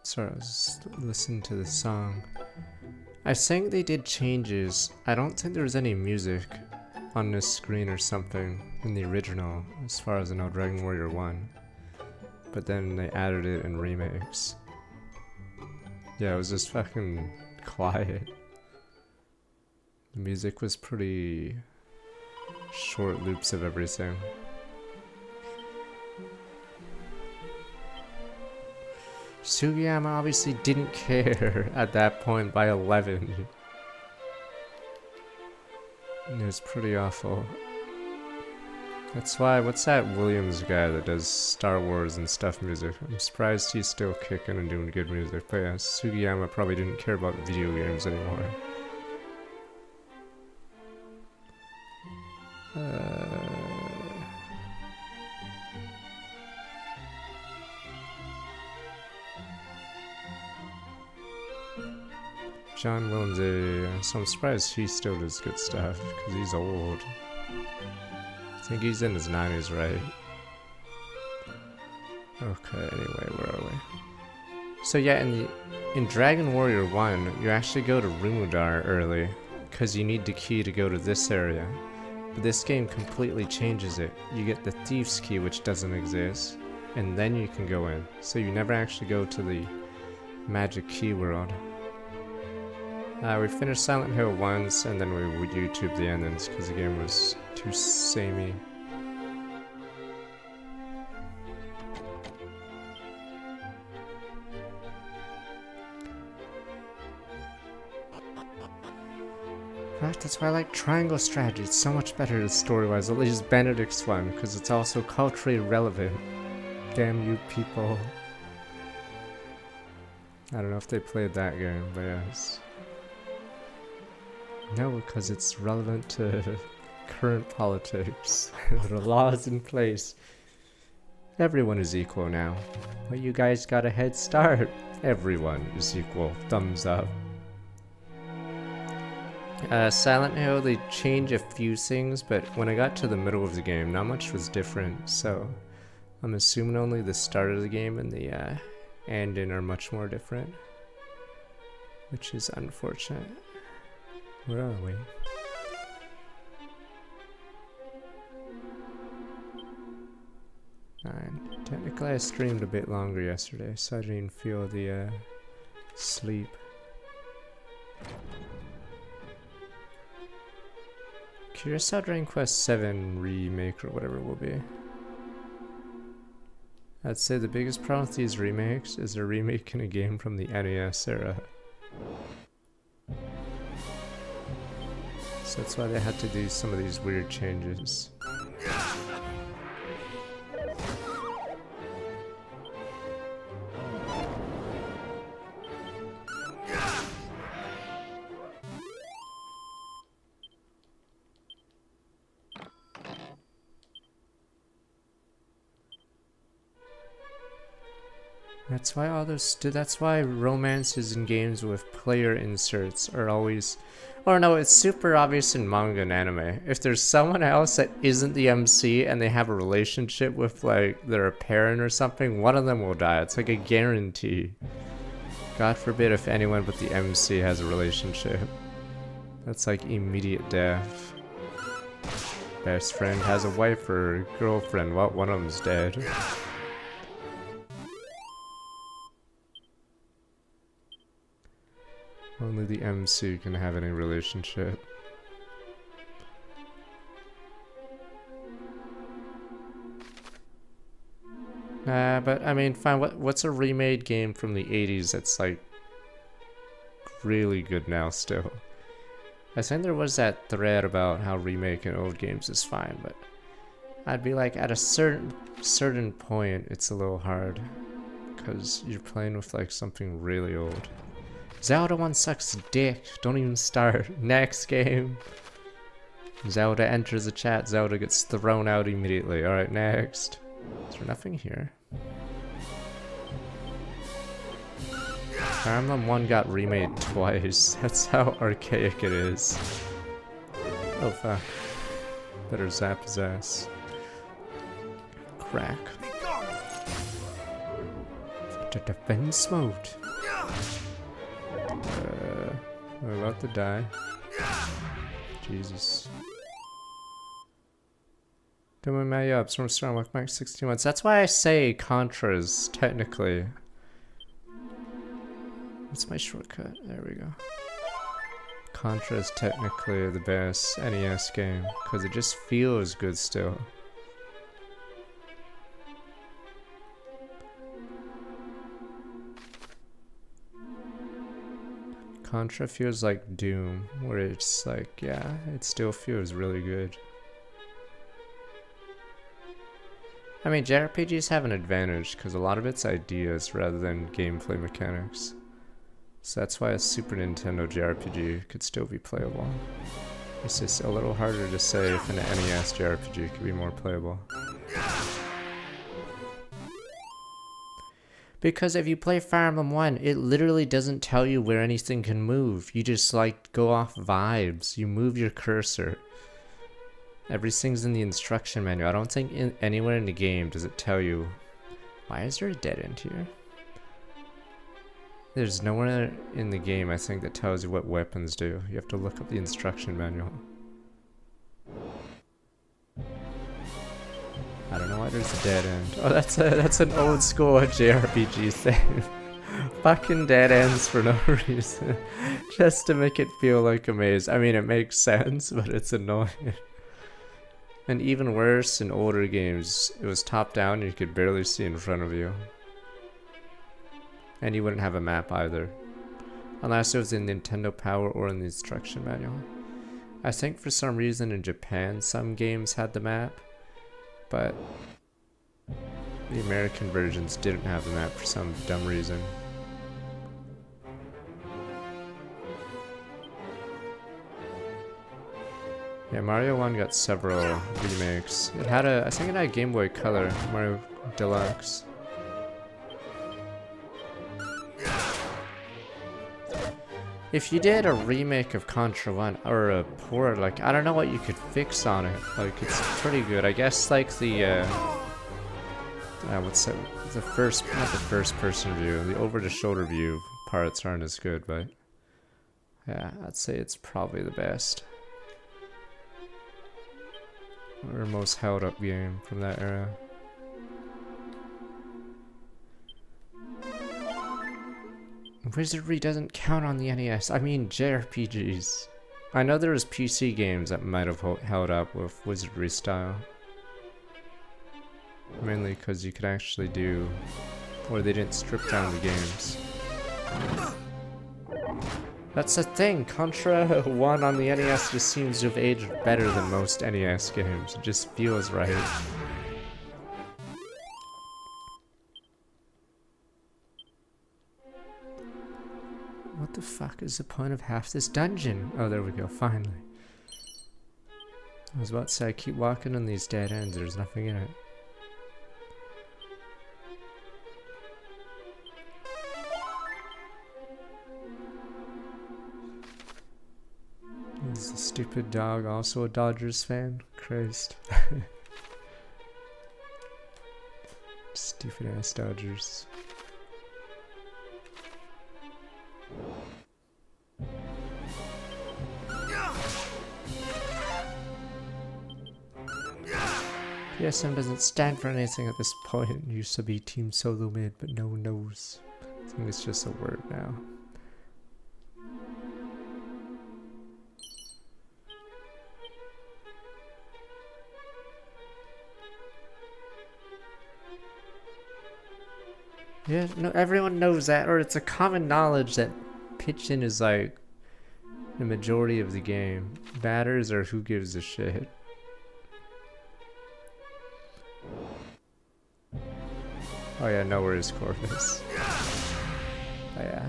Sorry, I was listening to the song. I think they did changes. I don't think there was any music on this screen or something in the original, as far as I know, Dragon Warrior 1. But then they added it in remakes. Yeah, it was just fucking quiet. The music was pretty short loops of everything. Sugiyama obviously didn't care at that point by 11. It was pretty awful. That's why, what's that Williams guy that does Star Wars and stuff music? I'm surprised he's still kicking and doing good music, but yeah, Sugiyama probably didn't care about video games anymore. John Williams, so I'm surprised he still does good stuff, because he's old. I think he's in his 90s, right? Okay, anyway, where are we? So yeah, in Dragon Warrior 1, you actually go to Rumudar early, because you need the key to go to this area. But this game completely changes it. You get the Thief's Key, which doesn't exist, and then you can go in. So you never actually go to the Magic Key World. We finished Silent Hill once, and then we would YouTube the endings because the game was too samey. Right, that's why I like Triangle Strategy. It's so much better story-wise, at least Benedict's one, because it's also culturally relevant. Damn you people. I don't know if they played that game, but yes. No, because it's relevant to current politics. There are laws in place. Everyone is equal now. But you guys got a head start. Everyone is equal. Thumbs up. Silent Hill, they change a few things, but when I got to the middle of the game, not much was different, so I'm assuming only the start of the game and the ending are much more different, which is unfortunate. Where are we? Technically I streamed a bit longer yesterday, so I didn't feel the sleep. Curious how Dragon Quest 7 remake or whatever will be. I'd say the biggest problem with these remakes is they're remaking a game from the NES era. So that's why they had to do some of these weird changes. That's why romances in games with player inserts are always, or no, it's super obvious in manga and anime. If there's someone else that isn't the MC and they have a relationship with, like, they're a parent or something, one of them will die. It's like a guarantee. God forbid if anyone but the MC has a relationship. That's like immediate death. Best friend has a wife or girlfriend, well, one of them's dead. Only the MC can have any relationship. But I mean, fine, what's a remade game from the 80s that's like really good now still? I think there was that thread about how remaking old games is fine, but I'd be like, at a certain point it's a little hard because you're playing with like something really old. Zelda 1 sucks dick. Don't even start. Next game. Zelda enters the chat. Zelda gets thrown out immediately. Alright, next. Is there nothing here? Fire Emblem 1 got remade twice. That's how archaic it is. Oh fuck. Better zap his ass. Crack. Enter defense mode. We're about to die. Jesus. Doing my up, Storm Strong, Walk Back 60 months. That's why I say Contra's technically. What's my shortcut? There we go. Contra is technically the best NES game because it just feels good still. Contra feels like Doom, where it's like, yeah, it still feels really good. I mean, JRPGs have an advantage because a lot of it's ideas rather than gameplay mechanics. So that's why a Super Nintendo JRPG could still be playable. It's just a little harder to say if an NES JRPG could be more playable. Because if you play Fire Emblem 1, it literally doesn't tell you where anything can move. You just like go off vibes. You move your cursor. Everything's in the instruction manual. I don't think anywhere in the game does it tell you. Why is there a dead end here? There's nowhere in the game, I think, that tells you what weapons do. You have to look up the instruction manual. I don't know why there's a dead end. Oh, that's an old school JRPG thing. Fucking dead ends for no reason. Just to make it feel like a maze. I mean, it makes sense, but it's annoying. And even worse, in older games, it was top down and you could barely see in front of you. And you wouldn't have a map either. Unless it was in Nintendo Power or in the instruction manual. I think for some reason in Japan some games had the map, but the American versions didn't have the map for some dumb reason. Yeah, Mario 1 got several remakes. It had I think it had Game Boy Color, Mario Deluxe. If you did a remake of Contra 1 or a port, like, I don't know what you could fix on it. Like, it's pretty good. I guess, like, the, what's that? The first, not the first person view, the over the shoulder view parts aren't as good, but yeah, I'd say it's probably the best. Or most held up game from that era. Wizardry doesn't count on the NES. I mean JRPGs. I know there was PC games that might have held up with Wizardry style. Mainly because you could actually do, or they didn't strip down the games. That's the thing, Contra 1 on the NES just seems to have aged better than most NES games. It just feels right. What the fuck is the point of half this dungeon? Oh, there we go, finally. I was about to say, I keep walking on these dead ends, there's nothing in it. Is the stupid dog also a Dodgers fan? Christ. Stupid ass Dodgers. PSM doesn't stand for anything at this point. It used to be Team Solo Mid, but no one knows. I think it's just a word now. Yeah, no, everyone knows that, or it's a common knowledge that pitching is like the majority of the game. Batters are who gives a shit. Oh yeah, nowhere is Corvus. Oh yeah.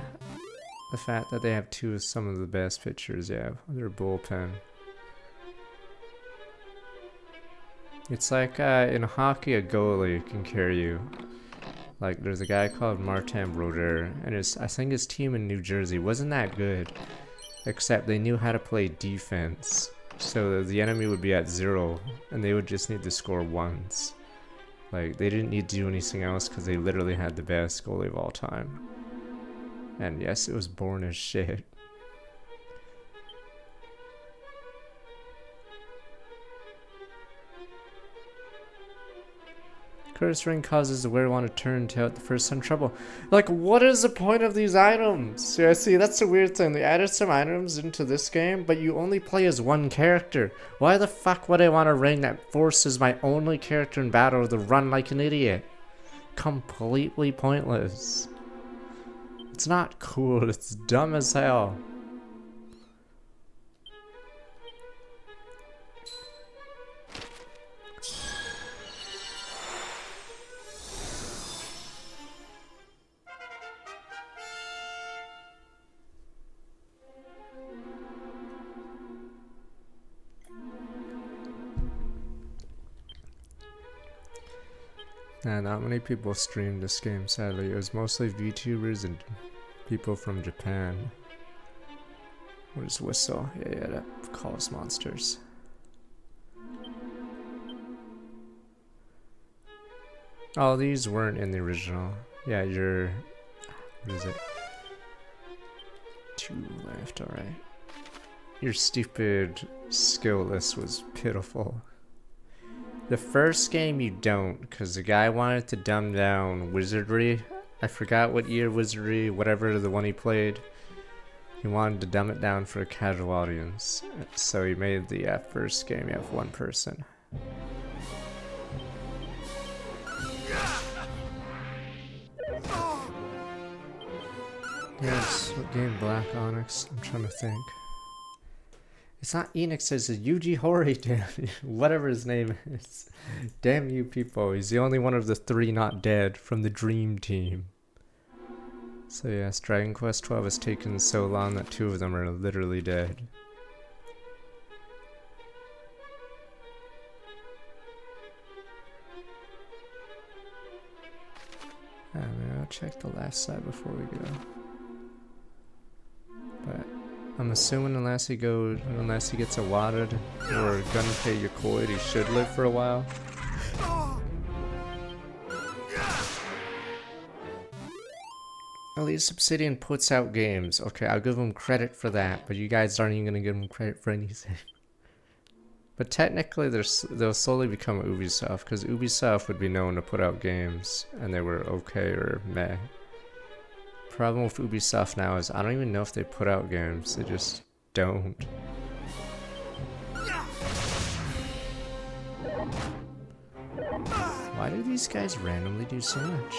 The fact that they have two of some of the best pitchers, yeah, their bullpen. It's like in hockey, a goalie can carry you. Like, there's a guy called Martin Brodeur, and I think his team in New Jersey wasn't that good, except they knew how to play defense. So the enemy would be at 0, and they would just need to score once. Like, they didn't need to do anything else because they literally had the best goalie of all time. And yes, it was boring as shit. Curse ring causes the wearer want to turn to out the first sign of trouble. Like, what is the point of these items? Yeah, see, that's the weird thing. They added some items into this game, but you only play as one character. Why the fuck would I want a ring that forces my only character in battle to run like an idiot? Completely pointless. It's not cool. It's dumb as hell. Yeah, not many people streamed this game, sadly. It was mostly VTubers and people from Japan. What is Whistle? Yeah, that calls monsters. Oh, these weren't in the original. Yeah, you're... What is it? 2 left, alright. Your stupid skill list was pitiful. The first game you don't, because the guy wanted to dumb down Wizardry. I forgot what year Wizardry, whatever the one he played. He wanted to dumb it down for a casual audience. So he made the first game you have one person. Yes, what game? Black Onyx? I'm trying to think. It's not Enix, it's a Yuji Horii, damn you. Whatever his name is. Damn you people. He's the only one of the 3 not dead from the Dream Team. So yes, Dragon Quest XII has taken so long that 2 of them are literally dead. I'll check the last side before we go. But I'm assuming unless he gets awarded or Gunpei Yokoi, he should live for a while. At least Obsidian puts out games. Okay, I'll give them credit for that, but you guys aren't even gonna give them credit for anything. But technically, they'll slowly become Ubisoft, because Ubisoft would be known to put out games, and they were okay or meh. Problem with Ubisoft now is I don't even know if they put out games, they just don't. Why do these guys randomly do so much?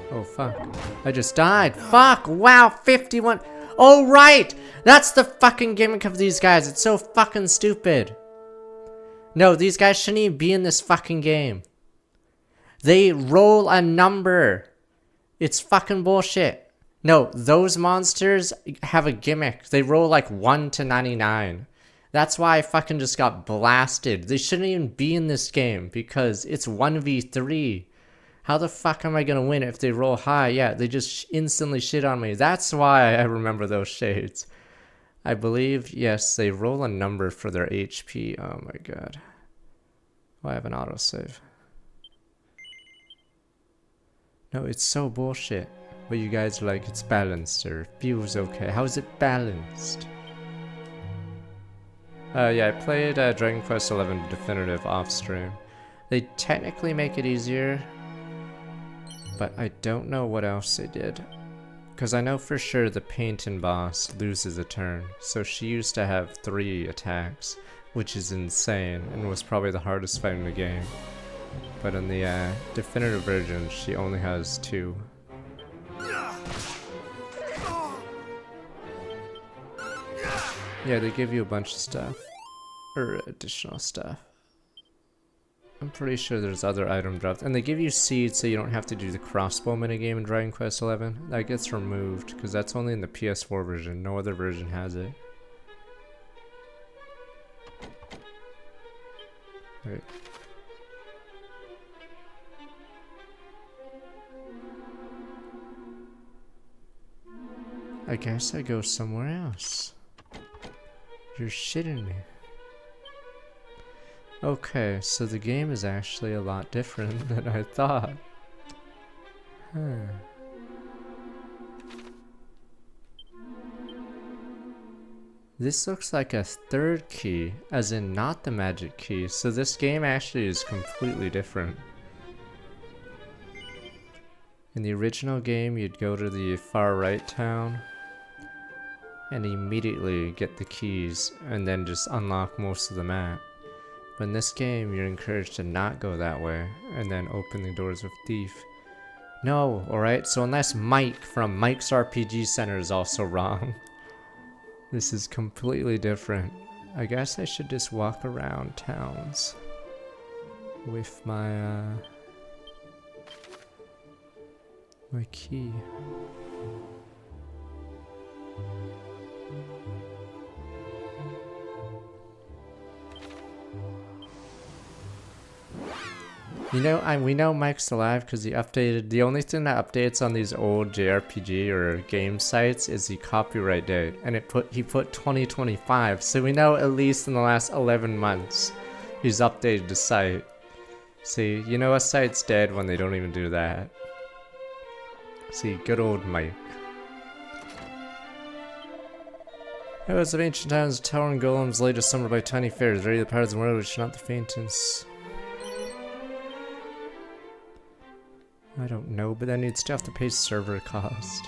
Oh fuck, I just died. Fuck, wow, 51. Oh right, that's the fucking gimmick of these guys. It's so fucking stupid. No, these guys shouldn't even be in this fucking game. They roll a number. It's fucking bullshit. No, those monsters have a gimmick. They roll like 1 to 99. That's why I fucking just got blasted. They shouldn't even be in this game because it's 1v3. How the fuck am I gonna win if they roll high? Yeah, they just instantly shit on me. That's why I remember those shades. I believe, yes, they roll a number for their HP. Oh my god. Oh, I have an autosave. No, it's so bullshit. But you guys are like, it's balanced or feels okay. How is it balanced? Yeah, I played Dragon Quest XI Definitive off stream. They technically make it easier, but I don't know what else they did. Because I know for sure the Painting boss loses a turn, so she used to have 3 attacks, which is insane, and was probably the hardest fight in the game. But in the definitive version, she only has 2. Yeah, they give you a bunch of stuff. Or additional stuff. I'm pretty sure there's other item drops. And they give you seeds so you don't have to do the crossbow minigame in Dragon Quest XI. That gets removed, because that's only in the PS4 version. No other version has it. Wait. I guess I go somewhere else. You're shitting me. Okay, so the game is actually a lot different than I thought. Huh. This looks like a third key, as in not the magic key, so this game actually is completely different. In the original game, you'd go to the far right town and immediately get the keys and then just unlock most of the map. But in this game, you're encouraged to not go that way and then open the doors with Thief. No, alright, so unless Mike from Mike's RPG Center is also wrong, this is completely different. I guess I should just walk around towns with my my key. You know, we know Mike's alive because he updated. The only thing that updates on these old JRPG or game sites is the copyright date, and he put 2025. So we know at least in the last 11 months, he's updated the site. See, you know a site's dead when they don't even do that. See, good old Mike. Heroes of ancient times, towering golems laid asunder by tiny fairies, ready the powers of the world which not the faintest. I don't know, but then you'd still have to pay server cost.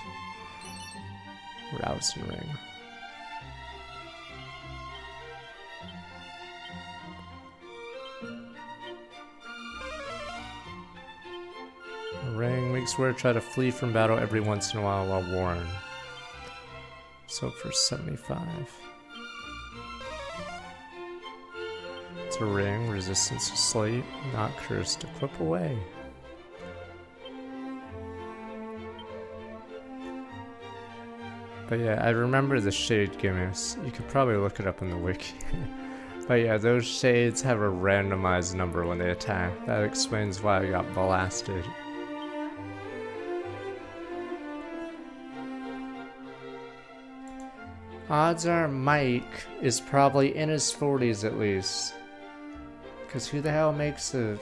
Rousing ring. A ring makes Ware try to flee from battle every once in a while worn. So for 75. It's a ring, resistance to sleep, not cursed, equip away. But yeah, I remember the shade gimmicks. You could probably look it up in the wiki. But yeah, those shades have a randomized number when they attack. That explains why I got blasted. Odds are Mike is probably in his 40s at least. Because who the hell makes a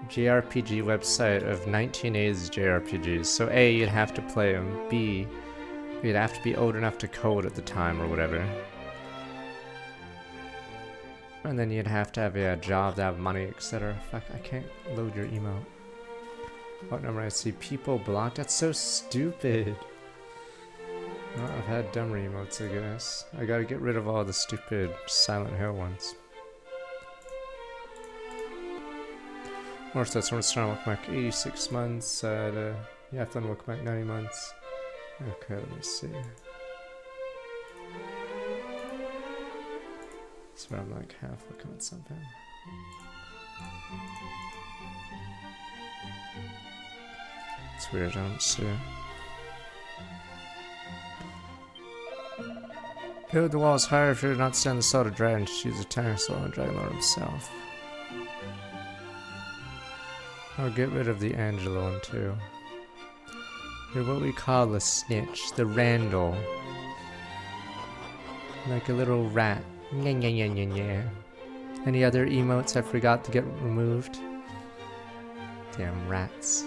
JRPG website of 1980s JRPGs? So A, you'd have to play them. B, you'd have to be old enough to code at the time or whatever. And then you'd have to have a job to have money, etc. Fuck, I can't load your email. What number I see? People blocked? That's so stupid. Well, I've had dumber emotes, I guess. I gotta get rid of all the stupid Silent Hill ones. Or if that's when it's trying to look back 86 months, you have to look back 90 months. Okay, let me see. So I'm like half looking at something. It's weird, I don't see it. Build the walls higher if you're not stand the sword of dragon. Choose a tank soul and dragon lord himself. I'll get rid of the Angela one too. You're what we call a snitch, the Randall. Like a little rat. Nya nya nya nya nya. Any other emotes I forgot to get removed? Damn rats.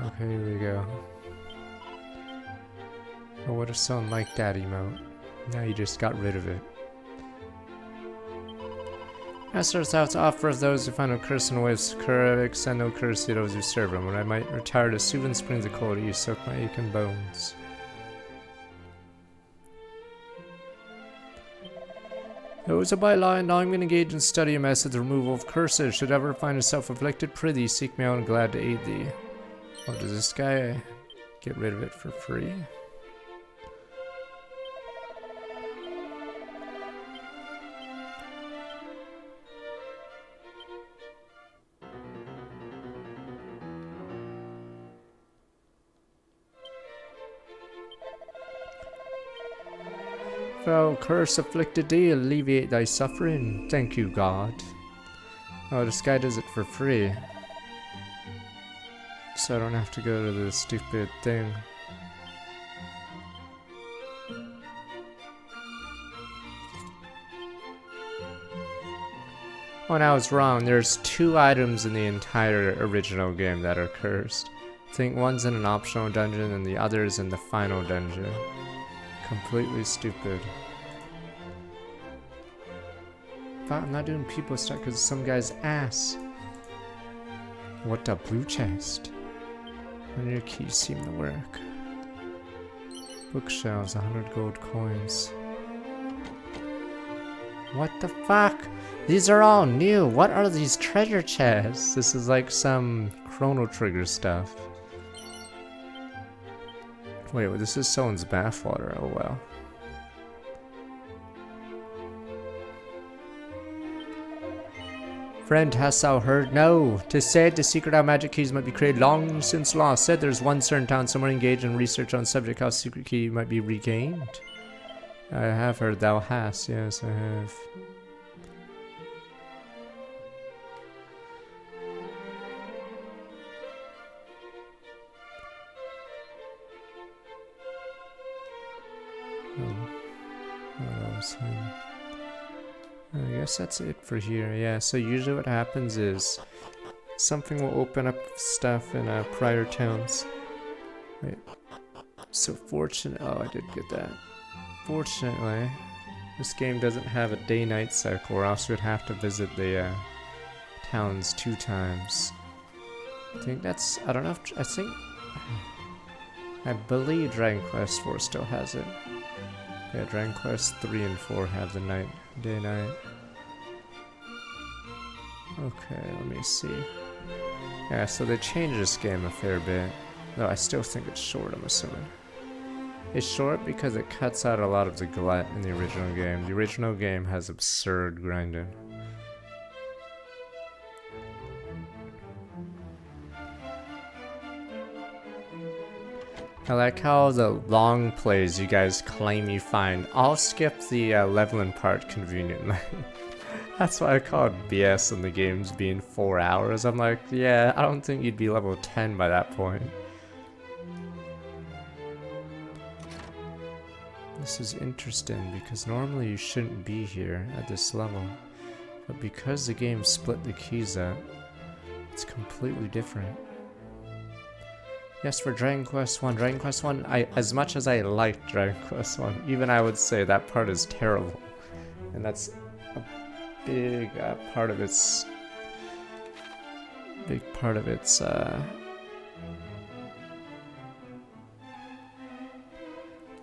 Okay, here we go. Oh, what if someone liked that emote? Now you just got rid of it. Masters have to offer those who find a curse in the way of Sakura, extend no curse to those who serve him. When I might retire to Soothing Springs of Cold, you soak my aching bones. Those abide lie, now I'm going to engage in study a method of removal of curses. Should ever find yourself afflicted, prithee, seek me out and glad to aid thee. Oh, does this guy get rid of it for free? Thou curse afflicted thee, alleviate thy suffering. Thank you, God. Oh, this guy does it for free. So I don't have to go to the stupid thing. Oh, now I was wrong. There's 2 items in the entire original game that are cursed. I think one's in an optional dungeon and the other is in the final dungeon. Completely stupid. But I'm not doing people stuff because some guy's ass. What a blue chest. And your keys seem to work. Bookshelves, 100 gold coins. What the fuck? These are all new. What are these treasure chests? This is like some Chrono Trigger stuff. Wait, this is someone's bathwater. Oh well. Friend, hast thou heard? No. 'Tis said the secret how magic keys might be created long since lost. Said there's one certain town somewhere engaged in research on subject how secret key might be regained. I have heard thou hast. Yes, I have. What else? I guess that's it for here. Yeah, so usually what happens is something will open up stuff in prior towns. Wait. So fortunate. Oh, I did get that. Fortunately, this game doesn't have a day-night cycle, or else we'd have to visit the towns 2 times. I think that's. I don't know if. I think. I believe Dragon Quest IV still has it. Yeah, Dragon Quest 3 and 4 have the day-night. Okay, let me see. Yeah, so they changed this game a fair bit. Though I still think it's short, I'm assuming. It's short because it cuts out a lot of the glut in the original game. The original game has absurd grinding. I like how the long plays you guys claim you find. I'll skip the leveling part conveniently. That's why I call it BS in the games being 4 hours. I'm like, yeah, I don't think you'd be level 10 by that point. This is interesting because normally you shouldn't be here at this level. But because the game split the keys up, it's completely different. Yes, for Dragon Quest 1. Dragon Quest 1, as much as I liked Dragon Quest 1, even I would say that part is terrible. And that's a big part of its...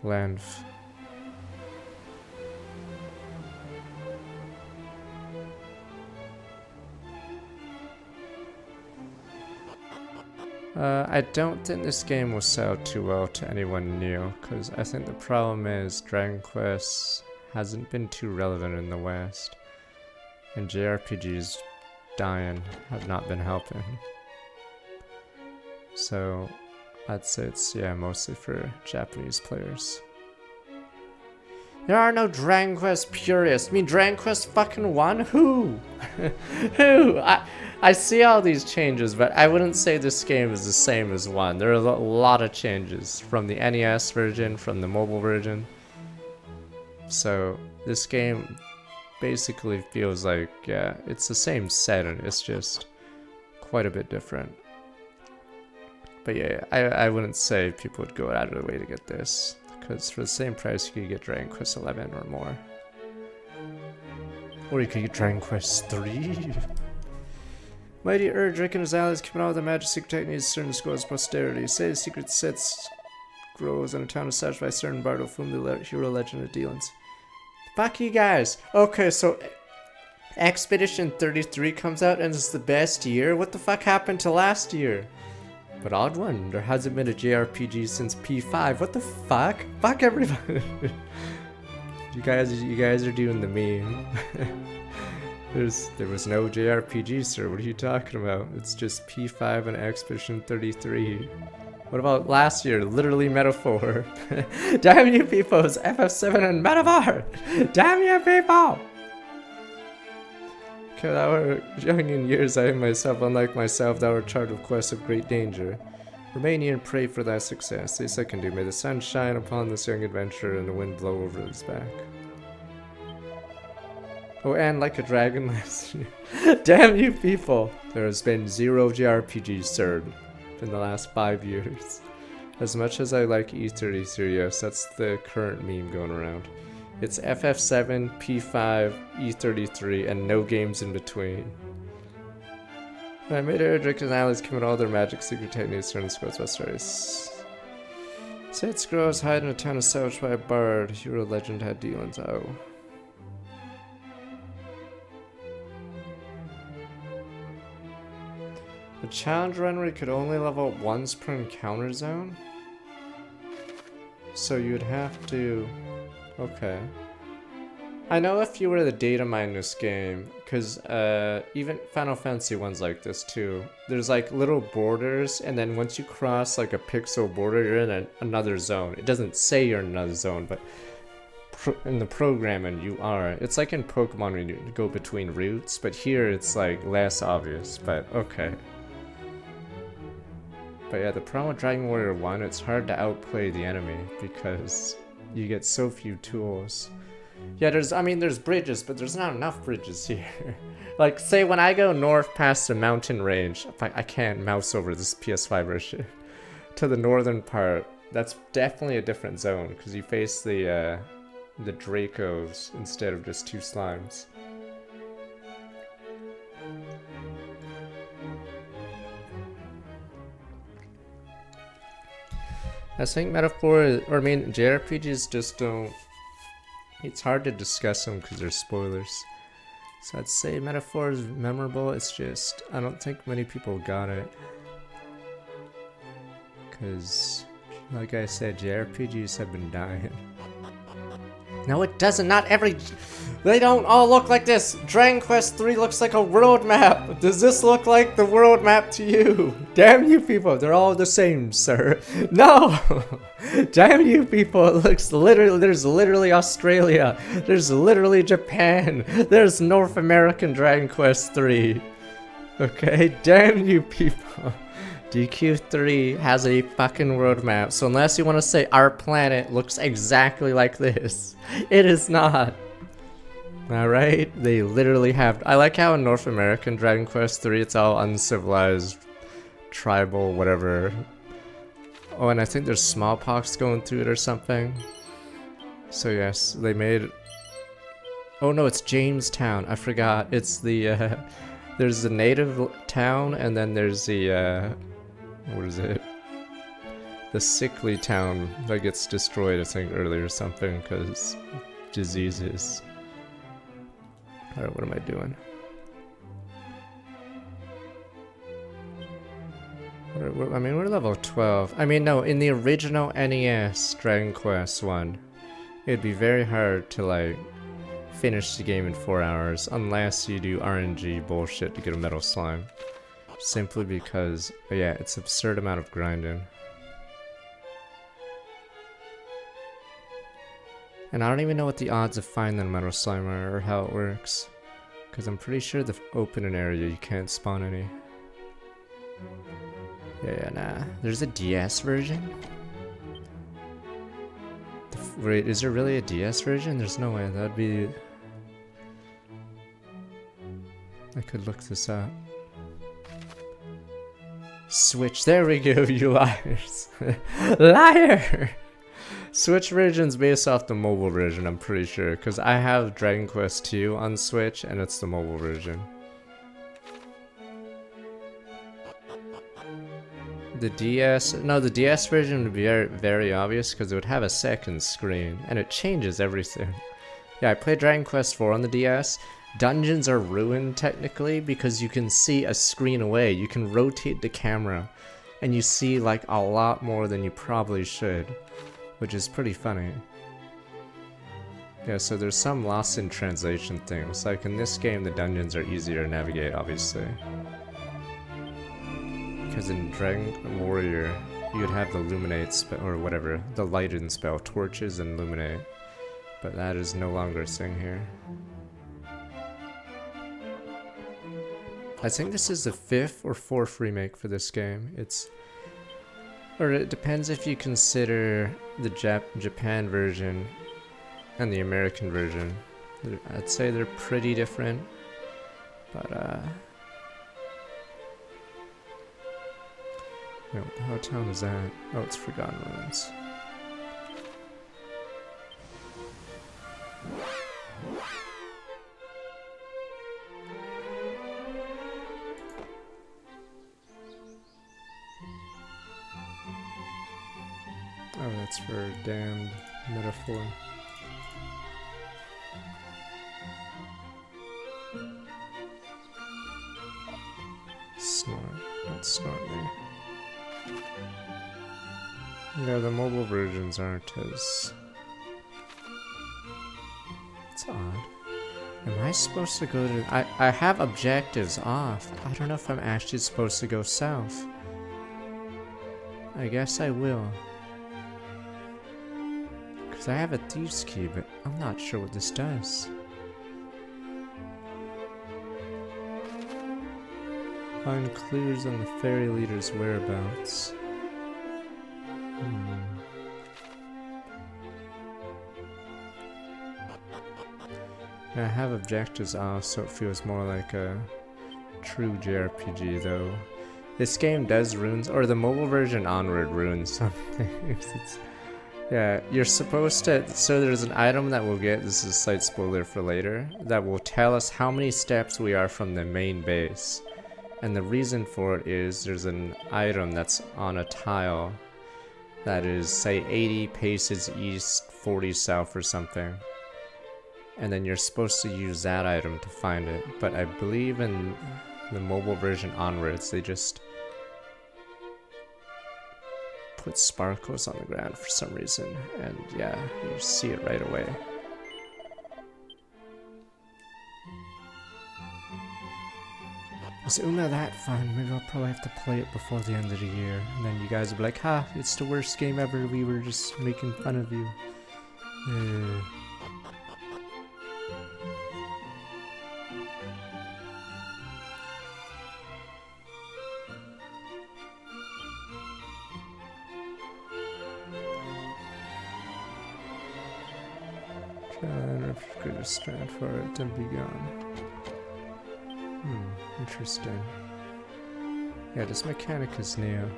length. I don't think this game will sell too well to anyone new, because I think the problem is Dragon Quest hasn't been too relevant in the West, and JRPGs dying have not been helping. So I'd say it's, yeah, mostly for Japanese players. There are no Dragon Quest purists. I mean, Dragon Quest fucking 1? Who? Who? I see all these changes, but I wouldn't say this game is the same as 1. There are a lot of changes from the NES version, from the mobile version. So this game basically feels like, yeah, it's the same setting. It's just quite a bit different. But yeah, I wouldn't say people would go out of their way to get this. Because for the same price, you could get Dragon Quest 11 or more. Or you could get Dragon Quest 3. Mighty Erdrick and his allies came out with a magic secret technique certain scores posterity. Say the secret sets grows in a town established by a certain bard of whom the hero legend of dealings. Fuck you guys. Okay, so Expedition 33 comes out and it's the best year? What the fuck happened to last year? But odd one, there hasn't been a JRPG since P5. What the fuck? Fuck everybody. You guys are doing the meme. There was no JRPG, sir. What are you talking about? It's just P5 and Expedition 33. What about last year? Literally Metaphor. Damn you people, it's FF7 and Metaphor! Damn you people! 'Cause our young in years, I myself, unlike myself, thou art charged with quests of great danger. Remain here and pray for thy success. This I can do. May the sun shine upon this young adventurer and the wind blow over his back. Oh, and like a dragon last year. Damn you people! There has been 0 JRPGs served in the last 5 years. As much as I like E33, yes, that's the current meme going around. It's FF7, P5, E33, and no games in between. I made Erdrick and allies commit all their magic secret techniques during the Ghostbusters. Said Scrolls hide in a town established by a bard. Hero legend had dealings. Oh. The challenge run where you could only level up once per encounter zone? So you'd have to... Okay. I know if you were the data mine this game, because even Final Fantasy one's like this too. There's like little borders, and then once you cross like a pixel border, you're in another zone. It doesn't say you're in another zone, but in the programming you are. It's like in Pokemon when you go between routes, but here it's like less obvious, but okay. But yeah, the problem with Dragon Warrior 1, it's hard to outplay the enemy because you get so few tools. Yeah, there's bridges, but there's not enough bridges here. Like, say when I go north past the mountain range, I can't mouse over this PS5 version, to the northern part, that's definitely a different zone, because you face the Dracos instead of just 2 slimes. I think JRPGs just don't... It's hard to discuss them because they're spoilers. So I'd say Metaphor is memorable, it's just... I don't think many people got it. Because, like I said, JRPGs have been dying. No, it doesn't. Not every... They don't all look like this. Dragon Quest 3 looks like a world map. Does this look like the world map to you? Damn you people. They're all the same, sir. No! Damn you people. It looks literally... There's literally Australia. There's literally Japan. There's North American Dragon Quest 3. Okay? Damn you people. DQ3 has a fucking world map, so unless you want to say our planet looks exactly like this, it is not. Alright? They literally have... I like how in North American Dragon Quest 3 it's all uncivilized, tribal, whatever. Oh, and I think there's smallpox going through it or something. So yes, they made... Oh no, it's Jamestown. I forgot. It's the... There's the native town, and then there's the... what is it? The sickly town that gets destroyed, I think, earlier or something, because diseases. Alright, what am I doing? I mean, we're level 12. I mean, no, in the original NES Dragon Quest 1, it'd be very hard to, like, finish the game in 4 hours, unless you do RNG bullshit to get a metal slime. Simply because, yeah, it's absurd amount of grinding. And I don't even know what the odds of finding a metal slime are, or how it works. Because I'm pretty sure the open area you can't spawn any. Yeah, nah. There's a DS version? Wait, is there really a DS version? There's no way, that'd be... I could look this up. Switch, there we go, you liars. Liar! Switch version's based off the mobile version, I'm pretty sure, because I have Dragon Quest 2 on Switch, and it's the mobile version. The DS, no, the DS version would be very, very obvious, because it would have a second screen, and it changes everything. Yeah, I played Dragon Quest 4 on the DS. Dungeons are ruined technically because you can see a screen away. You can rotate the camera and you see like a lot more than you probably should, which is pretty funny. Yeah, so there's some lost in translation things. Like in this game, the dungeons are easier to navigate, obviously. Because in Dragon Warrior, you'd have the Illuminate spell, or whatever, the Lighten spell, torches and Illuminate. But that is no longer a thing here. I think this is the 5th or 4th remake for this game. Or it depends if you consider the Japan version and the American version. I'd say they're pretty different, but no, what town is that? Oh, it's Forgotten Ruins. Oh, that's for damned metaphor. Snort, don't snort me. Yeah, the mobile versions aren't as... It's odd. Am I supposed to go to... I have objectives off. I don't know if I'm actually supposed to go south. I guess I will. Because I have a thieves key, but I'm not sure what this does. Find clues on the fairy leader's whereabouts. I have objectives off, so it feels more like a true JRPG, though. This game does ruins, or the mobile version Onward ruins some things. Yeah, you're supposed to, so there's an item that we'll get, this is a slight spoiler for later, that will tell us how many steps we are from the main base. And the reason for it is there's an item that's on a tile that is, say, 80 paces east, 40 south or something. And then you're supposed to use that item to find it. But I believe in the mobile version Onwards, they just put sparkles on the ground for some reason. And yeah, you see it right away. Is Uma that fun? Maybe I'll probably have to play it before the end of the year. And then you guys will be like, ha, it's the worst game ever, we were just making fun of you. Could have stand for it and be gone. Interesting. Yeah, this mechanic is new.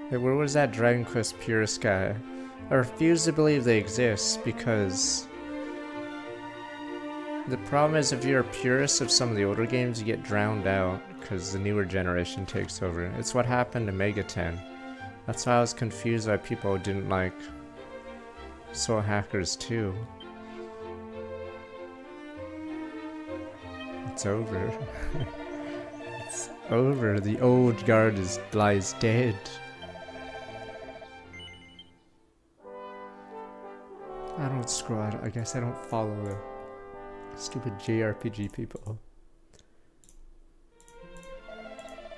Hey, where was that Dragon Quest purist guy? I refuse to believe they exist because the problem is if you're a purist of some of the older games, you get drowned out because the newer generation takes over. It's what happened to Mega 10. That's why I was confused why people didn't like Soul Hackers 2. It's over. It's over. The old guard lies dead. I don't scroll. I guess I don't follow the stupid JRPG people.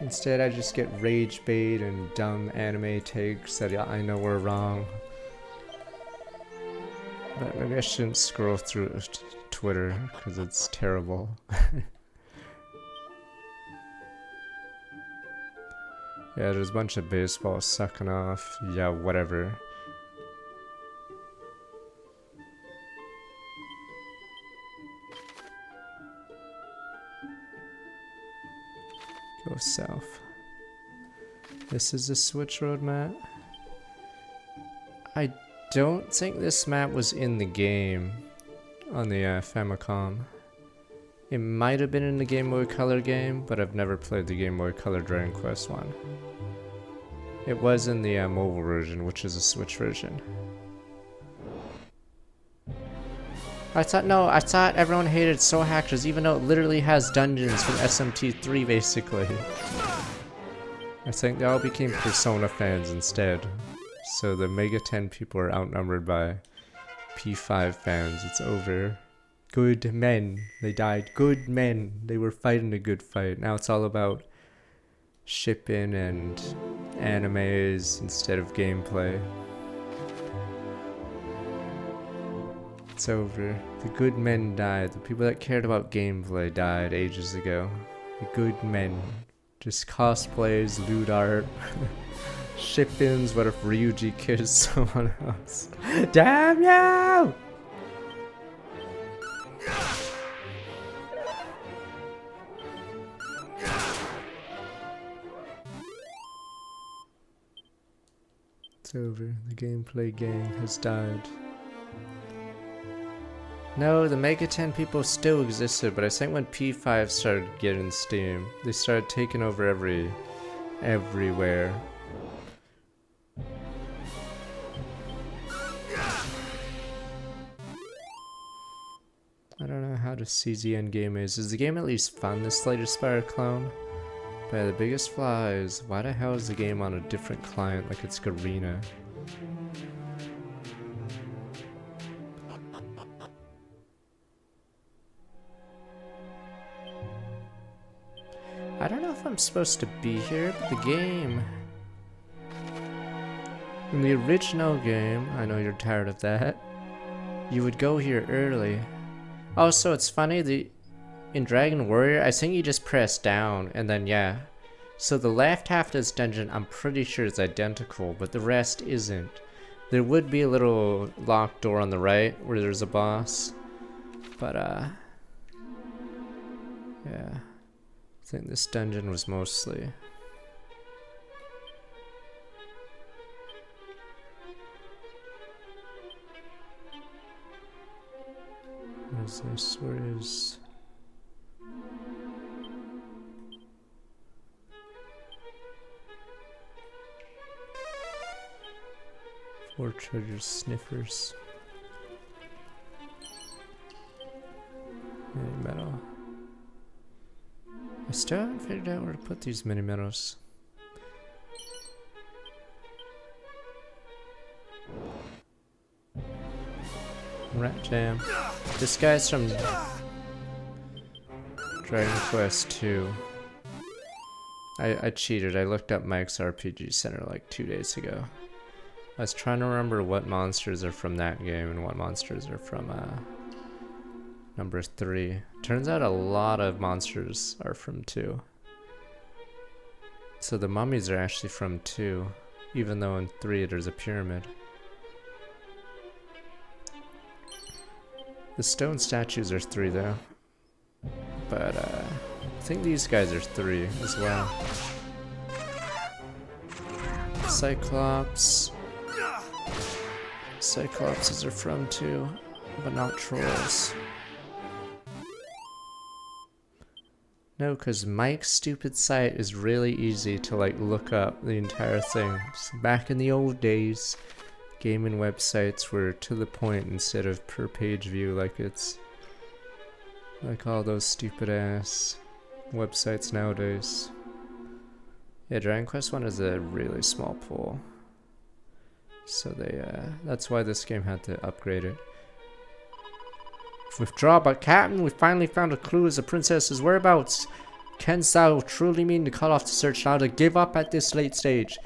Instead, I just get rage bait and dumb anime takes that I know were wrong. But maybe I shouldn't scroll through Twitter because it's terrible. Yeah, there's a bunch of baseball sucking off. Yeah, whatever. Go south. This is the Switch Road map. I don't think this map was in the game on the Famicom. It might have been in the Game Boy Color game, but I've never played the Game Boy Color Dragon Quest one. It was in the mobile version, which is a Switch version. I thought everyone hated Soul Hackers, even though it literally has dungeons from SMT3 basically. I think they all became Persona fans instead. So the Mega 10 people are outnumbered by P5 fans. It's over. Good men. They died. Good men. They were fighting a good fight. Now it's all about shipping and animes instead of gameplay. It's over. The good men died. The people that cared about gameplay died ages ago. Good men. Just cosplays, loot art, ship-ins. What if Ryuji kills someone else? Damn you! It's over. The gameplay gang has died. No, the Mega 10 people still existed, but I think when P5 started getting Steam, they started taking over everywhere. I don't know how the CZN game is. Is the game at least fun, this Slider Spire clone? But yeah, the biggest flaw is, why the hell is the game on a different client like it's Garena? I don't know if I'm supposed to be here, but the game... In the original game, I know you're tired of that, you would go here early. Also, it's funny, in Dragon Warrior, I think you just press down, and then yeah. So the left half of this dungeon, I'm pretty sure is identical, but the rest isn't. There would be a little locked door on the right, where there's a boss. But, yeah. I think this dungeon was mostly... What is this? Where is... Four treasure sniffers. Mini metal. I still haven't figured out where to put these mini metals. Rat Jam. This guy's from Dragon Quest 2. I cheated. I looked up Mike's RPG Center like 2 days ago. I was trying to remember what monsters are from that game and what monsters are from number 3. Turns out a lot of monsters are from 2. So the mummies are actually from 2, even though in 3 there's a pyramid. The stone statues are 3 though. But I think these guys are 3 as well. Cyclops. Cyclopses are from 2, but not trolls. No, because Mike's stupid site is really easy to like look up the entire thing. So back in the old days, gaming websites were to the point instead of per page view like it's like all those stupid ass websites nowadays. Yeah, Dragon Quest 1 is a really small pool. So they, that's why this game had to upgrade it. Withdraw, but Captain, we finally found a clue as the princess's whereabouts. Canst thou truly mean to cut off the search now, to give up at this late stage?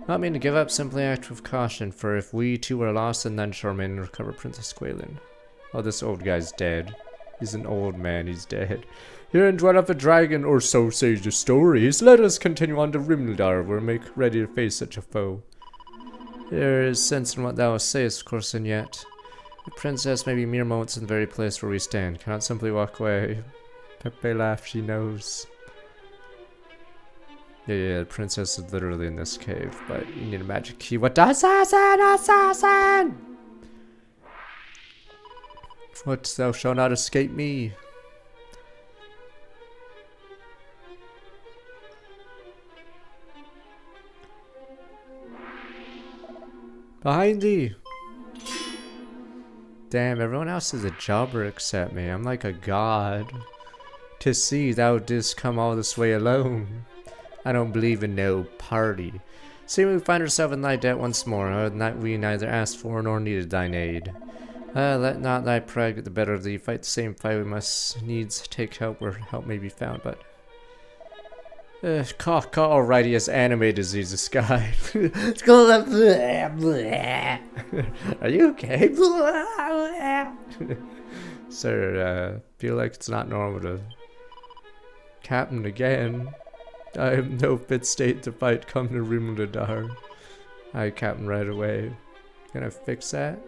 Not mean to give up, simply act with caution, for if we two are lost, then none shall remain and recover Princess Quaylin. Oh, this old guy's dead. He's an old man, he's dead. Here in dwelleth a dragon, or so says the stories. Let us continue on to Rimildar, where make ready to face such a foe. There is sense in what thou sayest, of course, and yet the princess may be mere moments in the very place where we stand. Cannot simply walk away. Pepe laughed, she knows. Yeah, the princess is literally in this cave, but you need a magic key. What? Assassin! What? Thou shalt not escape me. Behind thee! Damn, everyone else is a jobber except me. I'm like a god. To see thou didst come all this way alone. I don't believe in no party. Seeing we find ourselves in thy debt once more, we neither asked for nor needed thine aid. Let not thy pride get the better of thee. Fight the same fight, we must needs take help where help may be found, but... alrighty, as animated as this guy. It's called Are you okay? Sir, feel like it's not normal to Captain again. I am no fit state to fight. Come to Rimudadar. I Captain right away. Gonna fix that.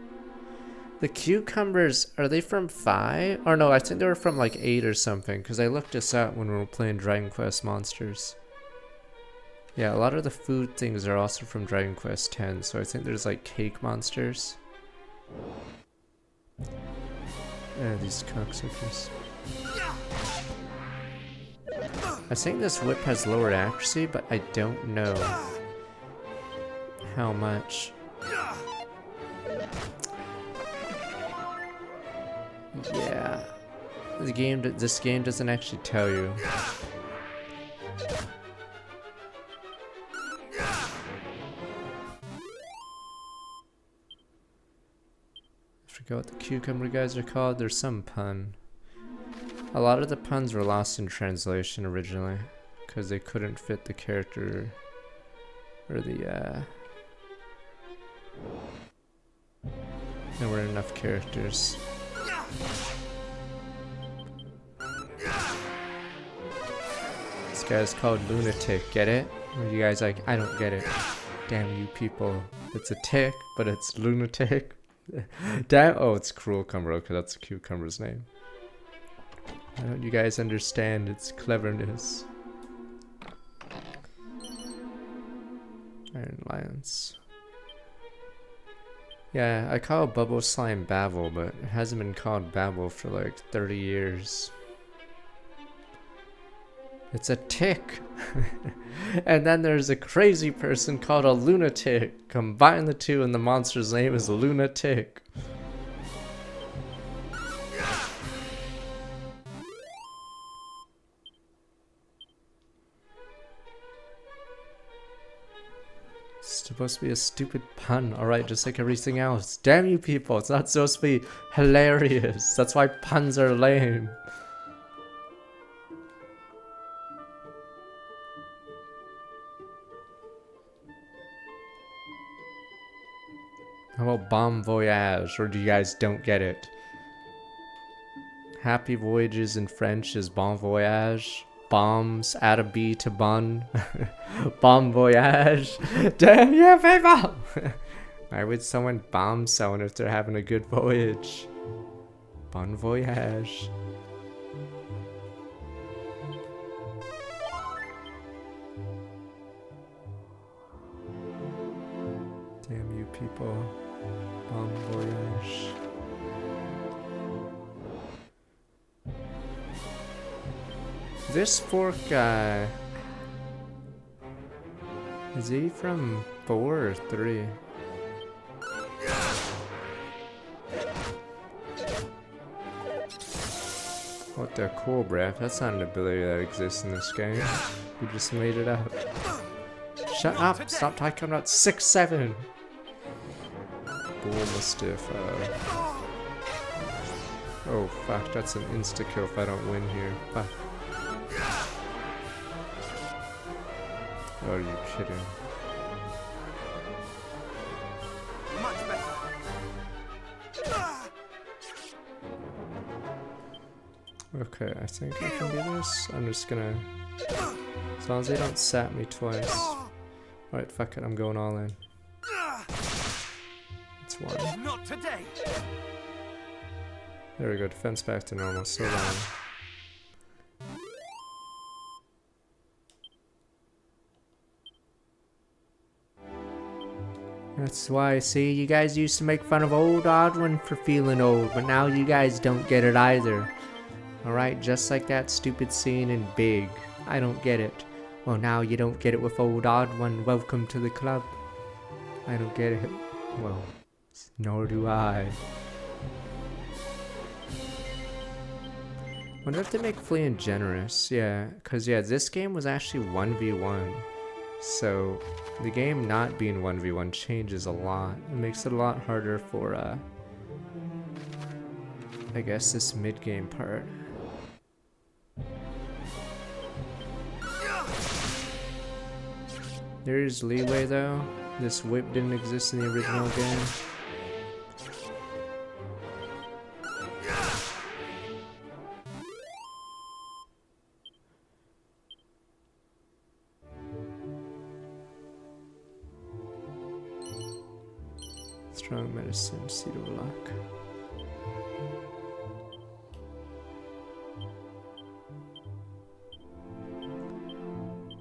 The cucumbers, are they from 5? Or no, I think they were from like 8 or something, because I looked this up when we were playing Dragon Quest Monsters. Yeah, a lot of the food things are also from Dragon Quest X, so I think there's like cake monsters. Yeah, these cocksuckers. I think this whip has lower accuracy, but I don't know how much. Yeah, this game doesn't actually tell you. I forgot what the cucumber guys are called. There's some pun. A lot of the puns were lost in translation originally, because they couldn't fit the character or the there weren't enough characters. This guy's called Lunatic, get it? Or you guys like, I don't get it. Damn you people. It's a tick, but it's Lunatic. Damn, oh, it's Cruel Cumber, okay, that's the cucumber's name. Why don't you guys understand its cleverness? Iron Lance. Yeah, I call Bubble Slime Babble, but it hasn't been called Babble for like 30 years. It's a tick! And then there's a crazy person called a lunatic. Combine the two and the monster's name is Lunatic. It's supposed to be a stupid pun, alright, just like everything else. Damn you people, it's not supposed to be hilarious. That's why puns are lame. How about Bon Voyage, or do you guys don't get it? Happy voyages in French is Bon Voyage. Bombs, add a B to bon. Bon Voyage. Damn you people! Why would someone bomb someone if they're having a good voyage? Bon Voyage. Damn you people. Bon Voyage. This fork guy, is he from 4 or 3? What the cool breath? That's not an ability that exists in this game. You just made it up. Shut up! Stop talking about 6-7! Bull Mastiff. Oh fuck, that's an insta-kill if I don't win here. Fuck. Are you kidding? Much better. Okay, I think I can do this. I'm just gonna... As long as they don't sap me twice. Alright, fuck it, I'm going all in. It's one. Not today. There we go, defense back to normal, so long. That's why, see, you guys used to make fun of old Oddwin for feeling old, but now you guys don't get it either. Alright, just like that stupid scene in Big. I don't get it. Well, now you don't get it with old Oddwin. Welcome to the club. I don't get it. Well, nor do I. Wonder if they make Fleeing generous. Yeah, because yeah, this game was actually 1v1. So the game not being 1v1 changes a lot. It makes it a lot harder for I guess this mid-game part. There's leeway though. This whip didn't exist in the original game. Strong medicine, seed of luck.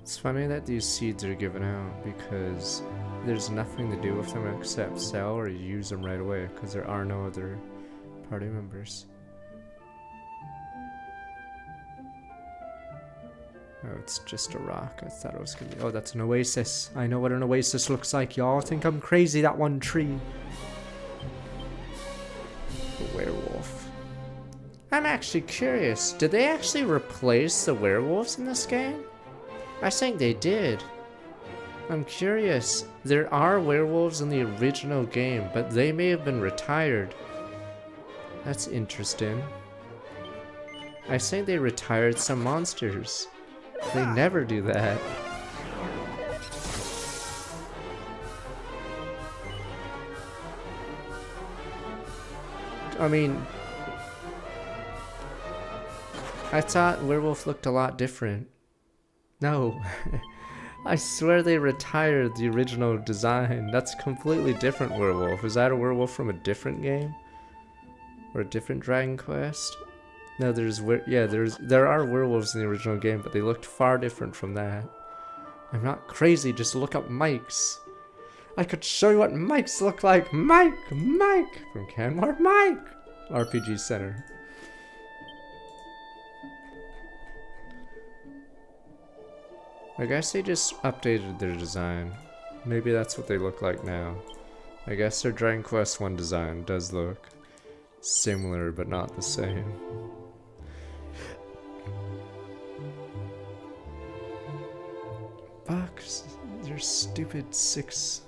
It's funny that these seeds are given out because there's nothing to do with them except sell or use them right away because there are no other party members. Oh, it's just a rock. I thought it was gonna be. Oh, that's an oasis. I know what an oasis looks like, y'all. Think I'm crazy, that one tree. The werewolf. I'm actually curious. Did they actually replace the werewolves in this game? I think they did. I'm curious. There are werewolves in the original game, but they may have been retired. That's interesting. I think they retired some monsters. They never do that. I mean, I thought werewolf looked a lot different. No. I swear they retired the original design. That's a completely different werewolf. Is that a werewolf from a different game? Or a different Dragon Quest? No, there are werewolves in the original game, but they looked far different from that. I'm not crazy, just look up Mike's. I could show you what Mike's look like. Mike from Canmore Mike RPG Center. I guess they just updated their design. Maybe that's what they look like now. I guess their Dragon Quest 1 design does look similar, but not the same. Fuck, they're stupid 6.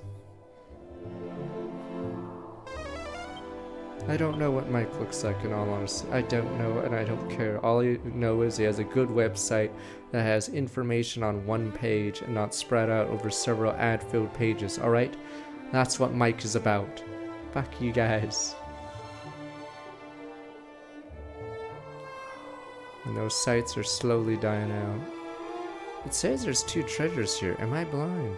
I don't know what Mike looks like in all honesty. I don't know and I don't care. All I know is he has a good website that has information on one page and not spread out over several ad-filled pages, alright? That's what Mike is about. Fuck you guys. And those sites are slowly dying out. It says there's 2 treasures here. Am I blind?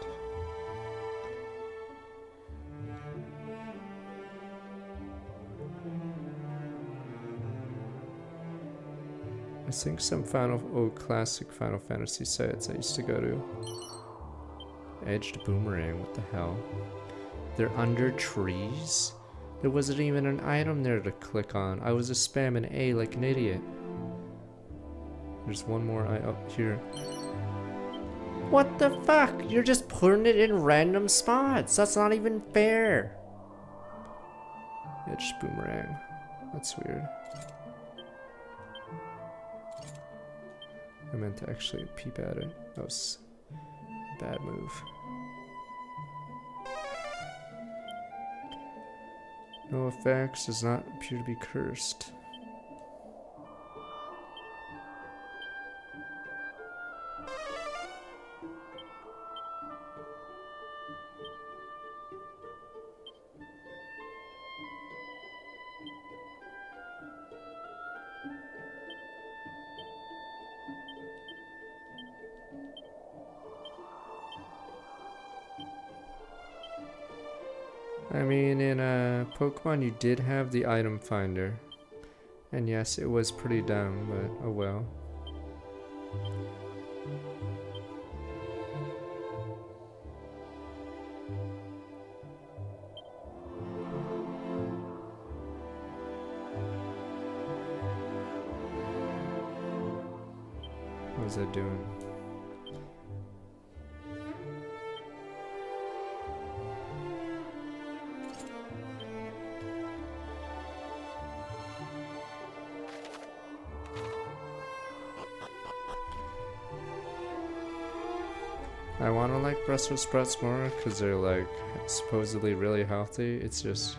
I think some classic Final Fantasy sites I used to go to. Edged boomerang, what the hell? They're under trees? There wasn't even an item there to click on. I was just spamming A like an idiot. There's one more up here. What the fuck? You're just putting it in random spots. That's not even fair. Edged boomerang. That's weird. I meant to actually peep at it. That was a bad move. No effects, does not appear to be cursed. I mean, in Pokemon you did have the item finder. And yes, it was pretty dumb, but oh well. What was that doing? I want to like Brussels sprouts more because they're like supposedly really healthy. It's just,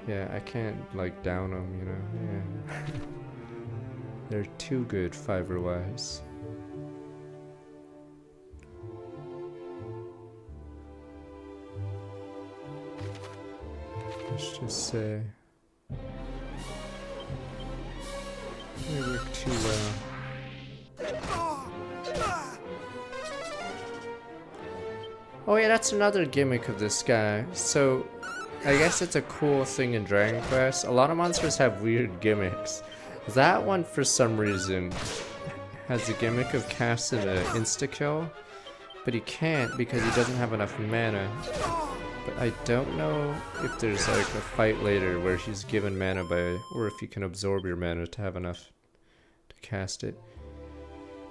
yeah, I can't like down them, you know. Yeah. They're too good fiber wise. Let's just say they work too well. Oh yeah, that's another gimmick of this guy. So I guess it's a cool thing in Dragon Quest. A lot of monsters have weird gimmicks. That one, for some reason, has the gimmick of casting an insta-kill, but he can't because he doesn't have enough mana. But I don't know if there's like a fight later where he's given mana by, or if you can absorb your mana to have enough to cast it.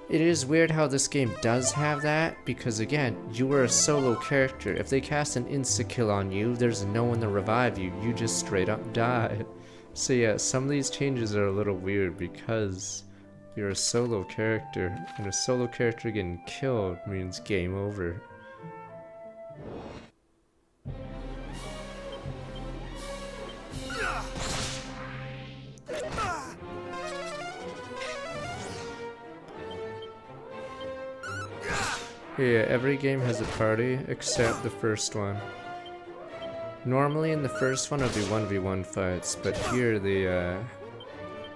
It is weird how this game does have that, because again, you are a solo character. If they cast an insta-kill on you, there's no one to revive you. You just straight up die. So yeah, some of these changes are a little weird because you're a solo character, and a solo character getting killed means game over. Yeah, every game has a party except the first one. Normally in the first one it'll be 1v1 fights, but here they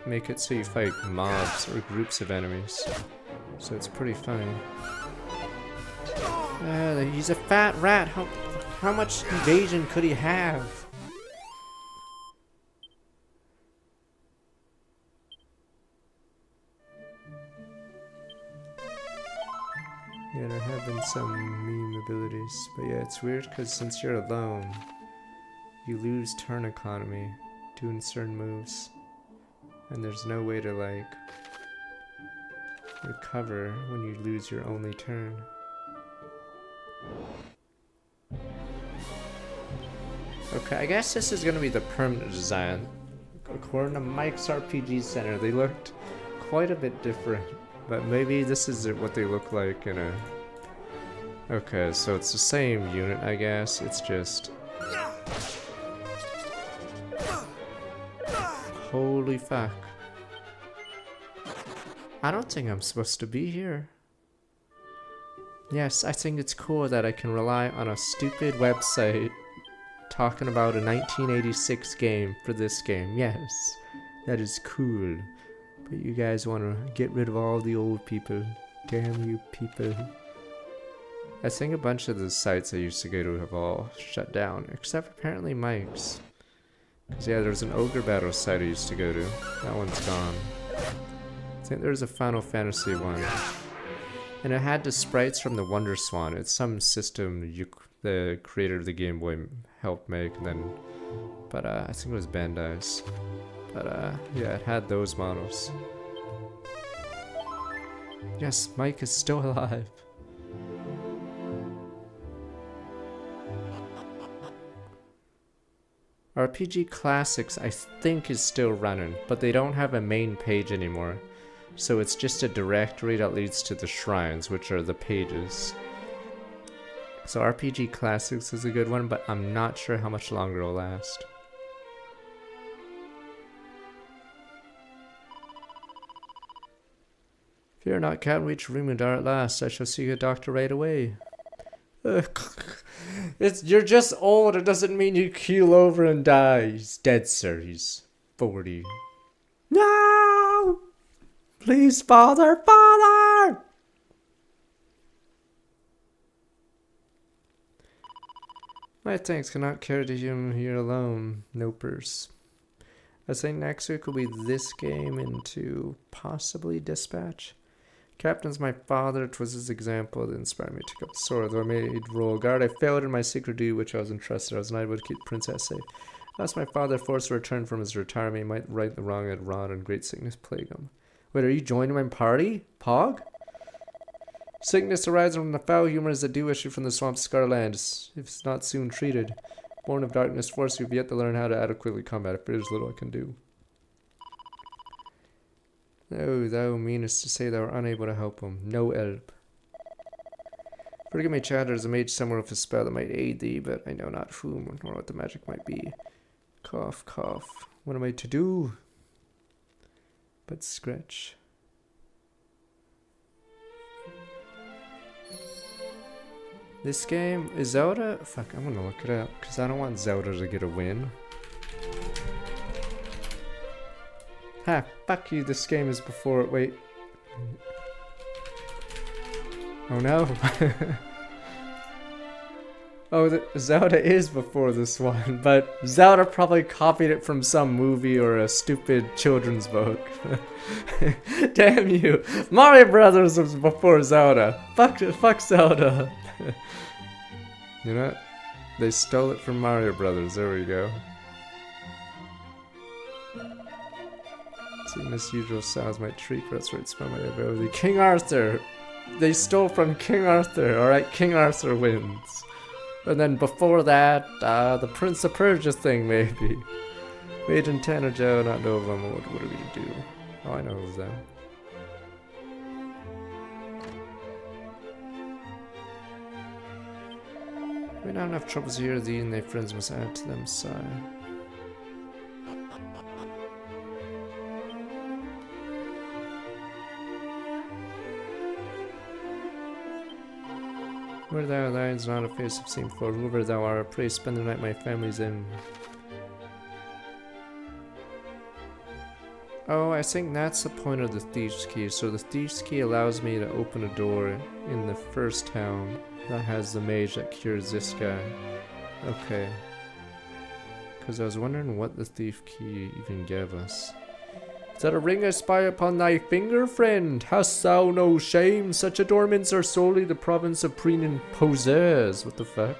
make it so you fight mobs or groups of enemies. So it's pretty funny. He's a fat rat. How much evasion could he have? Yeah, there have been some meme abilities, but yeah, it's weird because since you're alone, you lose turn economy doing certain moves, and there's no way to like recover when you lose your only turn. Okay, I guess this is gonna be the permanent design. According to Mike's RPG Center, they looked quite a bit different. But maybe this is what they look like in a... Okay, so it's the same unit, I guess. It's just... Holy fuck. I don't think I'm supposed to be here. Yes, I think it's cool that I can rely on a stupid website talking about a 1986 game for this game. Yes, that is cool. But you guys want to get rid of all the old people. Damn you people. I think a bunch of the sites I used to go to have all shut down, except apparently Mike's. Because yeah, there's an Ogre Battle site I used to go to. That one's gone. I think there's a Final Fantasy one. And it had the sprites from the Wonder Swan. It's some system the creator of the Game Boy helped make, and then... But I think it was Bandai's. But yeah, it had those models. Yes, Mike is still alive. RPG Classics, I think, is still running, but they don't have a main page anymore. So it's just a directory that leads to the shrines, which are the pages. So RPG Classics is a good one, but I'm not sure how much longer it'll last. Fear not, can't reach Rumudar at last. I shall see a doctor right away. You're just old. It doesn't mean you keel over and die. He's dead, sir. He's 40. No! Please, father, father! My thanks cannot carry him here alone. Nopers. I think next week will be this game into possibly Dispatch. Captain's my father. 'Twas his example that inspired me to take up the sword. Though I made royal guard, I failed in my secret duty which I was entrusted. I was not able to keep the princess safe. Thus my father, forced to return from his retirement, he might right the wrong had wrought, and great sickness plague him. Wait, are you joining my party? Pog? Sickness arising from the foul humors that do issue from the swamp's scarland, if it's not soon treated. Born of darkness, force you have yet to learn how to adequately combat it, but there's little I can do. Oh, thou meanest to say thou art unable to help him. No help. Forgive me, Chad, there's a mage somewhere with a spell that might aid thee, but I know not whom, nor what the magic might be. Cough, cough. What am I to do? But scratch. This game, is Zelda? Fuck, I'm gonna look it up, because I don't want Zelda to get a win. Ha, fuck you, this game is before it, wait. Oh no. Oh, Zelda is before this one, but Zelda probably copied it from some movie or a stupid children's book. Damn you! Mario Brothers was before Zelda. Fuck Zelda. You know what? They stole it from Mario Brothers. There we go. Seeing this usual sounds might treat, but that's where it spell my ability. King Arthur! They stole from King Arthur. Alright, King Arthur wins. And then before that, the Prince of Persia thing, maybe. Made in Tanajo, not Nova. What do we do? Oh, I know it was them. We don't have enough troubles here, thee and their friends must add to them, sigh. Where thou lies not a face I've seen before, whoever thou art, pray spend the night my family's in. Oh, I think that's the point of the Thief's Key. So the Thief's Key allows me to open a door in the first town that has the mage that cures this guy. Okay. Because I was wondering what the Thief Key even gave us. Is that a ring I spy upon thy finger, friend? Hast thou no shame? Such adornments are solely the province of preen and poseurs. What the fuck?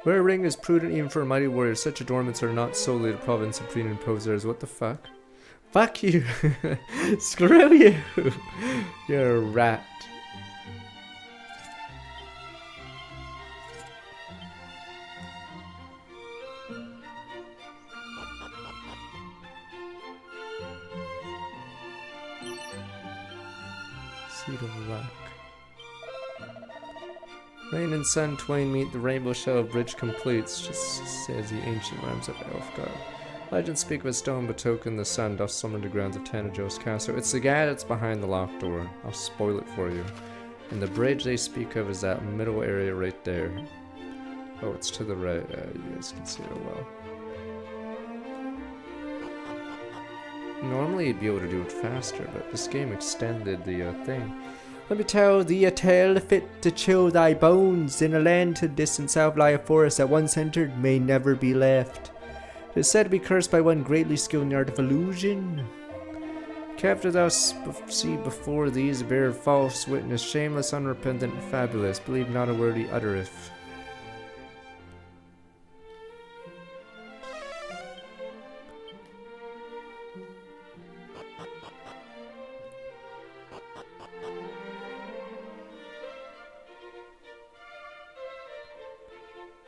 Wear a ring is prudent even for a mighty warrior. Such adornments are not solely the province of preen and poseurs. What the fuck? Fuck you! Screw you! You're a rat. Seed of luck. Rain and sun twain meet, the rainbow shell bridge completes, just says the ancient rhymes of Elfgard. Legends speak of a stone betoken the sun doth summon the grounds of Tanajo's castle. It's the guy that's behind the locked door. I'll spoil it for you. And the bridge they speak of is that middle area right there. Oh, it's to the right. You guys can see it well. Normally you'd be able to do it faster, but this game extended the thing. Let me tell thee a tale fit to chill thy bones. In a land to distant south lie a forest that once entered may never be left. It is said to be cursed by one greatly skilled in the art of illusion. Capture thou see before these bear false witness, shameless, unrepentant, and fabulous. Believe not a word he uttereth.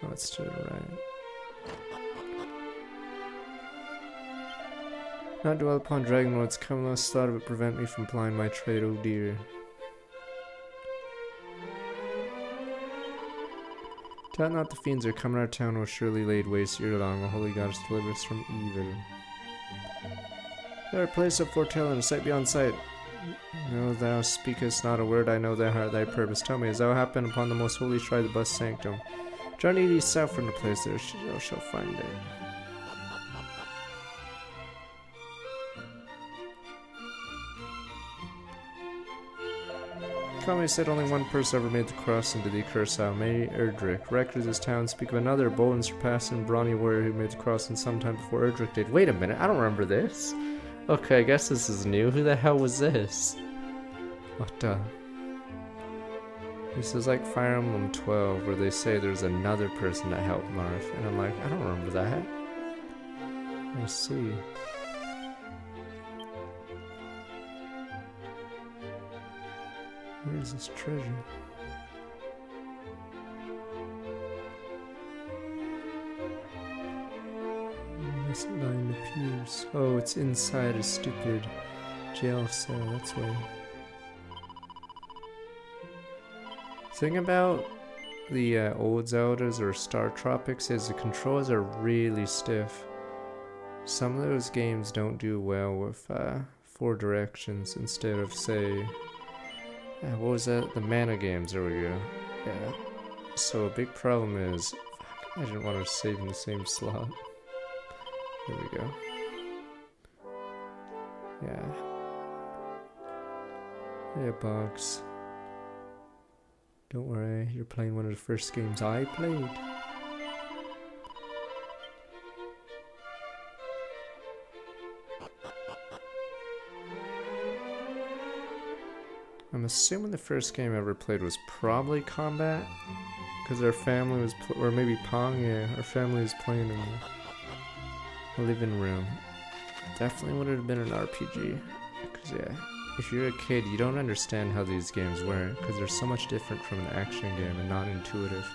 Oh, it's to the right. Not dwell upon dragon lords, come lest thought of it prevent me from plying my trade, oh dear. Doubt not the fiends are coming, our town will surely laid waste ere long, the holy goddess deliver us from evil. Thou art place of foretelling, sight beyond sight. No, thou speakest not a word, I know thy heart, thy purpose. Tell me, as thou happen upon the most holy shrine of the bus sanctum, journey thee south from the place, there thou shalt find it. Kame said only one person ever made the cross into the Curacao, May Erdrick. Records of this town speak of another bold and surpassing brawny warrior who made the cross in some time before Erdrick did. Wait a minute, I don't remember this. Okay, I guess this is new. Who the hell was this? What the? This is like Fire Emblem 12, where they say there's another person that helped Marth, and I'm like, I don't remember that. I see. Where is this treasure? This line appears. Oh, it's inside a stupid jail cell, that's why. Thing about the old Zeldas or Star Tropics is the controls are really stiff. Some of those games don't do well with 4 directions instead of, say, what was that? The mana games, there we go. Yeah. So a big problem is, fuck, I didn't want to save in the same slot. There we go. Yeah. Yeah, Box. Don't worry, you're playing one of the first games I played. I'm assuming the first game I ever played was probably Combat, because our family was, or maybe Pong, yeah, our family was playing in the living room. Definitely would have been an RPG, because yeah, if you're a kid, you don't understand how these games work, because they're so much different from an action game and not intuitive.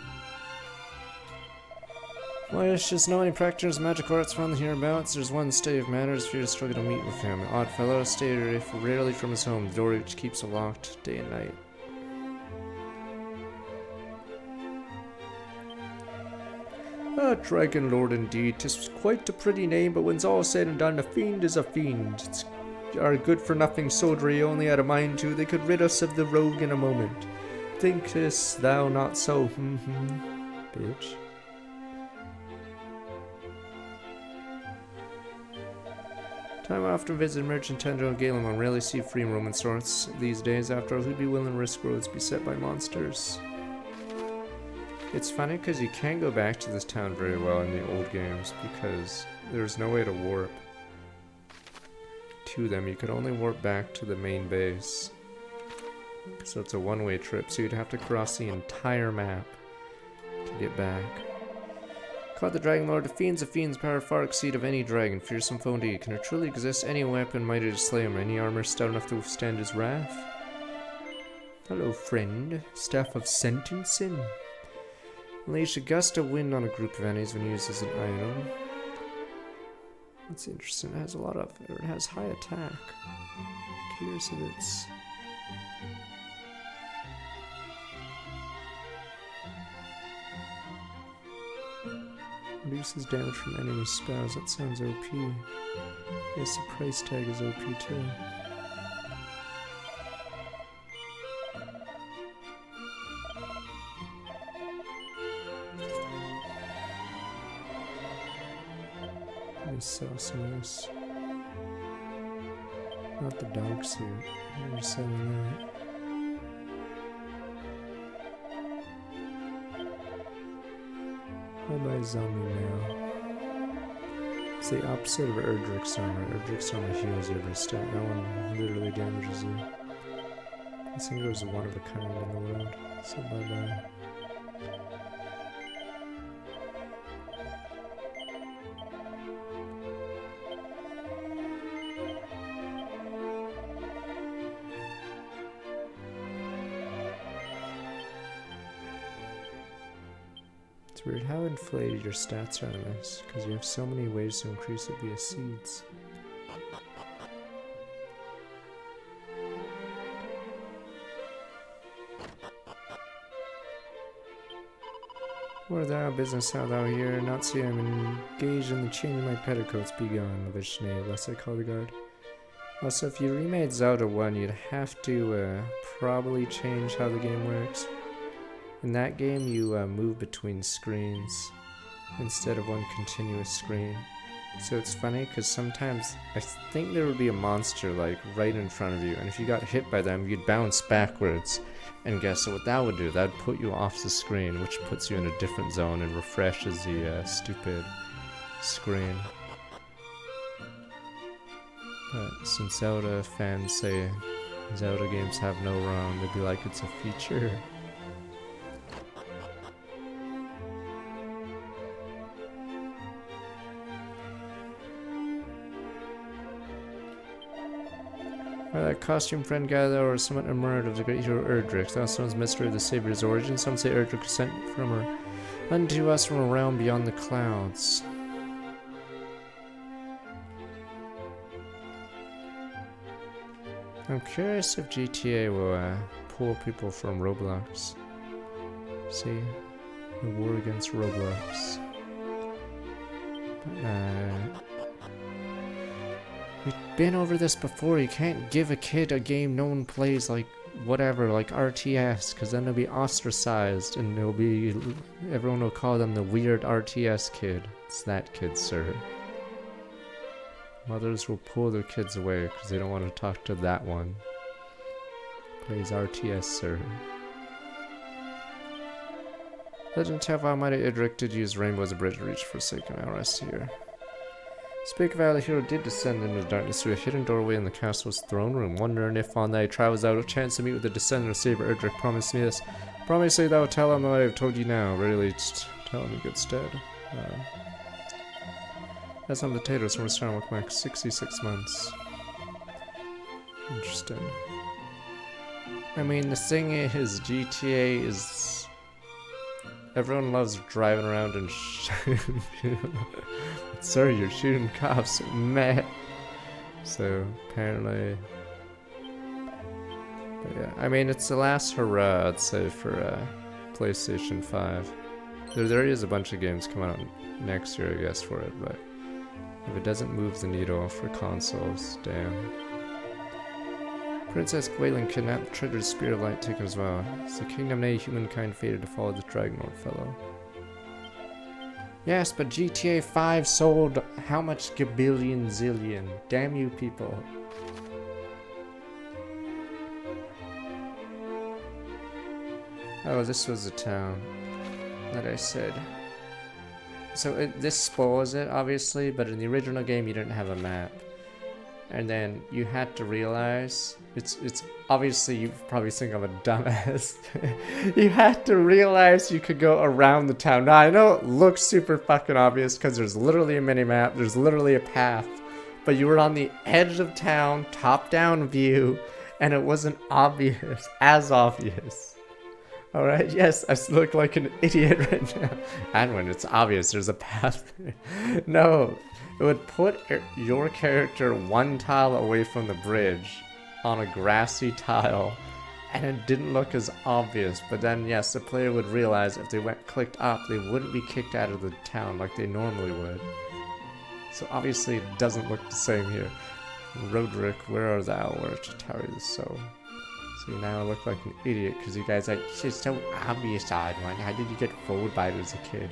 Why, it's just no any practitioners magic arts found hereabouts. There's one stay of matters if you struggle to meet with him. An odd fellow, stayed rarely from his home, the door which keeps locked day and night. Ah, Dragon Lord indeed. 'Tis quite a pretty name, but when's all said and done, a fiend is a fiend. It's our good-for-nothing soldiery only had a mind to, they could rid us of the rogue in a moment. Thinkest thou not so? Bitch. Time I often visit Merchant Tendril and Galen and rarely see free Roman sorts these days. After all, who'd be willing to risk roads beset by monsters? It's funny because you can't go back to this town very well in the old games because there's no way to warp to them. You could only warp back to the main base. So it's a one-way trip, so you'd have to cross the entire map to get back. Caught the Dragon Lord, the fiend's power far exceed of any dragon, fearsome foe indeed. Can there truly exist any weapon mighty to slay him, any armor stout enough to withstand his wrath? Hello, friend. Staff of Sentencing. Unleash a gust of wind on a group of enemies when used as an item. That's interesting. It has a lot of, or it has high attack. Curious if it's... Reduces damage from enemy spells. That sounds OP. Yes, the price tag is OP too. Let me sell some of this. Not the dog suit. I'm selling that. I'll buy zombie now. It's the opposite of Erdrick's armor. Erdrick's armor heals every step. That one literally damages you. This thing goes one of a kind in the world. So bye bye. It's weird how inflated your stats are on this, because you have so many ways to increase it via seeds. What are thou business how thou here? Not see I'm engaged in the chain of my petticoats. Be gone, Vishnu, lest I call the guard. Also, if you remade Zelda 1, you'd have to probably change how the game works. In that game, you move between screens instead of one continuous screen. So it's funny because sometimes I think there would be a monster like right in front of you, and if you got hit by them, you'd bounce backwards. And guess what that would do? That would put you off the screen, which puts you in a different zone and refreshes the stupid screen. But since Zelda fans say Zelda games have no ROM, they'd be like it's a feature. That costume friend guy though, or somewhat enamored of the great hero Erdrick. That sounds mystery of the Savior's origin. Some say Erdrick was sent from her unto us from a realm beyond the clouds. I'm curious if GTA will pull people from Roblox. See, the war against Roblox. But, we've been over this before. You can't give a kid a game no one plays, like whatever, like RTS, because then they'll be ostracized and they'll be, everyone will call them the weird RTS kid. It's that kid, sir. Mothers will pull their kids away because they don't want to talk to that one. Plays RTS, sir. Legend tell how mighty Idric did use Rainbow as a bridge to reach Forsaken Rest here. Speak of how the hero did descend into the darkness through a hidden doorway in the castle's throne room, wondering if on thy travels thou chance to meet with the descendant of Saber Idric. Promise me this. Promise me thou tell him what I have told you now. Really, just tell him in good stead. That's some potatoes from a start work mark 66 months. Interesting. I mean, the thing is, GTA is... Everyone loves driving around and shooting. Sir, you're shooting cops. Meh. So, apparently... But yeah, I mean, it's the last hurrah, I'd say, for PlayStation 5. There is a bunch of games coming out next year, I guess, for it, but... If it doesn't move the needle for consoles, damn. Princess Gwaelin kidnapped the treasured Spear of Light taken as well. It's the kingdom nay humankind fated to follow the Dragonlord fellow. Yes, but GTA 5 sold how much gabillion zillion? Damn you people. Oh, this was the town that I said. So this spoils it, obviously, but in the original game you didn't have a map. And then you had to realize, it's obviously you probably think I'm a dumbass. You had to realize you could go around the town. Now I know it looks super fucking obvious because there's literally a mini-map, there's literally a path. But you were on the edge of town, top-down view, and it wasn't obvious, as obvious. Alright, yes, I look like an idiot right now. And when it's obvious there's a path. No, it would put your character one tile away from the bridge on a grassy tile, and it didn't look as obvious. But then, yes, the player would realize if they clicked up, they wouldn't be kicked out of the town like they normally would. So obviously it doesn't look the same here. Roderick, where are thou, where to tarry the soul? So now I look like an idiot because you guys are like, it's so obvious, odd one. How did you get fooled by it as a kid?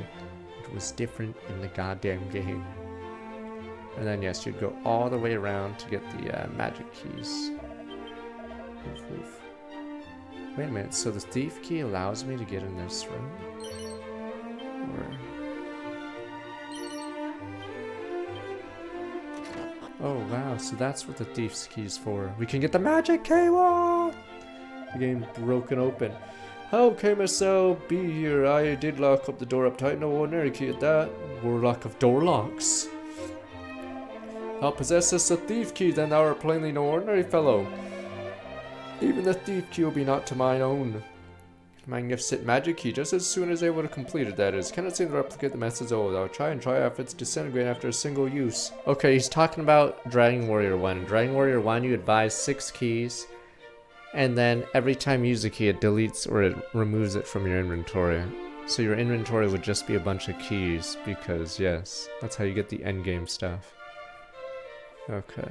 It was different in the goddamn game. And then yes, you'd go all the way around to get the magic keys. Oof, oof. Wait a minute, so the thief key allows me to get in this room? Or... Oh wow, so that's what the thief's key is for. We can get the magic cable! The game's broken open. How came I so be here? I did lock up the door up tight, no ordinary key at that. Warlock of door locks. Thou possessest a thief key, then thou art plainly no ordinary fellow. Even the thief key will be not to mine own. Magnificent magic key, just as soon as able to complete it, that is. Cannot seem to replicate the methods old. I'll try and try if it's disintegrate after a single use. Okay, he's talking about Dragon Warrior 1. In Dragon Warrior 1, you would buy 6 keys, and then every time you use a key, it deletes or it removes it from your inventory. So your inventory would just be a bunch of keys, because yes, that's how you get the endgame stuff. Okay.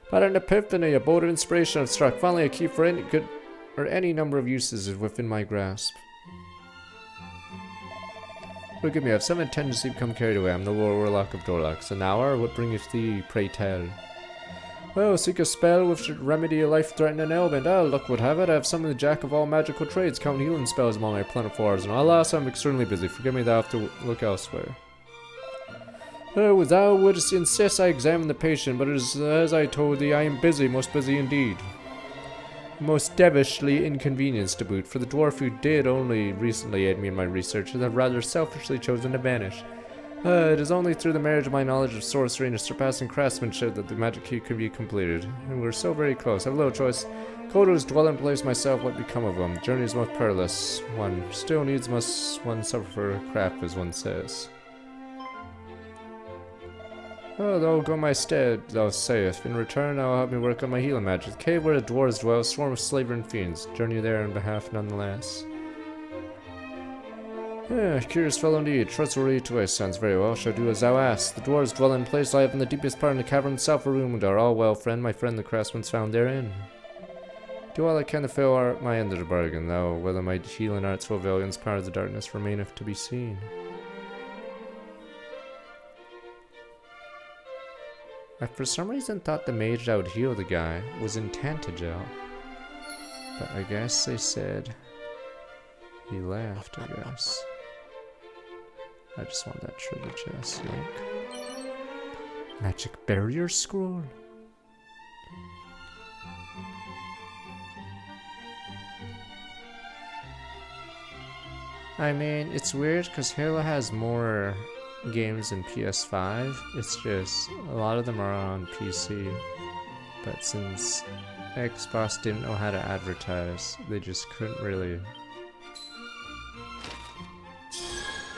But an epiphany, a bolt of inspiration I've struck. Finally, a key for any good or any number of uses is within my grasp. Forgive me, I have some tendency to become carried away. I'm the Lord Warlock of Dorlocks. An hour? What bringeth thee, pray tell? Well, seek a spell which should remedy a life-threatening ailment. Ah, luck would have it. I have summoned the jack of all magical trades, count healing spells among my plentiful arsenal. Alas, I'm extremely busy. Forgive me, thou have to look elsewhere. Oh, thou wouldst insist I examine the patient, but as I told thee, I am busy, most busy indeed. Most devilishly inconvenienced to boot, for the dwarf who did only recently aid me in my research has rather selfishly chosen to vanish. It is only through the marriage of my knowledge of sorcery and a surpassing craftsmanship that the magic key could be completed. And we're so very close. I have little choice. Kodo's dwelling place myself, what become of them? The journey is most perilous. One still needs must one suffer for craft, as one says. Oh, thou go my stead, thou sayest. In return, thou help me work on my healing magic. The cave where the dwarves dwell, a swarm of slaver and fiends. Journey there on behalf nonetheless. Curious fellow indeed. Trustworthy to us. Sounds very well. Shall do as thou ask. The dwarves dwell in place lie up in the deepest part of the cavern itself, a room, and are all well, friend. My friend the craftsman's found therein. Do all I can to fill my end of the bargain, though whether my healing arts will avail against power of the darkness remaineth to be seen. I for some reason thought the mage that would heal the guy was in Tantagel. But I guess they said he left, I guess. I just want that treasure chest, yoink. Magic barrier scroll. I mean, it's weird because Halo has more games in PS5. It's just a lot of them are on PC. But since Xbox didn't know how to advertise, they just couldn't really.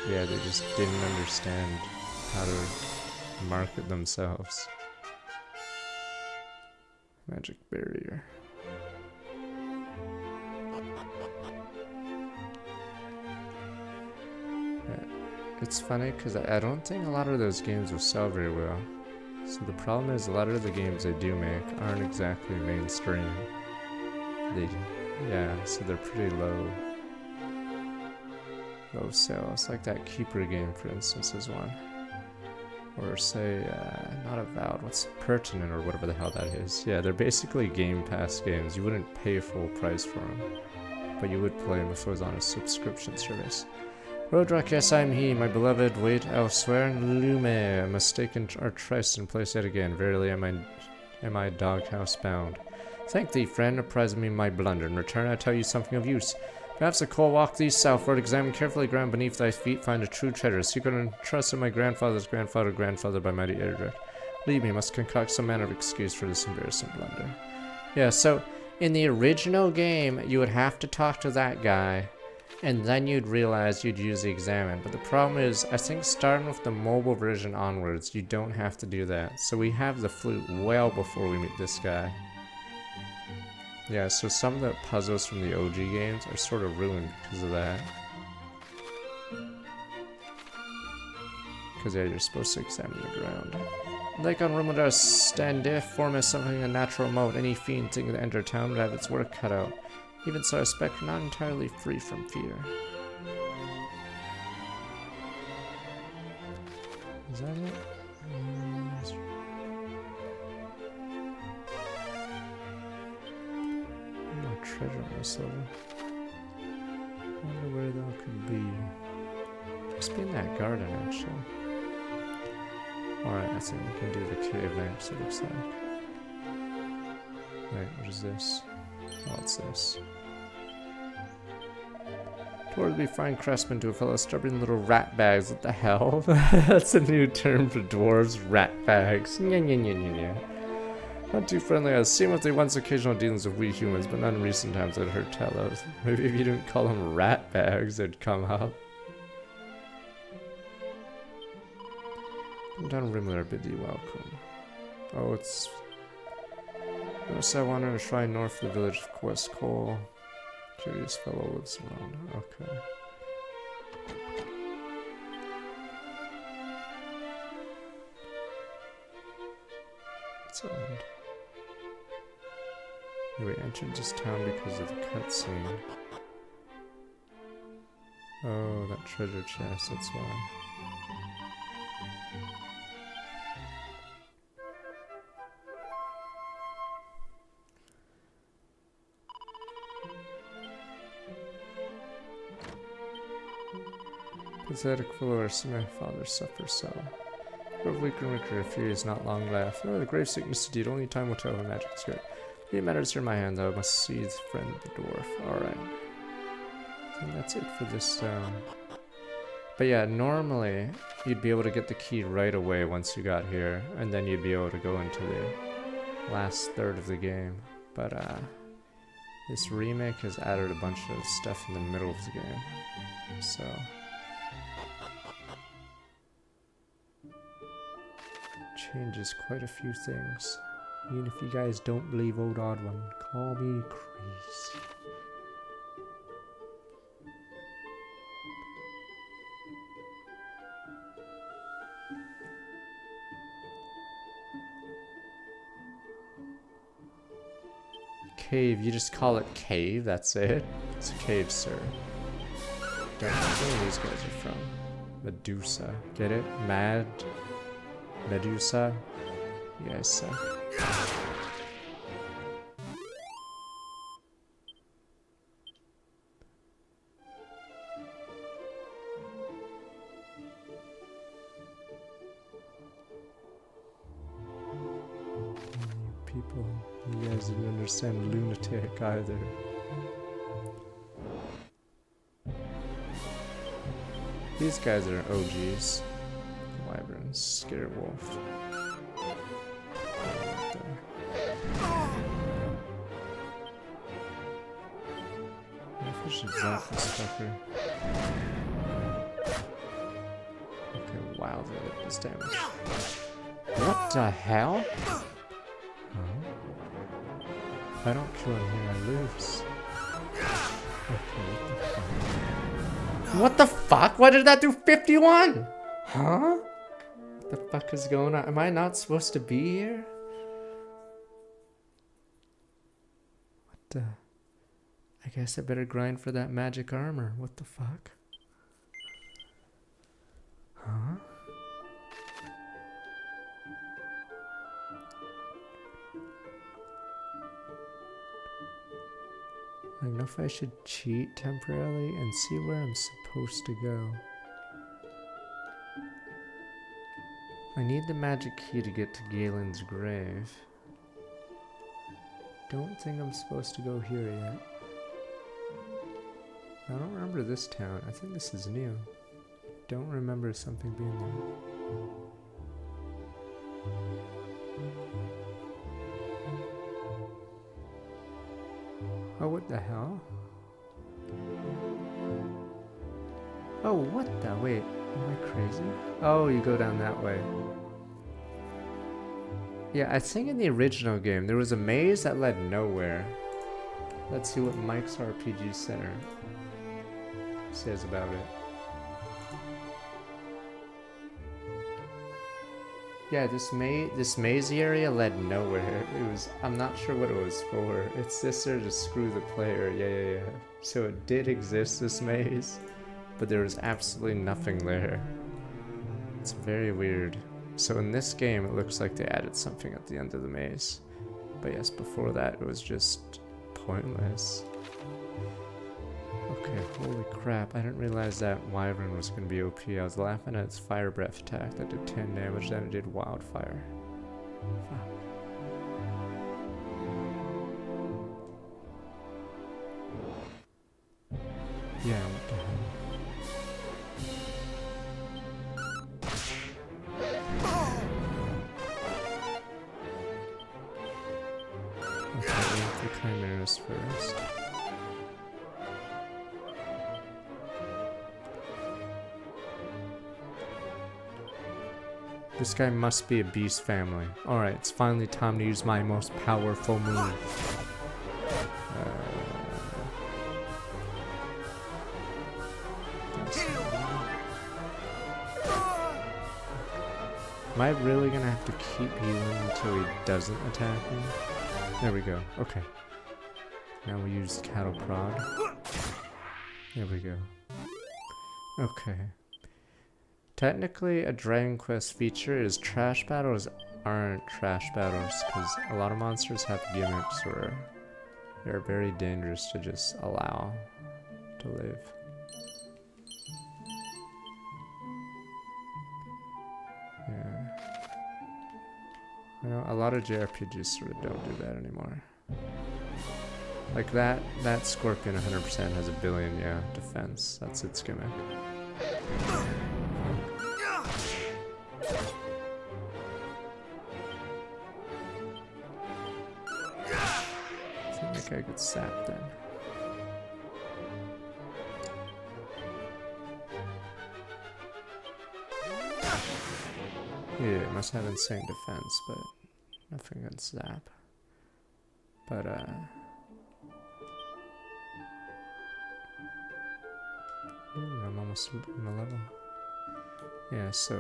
Yeah, they just didn't understand how to market themselves. Magic barrier. It's funny because I don't think a lot of those games will sell very well. So the problem is a lot of the games they do make aren't exactly mainstream. Yeah, so they're pretty low sales. Like that Keeper game, for instance, is one. Or say, not Avowed, what's Pertinent or whatever the hell that is. Yeah, they're basically Game Pass games. You wouldn't pay full price for them, but you would play them if it was on a subscription service. Roadrock, yes, I'm he, my beloved, wait elsewhere, and Lume, a mistaken our tryst in place yet again. Verily am I doghouse bound. Thank thee, friend, apprise me my blunder. In return, I tell you something of use. Perhaps a coal walk thee southward, examine carefully ground beneath thy feet, find a true treasure, secret and trust of my grandfather's grandfather by mighty Erdrick. Leave me, must concoct some manner of excuse for this embarrassing blunder. Yeah, so in the original game, you would have to talk to that guy, and then you'd realize you'd use the examine. But the problem is, I think starting with the mobile version onwards, you don't have to do that. So we have the flute well before we meet this guy. Yeah, so some of the puzzles from the OG games are sort of ruined because of that. Because yeah, you're supposed to examine the ground. Like on Rumodar standeth, form as something a natural moat. Any fiend thinking to enter town would have its work cut out. Even so, I expect we're not entirely free from fear. Is that it? More treasure on this level. I wonder where that could be. Must be in that garden, actually. Alright, I think we can do the cave next, it looks like. Wait, what is this? Oh, what's this? Dwarves be fine craftsmen to a fellow stubborn little rat bags. What the hell? That's a new term for dwarves, rat bags. Nya nya nya nya nya. Not too friendly. I've seen with the once occasional dealings with we humans, but not in recent times I'd heard tell of. Maybe if you didn't call them rat bags, they'd come up. Come down Rimler, bid thee welcome. Oh, it's... Notice I wander in a shrine north of the village of Quest Cole. Curious fellow lives around. Okay. It's odd. We entered this town because of the cutscene. Oh, that treasure chest, that's why. Pathetic followers, my father suffers so. But weaker and weaker, fear is not long left. Oh, the grave sickness indeed, only time will tell the magic skirt. The matters are in my hand, though. I must see the friend of the dwarf. Alright. I think that's it for this zone. But yeah, normally you'd be able to get the key right away once you got here, and then you'd be able to go into the last third of the game. But this remake has added a bunch of stuff in the middle of the game. So changes quite a few things. Even if you guys don't believe Old Odd One, call me crazy. Cave, you just call it cave, that's it? It's a cave, sir. Don't know where these guys are from. Medusa, get it? Medusa? You guys suck. People, you guys didn't understand lunatic either. These guys are OGs. Wyverns, Scare Wolf. I should zap this fucker. Okay, wow, that does damage. What the hell? If I don't kill him here, I lose. Okay, what the fuck? Why did that do 51? Huh? What the fuck is going on? Am I not supposed to be here? What the? I guess I better grind for that magic armor. What the fuck? Huh? I don't know if I should cheat temporarily and see where I'm supposed to go. I need the magic key to get to Galen's grave. Don't think I'm supposed to go here yet. I don't remember this town. I think this is new. Don't remember something being there. Oh, what the hell? Oh, what the? Wait, am I crazy? Oh, you go down that way. Yeah, I think in the original game there was a maze that led nowhere. Let's see what Mike's RPG Center says about it. Yeah, this maze area led nowhere. It was, I'm not sure what it was for. It's just there to screw the player. Yeah. So it did exist, this maze, but there was absolutely nothing there. It's very weird. So in this game, it looks like they added something at the end of the maze. But yes, before that, it was just pointless. Okay, holy crap, I didn't realize that Wyvern was going to be OP. I was laughing at its fire breath attack that did 10 damage, then it did wildfire. Fuck. Yeah, what the hell? Okay, we have the chimeras first. This guy must be a beast family. Alright, it's finally time to use my most powerful move. Am I really gonna have to keep healing until he doesn't attack me? There we go. Okay. Now we use cattle prod. There we go. Okay. Technically, a Dragon Quest feature is trash battles aren't trash battles, because a lot of monsters have gimmicks where they're very dangerous to just allow to live. Yeah. I know a lot of JRPGs sort of don't do that anymore. Like that Scorpion 100% has a billion, yeah, defense. That's its gimmick. I think I could sap then. Yeah, it must have insane defense, but nothing can zap. But ooh, I'm almost in the level. Yeah, so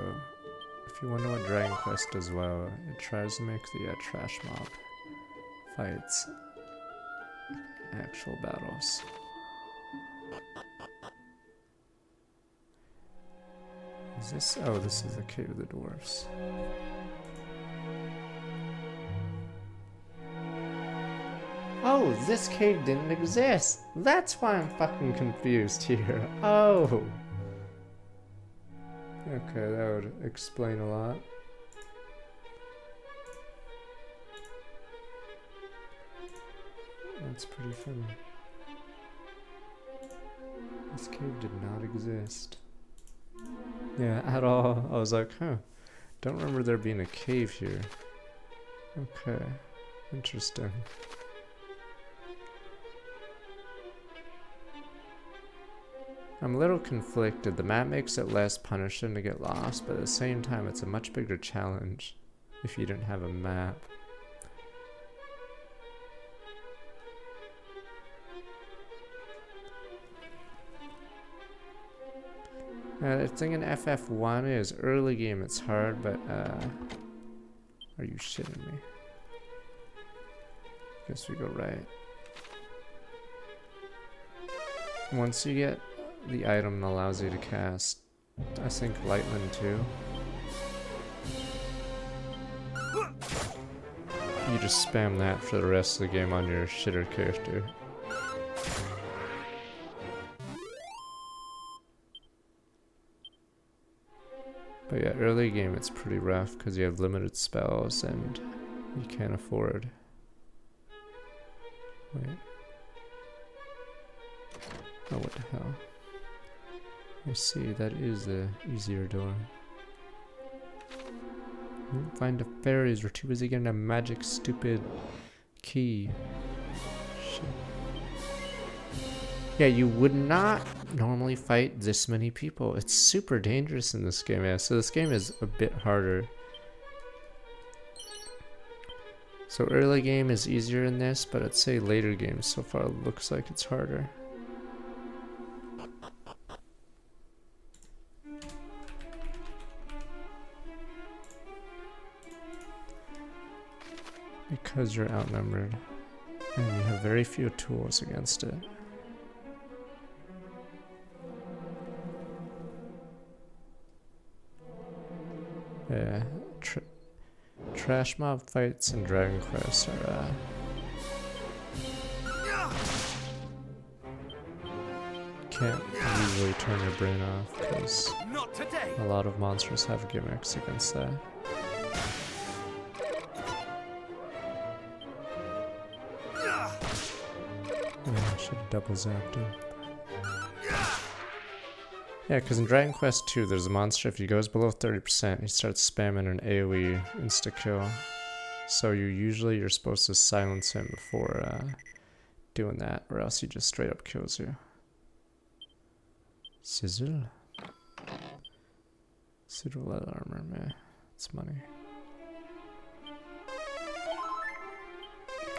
if you wonder what Dragon Quest does well, it tries to make the trash mob fights actual battles. Is this? Oh, this is the Cave of the Dwarfs. Oh, this cave didn't exist. That's why I'm fucking confused here. Oh. Okay, that would explain a lot. That's pretty funny. This cave did not exist. Yeah, at all. I was like, huh. Don't remember there being a cave here. Okay. Interesting. I'm a little conflicted. The map makes it less punishing to get lost, but at the same time it's a much bigger challenge if you didn't have a map. The thing in FF1 is early game it's hard, but are you shitting me? Guess we go right. Once you get the item that allows you to cast, I think Lightning too. You just spam that for the rest of the game on your shitter character. But yeah, early game it's pretty rough because you have limited spells and you can't afford. Wait. Oh, what the hell? I see, that is the easier door. Find the fairies, we're too busy getting a magic stupid key. Shit. Yeah, you would not normally fight this many people. It's super dangerous in this game, yeah. So this game is a bit harder. So early game is easier in this, but I'd say later games so far looks like it's harder. Because you're outnumbered and you have very few tools against it. Yeah, trash mob fights in Dragon Quest are can't usually turn your brain off because a lot of monsters have gimmicks against that. I should have double zapped him. Yeah, because in Dragon Quest 2, there's a monster, if he goes below 30%, he starts spamming an AoE insta-kill. So you're supposed to silence him before doing that, or else he just straight up kills you. Sizzle. Sizzle leather armor, man. It's money.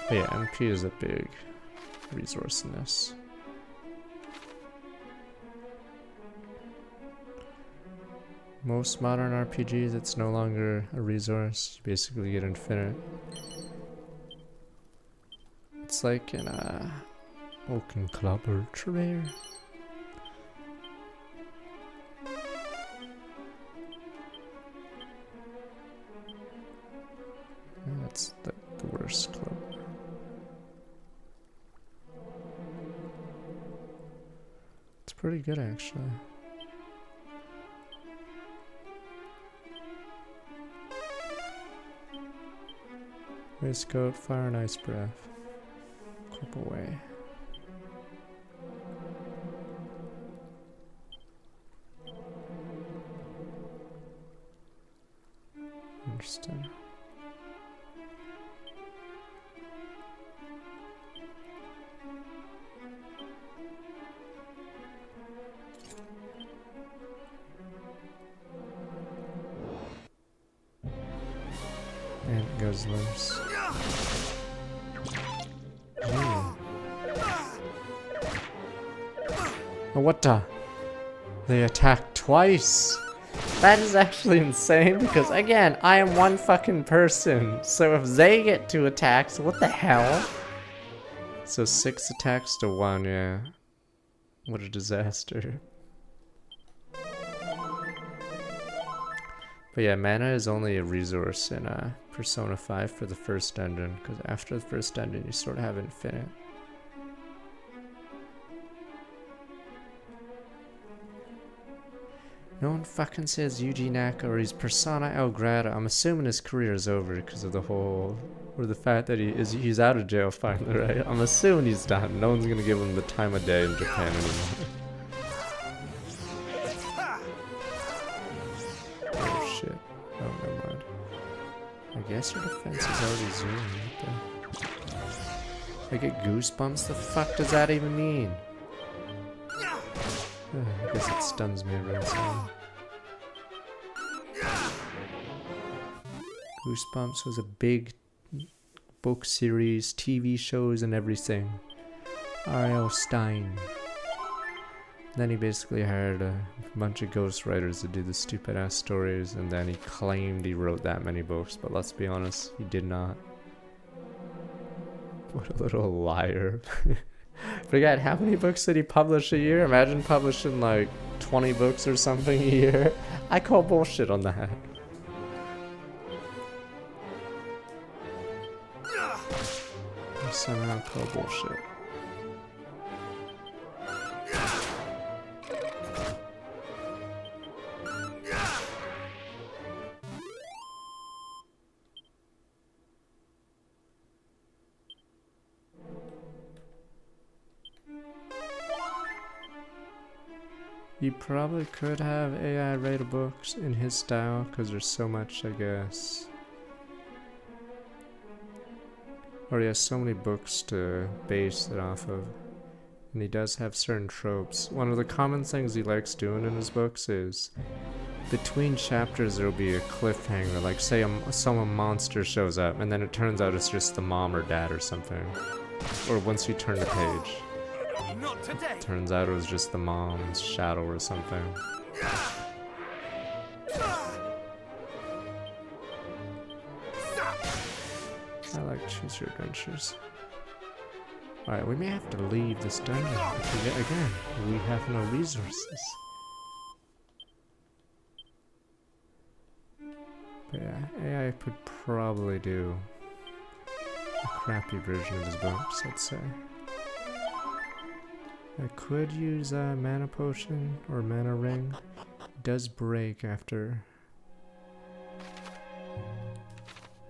But yeah, MP is a big resource in this. Most modern RPGs, it's no longer a resource. You basically get infinite. It's like in a Oaken Club or Rare. That's the worst club. It's pretty good actually. Waistcoat, fire and ice breath. Clip away. Interesting. And guzzlers. Oh, what the? They attacked twice. That is actually insane because, again, I am one fucking person. So if they get 2 attacks, what the hell? So 6 attacks to 1, yeah. What a disaster. But yeah, mana is only a resource in Persona 5 for the first dungeon, because after the first dungeon you sort of have infinite. No one fucking says Yuji Naka or he's Persona El Grata. I'm assuming his career is over because of the whole, or the fact that he's out of jail finally, right? I'm assuming he's done. No one's gonna give him the time of day in Japan anymore. Oh shit. Oh, never mind. I guess your defense is already zoomed. I get goosebumps? The fuck does that even mean? I guess it stuns me every time. Goosebumps was a big book series, TV shows, and everything. R.L. Stein. Then he basically hired a bunch of ghostwriters to do the stupid ass stories, and then he claimed he wrote that many books, but let's be honest, he did not. What a little liar. Forget how many books did he publish a year? Imagine publishing like 20 books or something a year. I call bullshit on that. I somehow call bullshit. You probably could have AI write a books in his style, because there's so much, I guess. Or he has so many books to base it off of. And he does have certain tropes. One of the common things he likes doing in his books is between chapters there'll be a cliffhanger, like say some monster shows up and then it turns out it's just the mom or dad or something. Or once you turn the page, Not today. turns out it was just the mom's shadow or something. I like choose your adventures. Alright, we may have to leave this dungeon because yet again, we have no resources. But yeah, AI could probably do a crappy version of his books, I'd say. I could use a mana potion or mana ring. It does break after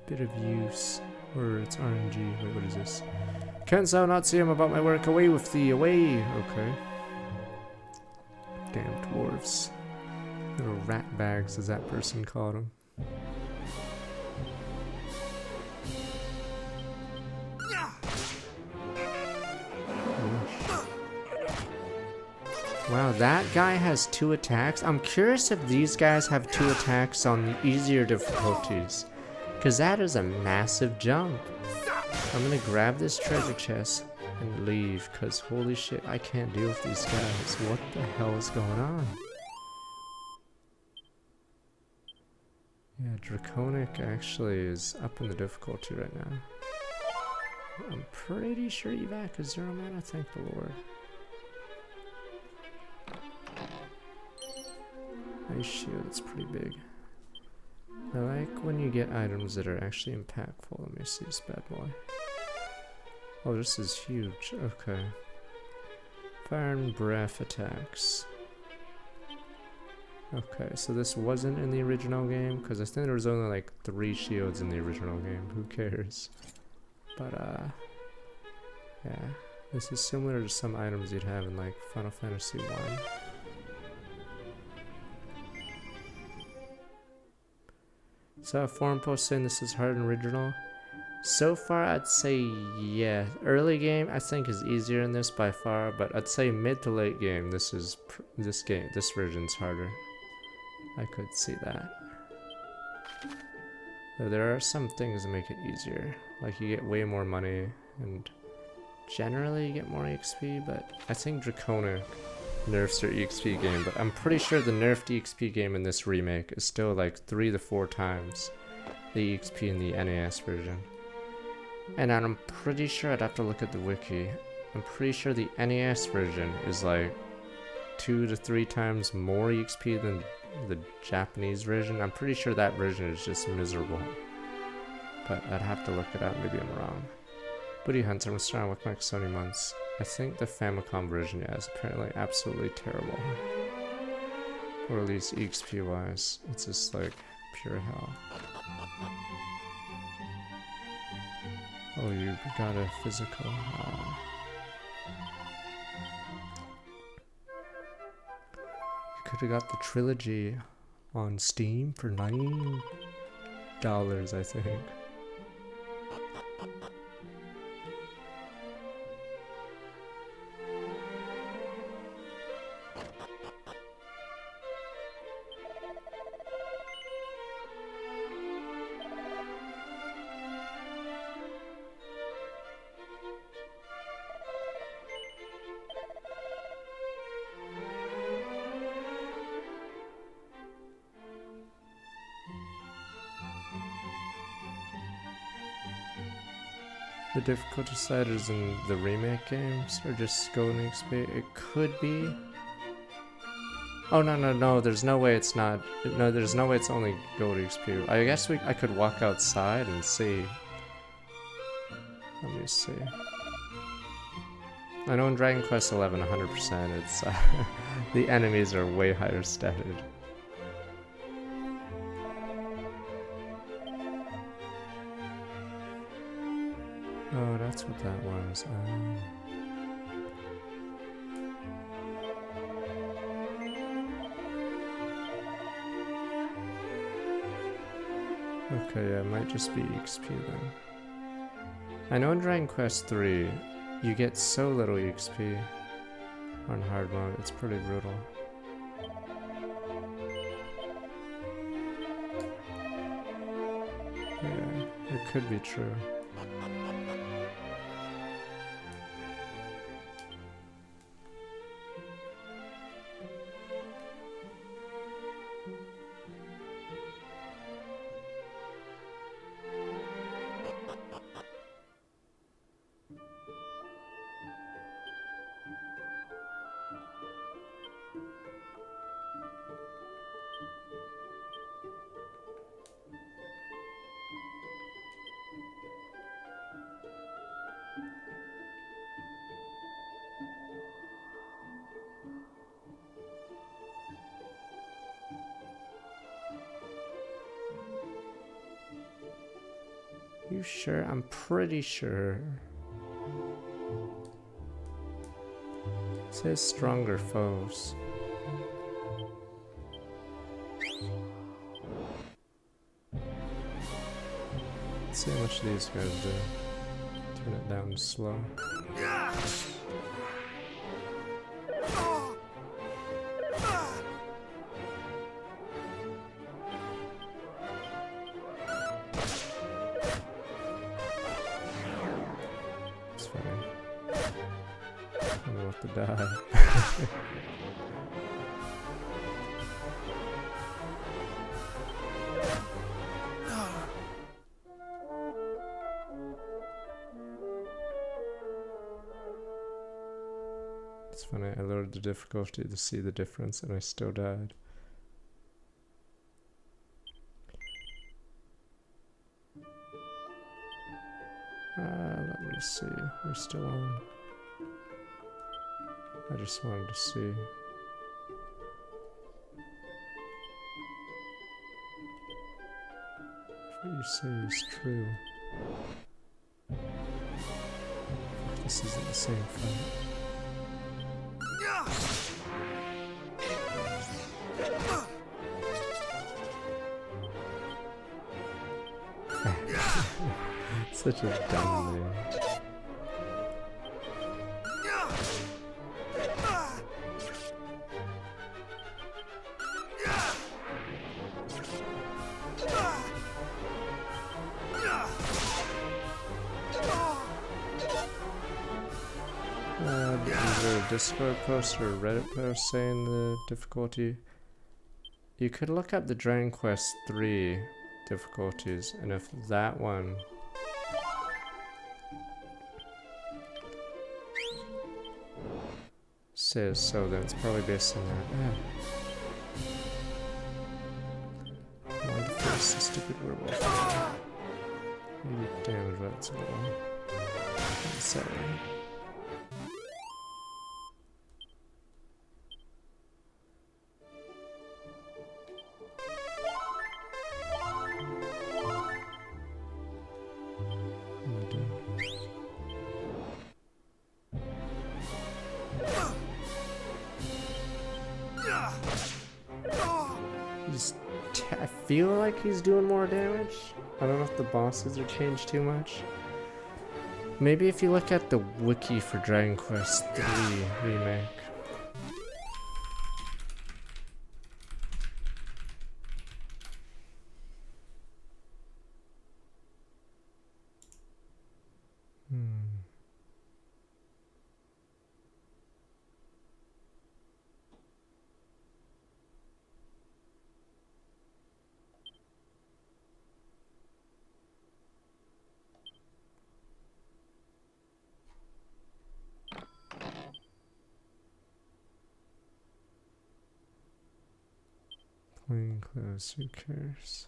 a bit of use. Or it's RNG. Wait, what is this? Canst thou not see him about my work? Away with thee, away! Okay. Damn dwarves. Little rat bags, as that person called them. Wow, that guy has 2 attacks. I'm curious if these guys have 2 attacks on easier difficulties. Because that is a massive jump. I'm gonna grab this treasure chest and leave. Because holy shit, I can't deal with these guys. What the hell is going on? Yeah, Draconic actually is up in the difficulty right now. I'm pretty sure Evac is 0 mana, thank the Lord. Nice shield, it's pretty big. I like when you get items that are actually impactful. Let me see this bad boy. Oh, this is huge. Okay. Fire and breath attacks. Okay, so this wasn't in the original game, because I think there was only like 3 shields in the original game. Who cares? But, yeah. This is similar to some items you'd have in like Final Fantasy 1. So a forum post saying this is hard and original. So far, I'd say yeah. Early game, I think is easier in this by far, but I'd say mid to late game, this version's harder. I could see that. Though there are some things that make it easier, like you get way more money, and generally you get more EXP. But I think Draconic nerfs their EXP game, but I'm pretty sure the nerfed EXP game in this remake is still like 3 to 4 times the EXP in the NES version. And I'm pretty sure, I'd have to look at the wiki, I'm pretty sure the NES version is like 2 to 3 times more EXP than the Japanese version. I'm pretty sure that version is just miserable. But I'd have to look it up, maybe I'm wrong. Booty Hunter was starting with like Sony months. I think the Famicom version, yeah, is apparently absolutely terrible. Or at least EXP wise, it's just like pure hell. Oh, you got a physical. You could have got the trilogy on Steam for $9, I think. The difficulty sliders in the remake games are just golden XP. It could be. Oh no! There's no way it's not. No, there's no way it's only gold XP. I guess I could walk outside and see. Let me see. I know in Dragon Quest XI, 100%. It's the enemies are way higher statted. Oh, that's what that was. Okay, yeah, it might just be XP then. I know in Dragon Quest III, you get so little XP on hard mode, it's pretty brutal. Yeah, it could be true. You sure? I'm pretty sure. It says stronger foes. Let's see how much these guys do. Turn it down slow. It's funny. I'm about to die. It's funny, I lowered the difficulty to see the difference and I still died. Let me see. We're still on. I just wanted to see. If what you say is true. This isn't the same fight. Such a dumb name. Is there a Discord post or a Reddit post saying the difficulty? You could look up the Dragon Quest III difficulties, and if that one says so, then it's probably based on that. just a stupid werewolf. Maybe damage, but it's a little unsettling. I feel like he's doing more damage. I don't know if the bosses are changed too much. Maybe if you look at the wiki for Dragon Quest III Remake. Plain clothes, who cares?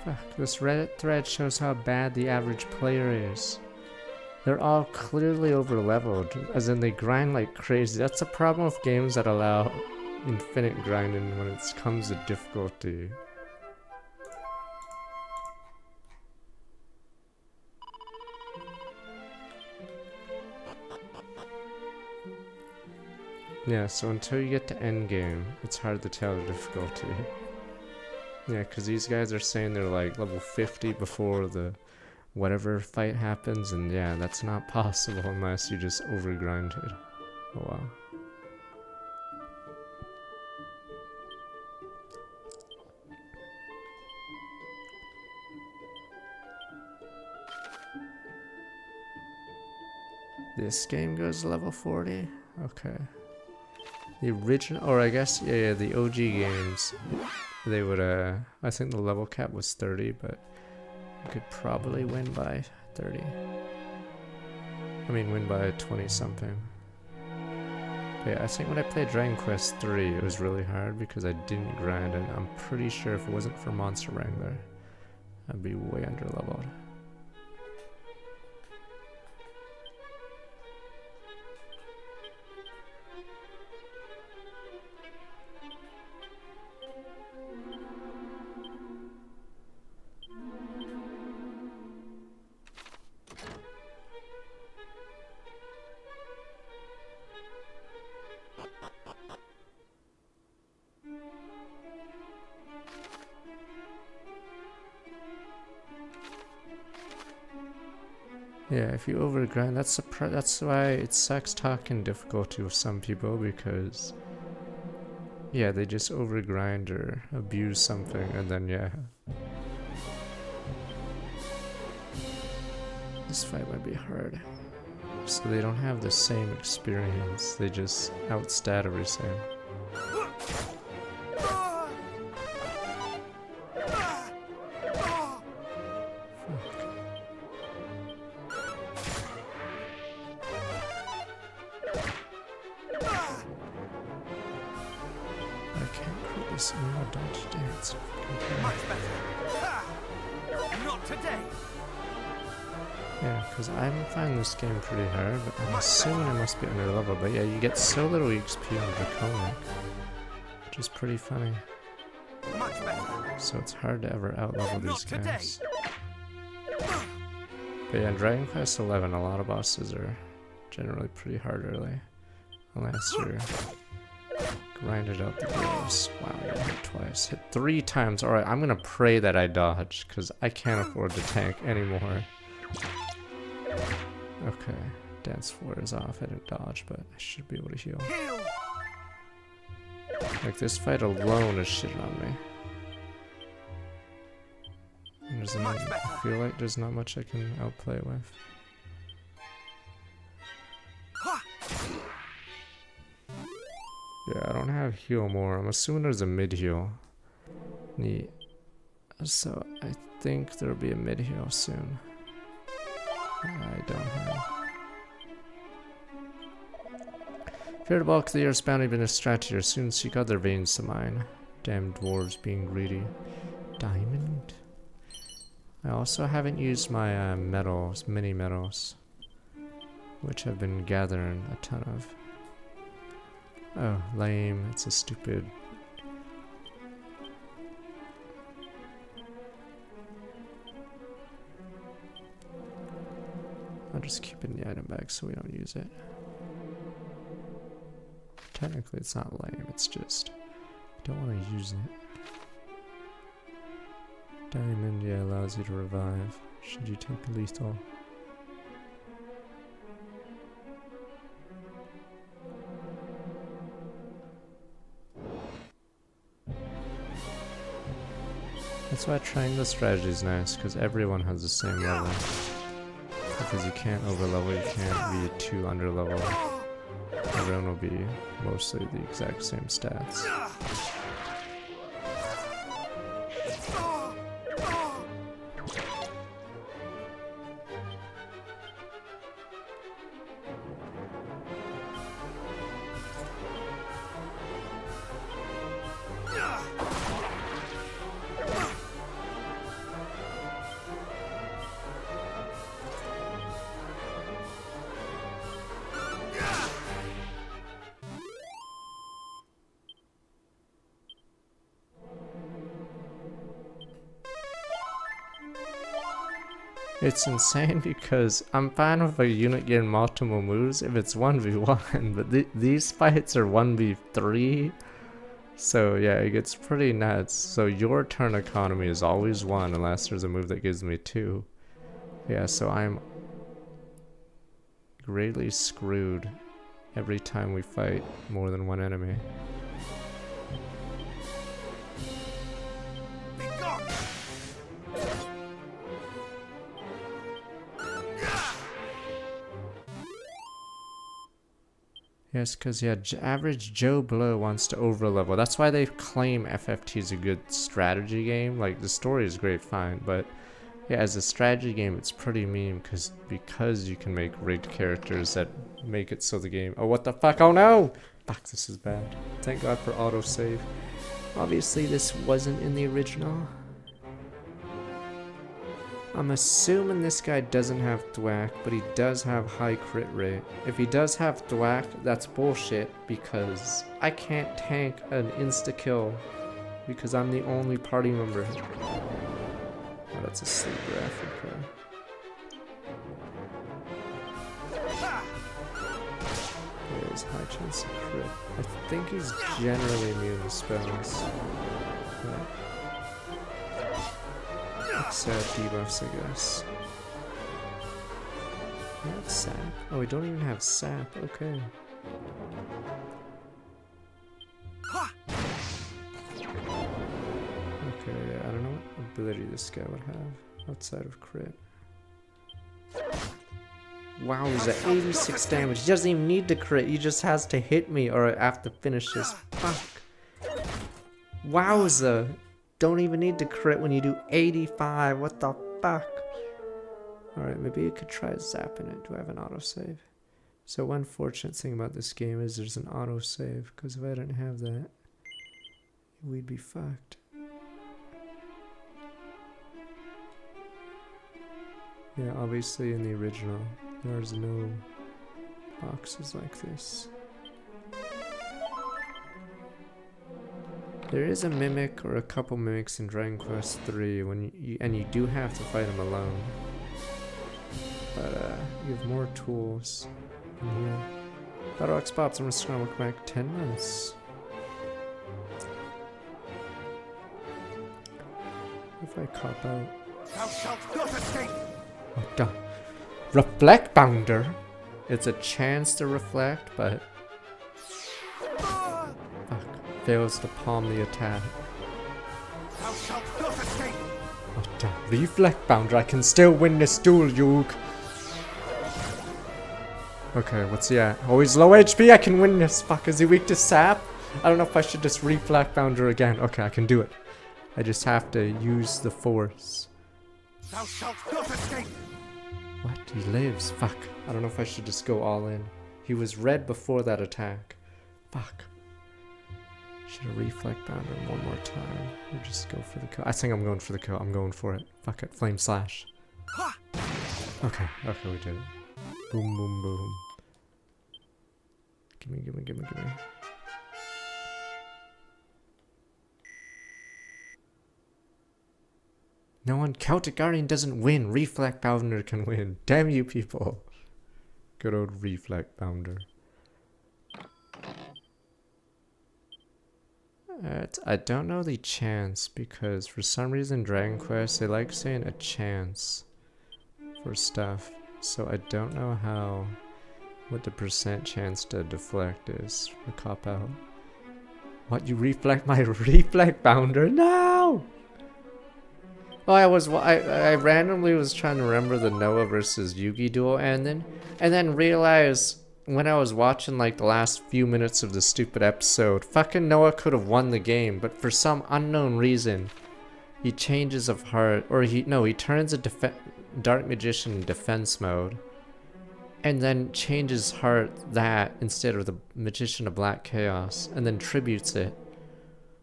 Fuck, this Reddit thread shows how bad the average player is. They're all clearly over leveled, as in they grind like crazy. That's the problem with games that allow infinite grinding when it comes to difficulty. Yeah, so until you get to endgame, it's hard to tell the difficulty. Yeah, because these guys are saying they're like level 50 before the whatever fight happens, and yeah, that's not possible unless you just overgrinded. Oh wow. This game goes to level 40? Okay. The original, or I guess, yeah, the OG games, they would, I think the level cap was 30, but you could probably win by 30. I mean, win by 20 something. But yeah, I think when I played Dragon Quest III, it was really hard because I didn't grind, and I'm pretty sure if it wasn't for Monster Wrangler, I'd be way under leveled. Yeah, if you overgrind, that's why it sucks talking difficulty with some people, because yeah, they just overgrind or abuse something, and then yeah. This fight might be hard. So they don't have the same experience, they just outstat everything. Much better. Not today. Yeah, because I'm finding this game pretty hard, but I'm assuming I must be under level. But yeah, you get so little XP on Draconic, which is pretty funny. Much better. So it's hard to ever outlevel these guys. But yeah, in Dragon Quest XI, a lot of bosses are generally pretty hard early, unless you're grinded out the gross. Wow, I got hit twice. Hit 3 times. Alright, I'm gonna pray that I dodge, because I can't afford to tank anymore. Okay, dance floor is off. I didn't dodge, but I should be able to heal. Like, this fight alone is shitting on me. I feel like there's not much I can outplay with. Yeah, I don't have heal more. I'm assuming there's a mid heal. Neat. So I think there'll be a mid-heal soon. I don't have. Fear the bulk of the earth's bounty been a strategy. Soon seek other veins to mine. Damn dwarves being greedy. Diamond? I also haven't used my metals, mini metals, which I've been gathering a ton of. Oh, lame. It's a stupid. I'll just keep it in the item bag so we don't use it. Technically, it's not lame, it's just I don't want to use it. Diamond, yeah, allows you to revive. Should you take lethal? That's why triangle strategy is nice, because everyone has the same level. Because you can't overlevel, you can't be too underlevel. Everyone will be mostly the exact same stats. It's insane because I'm fine with a unit getting multiple moves if it's 1v1, but these fights are 1v3. So yeah, it gets pretty nuts. So your turn economy is always 1 unless there's a move that gives me 2. Yeah, so I'm greatly screwed every time we fight more than one enemy. Yes, because yeah, average Joe Blow wants to overlevel. That's why they claim FFT is a good strategy game. Like, the story is great, fine, but yeah, as a strategy game, it's pretty meme because you can make rigged characters that make it so the game. Oh, what the fuck? Oh no! Fuck, this is bad. Thank God for autosave. Obviously, this wasn't in the original. I'm assuming this guy doesn't have thwack, but he does have high crit rate. If he does have thwack, that's bullshit because I can't tank an insta-kill because I'm the only party member. Oh, that's a sleeper Africa. There's high chance of crit. I think he's generally immune to spells. But except debuffs, I guess. Not sap. Oh, we don't even have sap. Okay. Okay, I don't know what ability this guy would have outside of crit. Wow, he's at 86 damage. He doesn't even need to crit. He just has to hit me or I have to finish this. Fuck. Wowza. Don't even need to crit when you do 85. What the fuck? Alright, maybe you could try zapping it. Do I have an autosave? So one fortunate thing about this game is there's an autosave, because if I didn't have that, we'd be fucked. Yeah, obviously in the original, there's no boxes like this. There is a mimic or a couple mimics in Dragon Quest 3 when you do have to fight them alone. But you have more tools in here. Battle X Pops, I'm just gonna look back 10 months. If I cop out. Thou shalt not escape! What the? Reflect Bounder? It's a chance to reflect, but fails to palm the attack. Thou shalt not escape! What the? Reflect Bounder, I can still win this duel, Yug. Okay, what's he at? Oh, he's low HP, I can win this. Fuck, is he weak to sap? I don't know if I should just Reflect Bounder again. Okay, I can do it. I just have to use the force. Thou shalt not escape! What? He lives. Fuck. I don't know if I should just go all in. He was red before that attack. Fuck. Should have reflect bound him one more time. Or just go for the kill. I think I'm going for the kill. I'm going for it. Fuck it. Flame slash. Okay. Okay, we did it. Boom, boom, boom. Gimme, gimme, gimme, gimme. No one. Celtic Guardian doesn't win. Reflect Bounder can win. Damn you people. Good old Reflect Bounder. I don't know the chance because for some reason Dragon Quest they like saying a chance for stuff. So I don't know what the percent chance to deflect is. A cop out. What, you reflect my Reflect Bounder? No! Oh, I randomly was trying to remember the Noah versus Yugi duel and then realized when I was watching like the last few minutes of the stupid episode, fucking Noah could have won the game, but for some unknown reason, he changes of heart, or he turns a Dark Magician in defense mode, and then changes heart that instead of the Magician of Black Chaos, and then tributes it.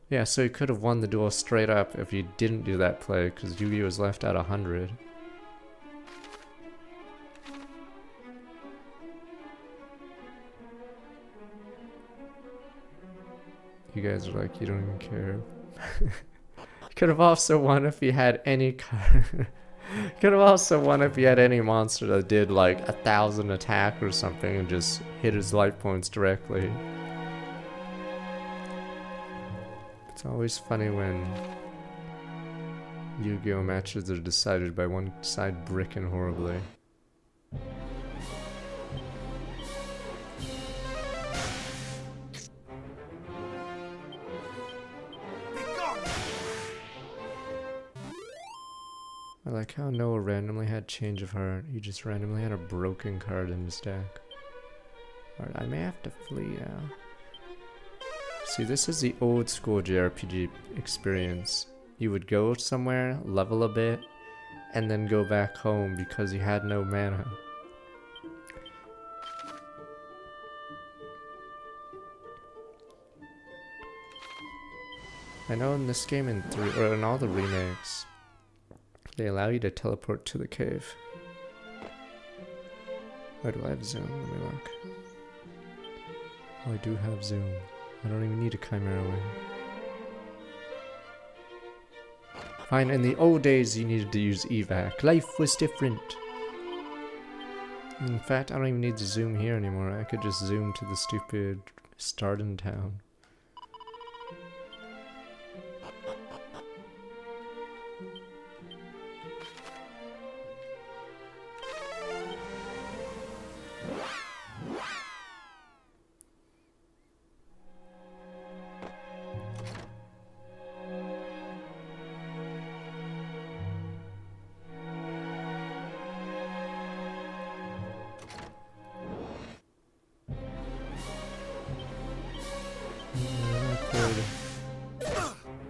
Yeah, so he could have won the duel straight up if he didn't do that play, because Yugi was left at 100. You guys are like, you don't even care. He could have also won if he had any card. Could have also won if he had any monster that did like 1,000 attack or something and just hit his life points directly. It's always funny when Yu-Gi-Oh matches are decided by one side bricking horribly. I like how Noah randomly had Change of Heart. He just randomly had a broken card in his deck. Alright, I may have to flee now. See, this is the old school JRPG experience. You would go somewhere, level a bit, and then go back home because you had no mana. I know in this game or in all the remakes, they allow you to teleport to the cave. Why do I have zoom? Let me look. Oh, I do have zoom. I don't even need a Chimera Wing. Fine, in the old days you needed to use evac. Life was different. In fact, I don't even need to zoom here anymore. I could just zoom to the stupid Starden town.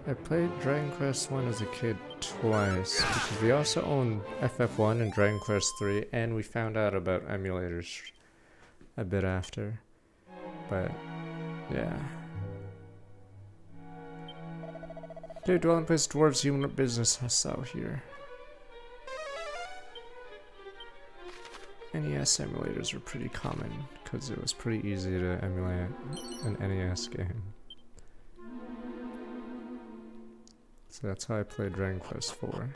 I played Dragon Quest 1 as a kid twice, because we also own FF1 and Dragon Quest 3, and we found out about emulators a bit after. But, yeah. Dude, dwelling place dwarves, human business has out here. NES emulators were pretty common, because it was pretty easy to emulate an NES game. So that's how I played Dragon Quest 4.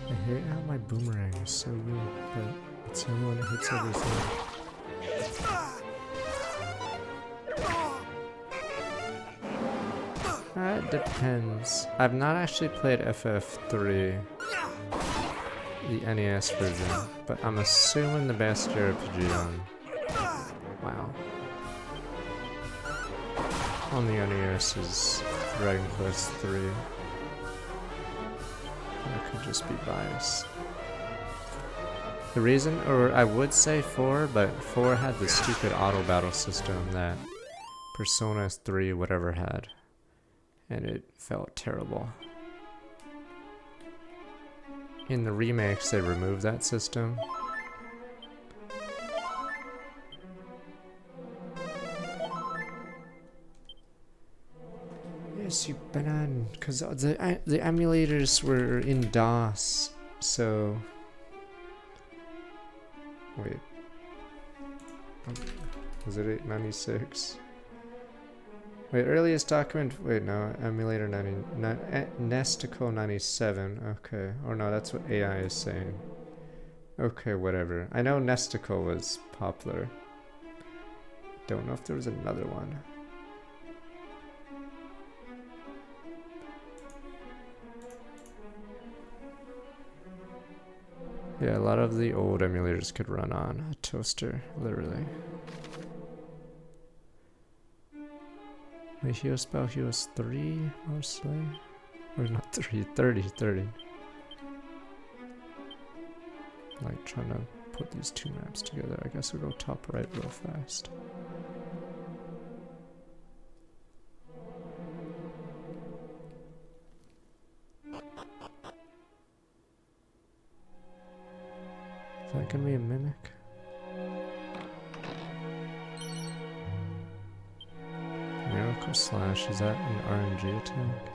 I hate how my boomerang is so good, but it's the only one that hits everything. It depends. I've not actually played FF3. The NES version, but I'm assuming the best JRPG on. Wow. On the NES is Dragon Quest 3. I could just be biased. The reason, or I would say 4, but 4 had the stupid auto battle system that Persona 3 whatever had. And it felt terrible. In the remakes, they removed that system. Yes, you banan, because the emulators were in DOS, so... Wait. Was it 896? Wait, earliest document... Wait, no, emulator 90... Nestico 97, okay. Or no, that's what AI is saying. Okay, whatever. I know Nestico was popular. Don't know if there was another one. Yeah, a lot of the old emulators could run on a toaster, literally. Wait, Heroes Spell Heroes 3, mostly? Or not 3, 30. Like, trying to put these two maps together. I guess we'll go top right real fast. Is that gonna be a mimic? Miracle Slash, is that an RNG attack?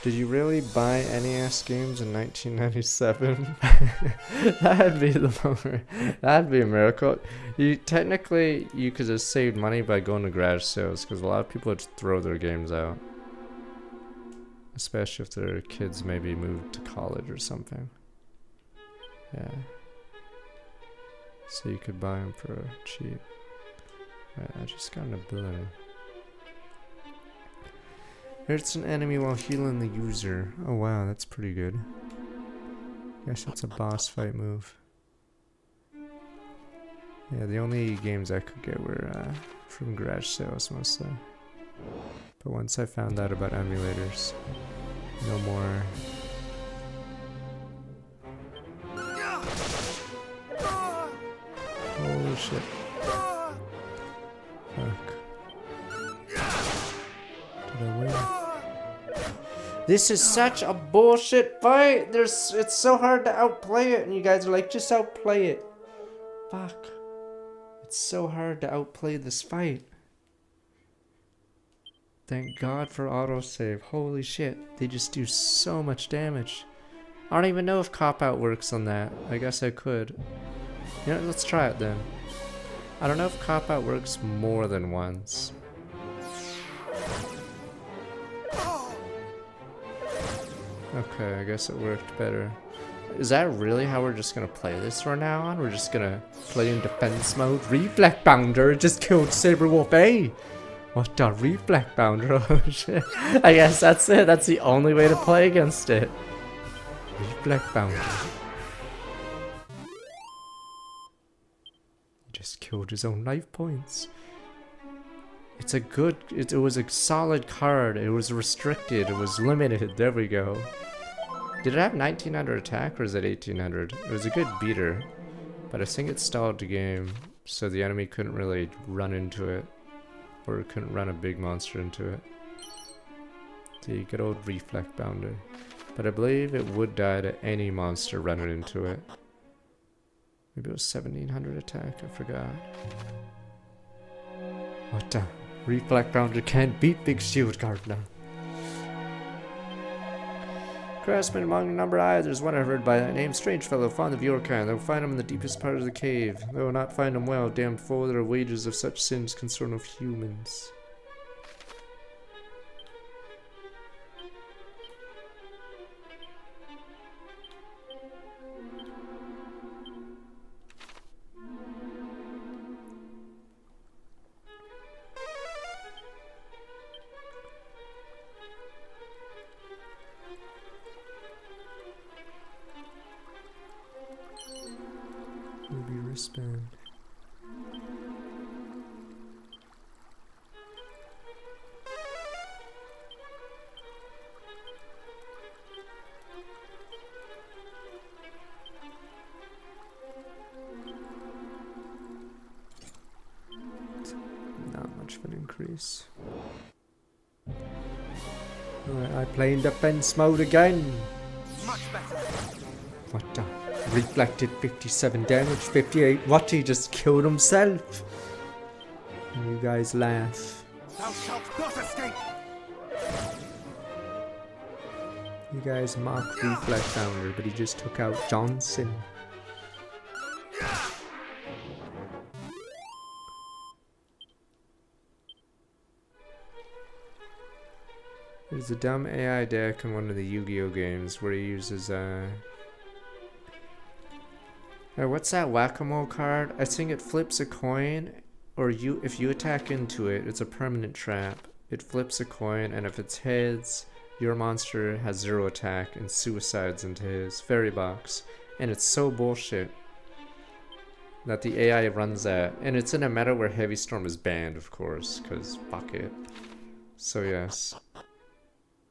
Did you really buy NES games in 1997? That'd be that'd be a miracle. You could have saved money by going to garage sales, because a lot of people would throw their games out. Especially if their kids maybe moved to college or something. Yeah. So you could buy them for cheap. Right, I just got an ability. Hurts an enemy while healing the user. Oh wow, that's pretty good. Guess that's a boss fight move. Yeah, the only games I could get were from garage sales mostly. But once I found out about emulators, no more. Holy shit. Fuck. Did I win? This is such a bullshit fight! It's so hard to outplay it, and you guys are like, just outplay it. Fuck. It's so hard to outplay this fight. Thank God for autosave. Holy shit. They just do so much damage. I don't even know if cop-out works on that. I guess I could. You know, let's try it then. I don't know if cop-out works more than once. Okay, I guess it worked better. Is that really how we're just gonna play this from now on? We're just gonna play in defense mode? Reflect Bounder just killed Saberwolf A! What the Reflect Bounder? Oh shit. I guess that's it. That's the only way to play against it. Reflect Bounder. He just killed his own life points. It's a good... It was a solid card. It was restricted. It was limited. There we go. Did it have 1900 attack or is it 1800? It was a good beater. But I think it stalled the game, so the enemy couldn't really run into it. Or couldn't run a big monster into it. The good old Reflect Bounder. But I believe it would die to any monster running into it. Maybe it was 1700 attack, I forgot. What the? Reflect Bounder can't beat Big Shield Gardener. Craftsman among the number I, there's one I've heard by that name. Strange fellow, fond of your kind. They'll find him in the deepest part of the cave. They will not find him well, damned fool. There are wages of such sins concern of humans. Ruby wristband. much of an increase. Alright, I play in defense mode again. Much better. What the? Reflected 57 damage, 58. What? He just killed himself. And you guys laugh. Thou shalt not escape. You guys mock Reflect Founder, but he just took out Johnson. There's a dumb AI deck in one of the Yu-Gi-Oh games where he uses what's that whack-a-mole card? I think it flips a coin, or if you attack into it, it's a permanent trap. It flips a coin, and if it's heads, your monster has 0 attack and suicides into his fairy box. And it's so bullshit that the AI runs that. And it's in a meta where Heavy Storm is banned, of course, because fuck it. So yes.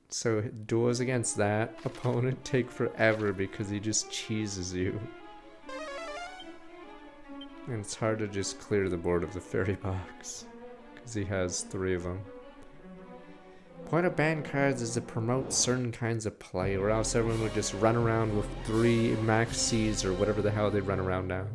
So duels against that opponent take forever because he just cheeses you. And it's hard to just clear the board of the fairy box because he has 3 of them. Point of ban cards is to promote certain kinds of play, or else everyone would just run around with 3 max C's or whatever the hell they run around now.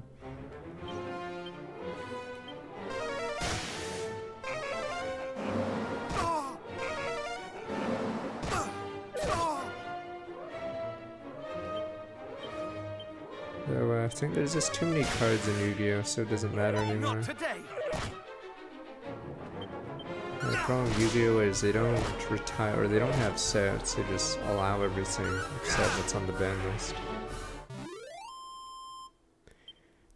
So I think there's just too many cards in Yu-Gi-Oh, so it doesn't matter anymore. Not today. The problem with Yu-Gi-Oh is they don't retire, or they don't have sets, they just allow everything except what's on the ban list.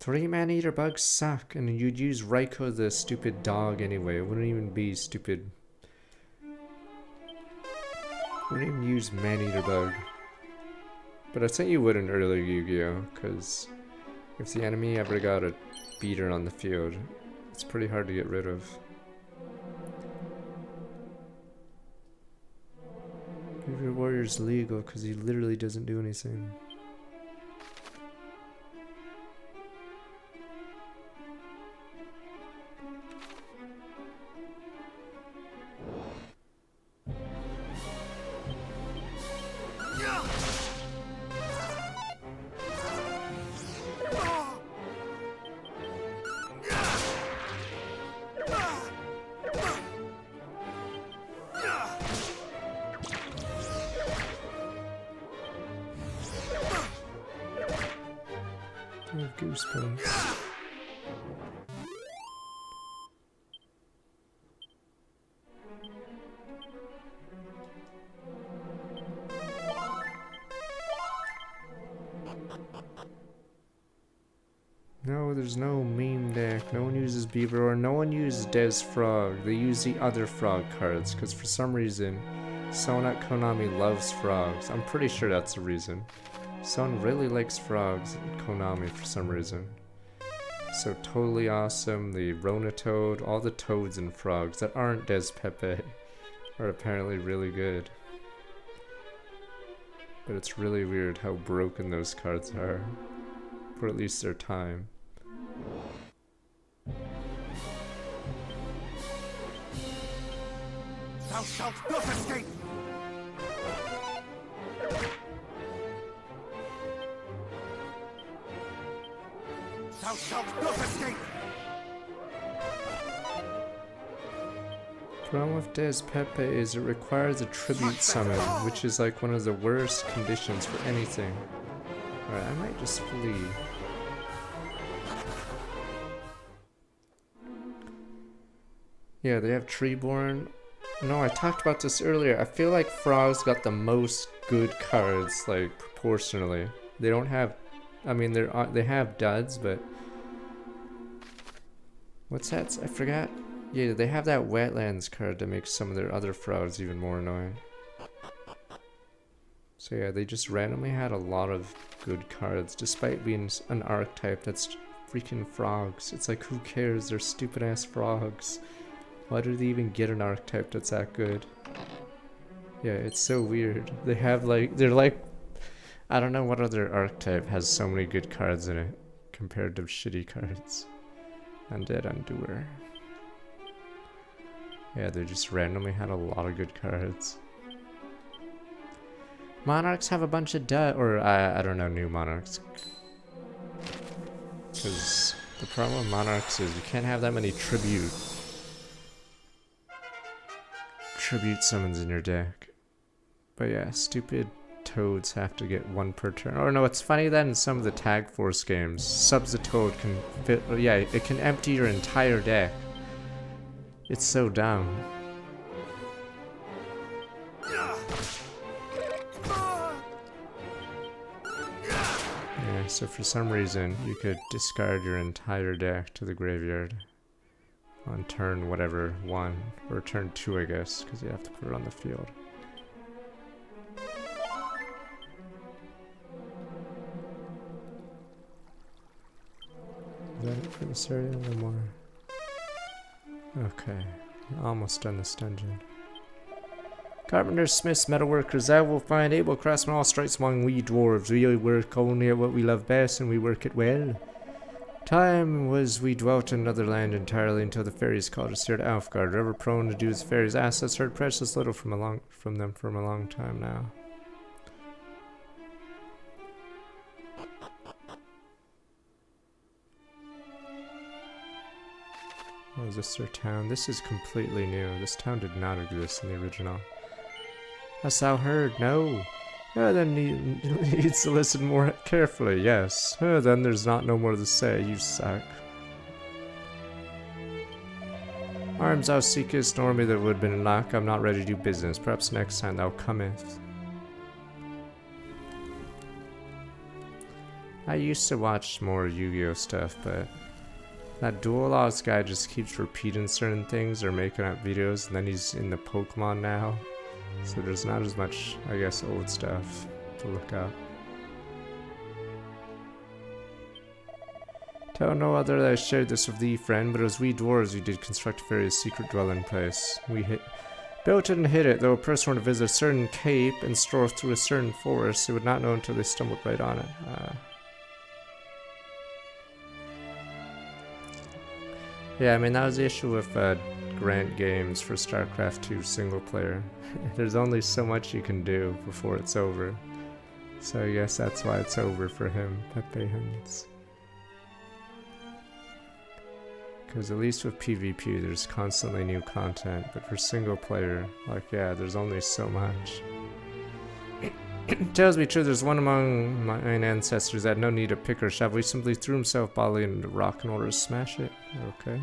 3 man-eater bugs suck, and you'd use Raikou the stupid dog anyway. It wouldn't even be stupid. Wouldn't even use man-eater bug. But I think you would in earlier Yu-Gi-Oh, because if the enemy ever got a beater on the field, it's pretty hard to get rid of. Your warrior's legal because he literally doesn't do anything. I have goosebumps. No, there's no meme deck. No one uses Beaver, or no one uses Des Frog. They use the other frog cards, because for some reason, someone at Konami loves frogs. I'm pretty sure that's the reason. Someone really likes frogs at Konami for some reason. So totally awesome. The Rona Toad, all the toads and frogs that aren't Des Pepe are apparently really good. But it's really weird how broken those cards are, for at least their time. Thou shalt not escape. Thou shalt not escape. The problem with Des Pepe is it requires a tribute summon, which is like one of the worst conditions for anything. Alright, I might just flee. Yeah, they have Treeborn. No, I talked about this earlier. I feel like Frogs got the most good cards, like, proportionally. They don't have... I mean, they have duds, but... What's that? I forgot. Yeah, they have that Wetlands card that makes some of their other Frogs even more annoying. So yeah, they just randomly had a lot of good cards, despite being an archetype that's freaking frogs. It's like, who cares? They're stupid ass frogs. Why do they even get an archetype that's that good? Yeah, it's so weird. They have like, they're like, I don't know what other archetype has so many good cards in it compared to shitty cards. Undead Undoer. Yeah, they just randomly had a lot of good cards. Monarchs have a bunch of or I don't know, new monarchs. Because the problem with monarchs is you can't have that many tribute summons in your deck. But yeah, stupid toads have to get one per turn. Or no, it's funny that in some of the Tag Force games, subs a toad can fit, yeah, it can empty your entire deck. It's so dumb. Yeah, so for some reason, you could discard your entire deck to the graveyard on turn whatever, 1, or turn 2 I guess, because you have to put it on the field. Is that it for this area? No more. Okay, almost done this dungeon. Carpenters, smiths, metalworkers, thou will find able craftsmen all strikes among we dwarves. We work only at what we love best, and we work it well. Time was we dwelt in another land entirely until the fairies called us here to Alfgard. Ever prone to do as fairies' assets, heard precious little from them from a long time now. Oh, is this their town? This is completely new. This town did not exist in the original. Hast thou heard? No. Then needs to listen more carefully, yes. Then there's no more to say, you suck. Arms thou seekest, nor me that would have been in luck. I'm not ready to do business. Perhaps next time thou comest. I used to watch more Yu-Gi-Oh stuff, but that Dual Laws guy just keeps repeating certain things or making up videos, and then he's in the Pokemon now. So there's not as much, I guess, old stuff to look up. Tell no other that I shared this with thee, friend, but as we dwarves we did construct a very secret dwelling place. We built it and hid it, though a person were to visit a certain cape and stroll through a certain forest, they would not know until they stumbled right on it. Yeah, I mean, that was the issue with Grant Games for StarCraft 2 single player. There's only so much you can do before it's over. So I guess that's why it's over for him, Pepe Hens. Because at least with PvP there's constantly new content, but for single player, like yeah, there's only so much. Tells me true, there's one among mine ancestors that had no need of pick or shovel. He simply threw himself bodily into rock in order to smash it. Okay.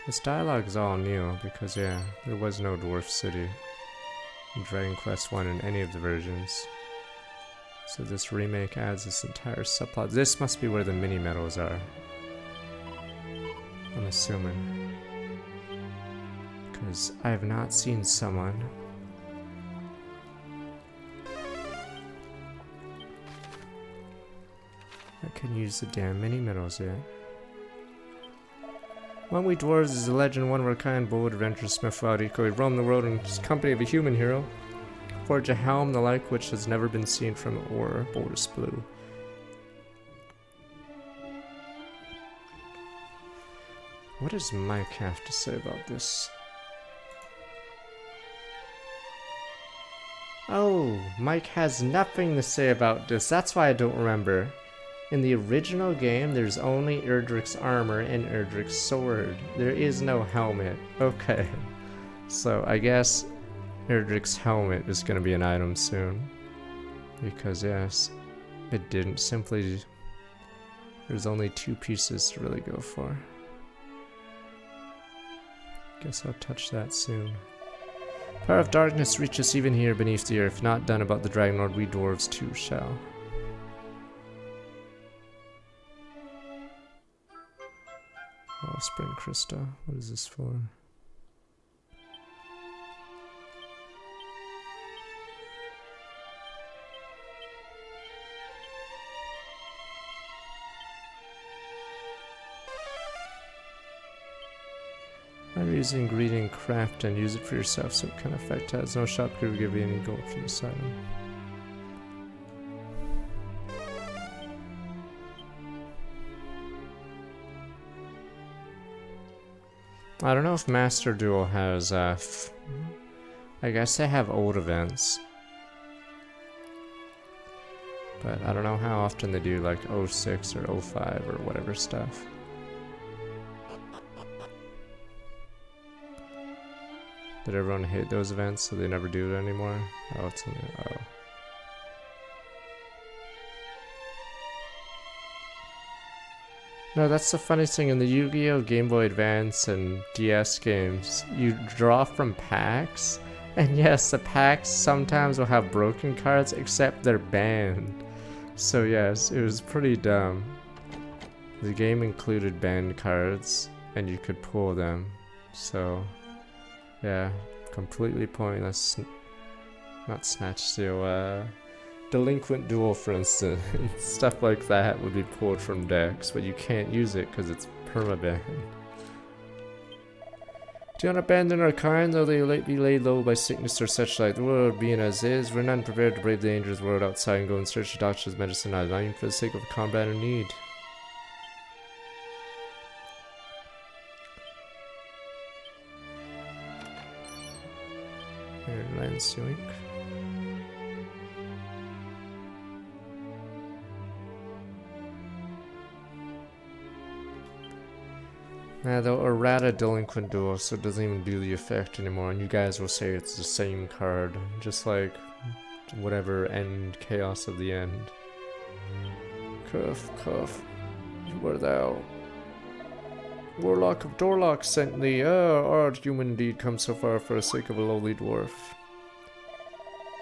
This dialogue is all new because yeah, there was no dwarf city in Dragon Quest 1 in any of the versions. So this remake adds this entire subplot. This must be where the mini medals are. I'm assuming. Because I have not seen someone that can use the damn mini medals yet. One we dwarves is a legend, one of our kind, bold adventurous smith without equal. We roam the world in company of a human hero. Forge a helm, the like which has never been seen from ore, Boldus blue. What does Mike have to say about this? Oh, Mike has nothing to say about this. That's why I don't remember. In the original game, there's only Erdrick's armor and Erdrick's sword. There is no helmet. Okay. So I guess Erdrick's helmet is going to be an item soon. Because yes, it didn't simply... There's only 2 pieces to really go for. Guess I'll touch that soon. Power of darkness reaches even here beneath the earth. Not done about the Dragon Lord, we dwarves too shall. Oh, Spring Crystal. What is this for? I'm using ingredient craft and use it for yourself so it can affect has no shop could give you any gold for this item. I don't know if Master Duel has, I guess they have old events. But I don't know how often they do like 06 or 05 or whatever stuff. Did everyone hate those events so they never do it anymore? Oh, it's in there. Oh. No, that's the funniest thing in the Yu-Gi-Oh! Game Boy Advance and DS games. You draw from packs, and yes, the packs sometimes will have broken cards, except they're banned. So yes, it was pretty dumb. The game included banned cards, and you could pull them. So, yeah, completely pointless. Not Snatch Steal, Delinquent Duel, for instance. Stuff like that would be pulled from decks, but you can't use it because it's permaban. Do not abandon our kind, though they be laid low by sickness or such like. The world being as is, we're none prepared to brave the dangerous world outside and go in search of doctors, medicine, not even for the sake of combat or need. Here, Lance Yoink. They'll errata Delinquent Duel, so it doesn't even do the effect anymore, and you guys will say it's the same card, just like whatever End Chaos of the End. Cuff, cuff, where thou? Warlock of Dorlock sent thee. Art human indeed come so far for the sake of a lowly dwarf.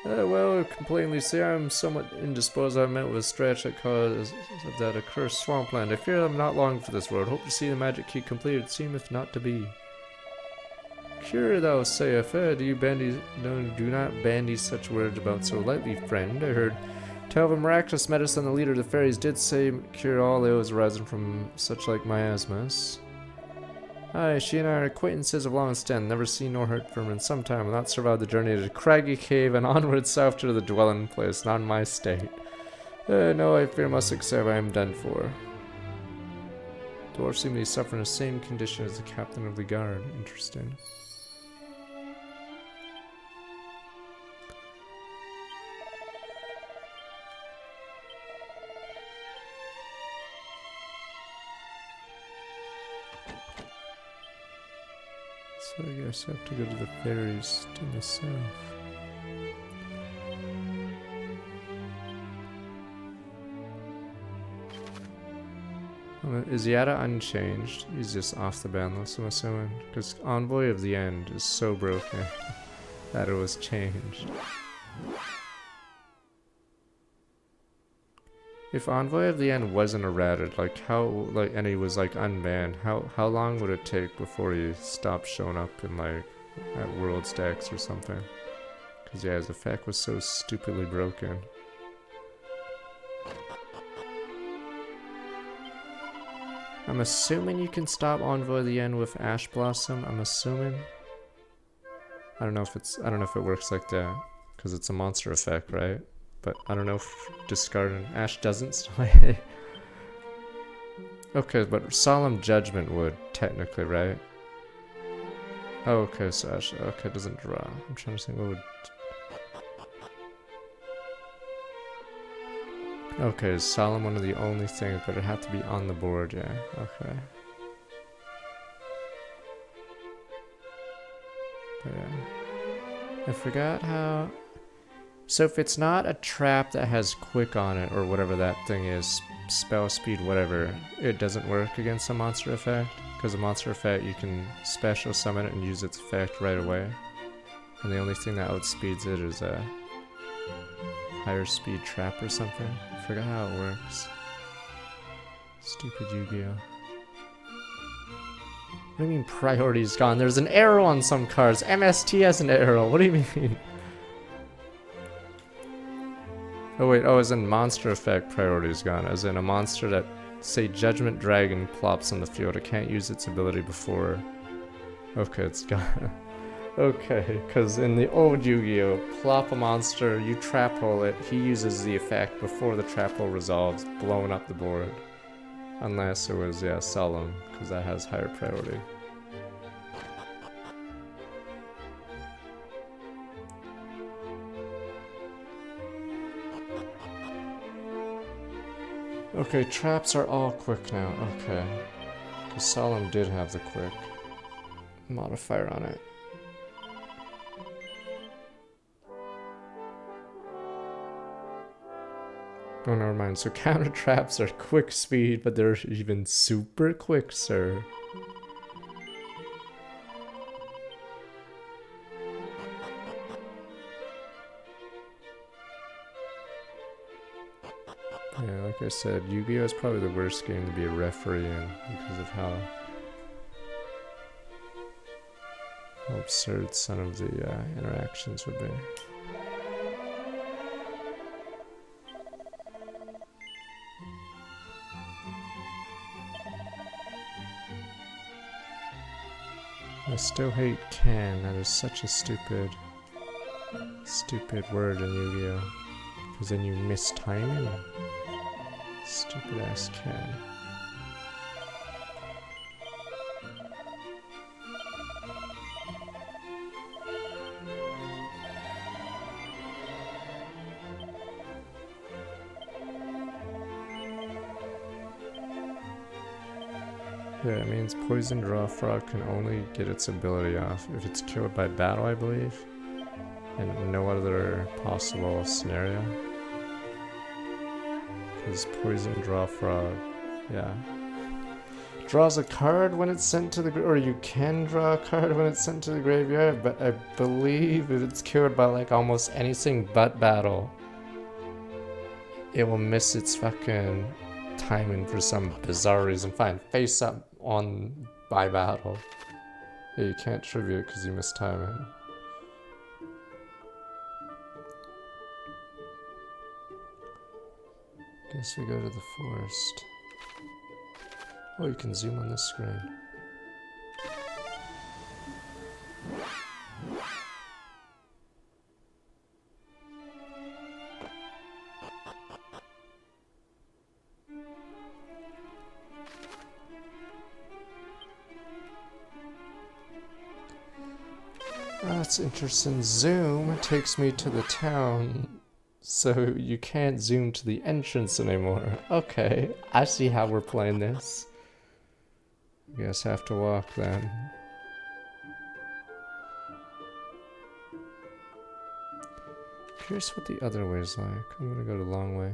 Well, I can plainly say I'm somewhat indisposed. I met with a stretch that caused that accursed swampland. I fear I'm not long for this world. Hope to see the magic key completed. Seemeth not to be. Cure thou sayest, do you bandy? No, do not bandy such words about so lightly, friend. I heard tell of a miraculous medicine the leader of the fairies did say cure all ills arising from such like miasmas. Aye, she and I are acquaintances of long stand, never seen nor heard from her in some time, and not survived the journey to the craggy cave and onward south to the dwelling place, not in my state. No, I fear must accept I am done for. Dwarf seem to be suffering the same condition as the captain of the guard. Interesting. So I guess I have to go to the fairies to the south. Is Yada unchanged? He's just off the ban list, I'm assuming. Because Envoy of the End is so broken that it was changed. If Envoy of the End wasn't errated, like how, like, and he was like unbanned, how long would it take before he stopped showing up in like at World's decks or something? Because yeah, his effect was so stupidly broken. I'm assuming you can stop Envoy of the End with Ash Blossom. I'm assuming. I don't know if it works like that because it's a monster effect, right? But I don't know if discarding Ash doesn't slay. Okay, but Solemn Judgment would, technically, right? Oh, okay, so Ash, okay, doesn't draw. I'm trying to think what would... Okay, is Solemn one of the only things, but it'd have to be on the board, yeah, okay. But yeah. I forgot how... So if it's not a trap that has quick on it, or whatever that thing is, spell speed, whatever, it doesn't work against a monster effect? Because a monster effect, you can special summon it and use its effect right away. And the only thing that outspeeds it is a higher speed trap or something. I forgot how it works. Stupid Yu-Gi-Oh! What do you mean priority's gone? There's an arrow on some cards. MST has an arrow. What do you mean? Oh wait, oh, as in monster effect priority is gone. As in a monster that, say, Judgment Dragon plops on the field. It can't use its ability before... Okay, it's gone. Okay, because in the old Yu-Gi-Oh! Plop a monster, you trap hole it, he uses the effect before the trap hole resolves, blowing up the board. Unless it was, yeah, Solemn, because that has higher priority. Okay, traps are all quick now. Okay. Because Solemn did have the quick modifier on it. Oh, never mind. So counter traps are quick speed, but they're even super quick, sir. Yeah, like I said, Yu-Gi-Oh! Is probably the worst game to be a referee in because of how absurd some of the interactions would be. I still hate can. That is such a stupid word in Yu-Gi-Oh! Because then you miss timing. Stupid ass can. Yeah, it means Poison Draw Frog can only get its ability off if it's killed by battle, I believe. And no other possible scenario. Because Poison Draw Frog, yeah. Draws a card when it's sent to the or you can draw a card when it's sent to the graveyard, but I believe if it's killed by like almost anything but battle, it will miss its fucking timing for some bizarre reason. Fine, face up on by battle. Yeah, you can't tribute because you missed timing. Guess we go to the forest. Oh, you can zoom on this screen. That's interesting. Zoom takes me to the town, so you can't zoom to the entrance anymore. Okay, I see how we're playing this. Guess I have to walk then. Curious what the other way's like. I'm gonna go the long way.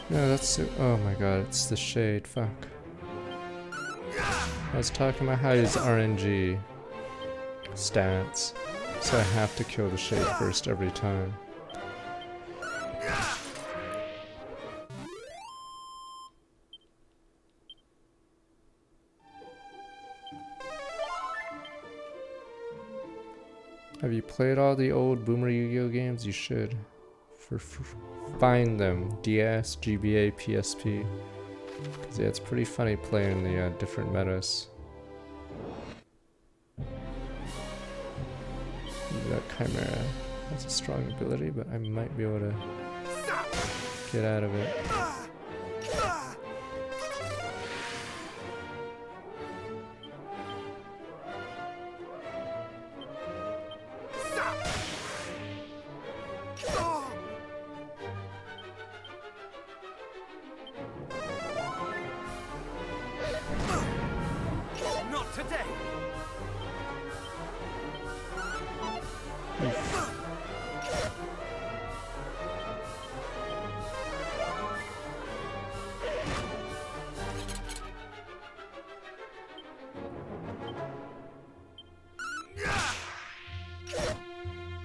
No, that's it. Oh my god, it's the shade. Fuck. I was talking about how he's RNG stats, so I have to kill the shade first every time. Have you played all the old Boomer Yu-Gi-Oh games? You should. Find them. DS, GBA, PSP. Because yeah, it's pretty funny playing the different metas. That Chimera has a strong ability, but I might be able to get out of it.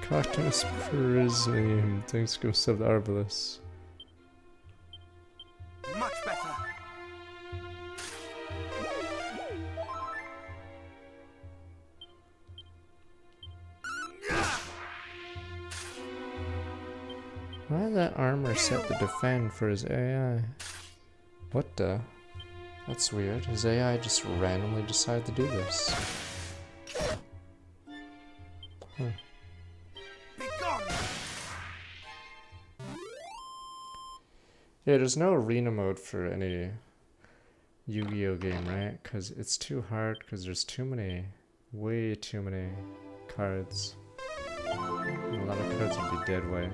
Coctus Prismium. Thanks to sub the Arbalest. Much better. Why is that armor set to defend for his AI? What the? That's weird. His AI just randomly decided to do this. Huh. Yeah, there's no arena mode for any Yu-Gi-Oh game, right? Because it's too hard because there's too many, way too many cards. And a lot of cards would be dead weight.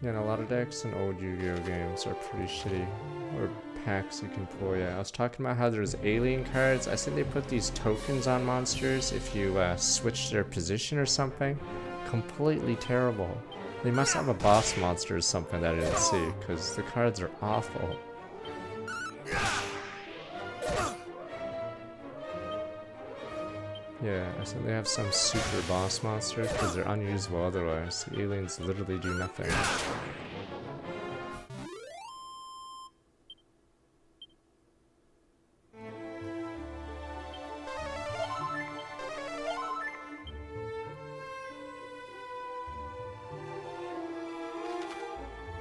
Yeah, and a lot of decks in old Yu-Gi-Oh games are pretty shitty. Or packs you can pull, yeah. I was talking about how there's alien cards. I said they put these tokens on monsters if you switch their position or something. Completely terrible. They must have a boss monster or something that I didn't see, because the cards are awful. Yeah, I said they have some super boss monsters because they're unusable otherwise. The aliens literally do nothing.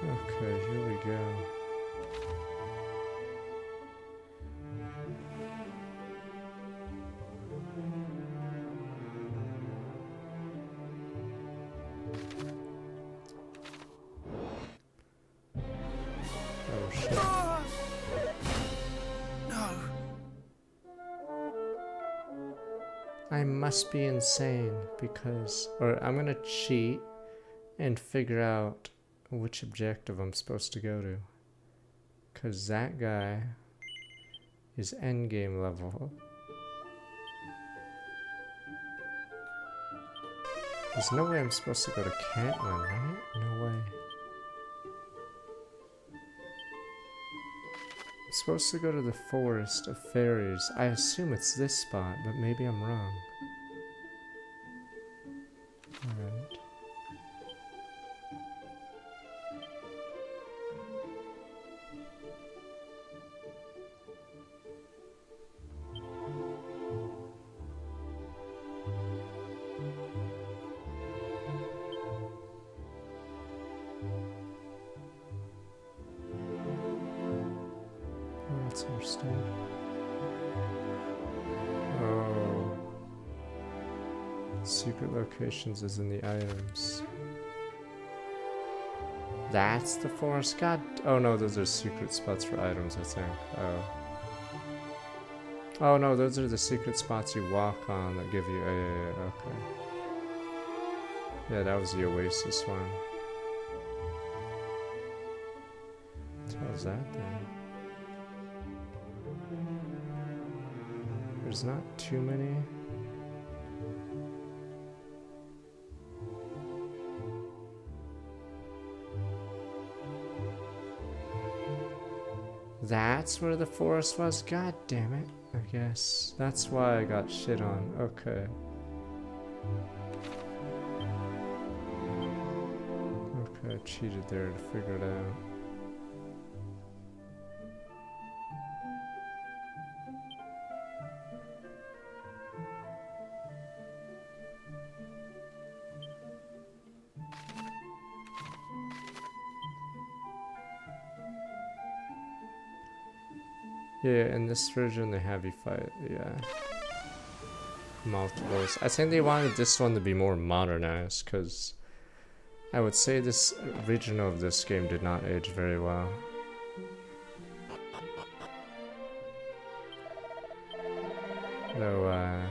Okay, here we go. Oh shit. No. I must be insane because, or I'm gonna cheat and figure out which objective I'm supposed to go to. Cause that guy is endgame level. There's no way I'm supposed to go to Cantland, right? No way. I'm supposed to go to the Forest of Fairies. I assume it's this spot, but maybe I'm wrong. Alright. Oh, that's our stuff. Oh. Secret locations is in the items. That's the forest god? Oh no, those are secret spots for items, I think. Oh. Oh no, those are the secret spots you walk on that give you. Yeah, okay. Yeah, that was the Oasis one. What the hell is that then? There's not too many. That's where the forest was? God damn it. I guess. That's why I got shit on. Okay. Okay, I cheated there to figure it out. Yeah, in this version they have you fight, yeah. Multiples. I think they wanted this one to be more modernized, because I would say this original of this game did not age very well. Though,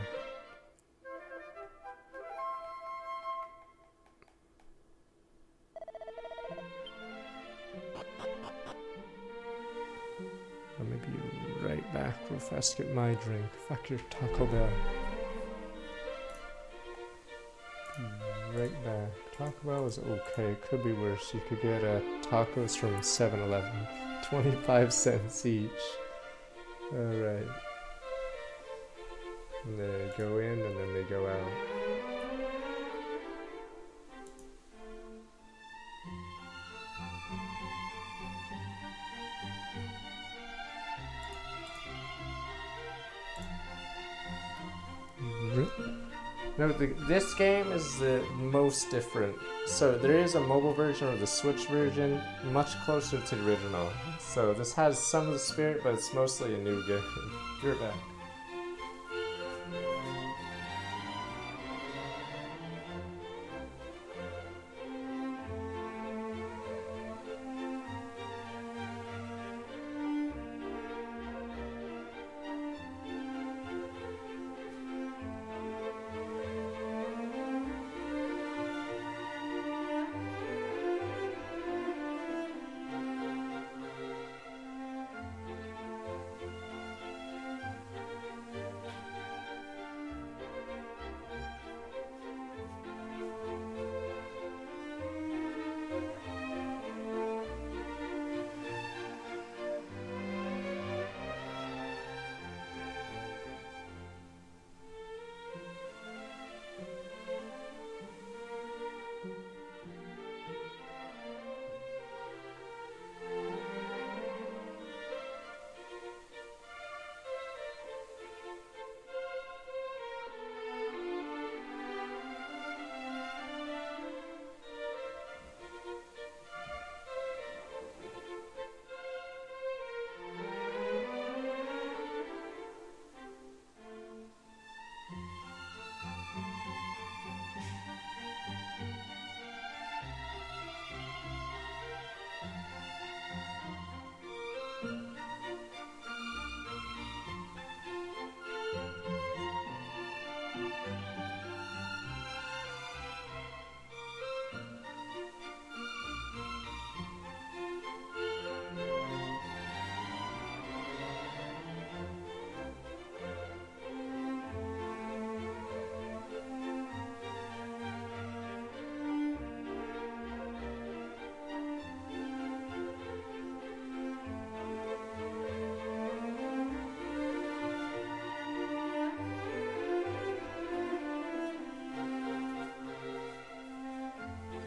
let me be right back real fast, get my drink. Fuck your Taco Bell. Right back. Taco Bell is okay, could be worse. You could get tacos from 7-Eleven. 25 cents each. Alright. And they go in and then they go out. No, this game is the most different. So there is a mobile version or the Switch version, much closer to the original. So this has some of the spirit, but it's mostly a new game. You're back.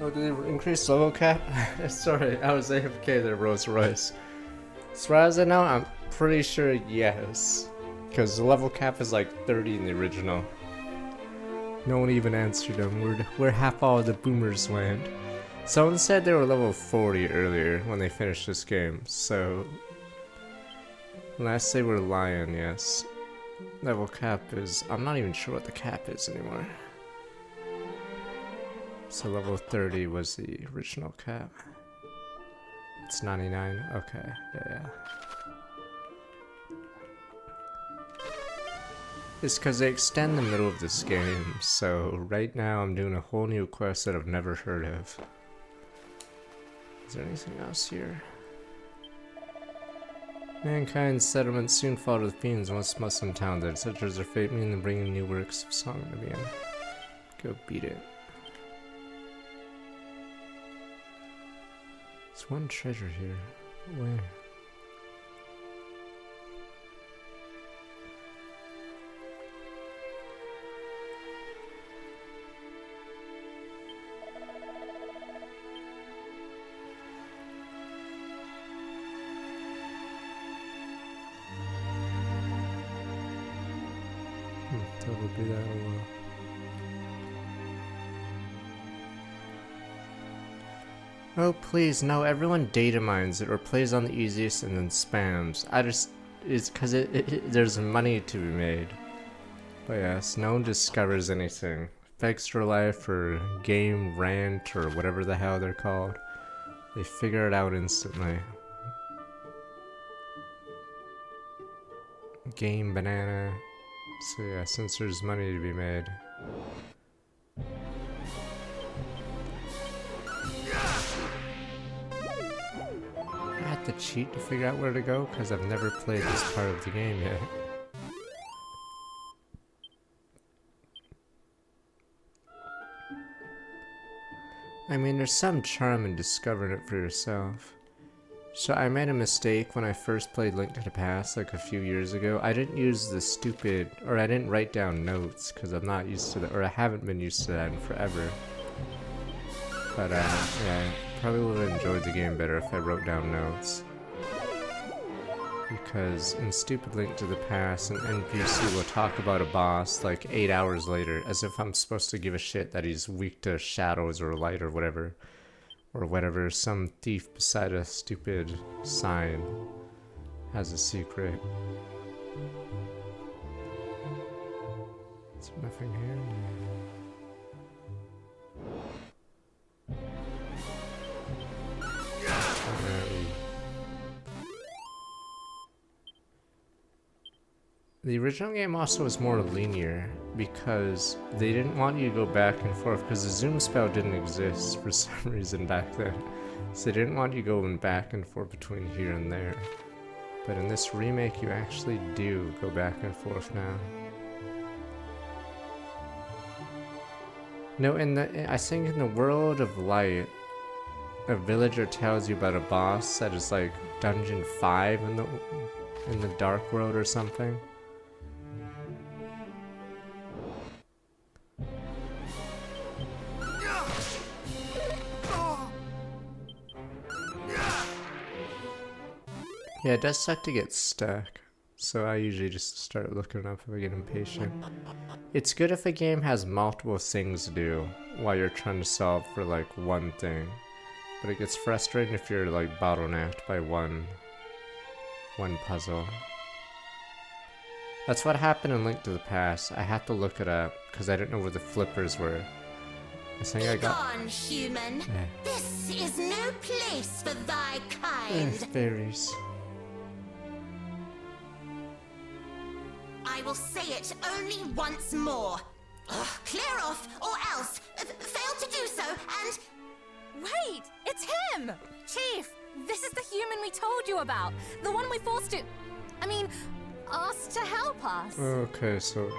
Oh, did they increase level cap? Sorry, I was AFK there, Rolls Royce. As far as I know, I'm pretty sure yes. Because the level cap is like 30 in the original. No one even answered them. Where half all the boomers went. Someone said they were level 40 earlier when they finished this game, so... Unless they were lying, yes. Level cap is... I'm not even sure what the cap is anymore. So level 30 was the original cap. It's 99? Okay, yeah. It's because they extend the middle of this game, so right now I'm doing a whole new quest that I've never heard of. Is there anything else here? Mankind's settlements soon fall to the fiends once Muslim town dead. Such as their fate mean them bringing new works of song to me. Go beat it. There's one treasure here. Where? That would be that a while. Oh please, no, everyone data mines it or plays on the easiest and then spams. It's cause there's money to be made. But yes, no one discovers anything. Extra life or game rant or whatever the hell they're called. They figure it out instantly. Game banana. So yeah, since there's money to be made. I had to cheat to figure out where to go because I've never played this part of the game yet. I mean, there's some charm in discovering it for yourself. So I made a mistake when I first played Link to the Past like a few years ago. I didn't use the stupid, or I didn't write down notes because I'm not used to that, or I haven't been used to that in forever. But yeah, I probably would have enjoyed the game better if I wrote down notes. Because in stupid Link to the Past, an NPC will talk about a boss like 8 hours later, as if I'm supposed to give a shit that he's weak to shadows or light or whatever. Or whatever, some thief beside a stupid sign has a secret. Is there nothing here? The original game also was more linear because they didn't want you to go back and forth because the zoom spell didn't exist for some reason back then. So they didn't want you going back and forth between here and there. But in this remake you actually do go back and forth now. No, I think in the World of Light, a villager tells you about a boss that is like Dungeon 5 in the Dark World or something. Yeah, it does suck to get stuck, so I usually just start looking up if I get impatient. It's good if a game has multiple things to do while you're trying to solve for like one thing, but it gets frustrating if you're like bottlenecked by one puzzle. That's what happened in Link to the Past. I had to look it up because I didn't know where the flippers were. I think I got... Begone, human. This is no place for thy kind. Fairies. I will say it only once more. Ugh, clear off, or else. Fail to do so, and... Wait! It's him! Chief! This is the human we told you about. The one we forced to... I mean, asked to help us. Okay, so...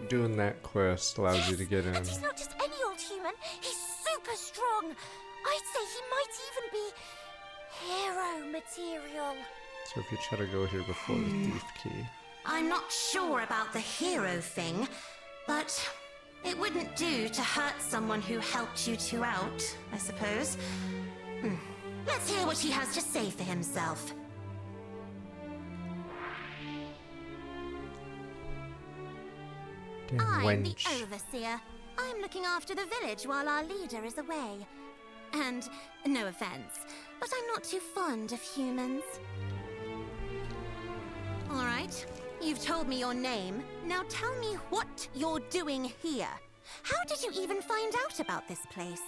doing that quest allows you to get in. And he's not just any old human. He's super strong. I'd say he might even be... hero material. So if you try to go here before the thief key... I'm not sure about the hero thing, but It wouldn't do to hurt someone who helped you two out, I suppose. Let's hear what he has to say for himself. Damn I'm the wench. overseer. I'm looking after the village while our leader is away. And no offense, but I'm not too fond of humans. All right, you've told me your name. Now tell me what you're doing here. How did you even find out about this place?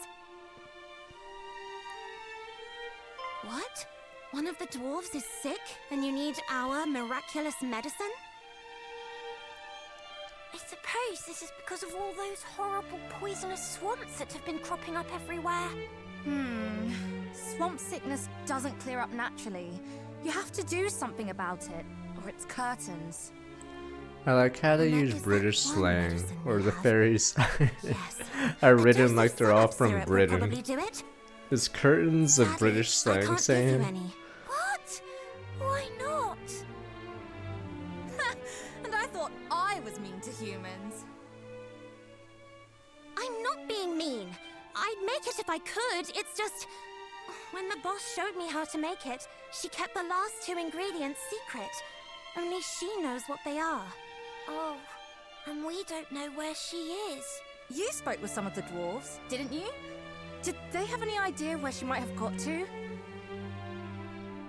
What? One of the dwarves is sick and you need our miraculous medicine? I suppose this is because of all those horrible poisonous swamps that have been cropping up everywhere. Swamp sickness doesn't clear up naturally. You have to do something about it, or it's curtains. I like how they And that use is that British one slang, medicine or you the have. fairies Yes. are A written dose like of they're all syrup from syrup will Britain. probably do it. Is curtains a Sadly, British I slang can't give saying? you any. What? Why not? And I thought I was mean to humans. I'm not being mean. I'd make it if I could. It's just... When the boss showed me how to make it, she kept the last two ingredients secret. Only she knows what they are. Oh, and we don't know where she is. You spoke with some of the dwarves, didn't you? Did they have any idea where she might have got to?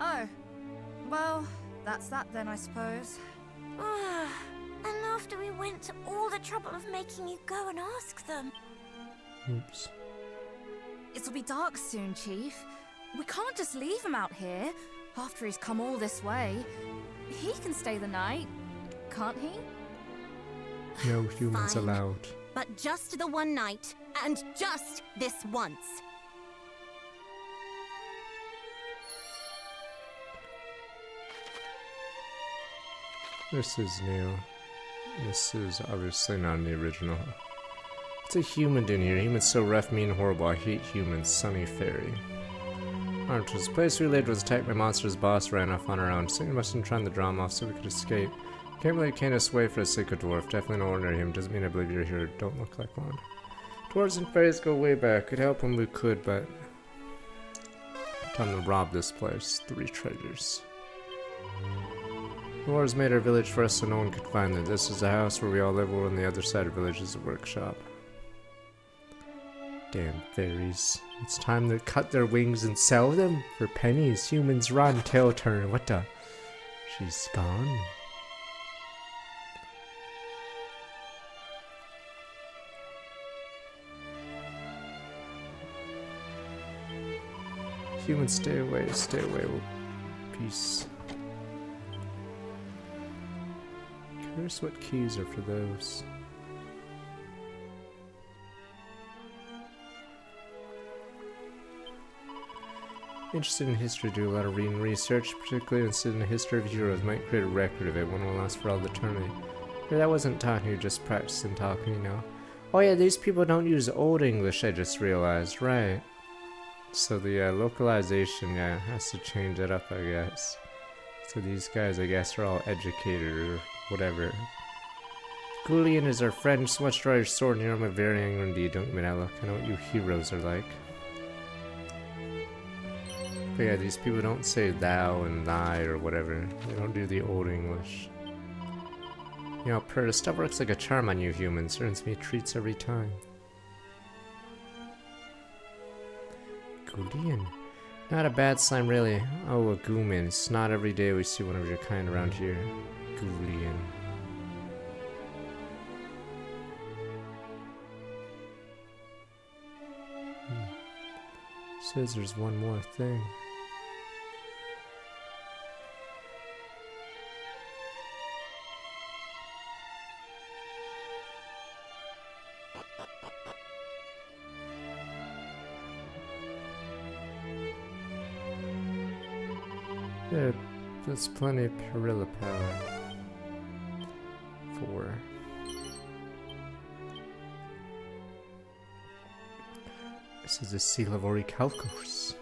Oh, well, that's that then, I suppose. Ah, and after we went to all the trouble of making you go and ask them. Oops. It'll be dark soon, Chief. We can't just leave him out here after he's come all this way. He can stay the night, can't he? No humans Fine. allowed. But just the one night, and just this once. This is new. This is obviously not in the original. It's a human in here. Humans so rough, mean, horrible. I hate humans. Sunny Fairy. Arch was the place we lived was attacked by monsters. Boss ran off on her own. Satan must have been trying to draw him off so we could escape. Can't believe Candace away for a sacred dwarf. Definitely no ordinary him. Doesn't mean I believe you're here. Don't look like one. Dwarves and fairies go way back. Could help when we could, but... time to rob this place. 3 treasures. The wars made our village for us so no one could find it. This is the house where we all live, while on the other side of the village is a workshop. Damn fairies. It's time to cut their wings and sell them for pennies. Humans run, tail turn. What the? She's gone. Humans, stay away, stay away. Peace. Curious what keys are for those. Interested in history, do a lot of reading and research, particularly interested in the history of heroes. Might create a record of it, one will last for all eternity. Yeah, that wasn't talking, you're just practicing talking, you know. Oh yeah, these people don't use Old English, I just realized, right. So the localization, yeah, has to change it up, I guess. So these guys, I guess, are all educated or whatever. Julian is our friend, so much draw your sword near him, a very angry indeed. Don't give me that look, I know what you heroes are like. But yeah, these people don't say thou and thy or whatever. They don't do the Old English. You know, Per, the stuff works like a charm on you humans. Earns me treats every time. Gulian. Not a bad slime, really. Oh, a Goomin. It's not every day we see one of your kind around here. Gulian. Says there's one more thing. Yeah, that's plenty of Perilla power. 4. This is the Seal of Orichalcos.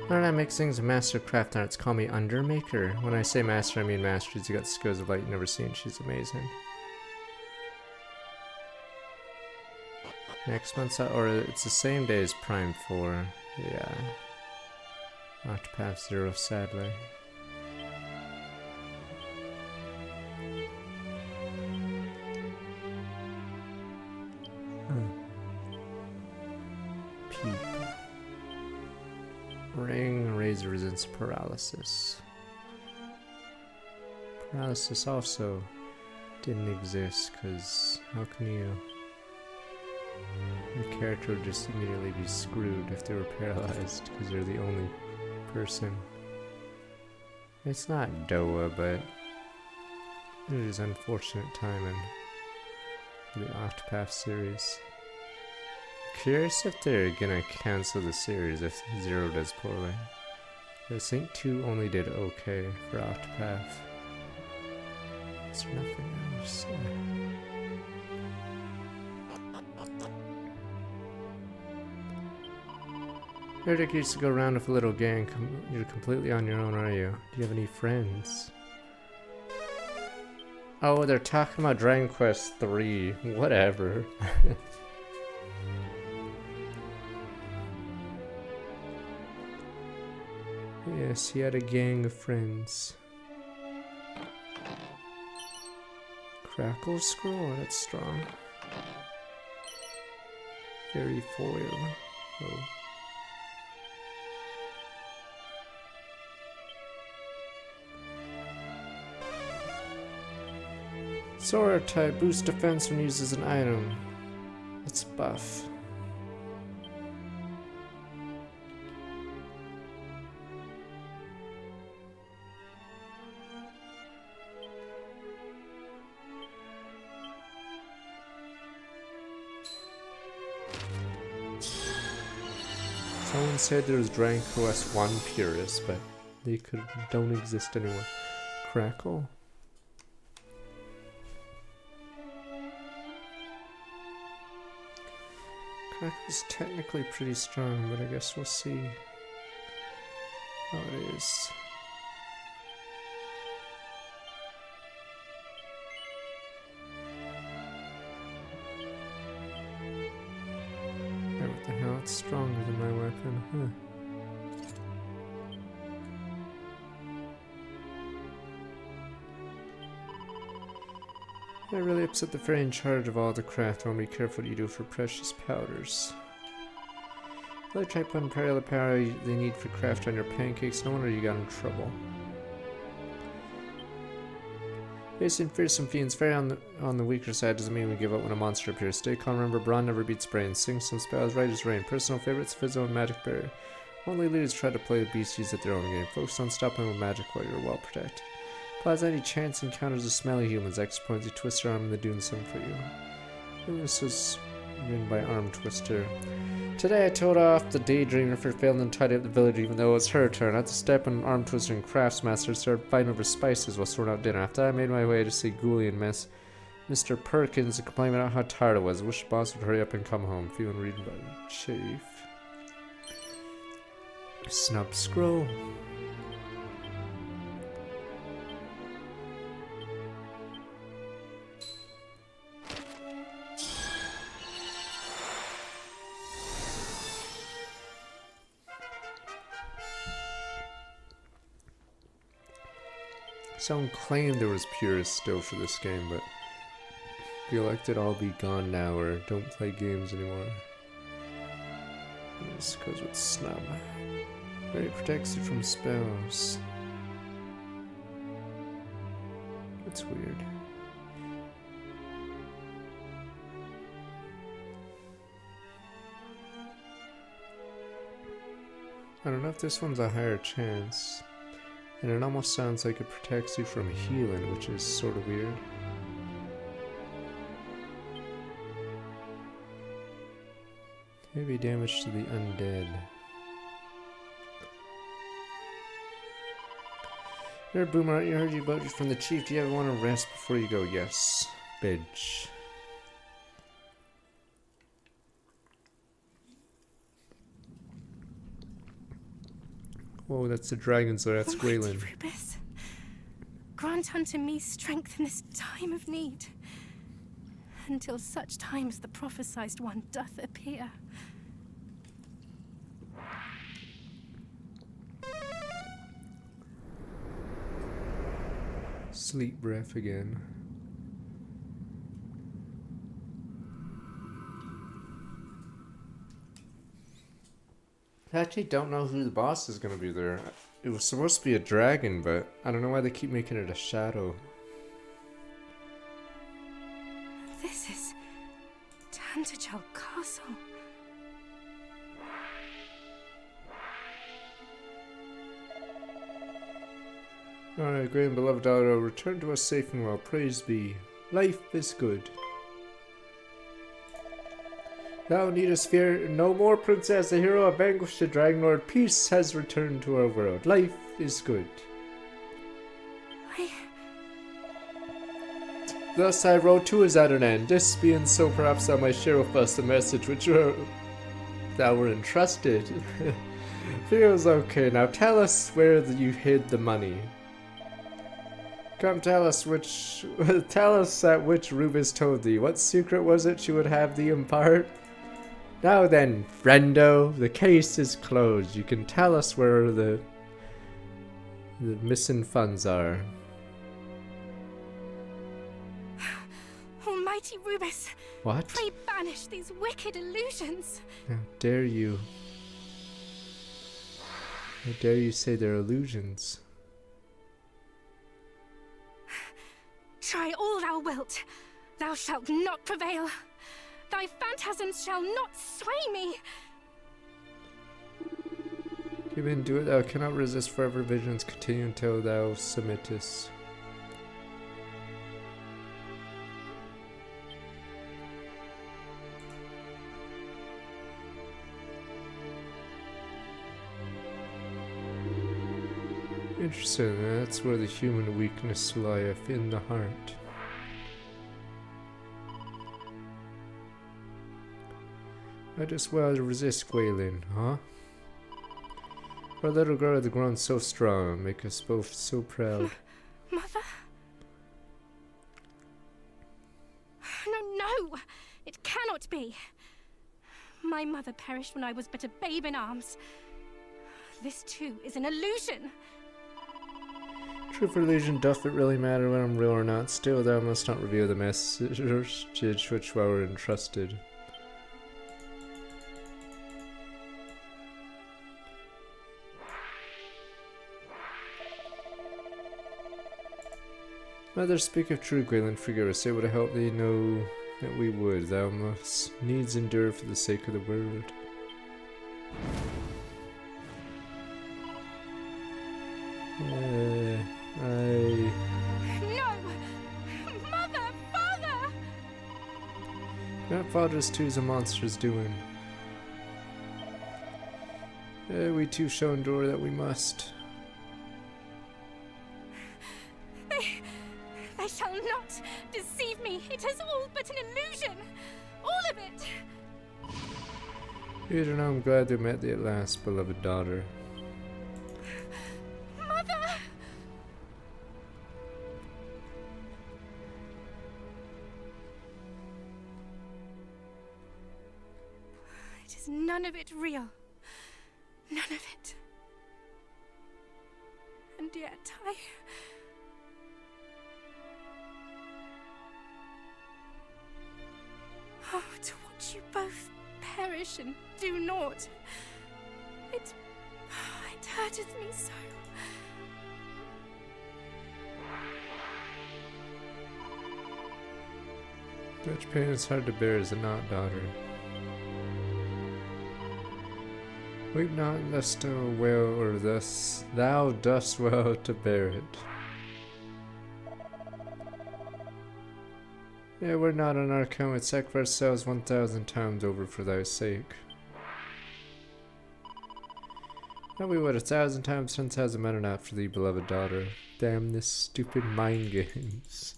Why don't I make things a master craft arts? Call me Undermaker. When I say master, I mean master. She's got skills of light you've never seen. She's amazing. Next month's or it's the same day as Prime 4. Yeah. Octopath Zero, sadly. Peep. Ring razor resistance paralysis. Paralysis also didn't exist because how can you? The character would just immediately be screwed if they were paralyzed because they're the only person. It's not Doa, but it is unfortunate timing for the Octopath series. Curious if they're gonna cancel the series if Zero does poorly. I think 2 only did okay for Octopath. Is there nothing else? Eric used to go around with a little gang. You're completely on your own, are you? Do you have any friends? Oh, they're talking about Dragon Quest 3. Whatever. Yes, he had a gang of friends. Crackle scroll, that's strong. Fairy foil. Oh. Sword type boost defense when used as an item. It's buff. Someone said there was Dragon Quest 1 purists, but they don't exist anymore. Crackle? Crackle's technically pretty strong, but I guess we'll see how it is. What the hell? It's stronger than my weapon, huh? That really upset the fairy in charge of all the craft. I want to be careful what you do for precious powders. Really try putting parallel power they need for craft on your pancakes. No wonder you got in trouble. Facing fearsome fiends, fairy on the weaker side doesn't mean we give up when a monster appears. Stay calm, remember Brawn never beats brain. Sing some spells, right as rain. Personal favorites, Fizzo and Magic Berry. Only leaders try to play the beasties at their own game. Focus on stopping them with magic while you're well protected. Pause any chance encounters with smelly humans. X points, you twist your arm and they do some for you. And this was written by Arm Twister. Today I told off the Daydreamer for failing to tidy up the village even though it was her turn. I had to step in Arm Twister and Craftsmaster started fighting over spices while sorting out dinner. After that I made my way to see Ghoulie and Mr. Perkins to complain about how tired I was. I wish the boss would hurry up and come home. Feeling reading by the chief. Snub scroll. Someone claimed there was purists still for this game, but I feel like they'd all be gone now or don't play games anymore. This goes with Snub. Very protects you from spells. That's weird. I don't know if this one's a higher chance. And it almost sounds like it protects you from healing, which is sort of weird. Heavy damage to the undead. Here, Boomer, I heard you about you from the chief. Do you ever want to rest before you go? Yes. Bitch. Oh, that's the dragon, so that's Almighty Gwaelin. Rubus, grant unto me strength in this time of need, until such time as the prophesied one doth appear. Sleep breath again. I actually don't know who the boss is gonna be there. It was supposed to be a dragon, but I don't know why they keep making it a shadow. This is Tantagel Castle. Alright, great and beloved daughter, return to us safe and well. Praise be. Life is good. Thou needest fear no more, princess. The hero of vanquished the dragon lord. Peace has returned to our world. Life is good. Thus I rode too is at an end. This being so, perhaps thou might share with us the message which thou were entrusted. Feels okay. Now tell us where you hid the money. Come tell us at which Rubus told thee. What secret was it she would have thee impart? Now then, friendo, the case is closed. You can tell us where the missing funds are. Almighty Rubus, What? pray banish these wicked illusions. How dare you? How dare you say they're illusions? Try all thou wilt, thou shalt not prevail. Thy phantasms shall not sway me. Give in, do it, thou cannot resist forever. Visions continue until thou submittest. Interesting, that's where the human weakness lieth, in the heart. I just well resist Gwaelin, huh? Our little girl had grown so strong, make us both so proud. Mother? No, it cannot be. My mother perished when I was but a babe in arms. This too is an illusion. True for illusion, doth it really matter when I'm real or not? Still, thou must not reveal the message which thou were entrusted. Mother, speak of true, Gwaelin, forgive us. It would help thee know that we would. Thou must needs endure for the sake of the word. No! Mother! Father! That father's too's a monster's doing. We too shall endure that we must. They shall not deceive me. It is all but an illusion. All of it. Peter, I'm glad to met thee at last, beloved daughter. Mother! It is none of it real. None of it. And yet oh, to watch you both perish and do naught. It hurteth me so. Such pain is hard to bear, is it not, daughter? Weep not unless thou well, or thus thou dost well to bear it. Yeah, we're not on our account. We'd sacrifice ourselves 1,000 times over for thy sake. Now we would 1,000 times 10,000 men are not for thee, beloved daughter. Damn this stupid mind games.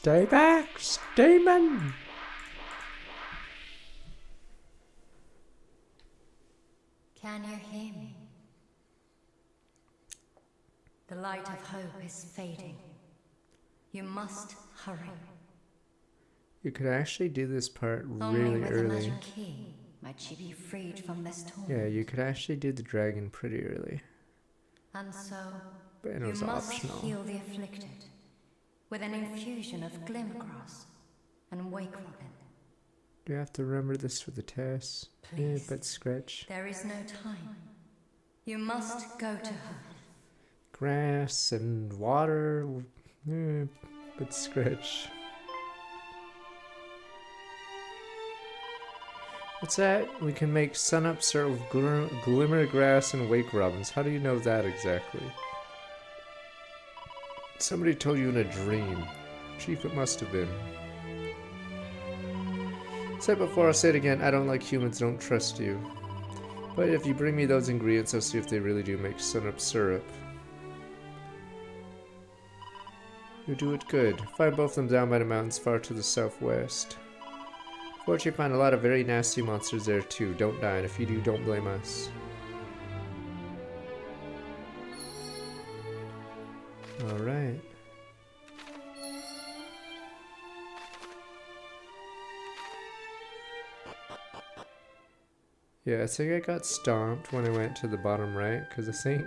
Stay back, Demon! Can you hear me? The light of hope is fading. You must hurry. You could actually do this part Only really with a early. magic key might she be freed from this torment. Yeah, you could actually do the dragon pretty early. And so, But it you was must optional. heal the afflicted with an infusion of glimmergrass and wake robin. Do you have to remember this for the test? Yeah, Please. but scratch. There is no time. You must go to her. Grass and water. Yeah, but scratch. What's that? We can make sunup syrup with glimmer grass and wake robins. How do you know that exactly? Somebody told you in a dream. Chief, it must have been. Said before, I'll say it again. I don't like humans, don't trust you. But if you bring me those ingredients, I'll see if they really do make sunup syrup. You do it good. Find both of them down by the mountains far to the southwest. Fortunately, you find a lot of very nasty monsters there too. Don't die, and if you do, don't blame us. Alright. Yeah, I think I got stomped when I went to the bottom right, because I think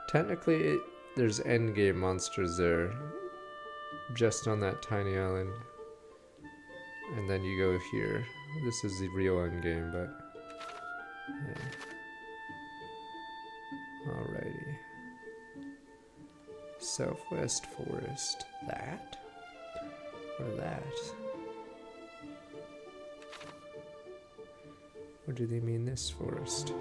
technically there's endgame monsters there, just on that tiny island. And then you go here. This is the real endgame, but yeah. Alrighty. Southwest Forest. That? Or that? Or do they mean this forest?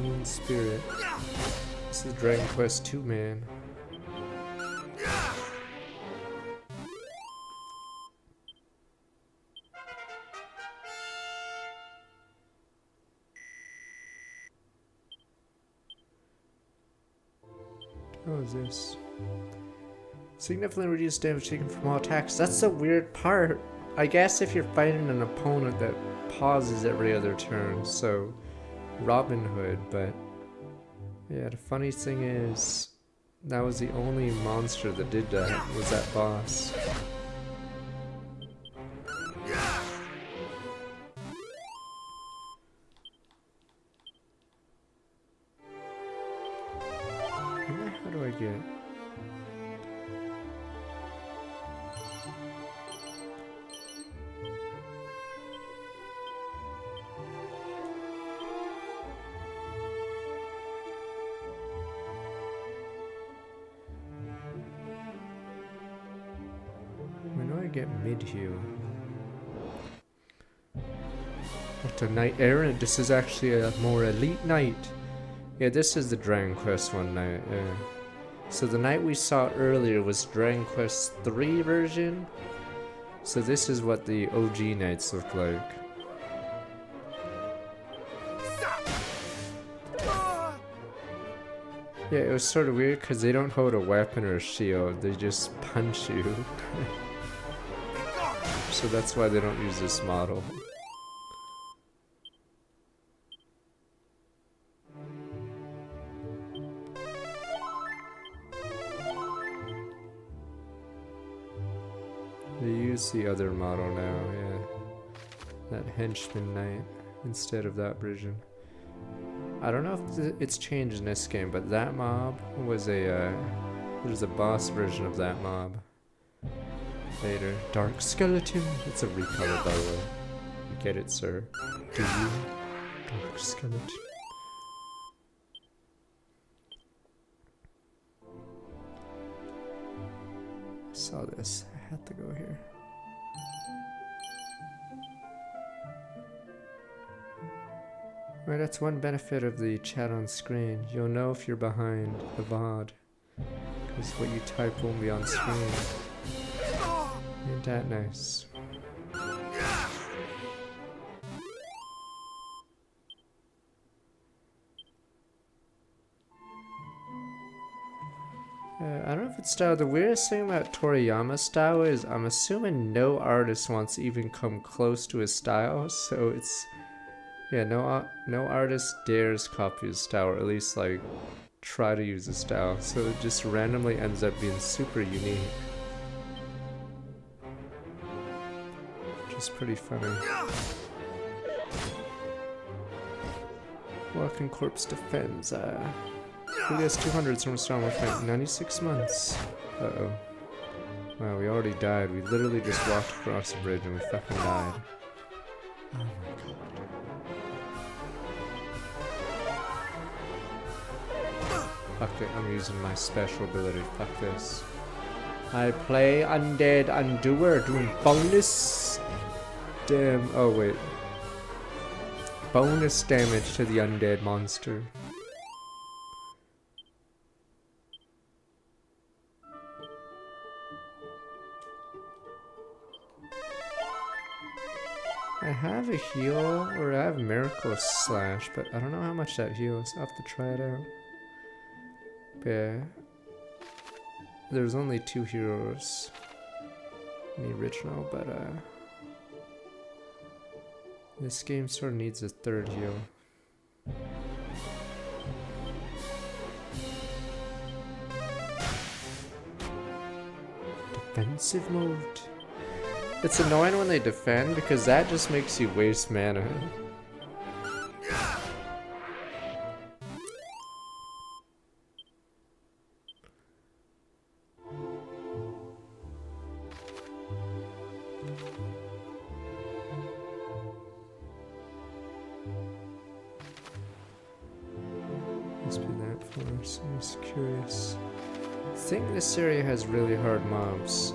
Mean spirit. This is Dragon Quest 2, man. How is this? Significantly reduced damage taken from all attacks. That's the weird part. I guess if you're fighting an opponent that pauses every other turn, so Robin Hood, but yeah, the funny thing is that was the only monster that did that, was that boss. How do I get? When do I get mid-heal? What a knight errant. This is actually a more elite knight. Yeah, this is the Dragon Quest 1 knight. Yeah. So the knight we saw earlier was Dragon Quest 3 version. So this is what the OG knights look like. Yeah, it was sort of weird because they don't hold a weapon or a shield, they just punch you. So that's why they don't use this model. They use the other model now, yeah. That henchman knight instead of that version. I don't know if it's changed in this game, but that mob was a, there's a boss version of that mob. Later. Dark Skeleton. It's a recolor, by the way. You get it, sir? Do you? Dark Skeleton. I saw this. I had to go here. Right, that's one benefit of the chat on screen. You'll know if you're behind the VOD, because what you type won't be on screen. Ain't that nice? I don't know if it's style. The weirdest thing about Toriyama's style is I'm assuming no artist wants to even come close to his style. So it's, yeah, no artist dares copy his style, or at least like try to use his style. So it just randomly ends up being super unique. Which is pretty funny. Walking Corpse defends. Julius 200 from Storm with like 96 months. Uh-oh. Wow, we already died. We literally just walked across the bridge and we fucking died. Oh my god. Fuck it, I'm using my special ability. Fuck this. I play Undead Undoer doing bonus... Damn, oh wait. Bonus damage to the undead monster. I have a heal, or I have Miracle Slash, but I don't know how much that heals. I'll have to try it out. But yeah. There's only 2 heroes in the original, but this game sort of needs a 3rd heal. Defensive mode. It's annoying when they defend because that just makes you waste mana. Must be that for us. I'm just curious. I think this area has really hard mobs.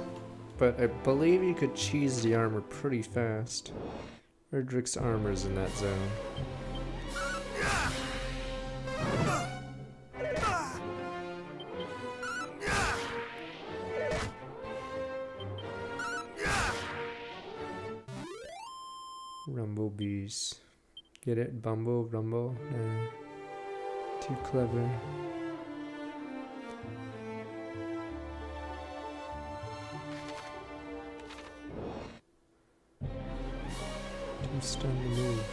But I believe you could cheese the armor pretty fast. Erdrick's armor's in that zone. Rumblebees. Get it? Bumble? Rumble? Nah. Too clever. Stun the move.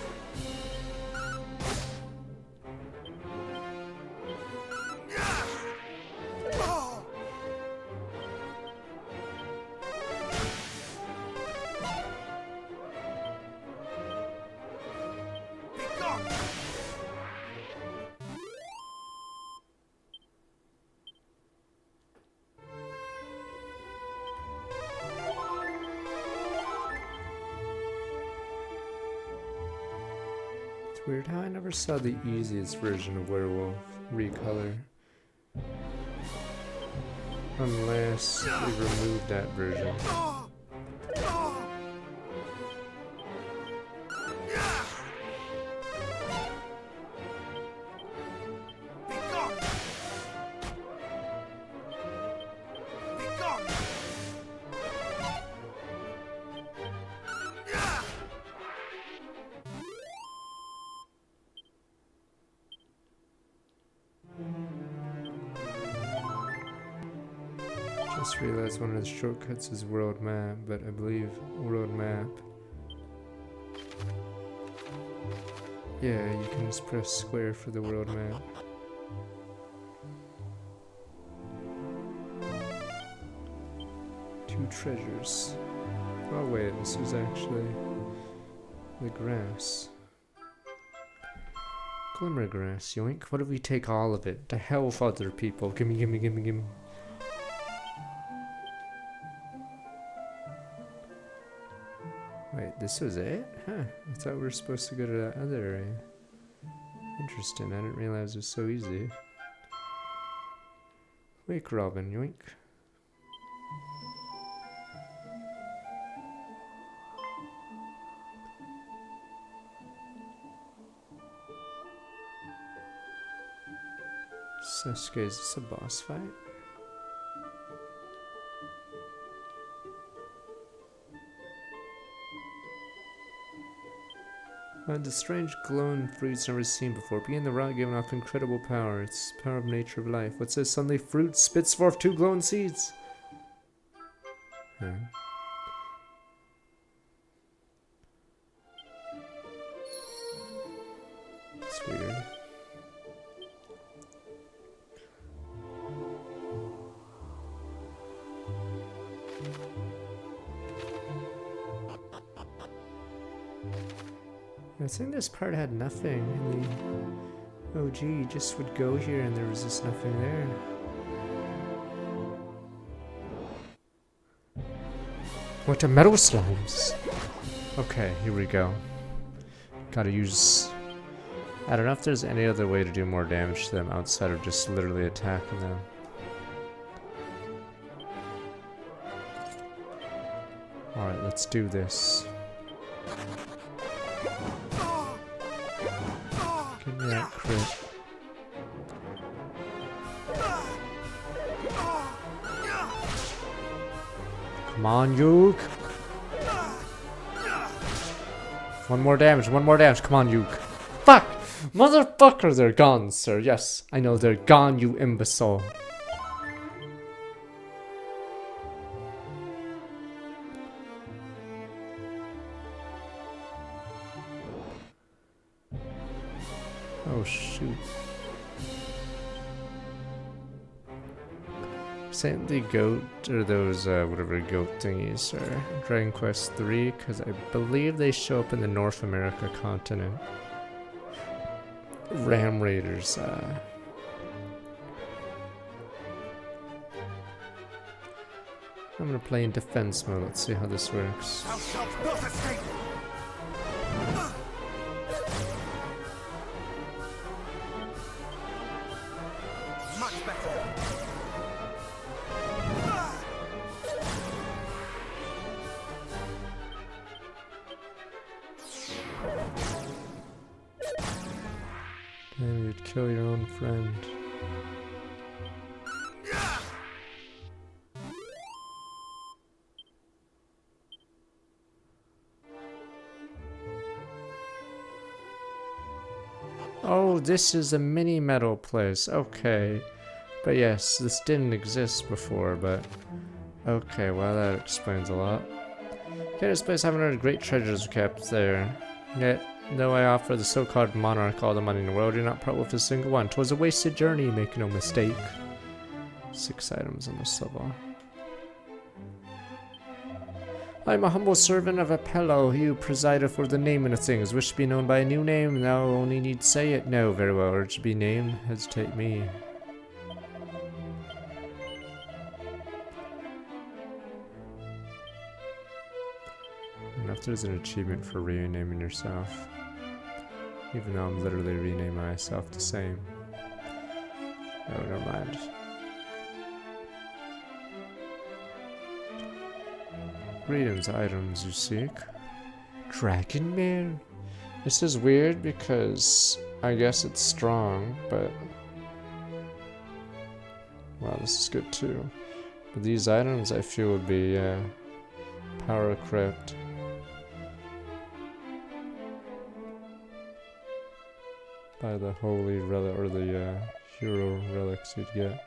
Weird how I never saw the easiest version of Werewolf recolor. Unless they removed that version. Just realized one of the shortcuts is world map, but I believe world map. Yeah, you can just press square for the world map. Two treasures. Oh wait, this was actually the grass. Glimmer grass, yoink. What if we take all of it? To hell with other people. Gimme, gimme, gimme, gimme. Wait, this was it? Huh. I thought we were supposed to go to that other area. Interesting, I didn't realize it was so easy. Wake Robin, yoink. Sasuke, is this a boss fight? The strange glowing fruits never seen before. Being the rock giving off incredible power. It's power of nature of life. What's this? Suddenly fruit spits forth 2 glowing seeds. Huh. It's weird. I think this part had nothing in the OG. You just would go here and there was just nothing there. What the metal slimes? Okay, here we go. Gotta use... I don't know if there's any other way to do more damage to them outside of just literally attacking them. Alright, let's do this. Give me that crit. Come on, Yuke! One more damage, come on, Yuke. Fuck! Motherfucker, they're gone, sir. Yes, I know they're gone, you imbecile. Oh, shoot. Saint the Goat, or those, whatever goat thingies, or Dragon Quest 3, because I believe they show up in the North America continent. Ram Raiders, I'm gonna play in defense mode, let's see how this works. Thou shalt not escape! Much better! Damn, you'd kill your own friend. Oh, this is a mini metal place. Okay. But yes, this didn't exist before, but... Okay, well that explains a lot. Okay, this place having heard great treasures kept there. Yet, though I offer the so-called monarch all the money in the world, you're not part with a single one. 'Twas a wasted journey, make no mistake. 6 items on this level. I am a humble servant of Apello, he who presideth for the naming of things. Wish to be known by a new name, thou only need say it. No, very well, urge to be named, hesitate me. And if there's an achievement for renaming yourself. Even though I'm literally renaming myself the same. Oh, never mind. Greetings, items you seek. Dragon Mare? This is weird because I guess it's strong, but... Wow, this is good too. But these items I feel would be, power equipped. By the holy relic, or the, hero relics you'd get.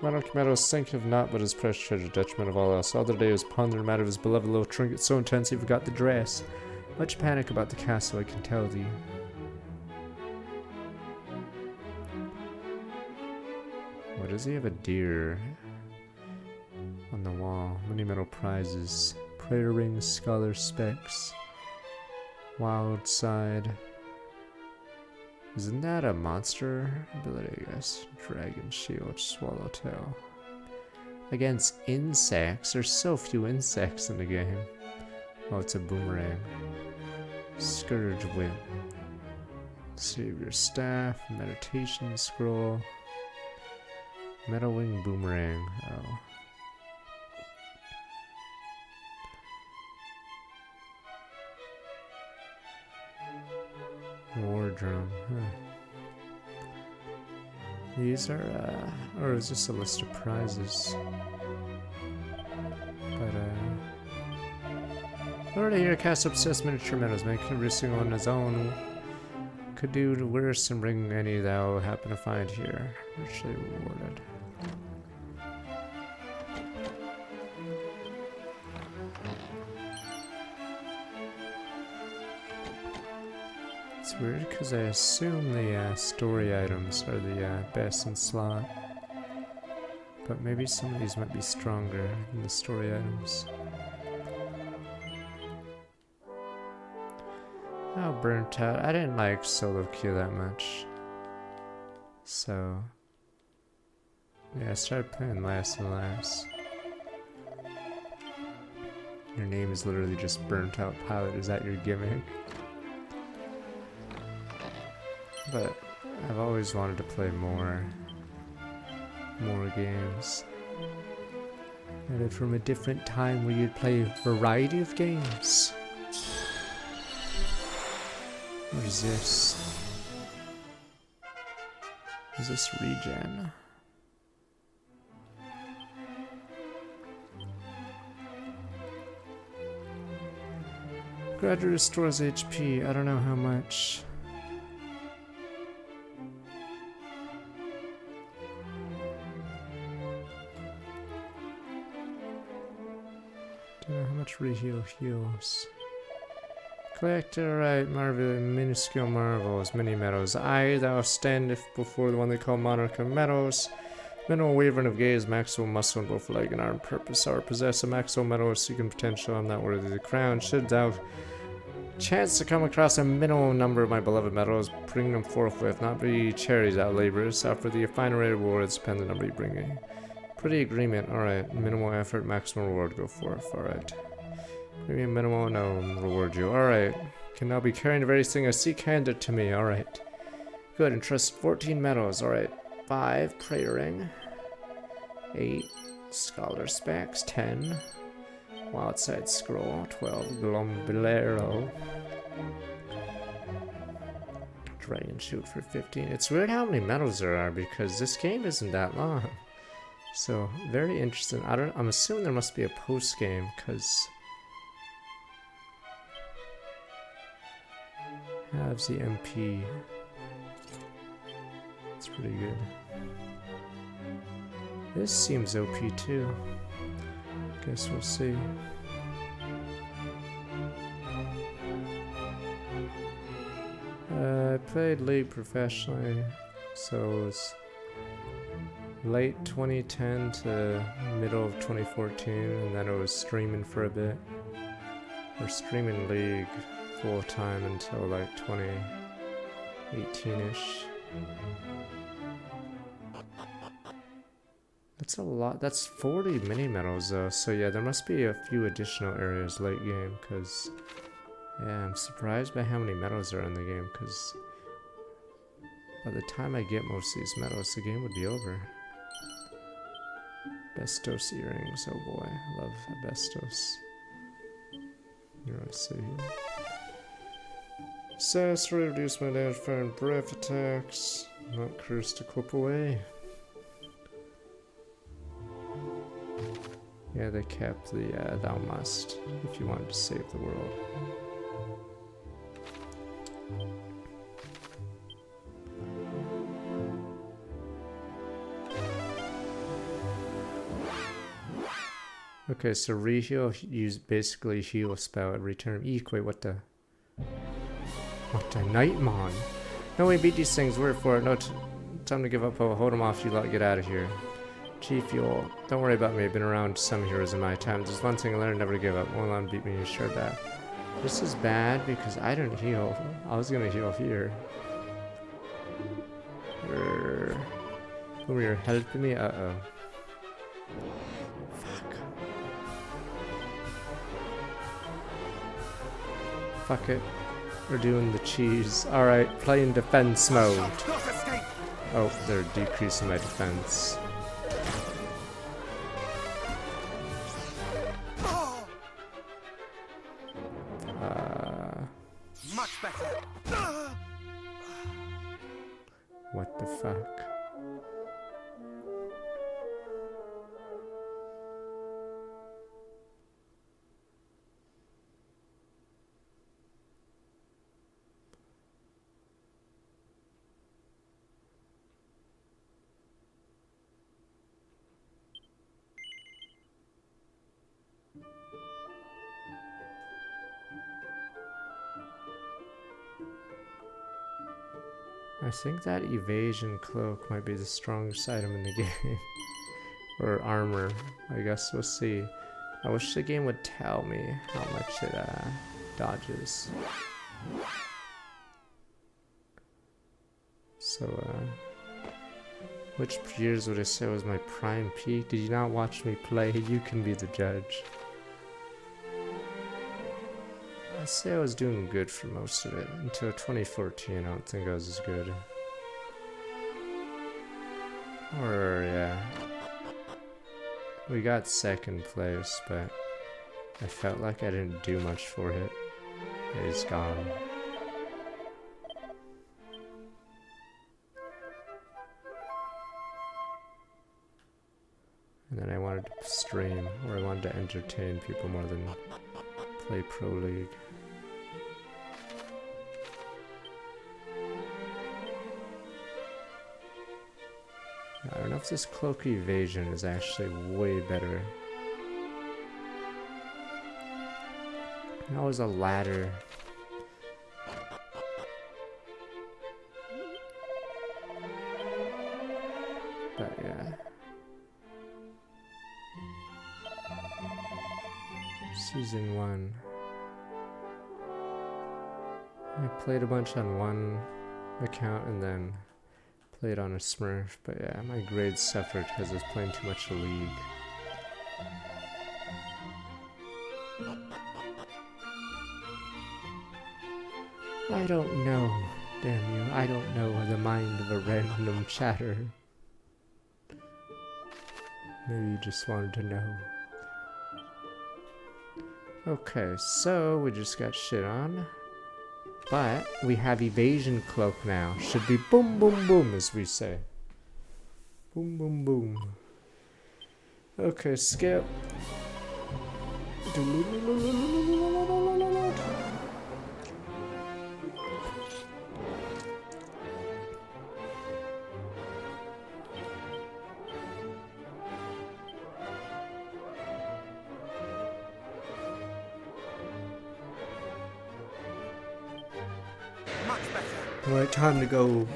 Monarch Meadows thinketh not but his precious treasure, detriment of all else. The other day he was pondering the matter of his beloved little trinket so intense he forgot the dress. Much panic about the castle, I can tell thee. What does he have? A deer on the wall. Many metal prizes. Prayer rings, scholar specs. Wild side. Isn't that a monster ability, I guess? Dragon shield, swallowtail. Against insects? There's so few insects in the game. Oh, it's a boomerang. Scourge whip. Save your staff. Meditation scroll. Metal wing boomerang. Oh. War drum, huh. These are, or is this a list of prizes? By Already here, cast obsessed miniature meadows, making every single on his own. Could do the worst and bring any thou happen to find here. Richly rewarded. It's weird because I assume the story items are the best in slot. But maybe some of these might be stronger than the story items. Oh, burnt out. I didn't like solo queue that much. So, yeah, I started playing last and last. Your name is literally just burnt out pilot. Is that your gimmick? But I've always wanted to play more games. Maybe from a different time where you'd play a variety of games. What is this? Is this regen? Gradually restores HP. I don't know how much. Don't know how much reheal heals. Collect, alright, marvel, minuscule marvels, mini meadows. I, thou standeth before the one they call Monarch of Meadows. Minimal wavering of gaze, maximum muscle in both leg and arm. Purpose, or possess a maximal meadow of seeking potential. I'm not worthy of the crown. Should thou chance to come across a minimal number of my beloved meadows, bring them forthwith. Not be charities thou laborers. Offer thee a finer rate of rewards, depend the number you bring me. Pretty agreement, alright. Minimal effort, maximum reward, go forth, alright. Maybe a minimal, no, reward you. Alright. Can now be carrying the very thing I seek handed to me. Alright. Good. Entrust 14 medals. Alright. 5 prayer ring. 8 scholar specs. 10 wildside scroll. 12 glombilero. Dragon shoot for 15. It's weird how many medals there are because this game isn't that long. So very interesting. I'm assuming there must be a post game because Halves the MP. It's pretty good. This seems OP too. Guess we'll see. I played League professionally, so it was late 2010 to middle of 2014, and then I was streaming for a bit. Or streaming League full time until like 2018-ish. That's a lot. That's 40 mini medals though, so yeah, there must be a few additional areas late game, because yeah, I'm surprised by how many medals are in the game, because by the time I get most of these medals, the game would be over. Bestos earrings, oh boy, I love Bestos. Let's see here. Sass, reduce my damage, fire and breath attacks. Not curse to clip away. Yeah, they kept the thou must if you wanted to save the world. Okay, so reheal, use basically heal spell every turn. Eek, wait, what the Nightmon? No way, beat these things, word for it. No time to give up, hold them off, you lot, get out of here. Chief, don't worry about me, I've been around some heroes in my time. There's one thing I learned, never to give up. Won't let them beat me, you sure that. This is bad because I didn't heal. I was gonna heal here. Oh, you're helping me? Uh-oh. Fuck it. We're doing the cheese. Alright, playing defense mode. Oh, they're decreasing my defense. Much better. What the fuck? I think that evasion cloak might be the strongest item in the game. Or armor. I guess we'll see. I wish the game would tell me how much it dodges. So, which years would I say was my prime peak? Did you not watch me play? You can be the judge. I say I was doing good for most of it. Until 2014, I don't think I was as good. Or, yeah. We got second place, but I felt like I didn't do much for it. It's gone. And then I wanted to stream, or I wanted to entertain people more than play Pro League. I don't know if this cloak evasion is actually way better. That was a ladder. But yeah. Season 1. I played a bunch on one account and then played on a Smurf, but yeah, my grades suffered because I was playing too much League. I don't know, damn you, I don't know the mind of a random chatter. Maybe you just wanted to know. Okay, so we just got shit on. But we have evasion cloak now. Should be boom boom boom as we say. Boom boom boom. Okay, skip. Much better. Alright, time to go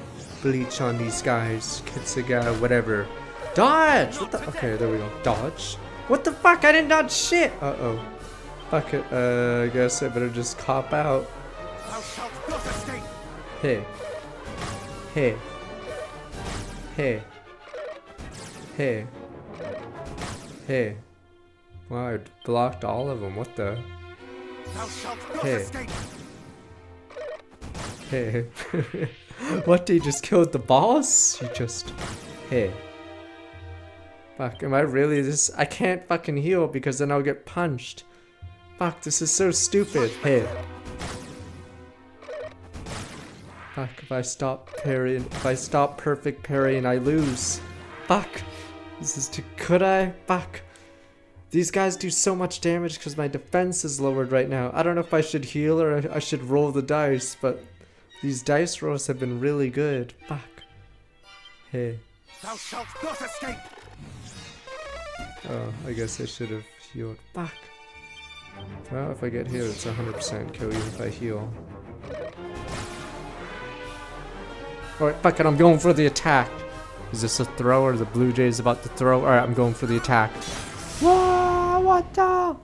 bleach on these guys. Kitsuga, whatever. Dodge! What the? Okay, there we go. Dodge? What the fuck? I didn't dodge shit! Uh-oh. Fuck it. I guess I better just cop out. Thou shalt not escape. Hey. Hey. Hey. Hey. Hey. Wow, I blocked all of them. What the? Thou shalt not Hey. escape. Hey. What, he just killed the boss? He just... Hey. Fuck, am I really this? I can't fucking heal because then I'll get punched. Fuck, this is so stupid. Hey. Fuck, if I stop parrying, if I stop perfect parrying, I lose. Fuck. This is too... Could I? Fuck. These guys do so much damage because my defense is lowered right now. I don't know if I should heal or I should roll the dice, but... These dice rolls have been really good. Fuck. Hey. Thou shalt not escape. Oh, I guess I should have healed. Fuck. Well, if I get hit, it's 100% kill even if I heal. Alright, fuck it, I'm going for the attack. Is this a throw or the Blue Jays about to throw? Alright, I'm going for the attack. Whoa, what the?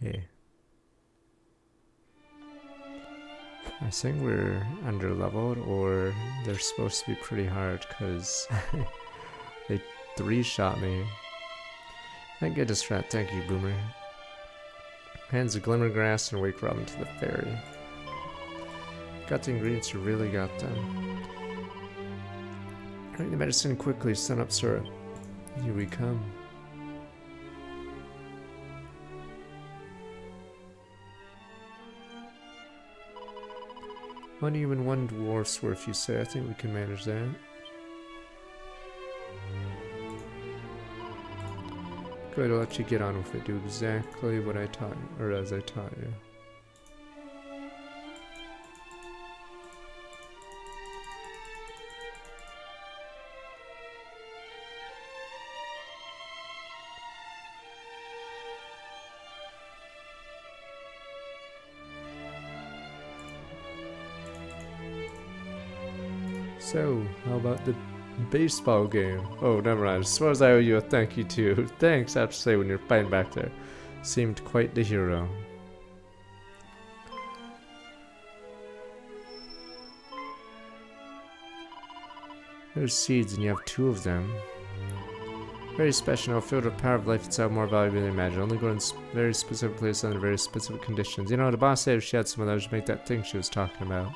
Hey. I think we're under leveled, or they're supposed to be pretty hard because they 3-shot me. Thank goodness for that. Thank you, Boomer. Hands of Glimmergrass and Wake Robin to the Fairy. Got the ingredients, you really got them. Drink the medicine quickly, sun up syrup. Here we come. One human, one dwarf swerf, you say. I think we can manage that. Good, I'll let you get on with it. Do exactly what I taught you, or as I taught you. So, how about the baseball game? Oh, never mind. I suppose I owe you a thank you too. Thanks, I have to say, when you're fighting back there. Seemed quite the hero. There's seeds and you have 2 of them. Very special, now filled with power of life itself, more valuable than imagined. Only grown in very specific places under very specific conditions. You know, the boss said if she had some of those, make that thing she was talking about.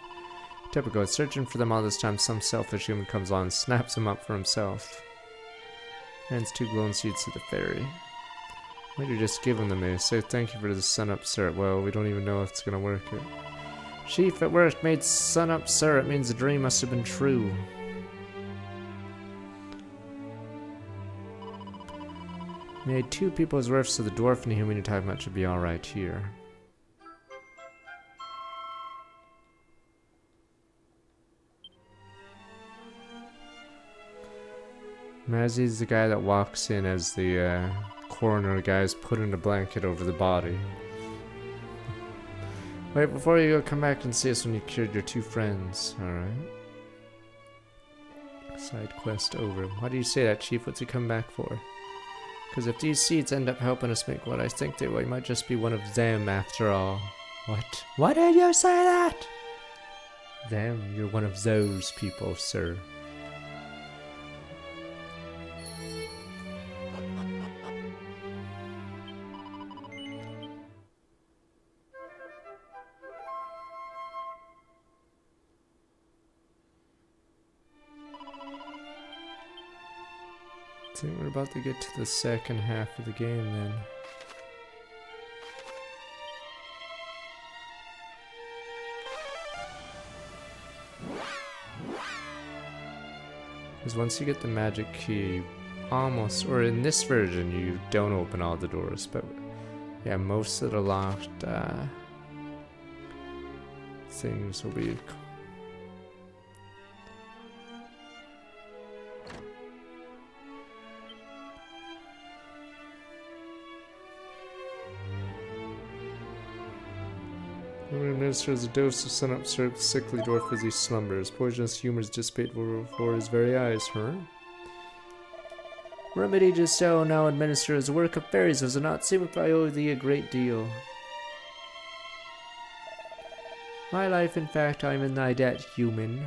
Typical, searching for them all this time, some selfish human comes along and snaps them up for himself. Hands 2 glowing seeds to the fairy. Why don't you just give them to me? Say thank you for the sun-up syrup. Well, we don't even know if it's gonna work yet. Chief, it worked. Made sun-up syrup. Means the dream must have been true. Made 2 people's worth, so the dwarf and the human you're talking about should be alright here. Mazzy's the guy that walks in as the coroner guy's putting a blanket over the body. Wait, before you go, come back and see us when you cured your 2 friends. Alright. Side quest over. Why do you say that, Chief? What's he come back for? Because if these seeds end up helping us make what I think they will, he might just be one of them after all. What? Why did you say that? Them? You're one of those people, sir. I think we're about to get to the second half of the game then. Because once you get the magic key, almost, or in this version you don't open all the doors, but yeah, most of the locked things will be administers a dose of sun-up syrup to sickly dwarf as he slumbers. Poisonous humors dissipate before his very eyes, huh? Remedy just so now administers the work of fairies. Does it not seem if I owe thee a great deal? My life, in fact, I am in thy debt, human.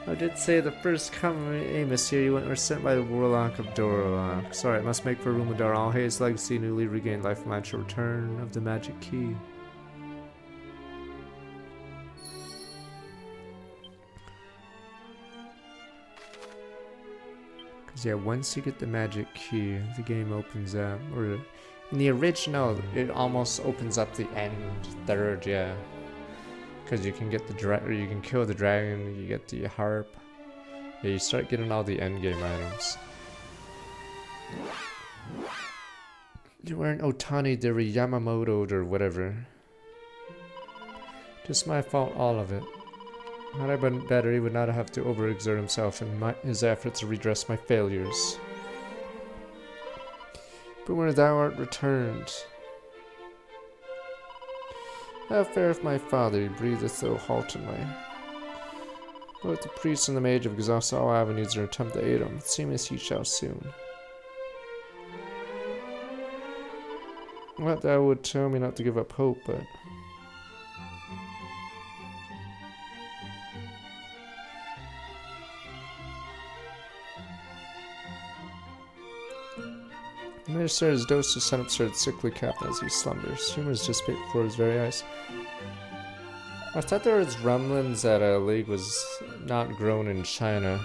I did say the first coming Amos here, you were sent by the warlock of Dorlock. Sorry, it must make for room with Darl. Hayes' legacy, newly regained life match, return of the magic key. Yeah, once you get the magic key, the game opens up. Or in the original, it almost opens up the end third, yeah. Because you can get the you can kill the dragon, you get the harp. Yeah, you start getting all the end game items. You weren't Otani Deri Yamamoto or whatever. Just my fault, all of it. Had I been better, he would not have to overexert himself in his efforts to redress my failures. But when thou art returned, how fareth my father? He breatheth so haltingly. Both the priest and the mage have exhausted all avenues in an attempt to aid him. It seemeth he shall soon. What thou would tell me not to give up hope, but the minister has dosed his son absurd sickly captain as he slumbers. Humors dissipate before his very eyes. I thought there was rumblings that a league was not grown in China,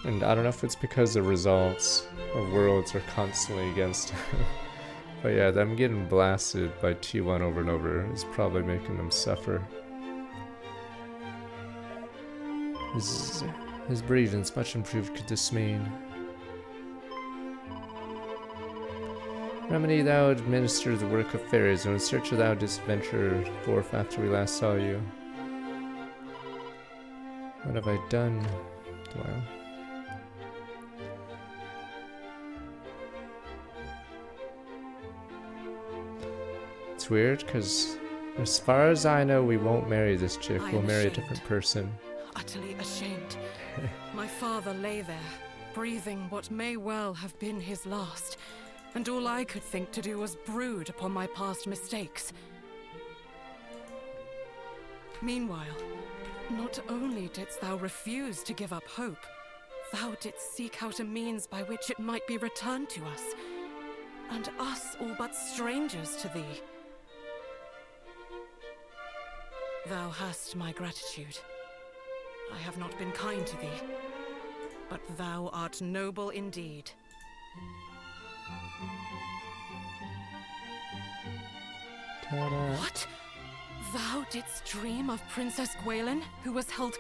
and I don't know if it's because the results of Worlds are constantly against him. But yeah, them getting blasted by T1 over and over is probably making them suffer. His breathing's much improved, could this mean? Remedy, thou administer the work of fairies, and in search of thou didst venture forth after we last saw you. What have I done? Well, it's weird, because as far as I know, we won't marry this chick. We'll marry a different person. utterly ashamed. My father lay there, breathing what may well have been his last, and all I could think to do was brood upon my past mistakes. Meanwhile, not only didst thou refuse to give up hope, thou didst seek out a means by which it might be returned to us, and us all but strangers to thee. Thou hast my gratitude. I have not been kind to thee, but thou art noble indeed. Ta-da. What? Thou didst dream of Princess Gwaelin, who was held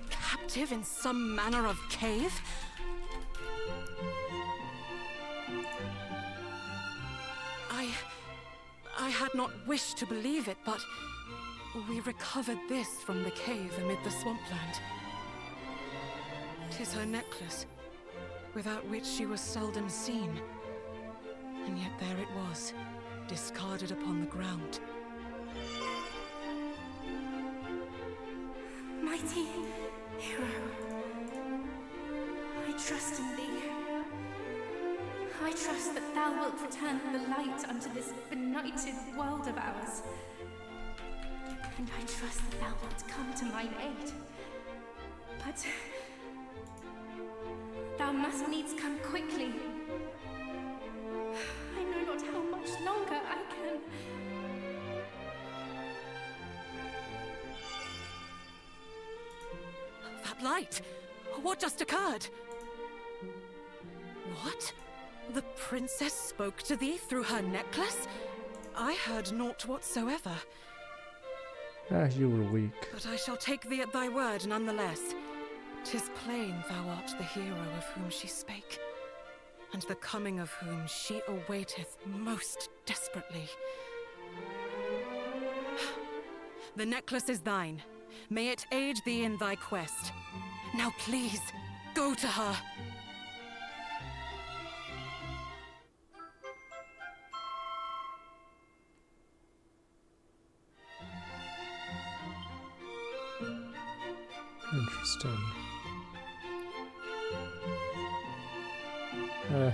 captive in some manner of cave? I had not wished to believe it, but we recovered this from the cave amid the swampland. 'Tis her necklace, without which she was seldom seen. And yet there it was, discarded upon the ground. Mighty hero, I trust in thee. I trust that thou wilt return the light unto this benighted world of ours. And I trust that thou wilt come to mine aid. But thou must needs come quickly. I know not how much longer I can. That light! What just occurred? What? The princess spoke to thee through her necklace? I heard naught whatsoever. Ah, you were weak. But I shall take thee at thy word nonetheless. 'Tis plain thou art the hero of whom she spake, and the coming of whom she awaiteth most desperately. The necklace is thine. May it aid thee in thy quest. Now please, go to her. Interesting.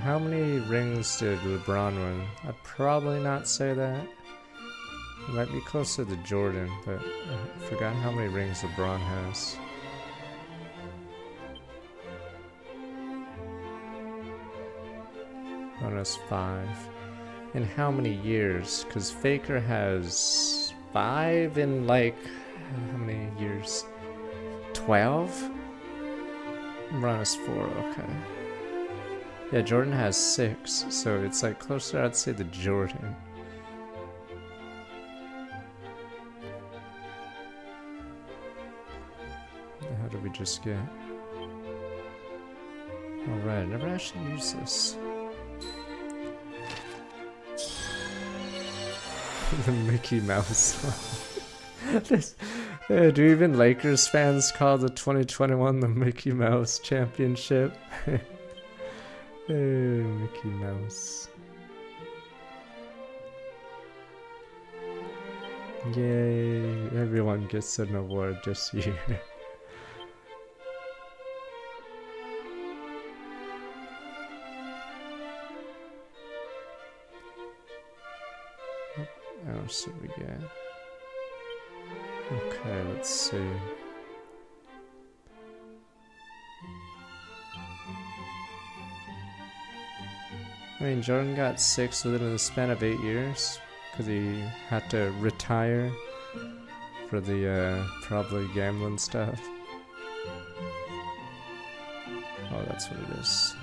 How many rings did LeBron win? I'd probably not say that. It might be closer to Jordan, but I forgot how many rings LeBron has. Bonus 5. In how many years? Because Faker has 5 in like, how many years? 12? LeBron has 4, okay. Yeah, Jordan has 6, so it's like closer, I'd say, to Jordan. How did we just get? Alright, I never actually used this. The Mickey Mouse. Do even Lakers fans call the 2021 the Mickey Mouse Championship? Mickey Mouse. Yay, everyone gets an award this year. What else did we get? Okay, let's see. I mean, Jordan got 6 within the span of 8 years because he had to retire for the probably gambling stuff. Oh, that's what it is.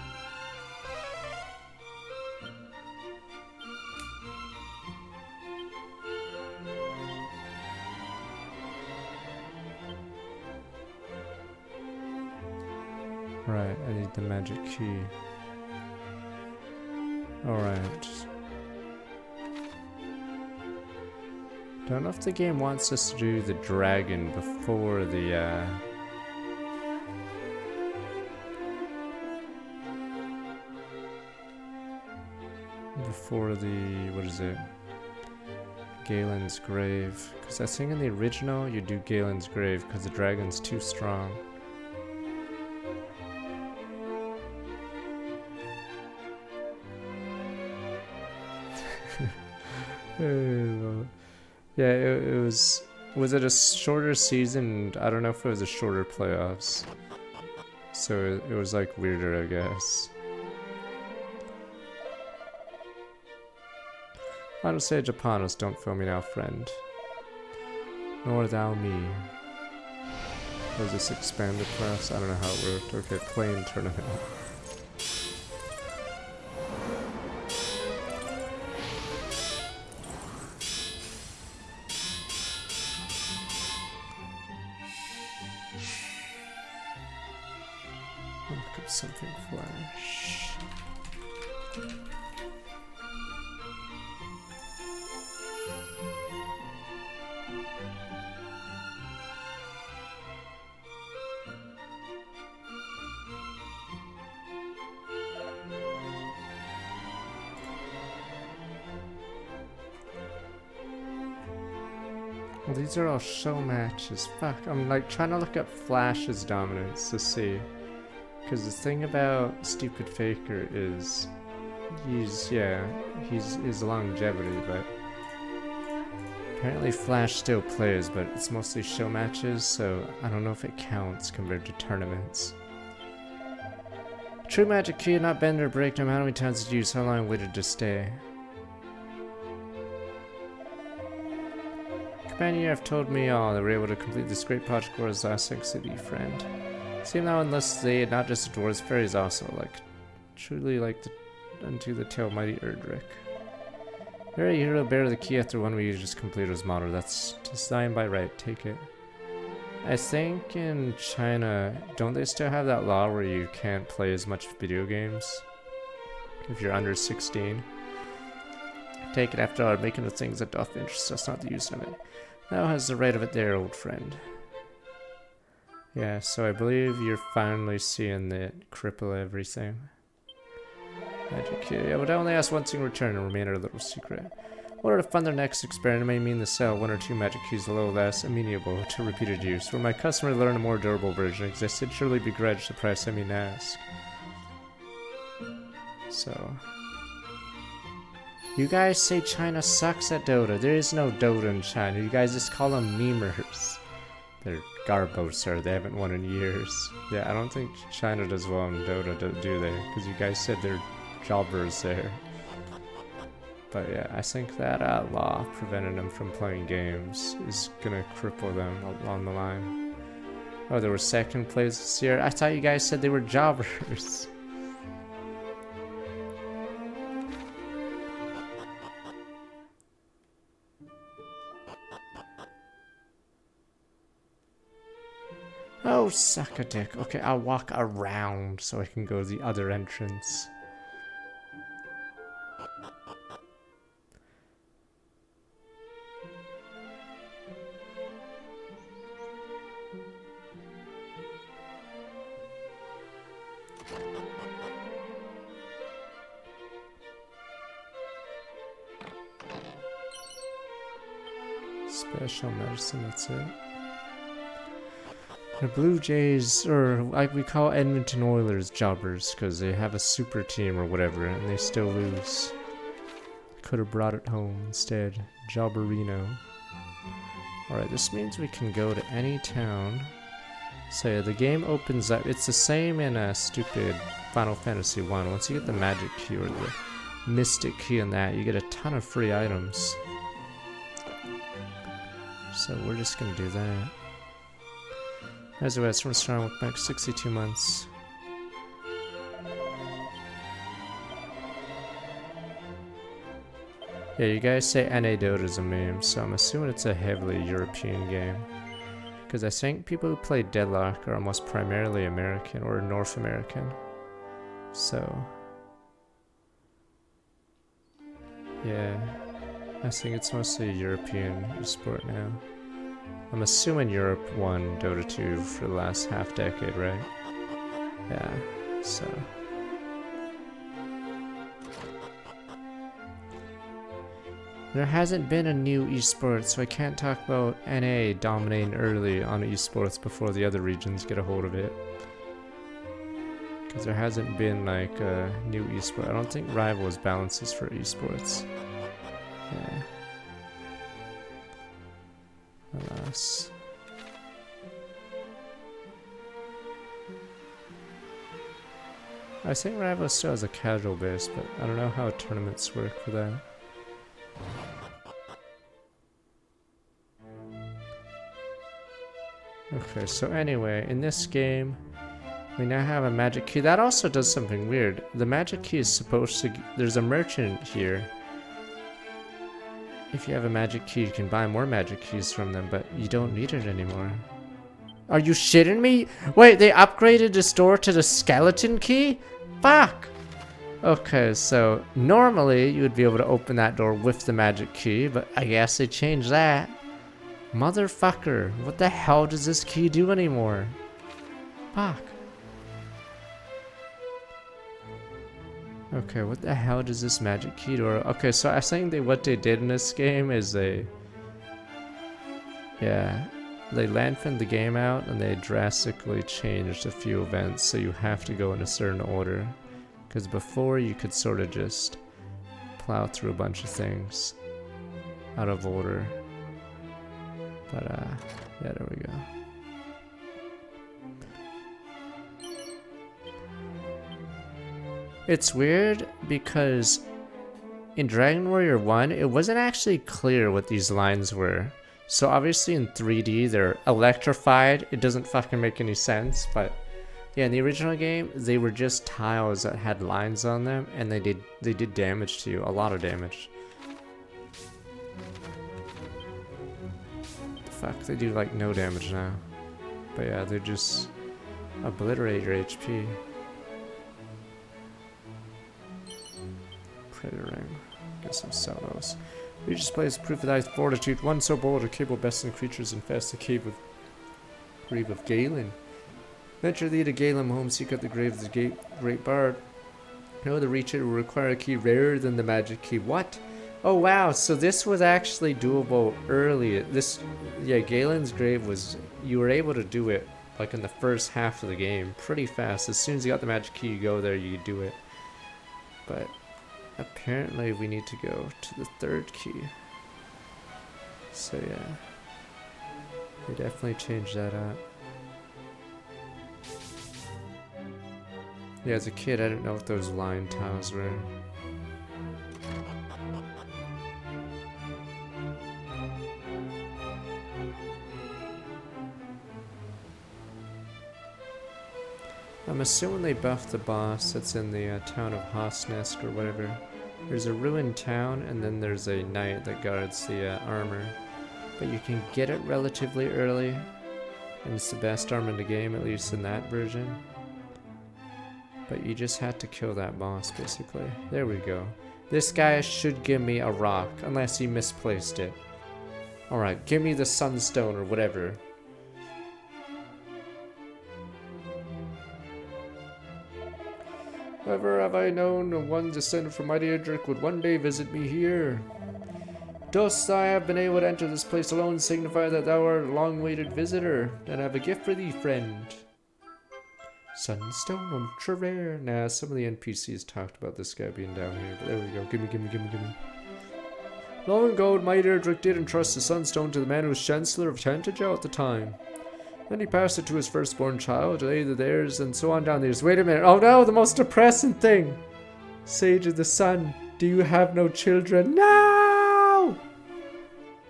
Right, I need the magic key. Alright. Don't know if the game wants us to do the dragon before the, what is it? Galen's Grave. Because I think in the original you do Galen's Grave because the dragon's too strong. Yeah, it was... Was it a shorter season? I don't know if it was a shorter playoffs. So it was like weirder, I guess. I don't say Japanos, don't feel me now, friend. Nor thou me. Was this expanded class? I don't know how it worked. Okay, playing tournament. Look up something flash. Well, these are all show matches. Fuck, I'm like trying to look up Flash's dominance to see. Because the thing about Stupid Faker is his longevity, but apparently Flash still plays, but it's mostly show matches, so I don't know if it counts compared to tournaments. True magic key, not bend or break, no matter how many times it's used, how long I waited to stay. Companion, you have told me all that we're able to complete this great project for his last city, friend. Seem now unless they not just the dwarves, fairies also, like truly like unto the tale mighty Erdrick. Very hero bear the key after one we just completed his model. That's designed by right, take it. I think in China, don't they still have that law where you can't play as much video games if you're under 16? Take it after all, making the things that doth interest us, not the use of it. Thou has the right of it there, old friend. Yeah, so I believe you're finally seeing it cripple everything. Magic key. I would only ask one thing in return and remain a little secret. In order to fund their next experiment, may mean to sell one or two magic keys a little less amenable to repeated use. Were my customer to learn a more durable version existed, surely begrudge the price I mean ask. So... You guys say China sucks at Dota. There is no Dota in China. You guys just call them memers. They're garbo, sir. They haven't won in years. Yeah, I don't think China does well in Dota, do they? Because you guys said they're jobbers there. But yeah, I think that law preventing them from playing games is gonna cripple them along the line. Oh, there were second place this year? I thought you guys said they were jobbers. Oh, suck a dick. Okay, I'll walk around so I can go to the other entrance. Special medicine, that's it. The Blue Jays, or like we call Edmonton Oilers, jobbers, because they have a super team or whatever, and they still lose. Could have brought it home instead. Jobberino. Alright, this means we can go to any town. So yeah, the game opens up. It's the same in stupid Final Fantasy 1. Once you get the magic key or the mystic key in that, you get a ton of free items. So we're just gonna do that. As a from strong with back 62 months. Yeah, you guys say NA Dota is a meme, so I'm assuming it's a heavily European game. Because I think people who play Deadlock are almost primarily American or North American. So... yeah, I think it's mostly a European sport now. I'm assuming Europe won Dota 2 for the last half decade, right? Yeah, so... There hasn't been a new esports, so I can't talk about NA dominating early on esports before the other regions get a hold of it. Because there hasn't been like a new esport. I don't think Rivals balances for esports. Yeah. Alas. I think Rivals still has a casual base, but I don't know how tournaments work for that. Okay, so anyway, in this game, we now have a magic key. That also does something weird. The magic key is supposed to... There's a merchant here. If you have a magic key, you can buy more magic keys from them, but you don't need it anymore. Are you shitting me? Wait, they upgraded the store to the skeleton key? Fuck! Okay, so normally you would be able to open that door with the magic key, but I guess they changed that. Motherfucker, what the hell does this key do anymore? Fuck. Okay, what the hell does this magic key do? Okay, so I think what they did in this game is they lengthened the game out and they drastically changed a few events, so you have to go in a certain order. Because before you could sort of just plow through a bunch of things out of order. But yeah, there we go. It's weird because in Dragon Warrior 1, it wasn't actually clear what these lines were. So obviously in 3D, they're electrified. It doesn't fucking make any sense, but yeah, in the original game, they were just tiles that had lines on them, and they did damage to you, a lot of damage. Fuck, they do like no damage now. But yeah, they just obliterate your HP. Predator ring. Guess I'll sell those. Regis plays proof of thy fortitude. One so bold, or capable besting creatures infest the grave of Galen. Venture thee to Galen home, seek out the grave of the great bard. Know the reach it will require a key rarer than the magic key. What? Oh wow, so this was actually doable early. Yeah, Galen's grave was, you were able to do it like in the first half of the game, pretty fast. As soon as you got the magic key, you go there, you do it. But apparently we need to go to the third key. So yeah, they definitely changed that up. Yeah, as a kid, I didn't know what those line tiles were. I'm assuming they buffed the boss that's in the town of Hosnesk or whatever. There's a ruined town, and then there's a knight that guards the armor. But you can get it relatively early, and it's the best armor in the game, at least in that version. But you just had to kill that boss, basically. There we go. This guy should give me a rock, unless he misplaced it. Alright, give me the sunstone or whatever. Ever have I known one descendant from mighty Edric would one day visit me here. Thus I have been able to enter this place alone, signify that thou art a long-awaited visitor, and I have a gift for thee, friend. Sunstone ultra rare. Nah, some of the NPCs talked about this guy being down here, but there we go. Gimme. Long ago, mighty Edric did entrust the Sunstone to the man who was Chancellor of Tantagel at the time. Then he passed it to his firstborn child, either theirs, and so on down the years. Wait a minute. Oh no, the most depressing thing. Sage of the Sun, do you have no children? No!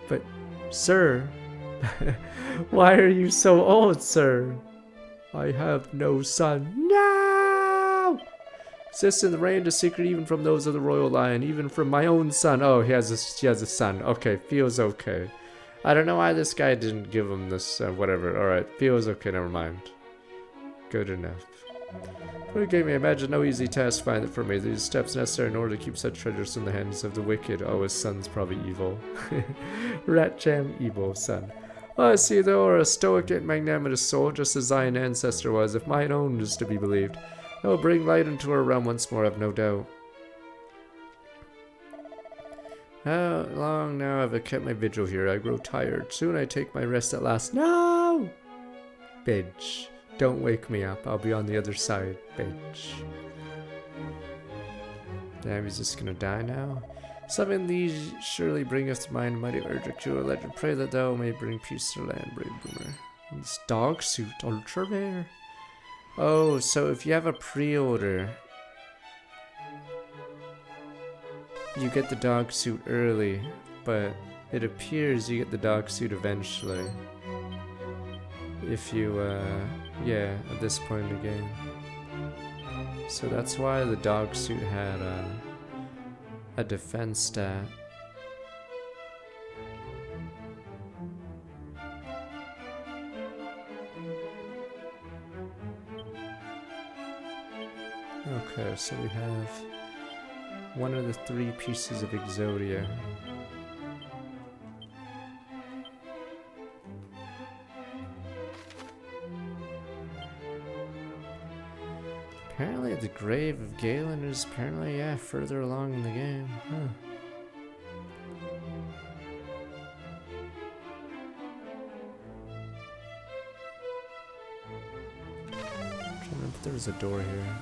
But, sir, why are you so old, sir? I have no son. No! Exists in the reign to secret even from those of the royal lion, even from my own son. Oh, he has a son. Okay, feels okay. I don't know why this guy didn't give him this, whatever. Alright, feels okay, never mind. Good enough. Who gave me? Imagine no easy task find it for me. These steps necessary in order to keep such treasures from the hands of the wicked. Oh, his son's probably evil. Rat jam, evil son. Oh, I see thou art a stoic yet magnanimous soul, just as thine ancestor was, if mine own is to be believed. I will bring light into our realm once more, I have no doubt. How long now have I kept my vigil here? I grow tired. Soon I take my rest at last. No! Bitch. Don't wake me up. I'll be on the other side, bitch. Damn, he's just gonna die now? Summon these surely bringeth to mind mighty Erdrick, your legend. Pray that thou may bring peace to the land, brave boomer. And this dog suit, ultra rare. Oh, so if you have a pre-order, you get the dog suit early, but it appears you get the dog suit eventually. If you, yeah, at this point in the game. So that's why the dog suit had a defense stat. Okay, so we have one of the 3 pieces of Exodia. Apparently the grave of Galen is apparently, yeah, further along in the game. Huh. I'm trying to remember if there was a door here.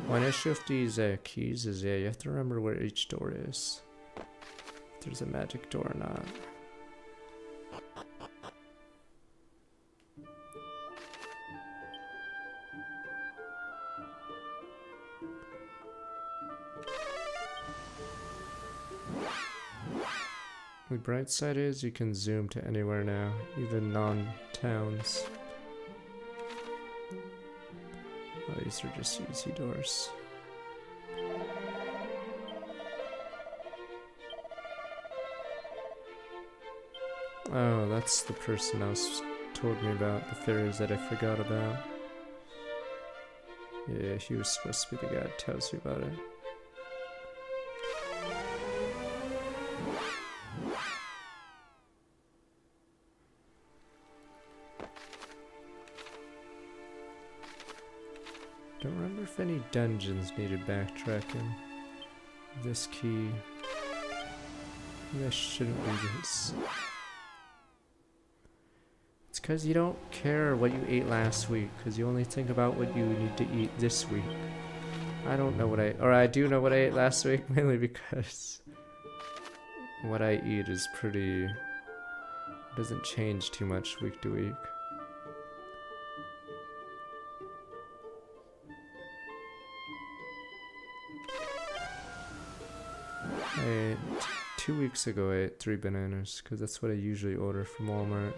One issue of these keys is, yeah, you have to remember where each door is. If there's a magic door or not. The bright side is you can zoom to anywhere now, even non-towns. Oh, these are just easy doors. Oh, that's the person that was told me about, the fairies that I forgot about. Yeah, he was supposed to be the guy that tells you about it. Don't remember if any dungeons needed backtracking. This key. This shouldn't be this. It's because you don't care what you ate last week, because you only think about what you need to eat this week. I don't know what I do know what I ate last week, mainly because what I eat is pretty, doesn't change too much week to week. I ate 2 weeks ago. I ate 3 bananas because that's what I usually order from Walmart.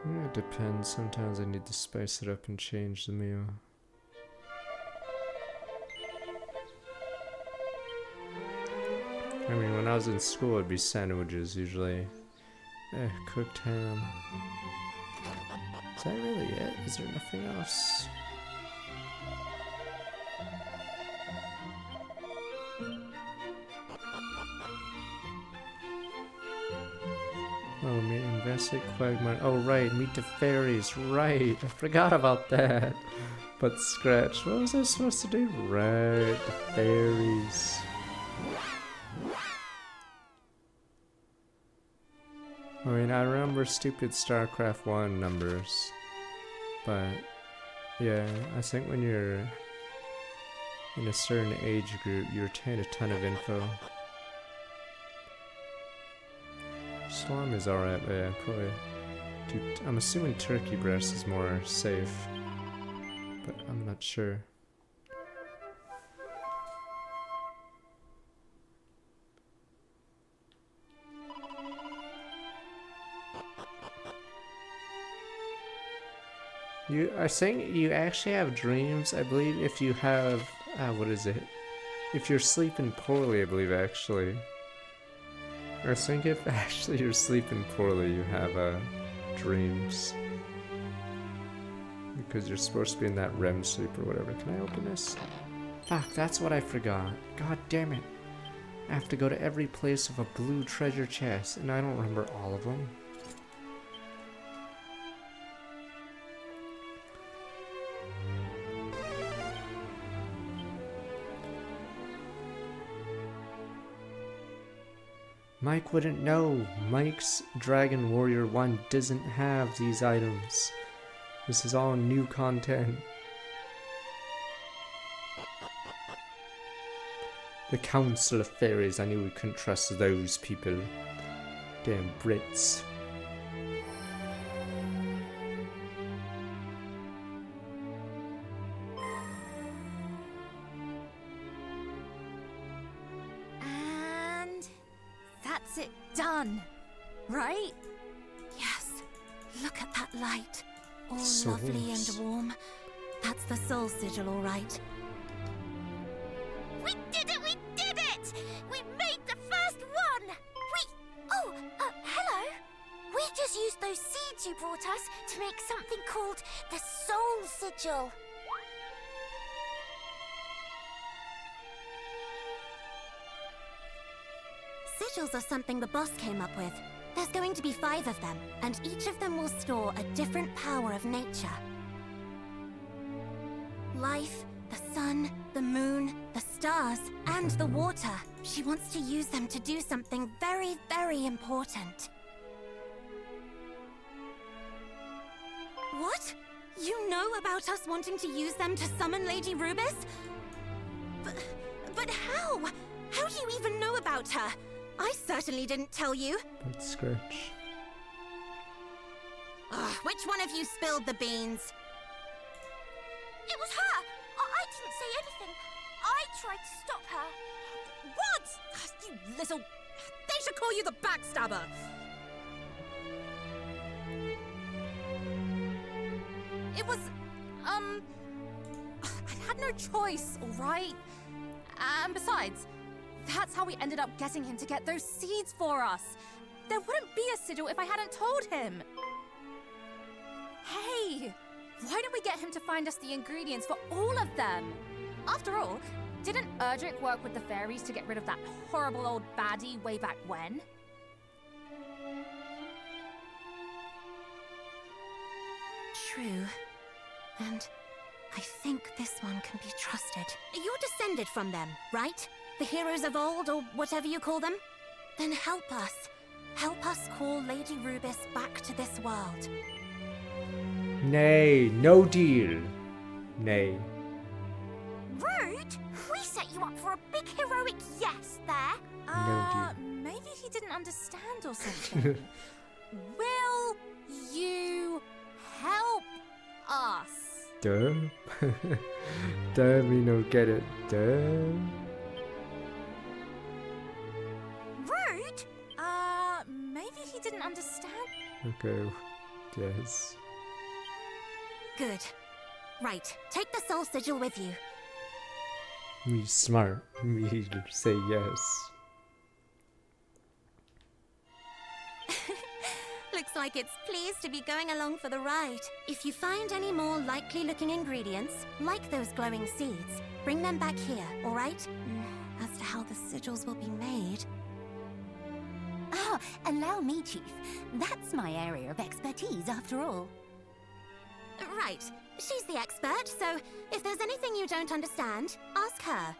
It depends. Sometimes I need to spice it up and change the meal. I mean, when I was in school, it'd be sandwiches usually. Cooked ham. Is that really it? Is there nothing else? Oh, meet invested Quagmire. Oh, right, meet the fairies. Right, I forgot about that. But scratch. What was I supposed to do? Right, the fairies. I mean, I remember stupid StarCraft 1 numbers. But, yeah, I think when you're in a certain age group, you retain a ton of info. Slime is alright, but yeah, probably. Dude, I'm assuming turkey breast is more safe, but I'm not sure. I think you actually have dreams, I believe, if you have, what is it? If you're sleeping poorly, I believe, actually. Or I think if actually you're sleeping poorly, you have dreams. because you're supposed to be in that REM sleep or whatever. Can I open this? Fuck, that's what I forgot. God damn it. I have to go to every place with a blue treasure chest, and I don't remember all of them. Mike wouldn't know. Mike's Dragon Warrior 1 doesn't have these items. This is all new content. The Council of Fairies, I knew we couldn't trust those people. Damn Brits. And that's it done, right? Yes. Look at that light. All Souls. lovely and warm. That's the soul sigil, all right. We did it! We did it! We made the first one! Oh, hello. We just used those seeds you brought us to make something called the soul sigil. Sigils are something the boss came up with. There's going to be 5 of them, and each of them will store a different power of nature. Life, the sun, the moon, the stars, and the water. She wants to use them to do something very, very important. What? You know about us wanting to use them to summon Lady Rubis? But how? How do you even know about her? I certainly didn't tell you. But scratch. Ugh, which one of you spilled the beans? It was her! I didn't say anything. I tried to stop her. What? You little... They should call you the backstabber! It was... I had no choice, alright? And besides, that's how we ended up getting him to get those seeds for us. There wouldn't be a sigil if I hadn't told him. Hey, why don't we get him to find us the ingredients for all of them? After all, didn't Erdrick work with the fairies to get rid of that horrible old baddie way back when? True. And I think this one can be trusted. You're descended from them, right? The heroes of old, or whatever you call them? Then help us. Help us call Lady Rubis back to this world. Nay, no deal. Nay. Rude? We set you up for a big heroic yes there. No Maybe he didn't understand or something. Will you help us? Duh. Duh, me no get it. Duh. Rude? Maybe he didn't understand. Okay. Yes. Good. Right, take the soul sigil with you. Me smart. Me say yes. Looks like it's pleased to be going along for the ride. If you find any more likely looking ingredients, like those glowing seeds, bring them back here, alright? As to how the sigils will be made... Ah, allow me, Chief. That's my area of expertise, after all. Right. She's the expert, so if there's anything you don't understand, ask her.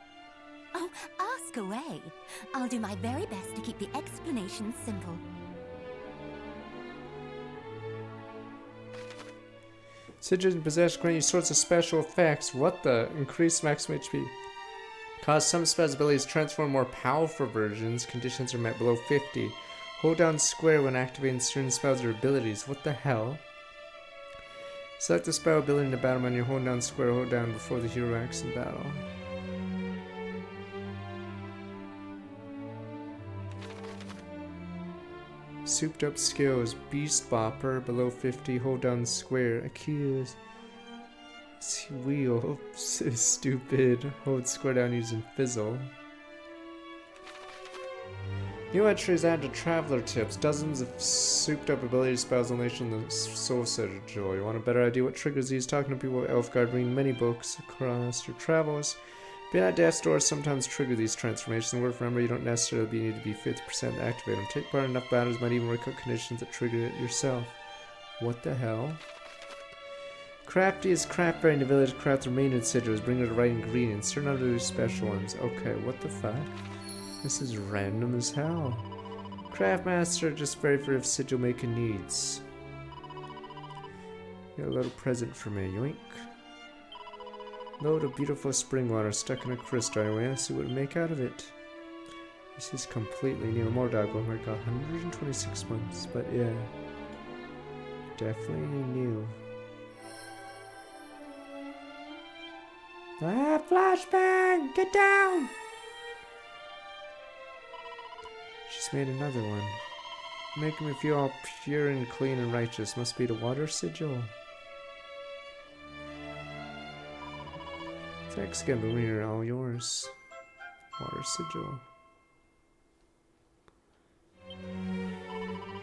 Oh, ask away. I'll do my very best to keep the explanation simple. Sigils and possess grant you sorts of special effects. What the? Increase maximum HP. Cause some spells abilities transform more powerful versions. Conditions are met below 50. Hold down square when activating certain spells or abilities. What the hell? Select the spell ability in the battle menu. Hold down square, hold down before the hero acts in battle. Souped up skills. Beast Bopper below 50. Hold down square. Accuse. Wheel. Stupid. Hold square down using Fizzle. New entries add to Traveler Tips. Dozens of souped up ability spells unleashed on the Soul Sigil. You want a better idea what triggers these? Talking to people at Elfgard, reading many books across your travels. Being at death's door sometimes trigger these transformations. Worth remember, you don't necessarily need to be 50% to activate them. Take part in enough battles might even work out conditions that trigger it yourself. What the hell? Crafty is craft berry in the village. Craft the remaining sigils. Bring her the right ingredients. Turn out to do special ones. Okay, what the fuck? This is random as hell. Craftmaster, just very for if sigil making needs. Got a little present for me, yoink. Load of beautiful spring water stuck in a crystal. Anyway, let's see what we make out of it. This is completely new. More dog will make 126 months, but yeah. Definitely new. Ah, flashbang! Get down! She's made another one. Making me feel all pure and clean and righteous. Must be the water sigil. Thanks again, Ballerina, all yours. Water sigil.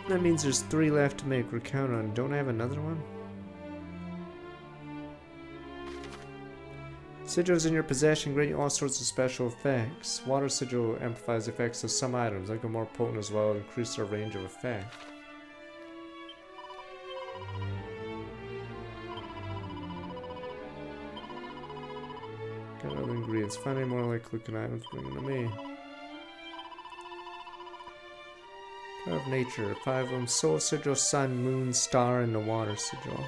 That means there's 3 left to make. We're counting on. Don't I have another one? Sigils in your possession grant you all sorts of special effects. Water sigil amplifies the effects of some items, like a more potent as well, increase their range of effect. Got other ingredients. Find any more like looking items, bring them to me. God of nature, 5 of them. Soul sigil, sun, moon, star, and the water sigil.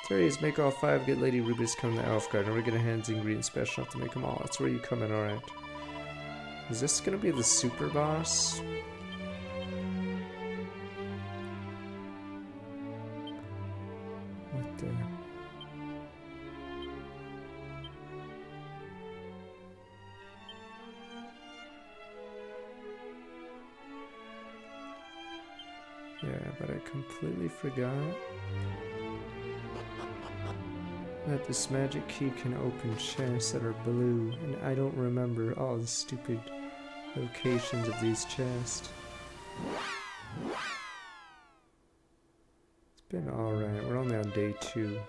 3 is make all 5, get Lady Ruby's come to Elfgard, and we're gonna hand the ingredients special enough to make them all. That's where you come in, alright. Is this gonna be the super boss? What the... Yeah, but I completely forgot that this magic key can open chests that are blue, and I don't remember all the stupid locations of these chests. It's been alright, we're only on day 2.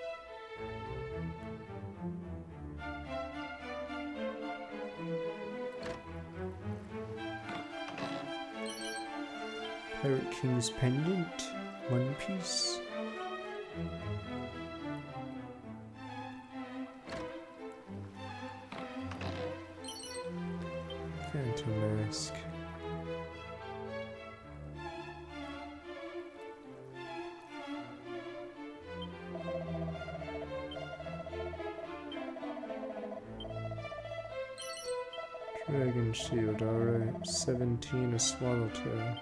Pirate King's Pendant, 1 piece. Phantom Mask. Dragon Shield, alright. 17 a Swallowtail.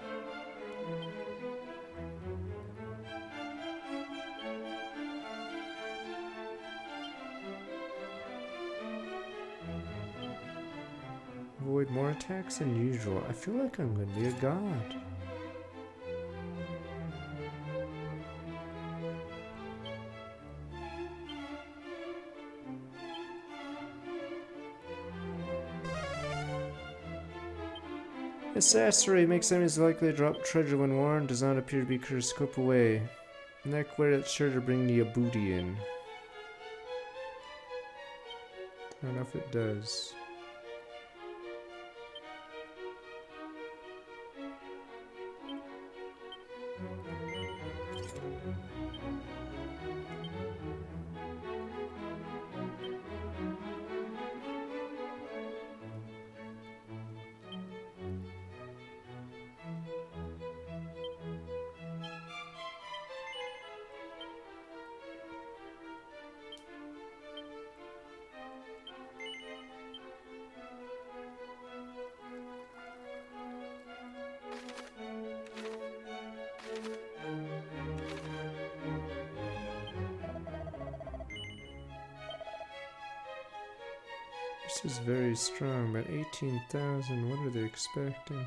Avoid more attacks than usual. I feel like I'm gonna be a god. Accessory makes enemies likely to drop treasure when worn. Does not appear to be cursed. Scope away. Neck wear it sure to bring the booty in. I don't know if it does. This is very strong, but 18,000, what are they expecting?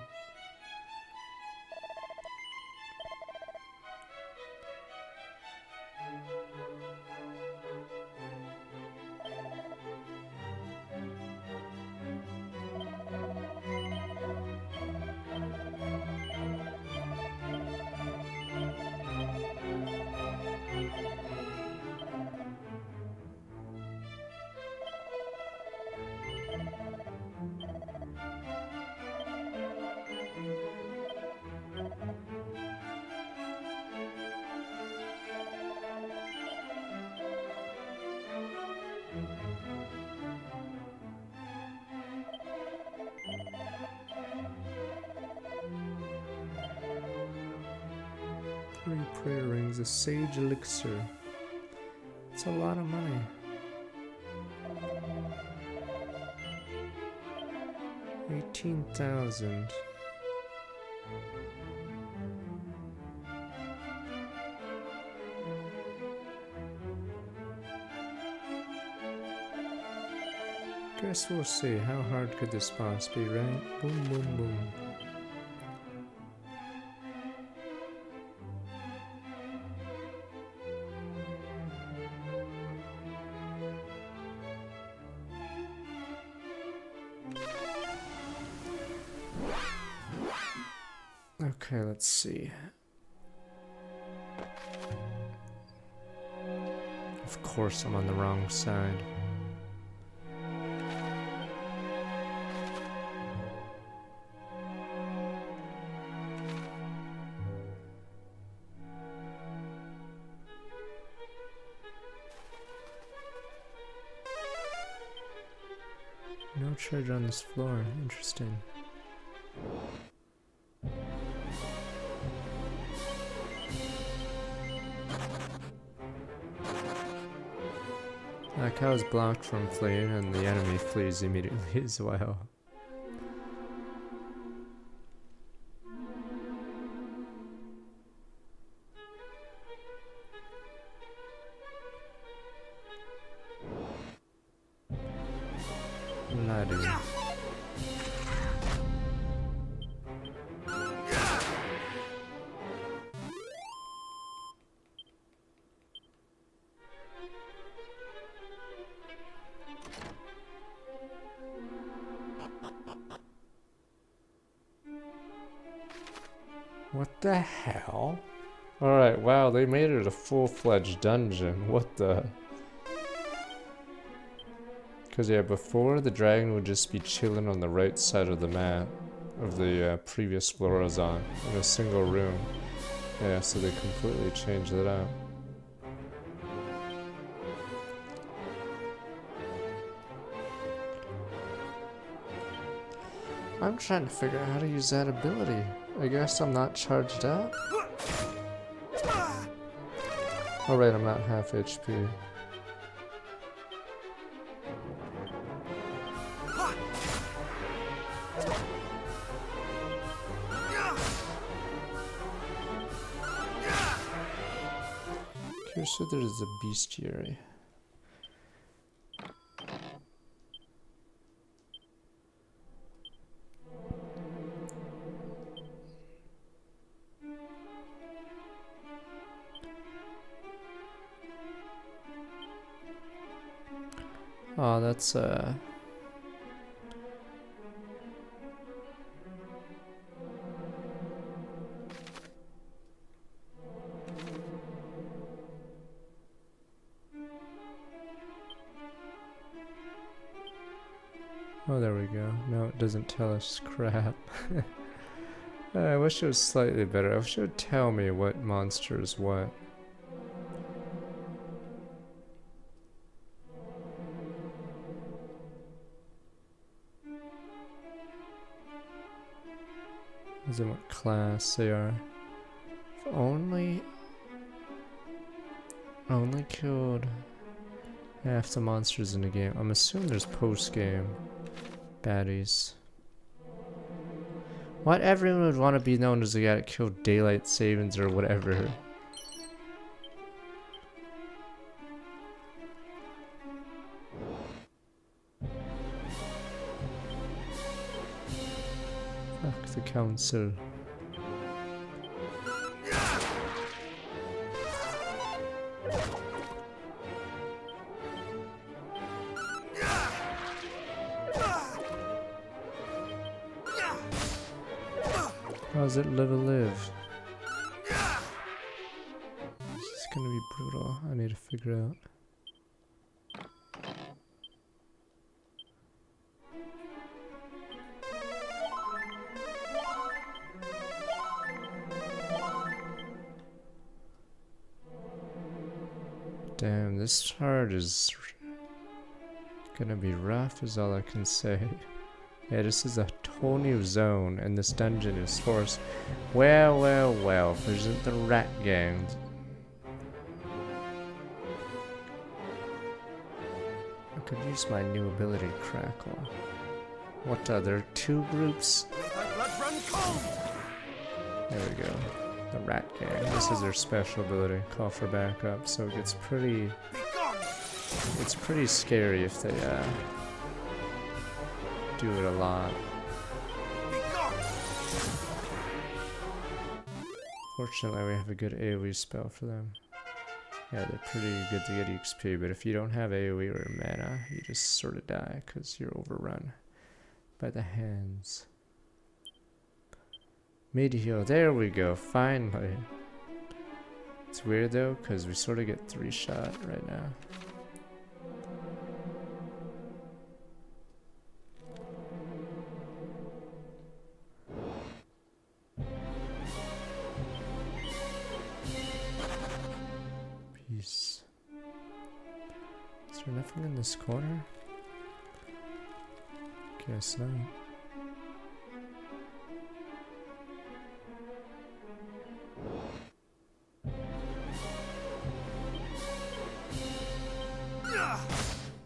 3 prayer rings, a sage elixir. It's a lot of money. $18,000. Guess we'll see. How hard could this boss be, right? Boom, boom, boom. Okay, let's see. Of course I'm on the wrong side. No treasure on this floor. Interesting. That cow is blocked from fleeing, and the enemy flees immediately as well. Laddie. What the hell? Alright, wow, they made it a full-fledged dungeon. What the? Because yeah, before the dragon would just be chilling on the right side of the map of the previous floor I was on, in a single room. Yeah, so they completely changed it up. I'm trying to figure out how to use that ability. I guess I'm not charged up? Oh right, I'm not half HP. Here, so there's a bestiary. Oh, that's oh, there we go. No, it doesn't tell us crap. I wish it was slightly better. I wish it would tell me what monster is what. As in what class they are. If only killed half the monsters in the game. I'm assuming there's post-game baddies. What everyone would want to be known as the guy that killed daylight savings or whatever. Fuck the council. How's it live? This is gonna be brutal. I need to figure out. Damn, this part is gonna be rough is all I can say. Yeah, this is a whole new zone, and this dungeon is forced. Well, well, well, if there's the rat gangs. I could use my new ability, Crackle. What other two groups? May thy blood run cold! There we go. The rat gang. This is their special ability. Call for backup. So it gets pretty. Be gone! It's pretty scary if they do it a lot. Be gone! Fortunately, we have a good AoE spell for them. Yeah, they're pretty good to get XP, but if you don't have AoE or mana, you just sort of die because you're overrun by the hands. Mid-heal, there we go, finally. It's weird though, because we sort of get 3-shot right now. Peace. Is there nothing in this corner? Guess not.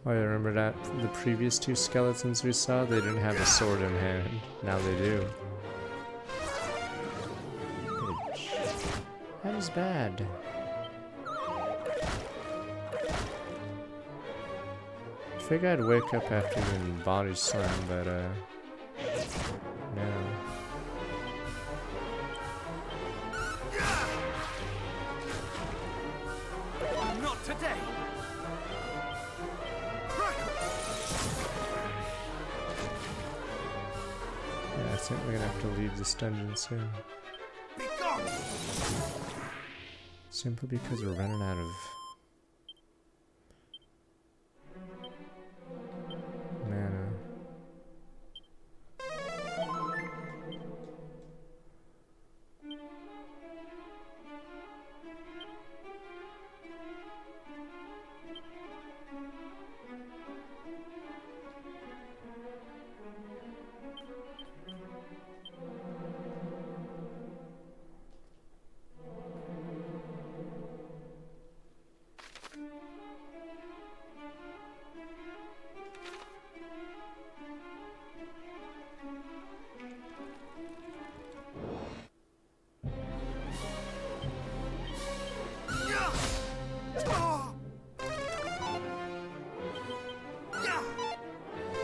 Oh, I remember that the previous two skeletons we saw, they didn't have a sword in hand. Now they do. Bitch. That is bad. I figured I'd wake up after getting body slammed, but no. Not today! Yeah, I think we're gonna have to leave this dungeon soon. Be gone! Simply because we're running out of mana.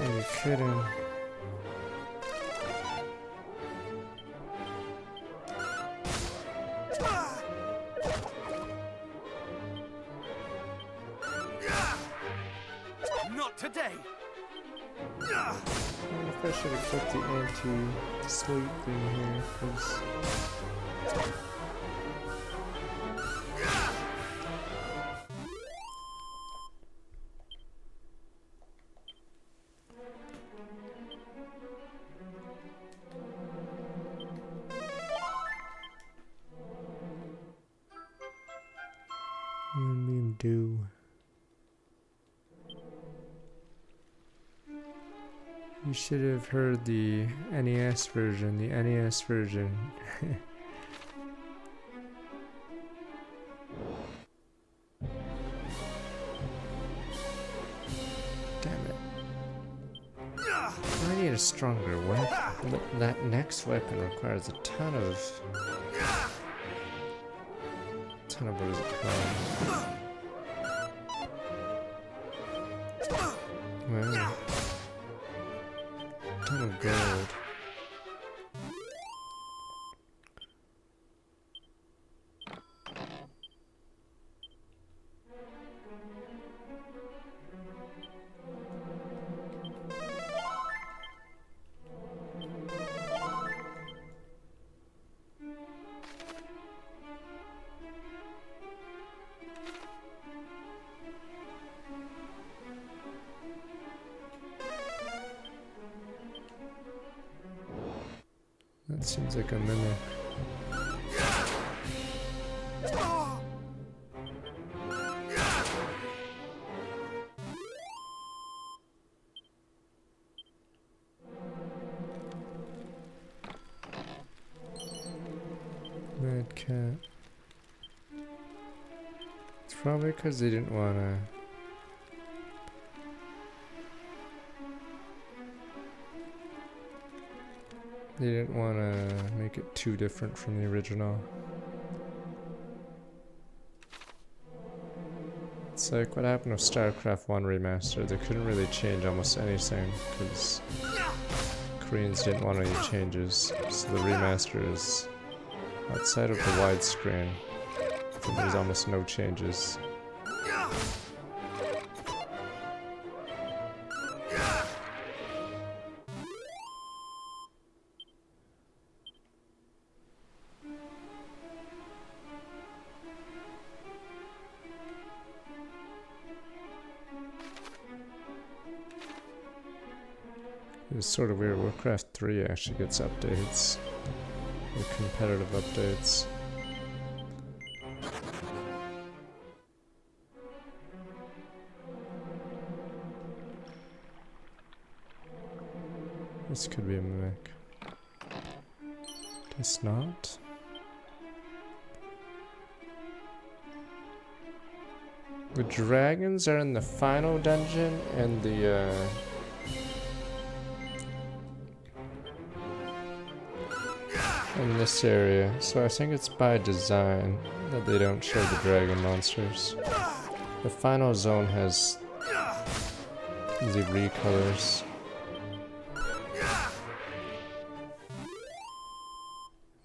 Are you kidding? Not today! I wonder if I should have put the anti-sleep thing here, because Moonbeam Dew. You should have heard the NES version, Damn it. I need a stronger weapon. That next weapon requires a ton of what is it called? Well, ton of gold. That seems like a mimic. I Dead cat. It's probably because they didn't want to. They didn't want to make it too different from the original. It's like what happened with StarCraft 1 Remastered. They couldn't really change almost anything because Koreans didn't want any changes. So the remaster is outside of the widescreen. There's almost no changes. It's sort of weird. Warcraft 3 actually gets updates. The competitive updates. This could be a mimic. Guess not. The dragons are in the final dungeon and the in this area, so I think it's by design that they don't show the dragon monsters. The final zone has the recolors.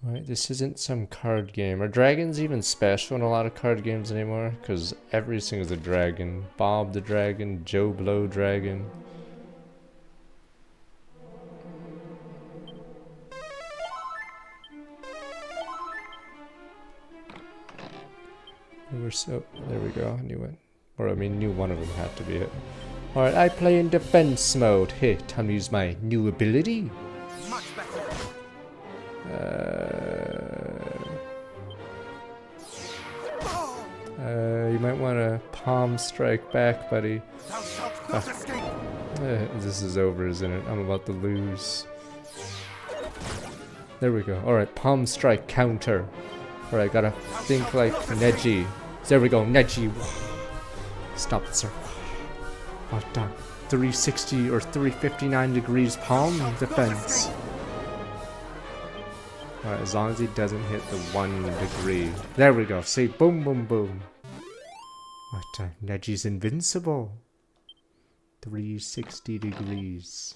Right, this isn't some card game. Are dragons even special in a lot of card games anymore? Because everything is a dragon. Bob the dragon, Joe Blow dragon. There we go, I knew it. Or I mean, knew one of them had to be it. Alright, I play in defense mode. Hey, time to use my new ability. Much better. You might want to palm strike back, buddy. Thou shalt not escape. This is over, isn't it? I'm about to lose. There we go. Alright, palm strike counter. Alright, gotta think like Neji. There we go, Neji. Stop it, sir. What the? 360 or 359 degrees palm defense. Alright, as long as he doesn't hit the 1 degree. There we go. See, boom, boom, boom. What the? Neji's invincible. 360 degrees.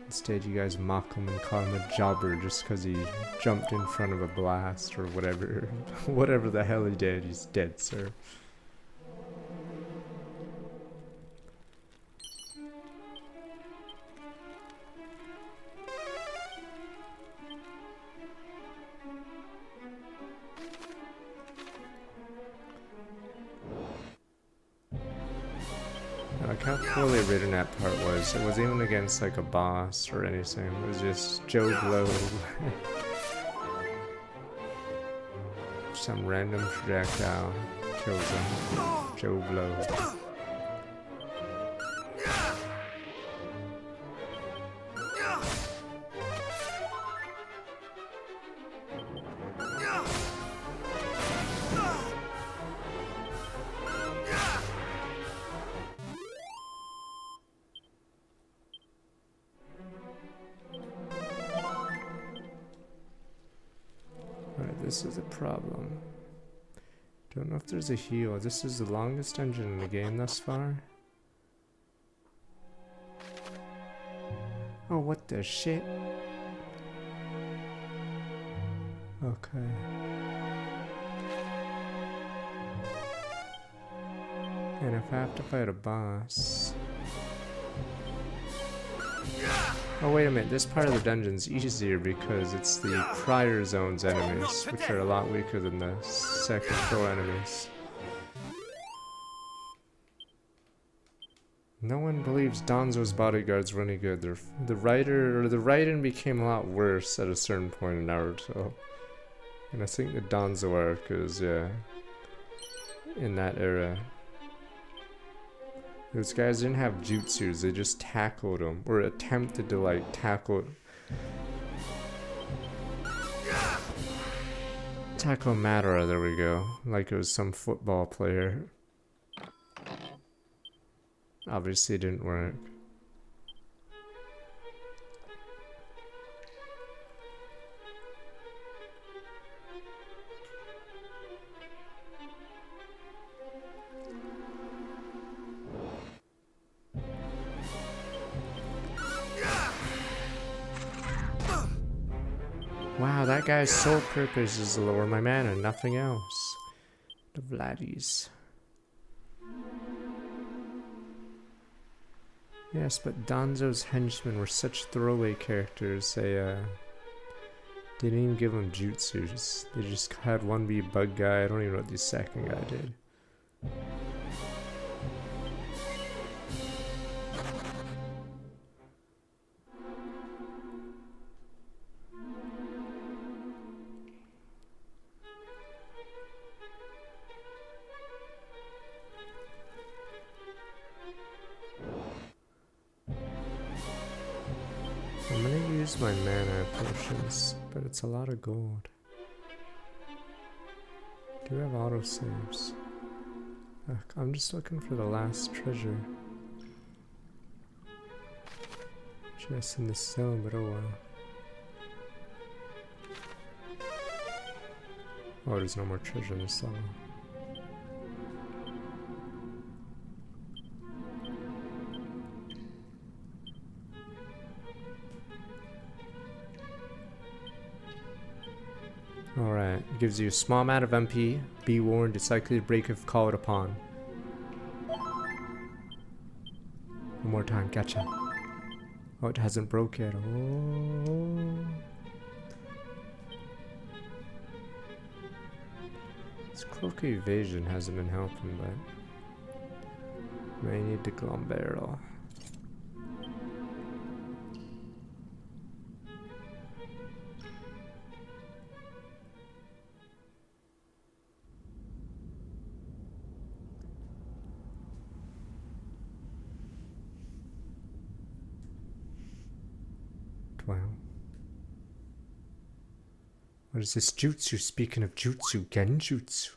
Instead, you guys mock him and call him a jobber just because he jumped in front of a blast or whatever. Whatever the hell he did, he's dead, sir. Like how poorly written that part was. It wasn't even against like a boss or anything. It was just Joe Blow. Some random projectile kills him. Joe Blow. This is a problem. Don't know if there's a heal. This is the longest dungeon in the game thus far. Oh, what the shit? Okay. And if I have to fight a boss... Oh wait a minute, this part of the dungeon's easier because it's the prior zone's enemies, which are a lot weaker than the second floor enemies. No one believes Danzo's bodyguards were any good. The writing became a lot worse at a certain point in Naruto. And I think the Danzo arc is, yeah, in that era. Those guys didn't have jutsus, they just tackled them, or attempted to like tackle Taco Madara, there we go. Like it was some football player. Obviously it didn't work. Wow, that guy's sole purpose is to lower my mana, nothing else. The Vladdies. Yes, but Danzo's henchmen were such throwaway characters. They didn't even give them jutsus. They just had one be a bug guy. I don't even know what the second guy did. I'm gonna use my mana potions, but it's a lot of gold. Do have autosaves? Ugh, I'm just looking for the last treasure. Just in the zone, but oh well. Oh, there's no more treasure in this level. Alright, gives you a small amount of MP. Be warned, it's likely to break if called upon. One more time, gotcha. Oh, it hasn't broke yet. Oh. This cloak evasion hasn't been helping, but may need the glum barrel. Wow. What is this jutsu? Speaking of jutsu, genjutsu.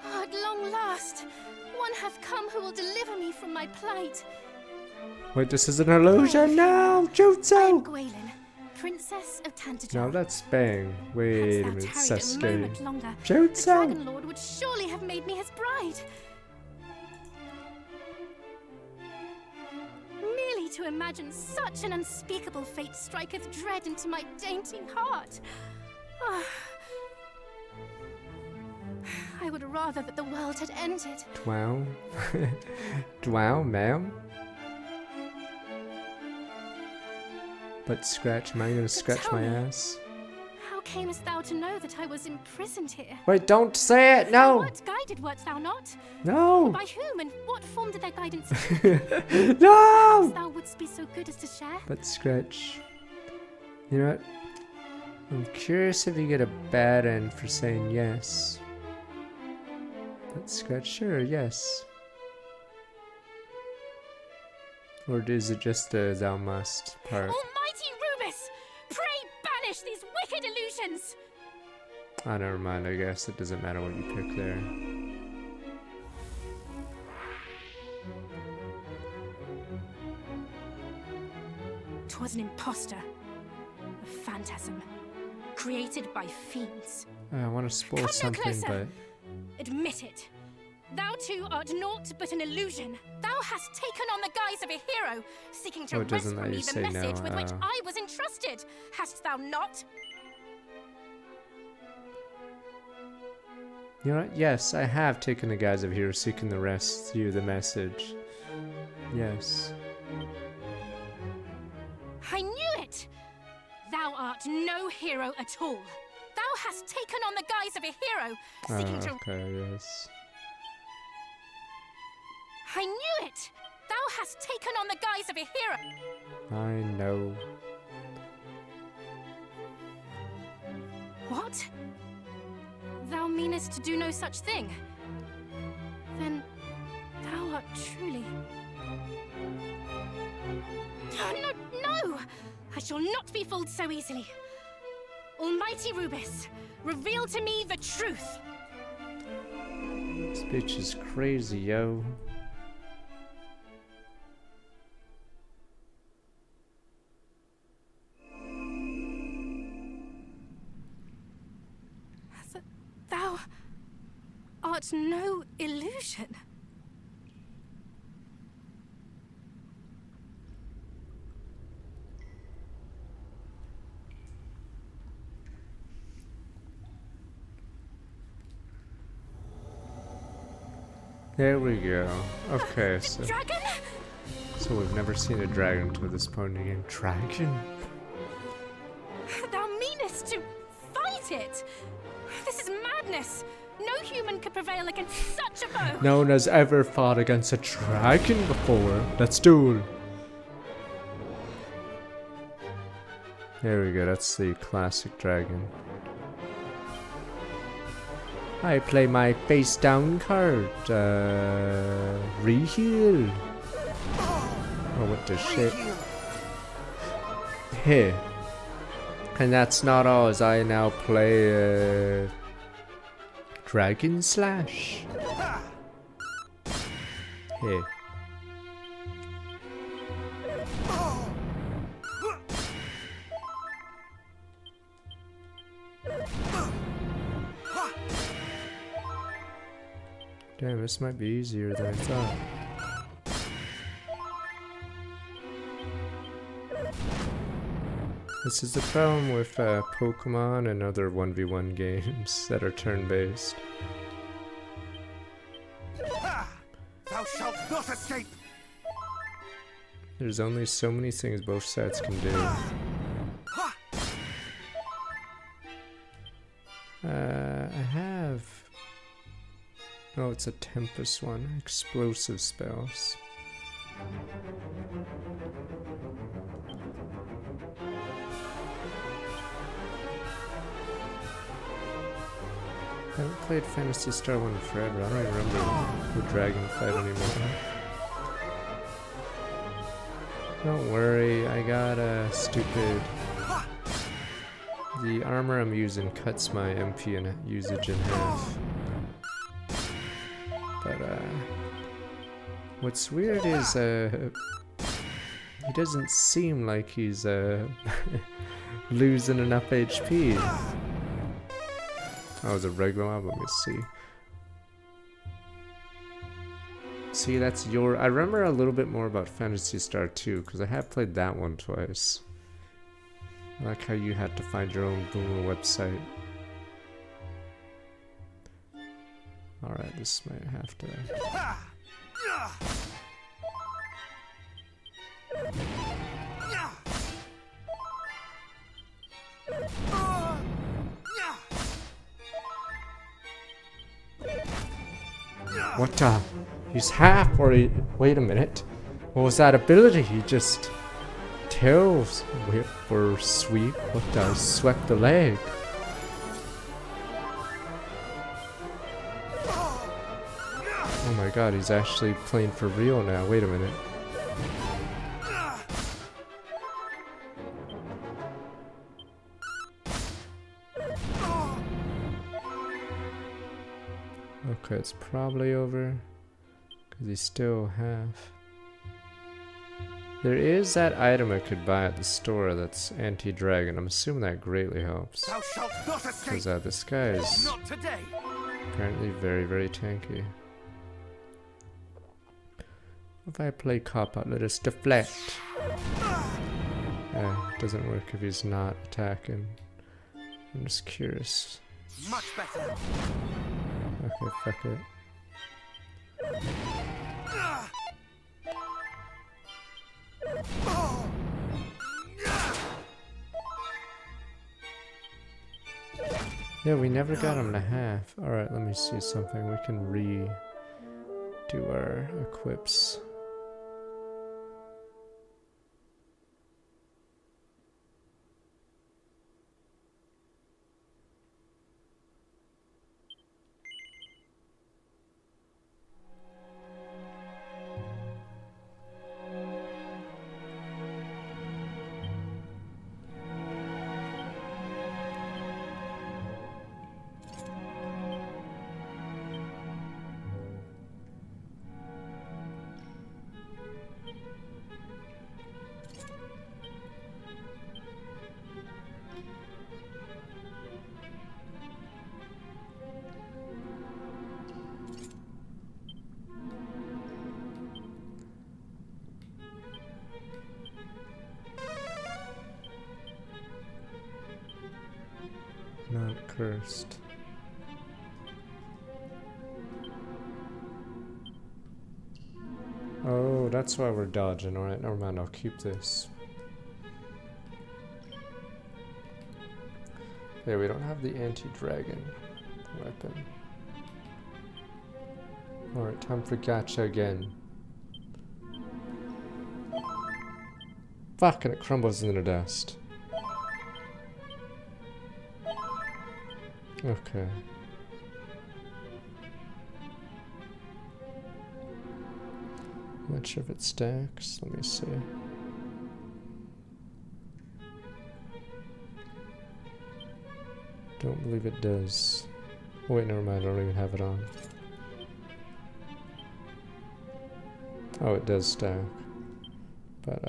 At long last, one hath come who will deliver me from my plight. Wait, this is an illusion now! I am Jutsu! Gwaelin, Princess of Tantajor. No, that's Bang. Wait a Hadst minute, thou tarried a Sasuke. moment longer, the Jutsu! Dragon Lord would surely have made me his bride. Merely to imagine such an unspeakable fate striketh dread into my dainty heart. Ah. I would rather that the world had ended. Dwow. Dwow, ma'am. But scratch, am I gonna scratch my ass? How camest thou to know that I was imprisoned here? Wait, don't say it! No! What guided wert thou not? No! By whom and what form did their guidance No! thou wouldst be so good as to share? But scratch. You know what? I'm curious if you get a bad end for saying yes. But scratch, sure, yes. Or is it just a thou must part? Almighty Rubus! Pray banish these wicked illusions! Ah, never mind, I guess it doesn't matter what you pick there. 'Twas an impostor. A phantasm. Created by fiends. I want to spoil Come no something, closer. but Admit it. Thou too art naught but an illusion. Thou hast taken on the guise of a hero, seeking to Oh, it wrest doesn't from let me you the say no, message with which I was entrusted. Hast thou not? you know what? Yes, I have taken the guise of hero, seeking the rest you the message. Yes. I knew it! Thou art no hero at all. Thou hast taken on the guise of a hero, seeking to... Okay, yes. I knew it! Thou hast taken on the guise of a hero. I know. What? Thou meanest to do no such thing? shall not be fooled so easily. Almighty Rubis, reveal to me the truth. This bitch is crazy, yo. Thou art no illusion. There we go. Okay, so Dragon? we've never seen a dragon to this point in the game. Dragon? Thou meanest to fight it? This is madness. No human could prevail against such a foe. No one has ever fought against a dragon before. Let's do it. There we go, that's the classic dragon. I play my face down card. Reheal. Oh, what the shit. Hey. And that's not all, as I now play Dragon Slash. Hey. Damn, this might be easier than I thought. This is the problem with Pokemon and other 1v1 games that are turn-based. Thou shalt not escape! There's only so many things both sides can do. I have... Oh, it's a Tempest one. Explosive spells. I haven't played Phantasy Star 1 in forever. I don't even remember the dragon fight anymore. Don't worry, I got a stupid... The armor I'm using cuts my MP and usage in half. But, what's weird is, he doesn't seem like he's, losing enough HP. Oh, it's a regular mob, let me see. See, that's your... I remember a little bit more about Phantasy Star 2, because I have played that one twice. I like how you had to find your own Boomer website. Alright, this might have to... What the? He's half, or he... Wait a minute. What was that ability? He just... Tails whip or sweep? What the? Swept the leg. Oh my god, he's actually playing for real now. Wait a minute. Okay, it's probably over. Because he's still half. There is that item I could buy at the store that's anti-dragon. I'm assuming that greatly helps. Thou shalt not escape! Because this guy is Not today! apparently very, very tanky. If I play cop-out, let us deflect. It doesn't work if he's not attacking. I'm just curious. Much better! Okay, fuck it. Yeah, we never got him to half. Alright, let me see something. We can do our equips. Not cursed. Oh, that's why we're dodging. Alright, never mind, I'll keep this. Yeah, we don't have the anti-dragon weapon. Alright, time for gacha again. Fuck, and it crumbles into dust. Okay. Not sure if it stacks. Let me see. Don't believe it does. Oh, wait, never mind. I don't even have it on. Oh, it does stack. But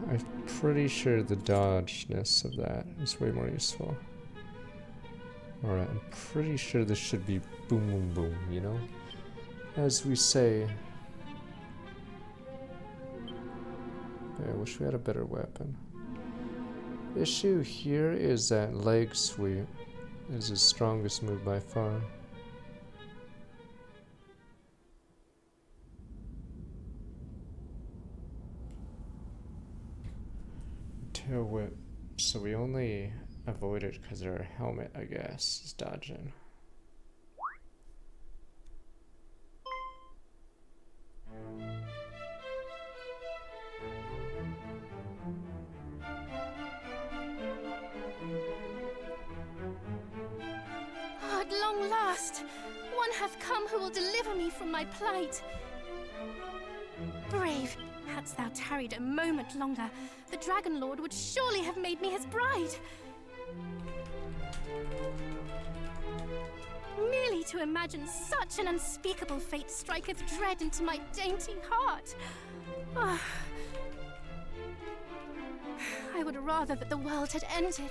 I'm pretty sure the dodgeness of that is way more useful. Alright, I'm pretty sure this should be boom boom boom, you know? As we say. Yeah, I wish we had a better weapon. Issue here is that leg sweep is his strongest move by far. Tail whip. So we only avoid it because our helmet, I guess, is dodging. At long last, one hath come who will deliver me from my plight. Brave, hadst thou tarried a moment longer, the Dragon Lord would surely have made me his bride. Merely to imagine such an unspeakable fate striketh dread into my dainty heart. Ah. I would rather that the world had ended.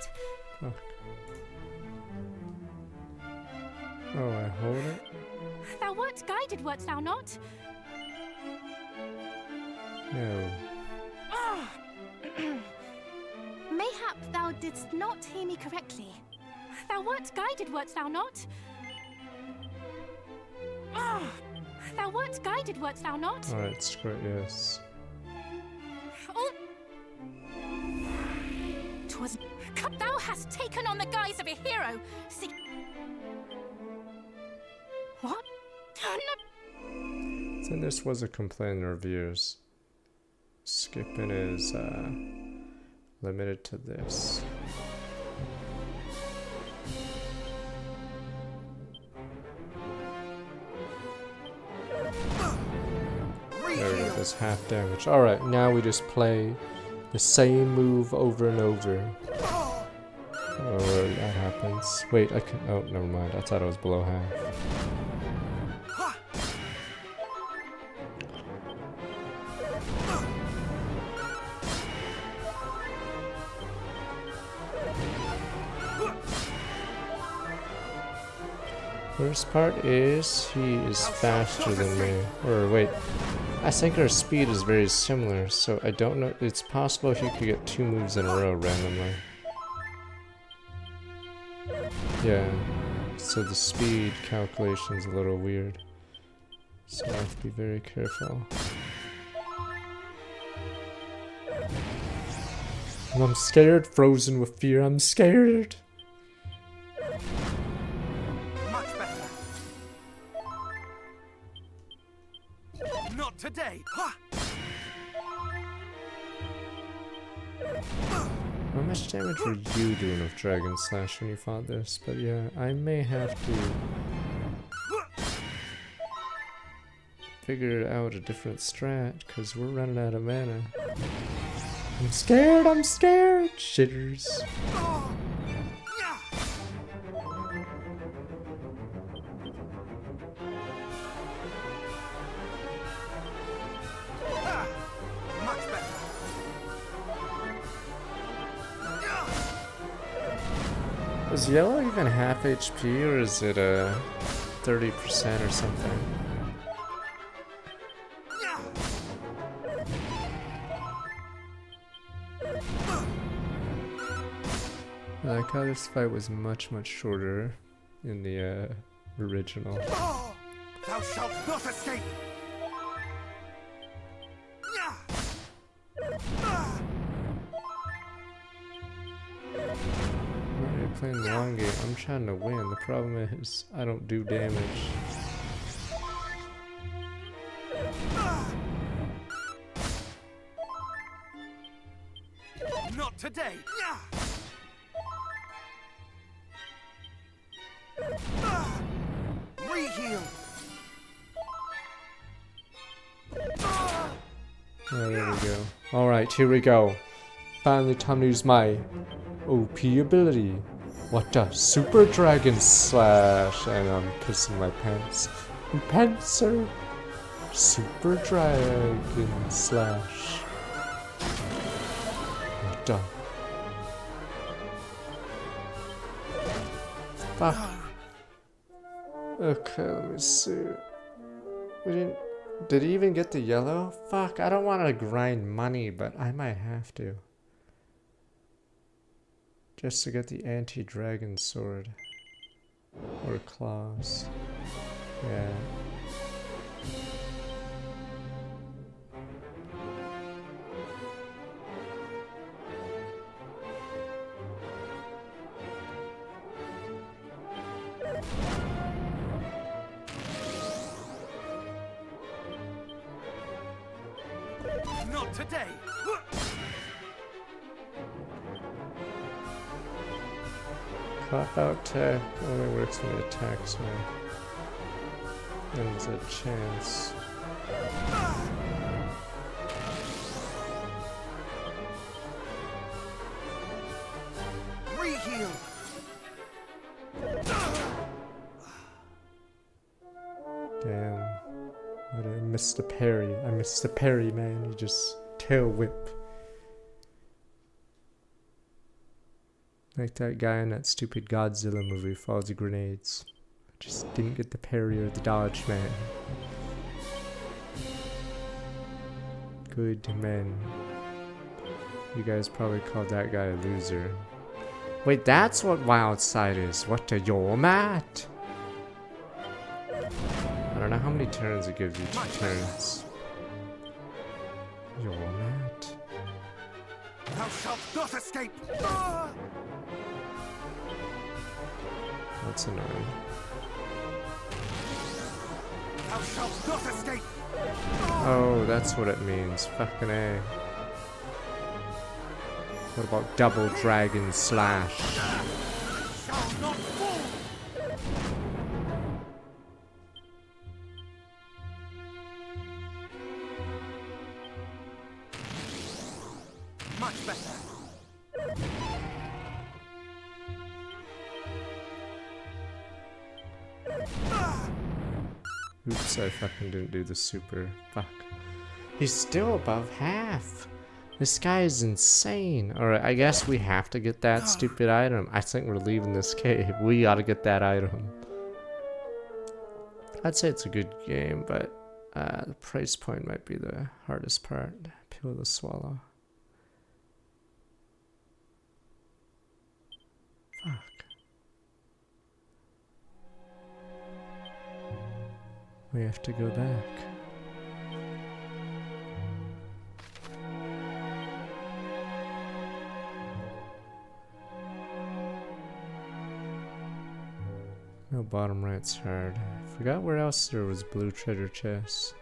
Oh, I hold it? Thou wert guided, wert thou not? No. Mayhap thou didst not hear me correctly. Thou wert guided, wert thou not? Thou wert guided, wert thou not? Alright, screw it, yes. Oh. 'Twas thou hast taken on the guise of a hero. See. What? No. I think this was a complaint in the reviews. Skipping is limited to this. There we go, that's half damage. Alright, now we just play the same move over and over. Oh, that happens. Wait, I can. Oh, never mind. I thought it was below half. Worst part is he is faster than me. Or wait, I think our speed is very similar, so I don't know. It's possible if you could get 2 moves in a row randomly. Yeah, so the speed calculation's a little weird. So I have to be very careful. I'm scared, frozen with fear, I'm scared! Much better. Not today. Ha! How much damage were you doing with Dragon Slash when you fought this? But yeah, I may have to figure out a different strat, because we're running out of mana. I'm scared, shitters. Much better. Is yellow even half HP, or is it 30% or something? I like how this fight was much shorter in the original. Oh, thou shalt not escape! Yeah. Ah. You're playing the long game. I'm trying to win. The problem is I don't do damage. Not today! Yeah. Ah. Re-heal! Ah. Oh, there we go. Alright, here we go. Finally time to use my OP ability. What the? Super Dragon Slash! And I'm pissing my pants. Pants, sir! Super Dragon Slash. What the? Fuck. Okay, let me see. We didn't. Did he even get the yellow? Fuck, I don't want to grind money, but I might have to. Just to get the anti-dragon sword. Or claws. Yeah. Not today! Cop out tech only works when he attacks me. There's a chance. Re-heal! Damn. But I missed the parry. I missed the parry, man. You just tail whip. Like that guy in that stupid Godzilla movie, Falls of Grenades. Just didn't get the parry or the dodge, man. Good man. You guys probably called that guy a loser. Wait, that's what Wild Side is. What the you're mad? I don't know how many turns it gives you. 2 turns. You're mad. Thou shalt not escape! Ah. That's annoying. Thou shalt not escape! Oh, that's what it means. Fucking A. What about double dragon slash? Shall not fall! Much better! Oops, I fucking didn't do the super. Fuck. He's still above half. This guy is insane. Alright, I guess we have to get that stupid item. I think we're leaving this cave. We gotta get that item. I'd say it's a good game, but the price point might be the hardest part. Pill to swallow. Fuck. We have to go back. No, bottom right's hard. Forgot where else there was blue treasure chests.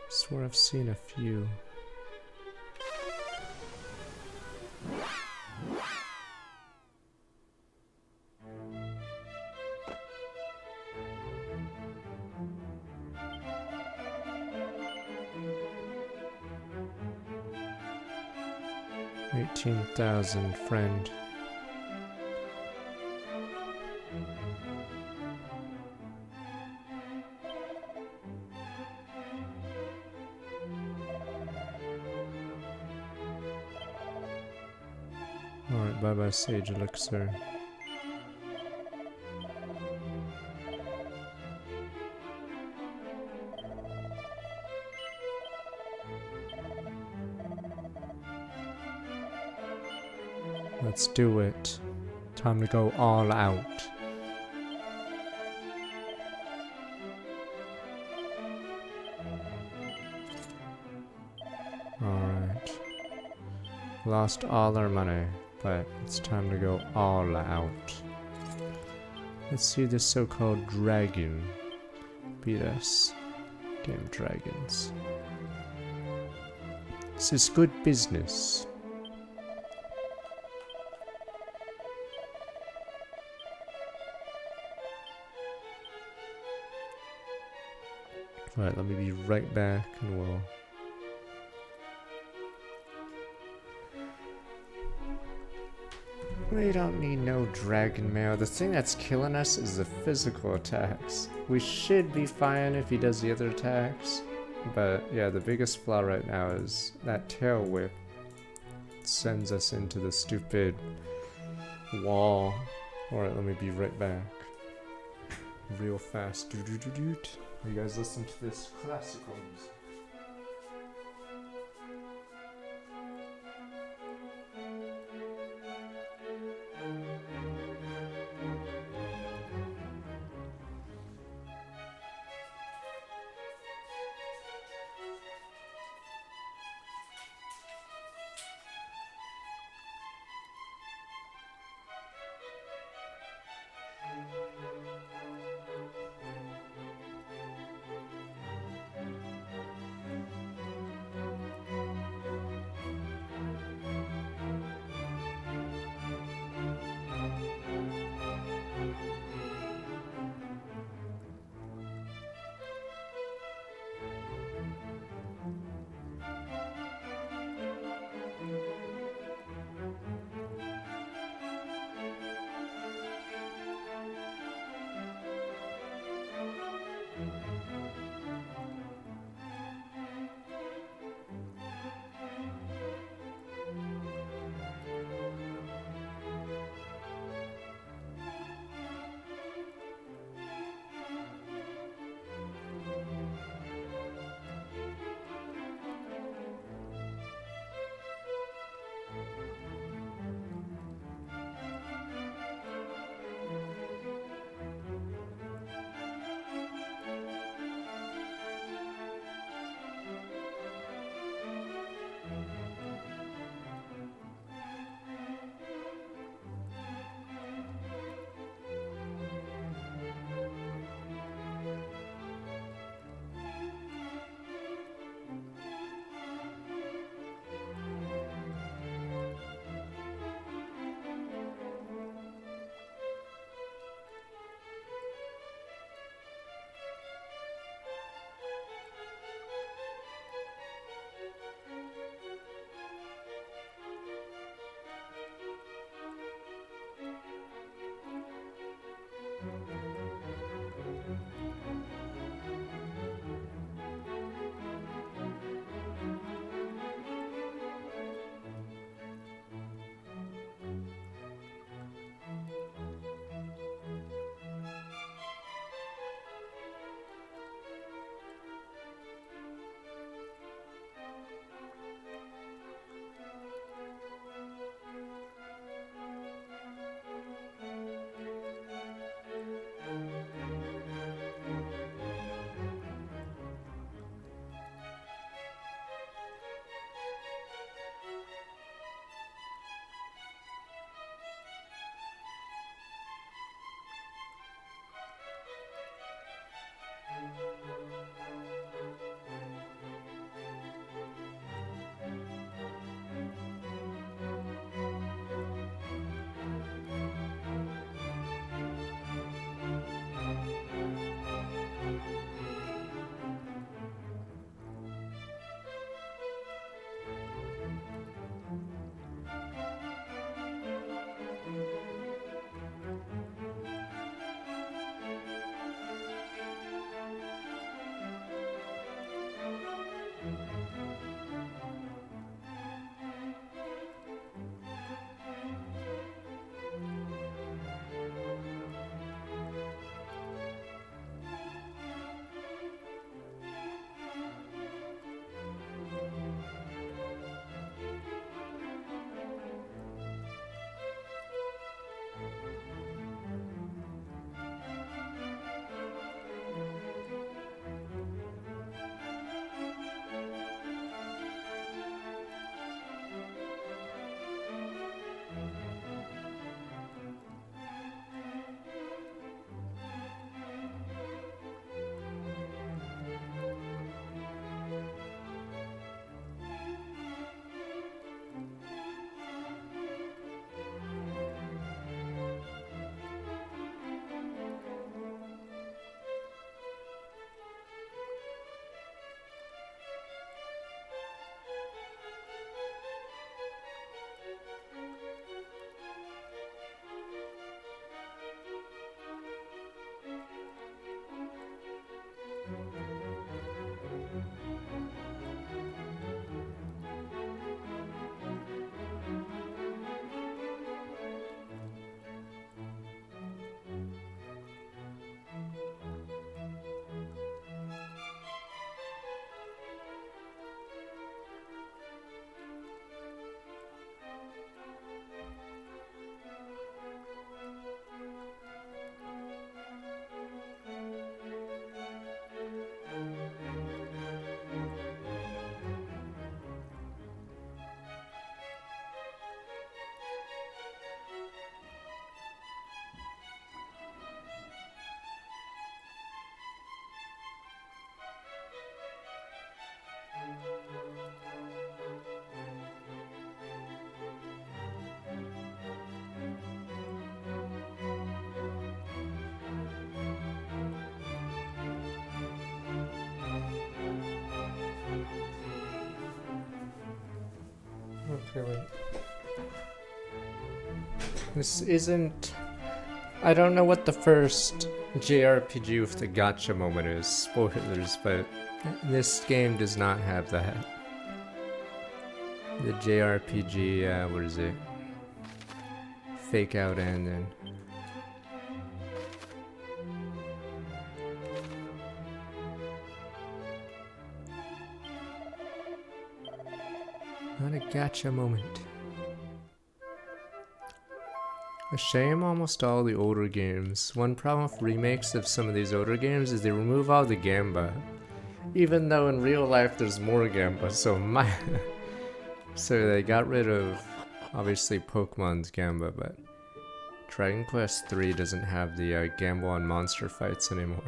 Swore I've seen a few. $18,000, friend. Alright, bye bye Sage Elixir. Let's do it. Time to go all out. Alright. Lost all our money, but it's time to go all out. Let's see this so-called dragon beat us. Game dragons. This is good business. Alright, let me be right back and we'll... We don't need no dragon mail. The thing that's killing us is the physical attacks. We should be fine if he does the other attacks. But yeah, the biggest flaw right now is that tail whip sends us into the stupid wall. Alright, let me be right back. Real fast. Doo-doo-doo-doot. You guys listen to this classical music. Okay, wait. This isn't... I don't know what the first JRPG with the gotcha moment is. Spoilers, but this game does not have that. The JRPG, what is it? Fake out ending. Not a gotcha moment. A shame almost all the older games. One problem with remakes of some of these older games is they remove all the Gamba. Even though in real life there's more Gamba, so so they got rid of obviously Pokemon's Gamba, but Dragon Quest III doesn't have the Gamba on monster fights anymore.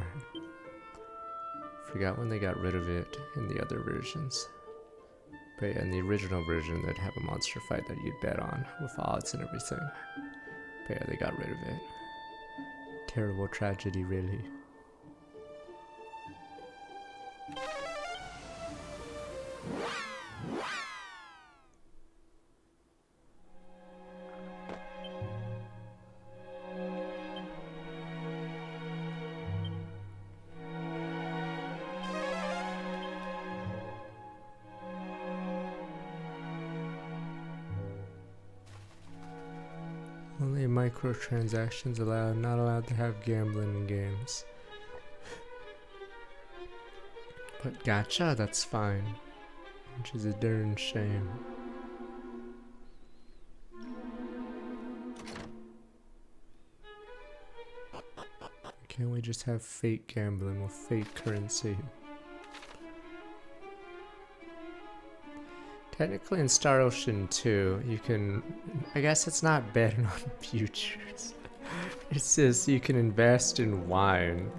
Forgot when they got rid of it in the other versions. But yeah, in the original version they'd have a monster fight that you'd bet on with odds and everything. But yeah, they got rid of it. Terrible tragedy, really. Only microtransactions allowed, not allowed to have gambling in games. But gotcha, that's fine. Which is a darn shame. Can't we just have fake gambling with fake currency? Technically in Star Ocean 2, you can... I guess it's not betting on futures. It says you can invest in wine,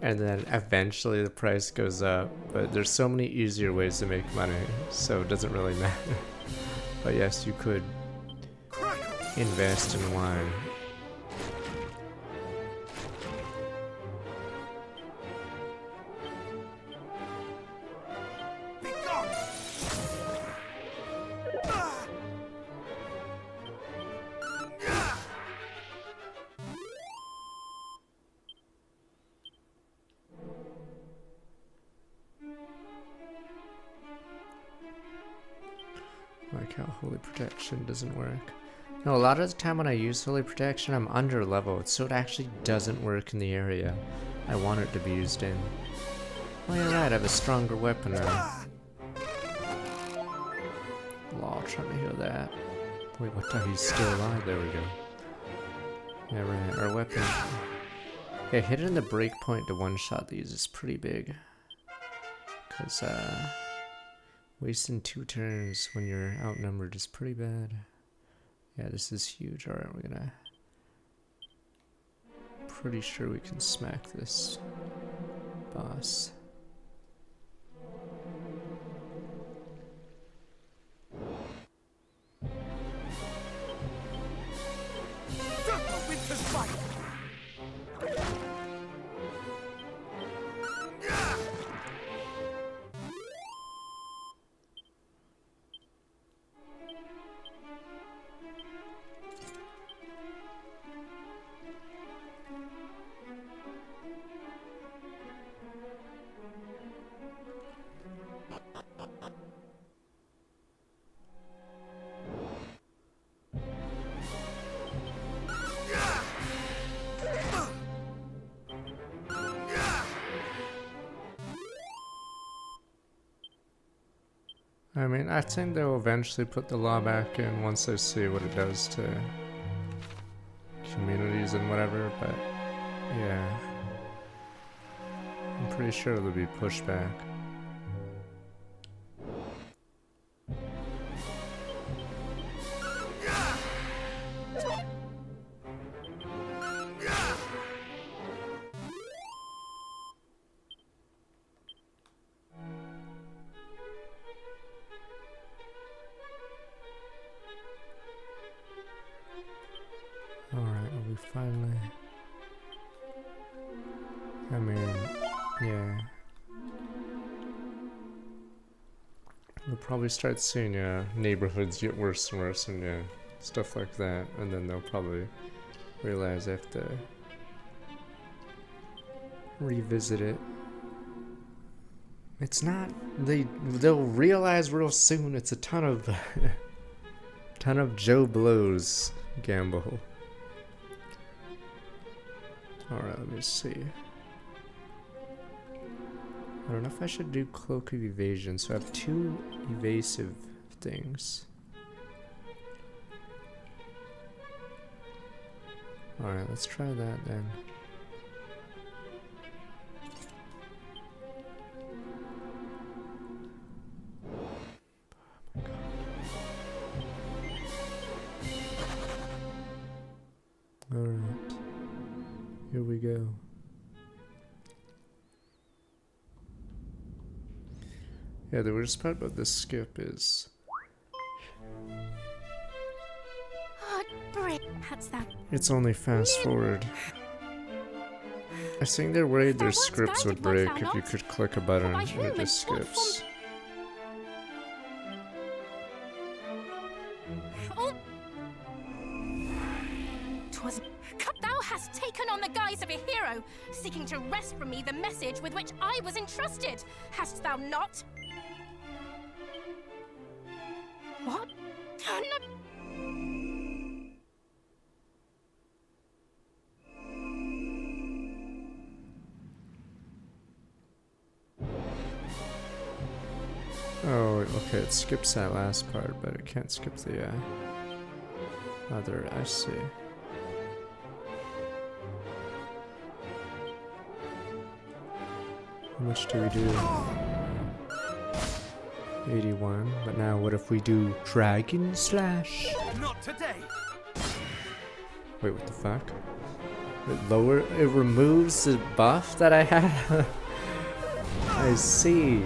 and then eventually the price goes up. But there's so many easier ways to make money, so it doesn't really matter. But yes, you could invest in wine. Like how Holy Protection doesn't work. No, a lot of the time when I use Holy Protection, I'm under leveled, so it actually doesn't work in the area I want it to be used in. Oh, you're right, I have a stronger weapon now. Law, trying to heal that. Wait, what the? He's still alive. There we go. Yeah, right. Our weapon. Yeah, hitting the breakpoint to one-shot these is pretty big. Because, wasting 2 turns when you're outnumbered is pretty bad. Yeah, this is huge. Alright, we're gonna... Pretty sure we can smack this boss. I mean, I think they'll eventually put the law back in once they see what it does to communities and whatever, but yeah. I'm pretty sure there'll be pushback. Alright, are we finally... I mean, yeah. We'll probably start seeing neighborhoods get worse and worse and stuff like that, and then they'll probably realize they have to revisit it. It's not, they'll realize real soon it's a ton of ton of Joe Blow's gamble. Alright, let me see. I don't know if I should do Cloak of Evasion, so I have 2 evasive things. Alright, let's try that then. Alright, here we go. Yeah, the worst part about this skip is it's only fast forward. I think they're worried their scripts would break if you could click a button and it just skips. Thou hast taken on the guise of a hero, seeking to wrest from me the message with which I was entrusted. Hast thou not? What? Oh, okay, it skips that last part, but it can't skip the other. I see. How much do we do? 81, but now what if we do Dragon Slash? Not today. Wait, what the fuck? It removes the buff that I had? I see.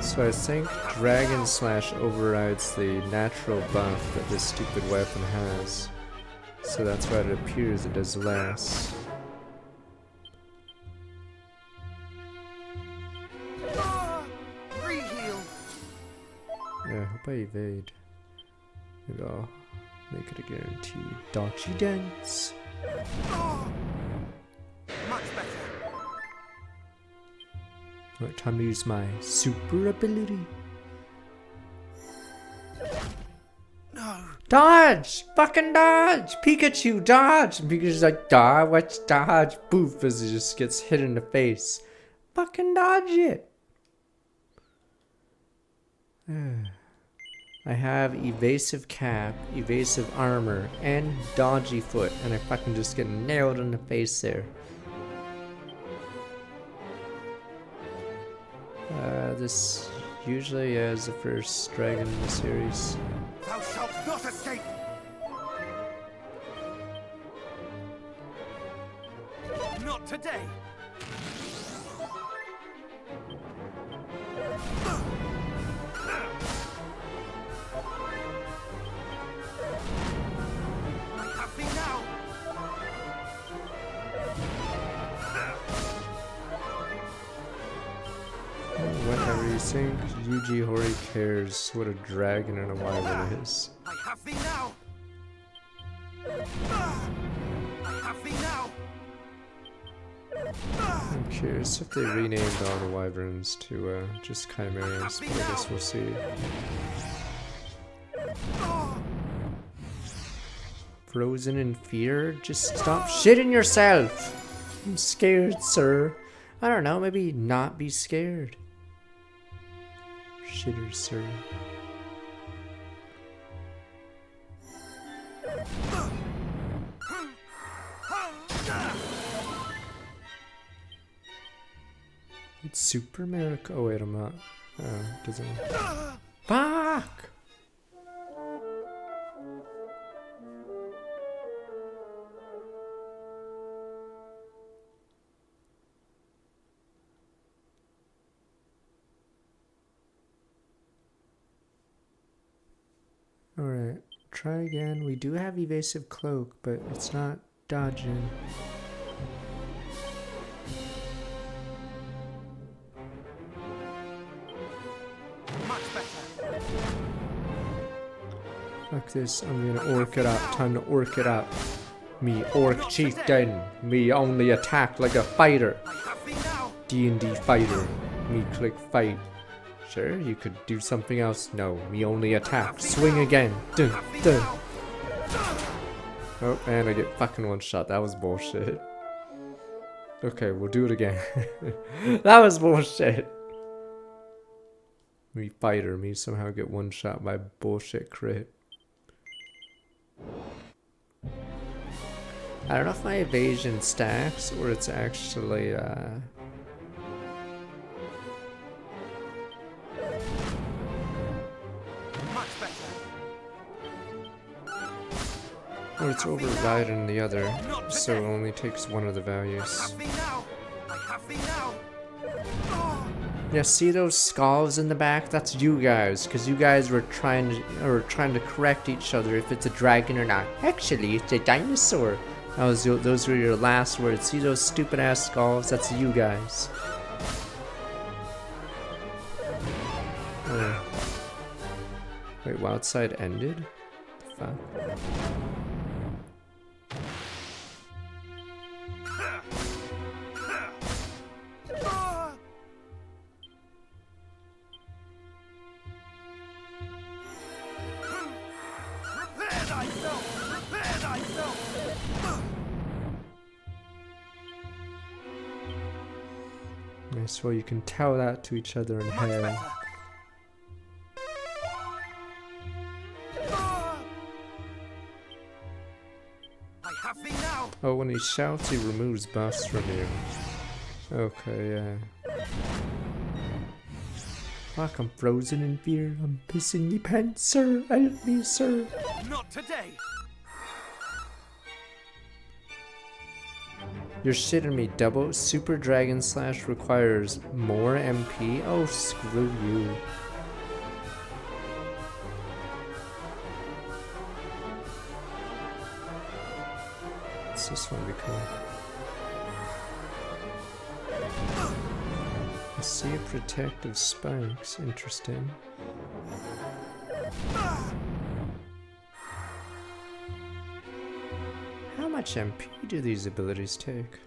So I think Dragon Slash overrides the natural buff that this stupid weapon has. So that's why it appears it does less. Yeah, I hope I evade. Maybe I'll make it a guaranteed dodgy dance. Much better. Alright, time to use my super ability. No. Dodge! Fucking dodge! Pikachu, dodge! And Pikachu's like, dodge, what's dodge? Boof, as it just gets hit in the face. Fucking dodge it! I have evasive cap, evasive armor, and dodgy foot, and I fucking just get nailed in the face there. This usually is the first dragon in the series. Thou shalt not escape. Not today. I have thee now. Whatever you think, Yuji Horii cares what a dragon and a wyvern is. I have thee now. I have thee now. I'm curious if they renamed all the wyverns to just chimeras, but I guess we'll see. Frozen in fear? Just stop shitting yourself! I'm scared, sir. I don't know, maybe not be scared. Shitters, sir. It's Super America. Oh wait, I'm not. It doesn't. Fuck! Alright, try again. We do have evasive cloak, but it's not dodging. Fuck this, I'm gonna orc it up. Time to orc it up. Me orc chieftain. Me only attack like a fighter. D&D fighter. Me click fight. Sure, you could do something else. No, me only attack. Swing again. Dun, dun. Oh, and I get fucking one shot. That was bullshit. Okay, we'll do it again. That was bullshit. Me fighter. Me somehow get one shot by bullshit crit. I don't know if my evasion stacks or it's actually or it's overriding the other, so it only takes one of the values. Yeah, see those skulls in the back? That's you guys, because you guys were trying to correct each other if it's a dragon or not. Actually, it's a dinosaur. Those were your last words. See those stupid ass skulls? That's you guys. Wait, Wildside ended? The fuck? Nice, well you can tell that to each other in hell. Oh, when he shouts, he removes buffs from you. Okay, yeah. Fuck, I'm frozen in fear. I'm pissing me pants, sir. Help me, sir. Not today. You're shitting me. Double Super Dragon Slash requires more MP? Oh, screw you. What's this one become? I see a protective spikes. Interesting. How much MP do these abilities take?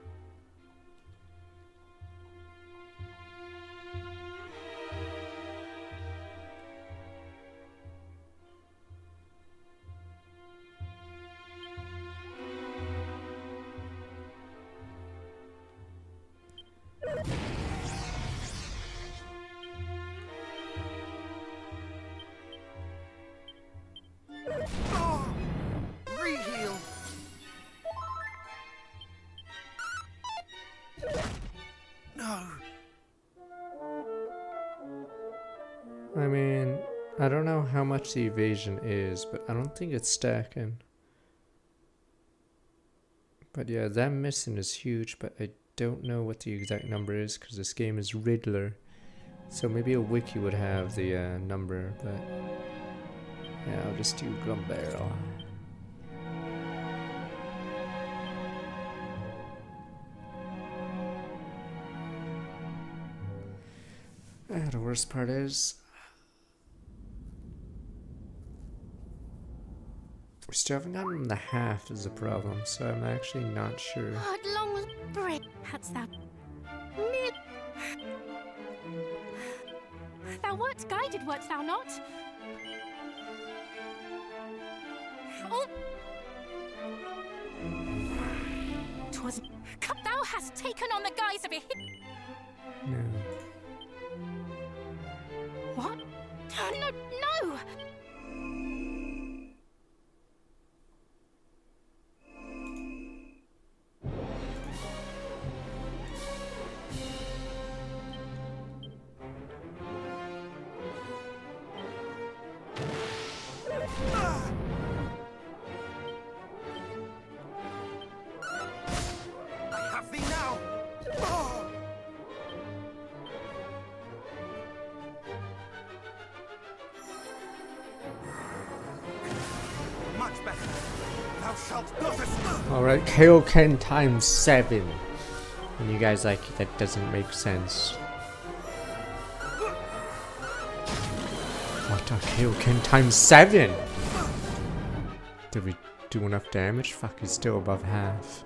I mean, I don't know how much the evasion is, but I don't think it's stacking. But yeah, that missing is huge, but I don't know what the exact number is because this game is Riddler. So maybe a wiki would have the number, but yeah, I'll just do Glum Barrel. The worst part is we still haven't gotten the half is the problem, so I'm actually not sure. Hard long break. Hadst thou Thou wert guided, wert thou not? Oh! 'Twas. Come, thou hast taken on the guise of a hit. No. What? No! Alright, Kaioken times 7. And you guys like, that doesn't make sense. What a Kaioken times 7? Did we do enough damage? Fuck, he's still above half.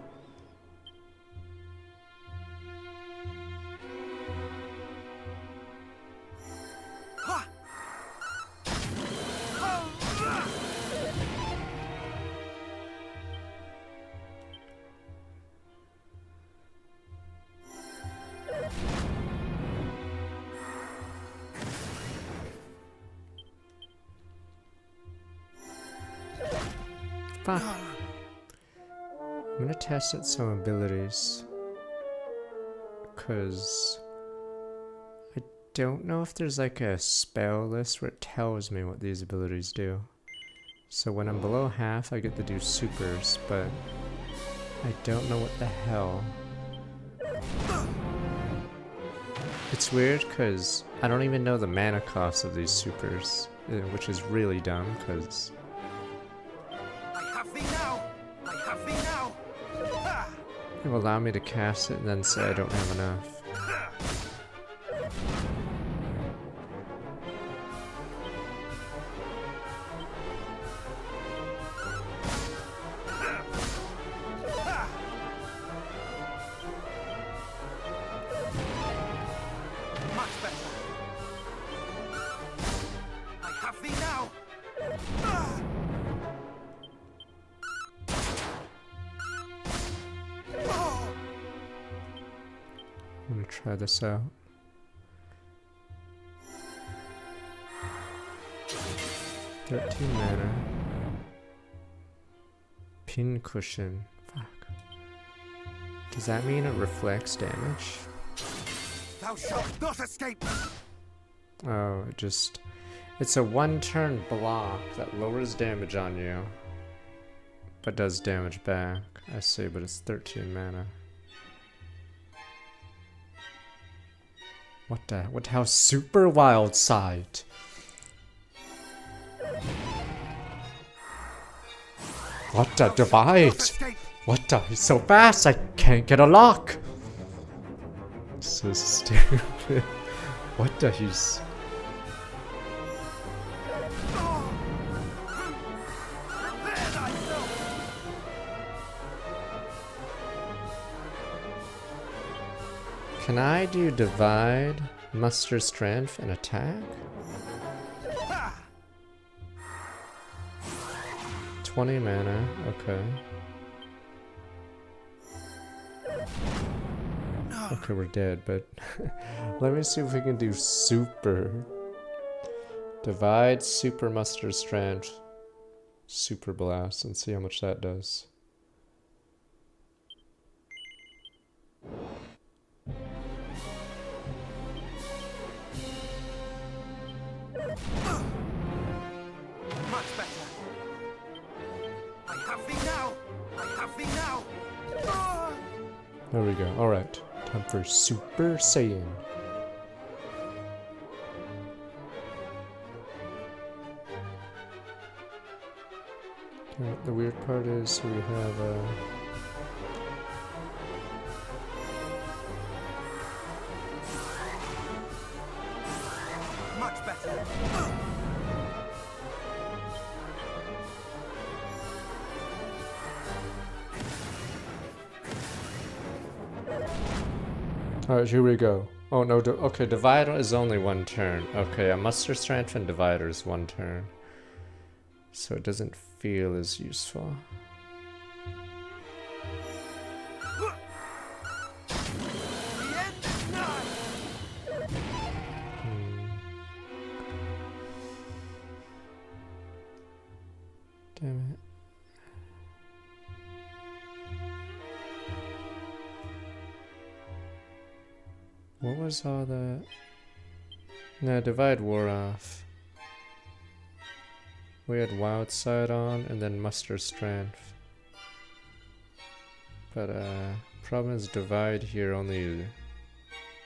Fuck. I'm gonna test out some abilities. Cause I don't know if there's like a spell list where it tells me what these abilities do. So when I'm below half I get to do supers, but I don't know what the hell. It's weird cause I don't even know the mana cost of these supers, which is really dumb cause it will allow me to cast it and then say I don't have enough. Much better. I have thee now. I'm gonna try this out. Mana. Pin cushion. Fuck. Does that mean it reflects damage? Thou shalt not escape. Oh, it's a 1-turn block that lowers damage on you, but does damage back. I see, but it's 13 mana. What how super wild side? What the divide? What the, he's so fast I can't get a lock. So stupid. What the, he's... Can I do divide, muster strength, and attack? 20 mana, okay. Okay, we're dead, but let me see if we can do super. Divide, super muster strength, super blast, and see how much that does. Much better. I have thee now. I have thee now. There we go. Alright. Time for Super Saiyan. Okay, the weird part is we have Much better. Alright, here we go. Oh no, okay, Divider is only 1 turn. Okay, a Muster Strength and Divider is 1 turn. So it doesn't feel as useful. Damn it. What was all that? No, Divide wore off. We had Wild Side on and then Muster Strength. But problem is Divide here only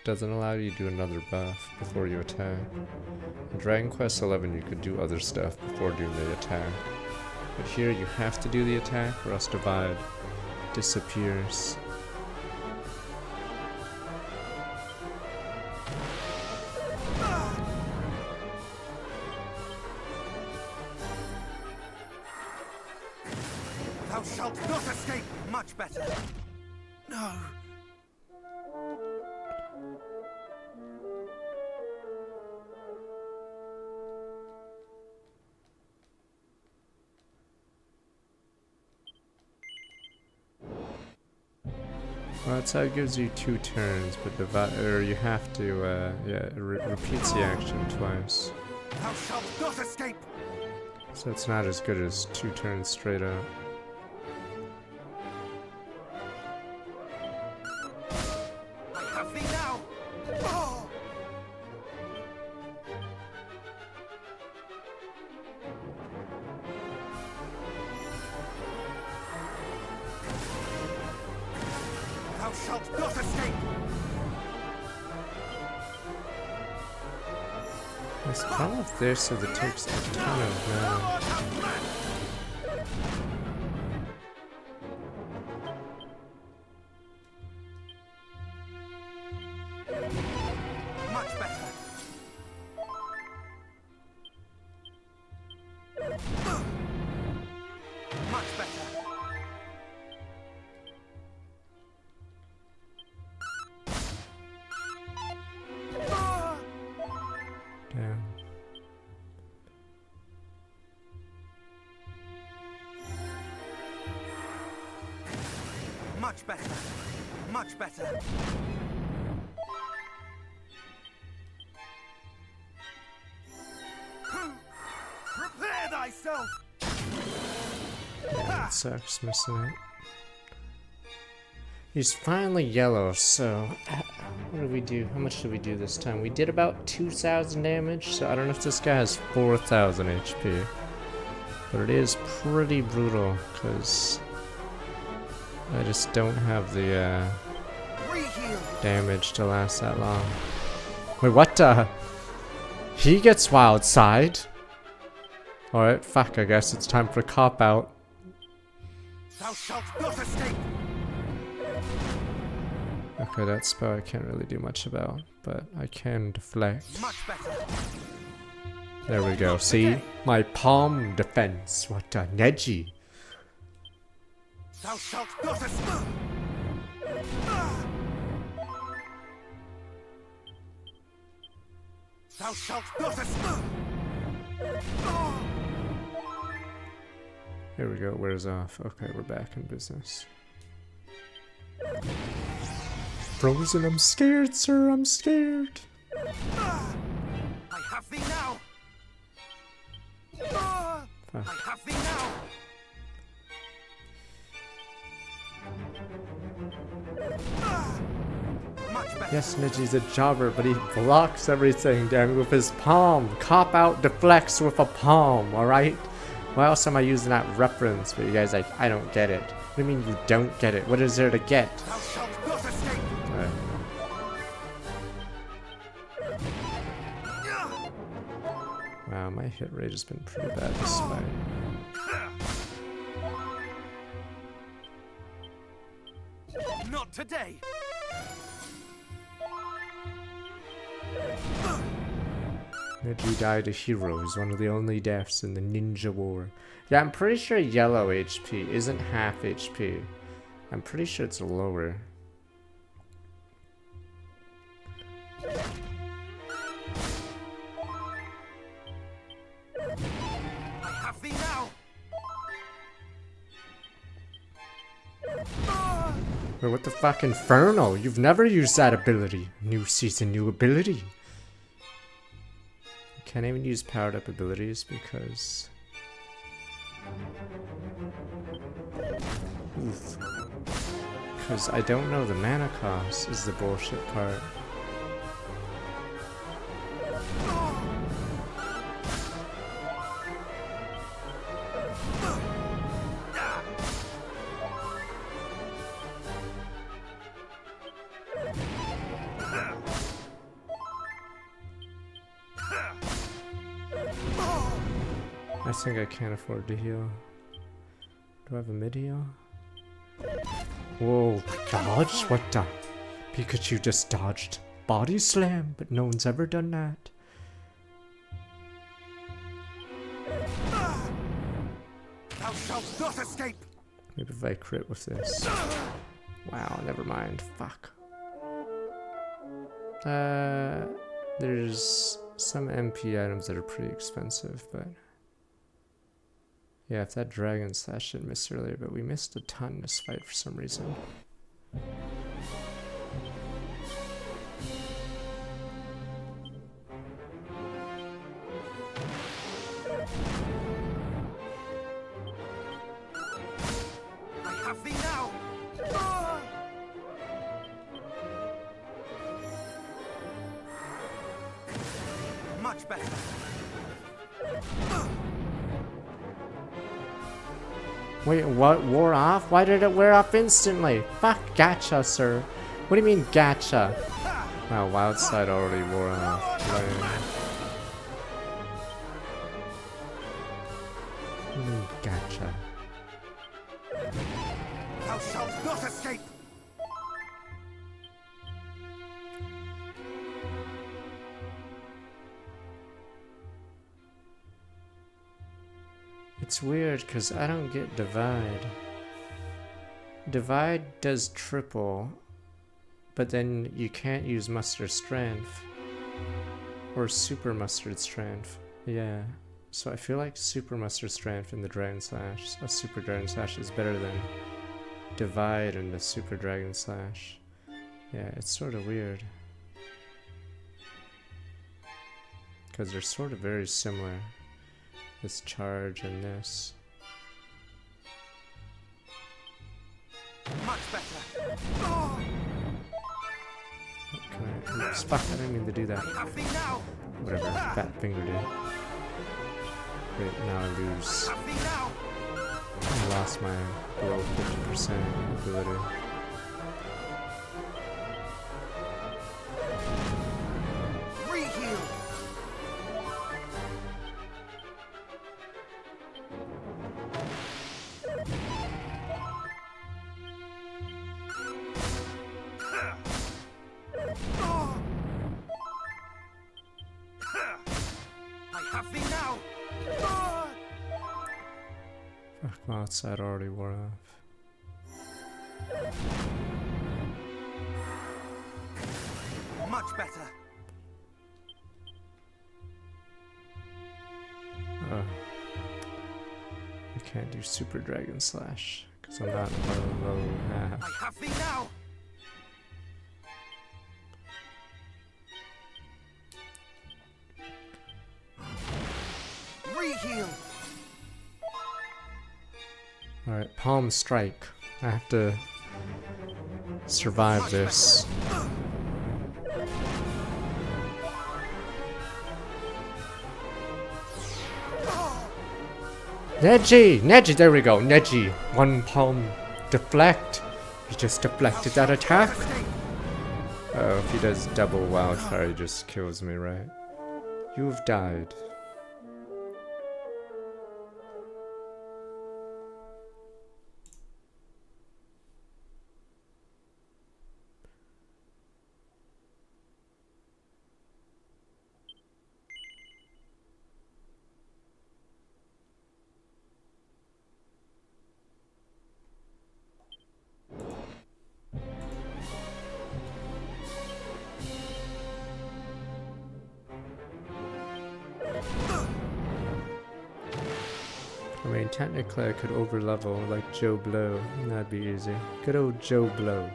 doesn't allow you to do another buff before you attack. In Dragon Quest XI you could do other stuff before doing the attack. But here you have to do the attack or else Divide disappears. Thou shalt not escape! Much better. No. Well, that's how it gives you 2 turns, but you have to, yeah, it repeats the action twice. Thou shalt not escape! So it's not as good as 2 turns straight up. I have thee now! Oh! Thou shalt not escape! This problem with this is it takes a ton of mana. Much better. Much better. Damn. Much better. Much better. Prepare thyself! Yeah, it sucks missing it. He's finally yellow, so what did we do? How much did we do this time? We did about 2,000 damage, so I don't know if this guy has 4,000 HP. But it is pretty brutal, because I just don't have the damage to last that long. Wait, what the? He gets wild side? Alright, fuck, I guess it's time for a cop out. Thou shalt not escape! Okay, that spell I can't really do much about, but I can deflect. Much better. There we go, see? My palm defense, what a Neji. Thou shalt not escape! Thou shalt not escape! Here we go, it wears off. Okay, we're back in business. Frozen, I'm scared, sir, I'm scared. I have thee now! I have thee now! Much better. Yes, Neji's a jobber, but he blocks everything, damn it, with his palm. Cop out deflects with a palm, alright? Why else am I using that reference? But you guys like, I don't get it. What do you mean you don't get it? What is there to get? Thou shalt not escape! Wow, my hit rate has been pretty bad this fight. Not today! Neji died a hero. He's one of the only deaths in the ninja war. Yeah, I'm pretty sure yellow HP isn't half HP. I'm pretty sure it's lower. I have thee now! Wait, what the fuck, Inferno? You've never used that ability. New season, new ability. Can't even use powered up abilities because... Oof. Because I don't know the mana cost is the bullshit part. I think I can't afford to heal. Do I have a mid heal? Whoa, dodge? What the? Pikachu just dodged body slam, but no one's ever done that. Thou shalt not escape! Maybe if I crit with this. Wow, never mind. Fuck. There's some MP items that are pretty expensive, but yeah, if that dragon slash didn't miss earlier, but we missed a ton in this fight for some reason. I have thee now! Ah! Much better. Wait, what? Wore off? Why did it wear off instantly? Fuck, gacha, sir. What do you mean, gacha? Wow, wild side already wore off. Lame. What do you mean, gacha? Thou shalt not escape! It's weird because I don't get divide. Divide does triple, but then you can't use mustard strength or super mustard strength. Yeah, so I feel like super mustard strength in the dragon slash, a super dragon slash is better than divide and the super dragon slash. Yeah, it's sort of weird because they're sort of very similar. This charge and this. Much better. Oh! Can I? Oops, fuck! I didn't mean to do that. I have thee now! Whatever. Fat finger did. Great. Now I lose. I have thee now! I lost my below 50% ability. Re-heal! I have thee now! Ah! Fuck, well, outside already wore off. Much better. Oh. I can't do Super Dragon Slash because I'm not low half. I have thee now! Re-heal! Alright, Palm Strike. I have to survive this. Neji! Neji! There we go! Neji! One palm. Deflect! He just deflected that attack! Oh, if he does double wildfire, he just kills me, right? You've died. I mean, technically I could overlevel like Joe Blow, and that'd be easy. Good old Joe Blow,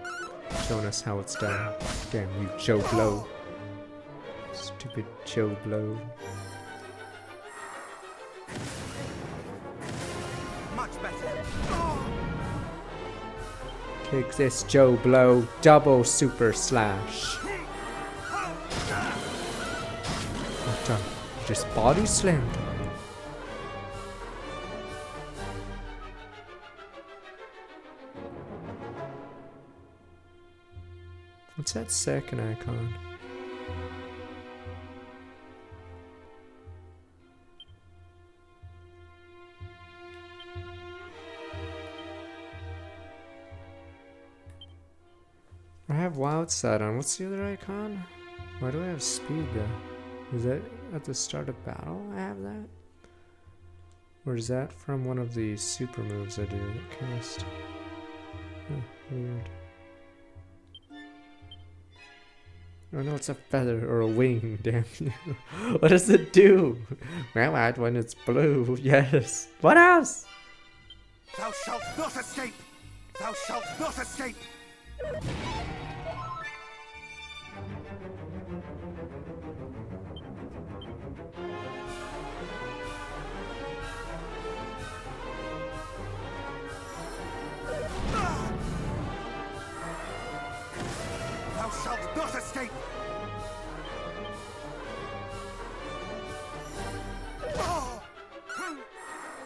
showing us how it's done. Damn you, Joe Blow. Stupid Joe Blow. Much better. Take this, Joe Blow. Double Super Slash. What the? You just body slammed him. What's that second icon? I have wild side on. What's the other icon? Why do I have speed though? Is that at the start of battle I have that? Or is that from one of the super moves I do that cast? Huh, weird. Oh no, it's a feather or a wing, damn you. What does it do? Well, when it's blue, yes. What else? Thou shalt not escape! Thou shalt not escape! Thou shalt not escape!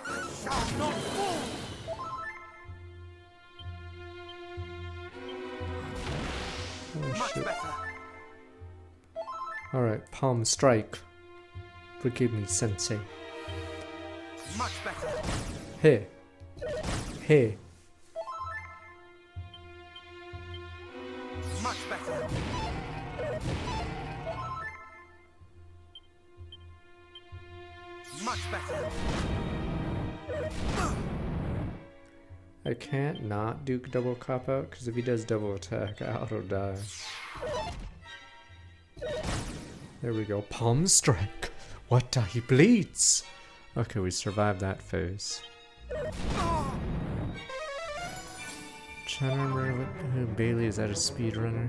I shall not fall! Oh Much shit. better. Alright, palm strike. Forgive me, sensei. Much better. Hey. Hey. Much better. Much better. I can't not do double cop out because if he does double attack, I auto die. There we go. Palm strike. What he bleeds. Okay, we survived that phase. Trying to remember who Bailey is. That a speedrunner?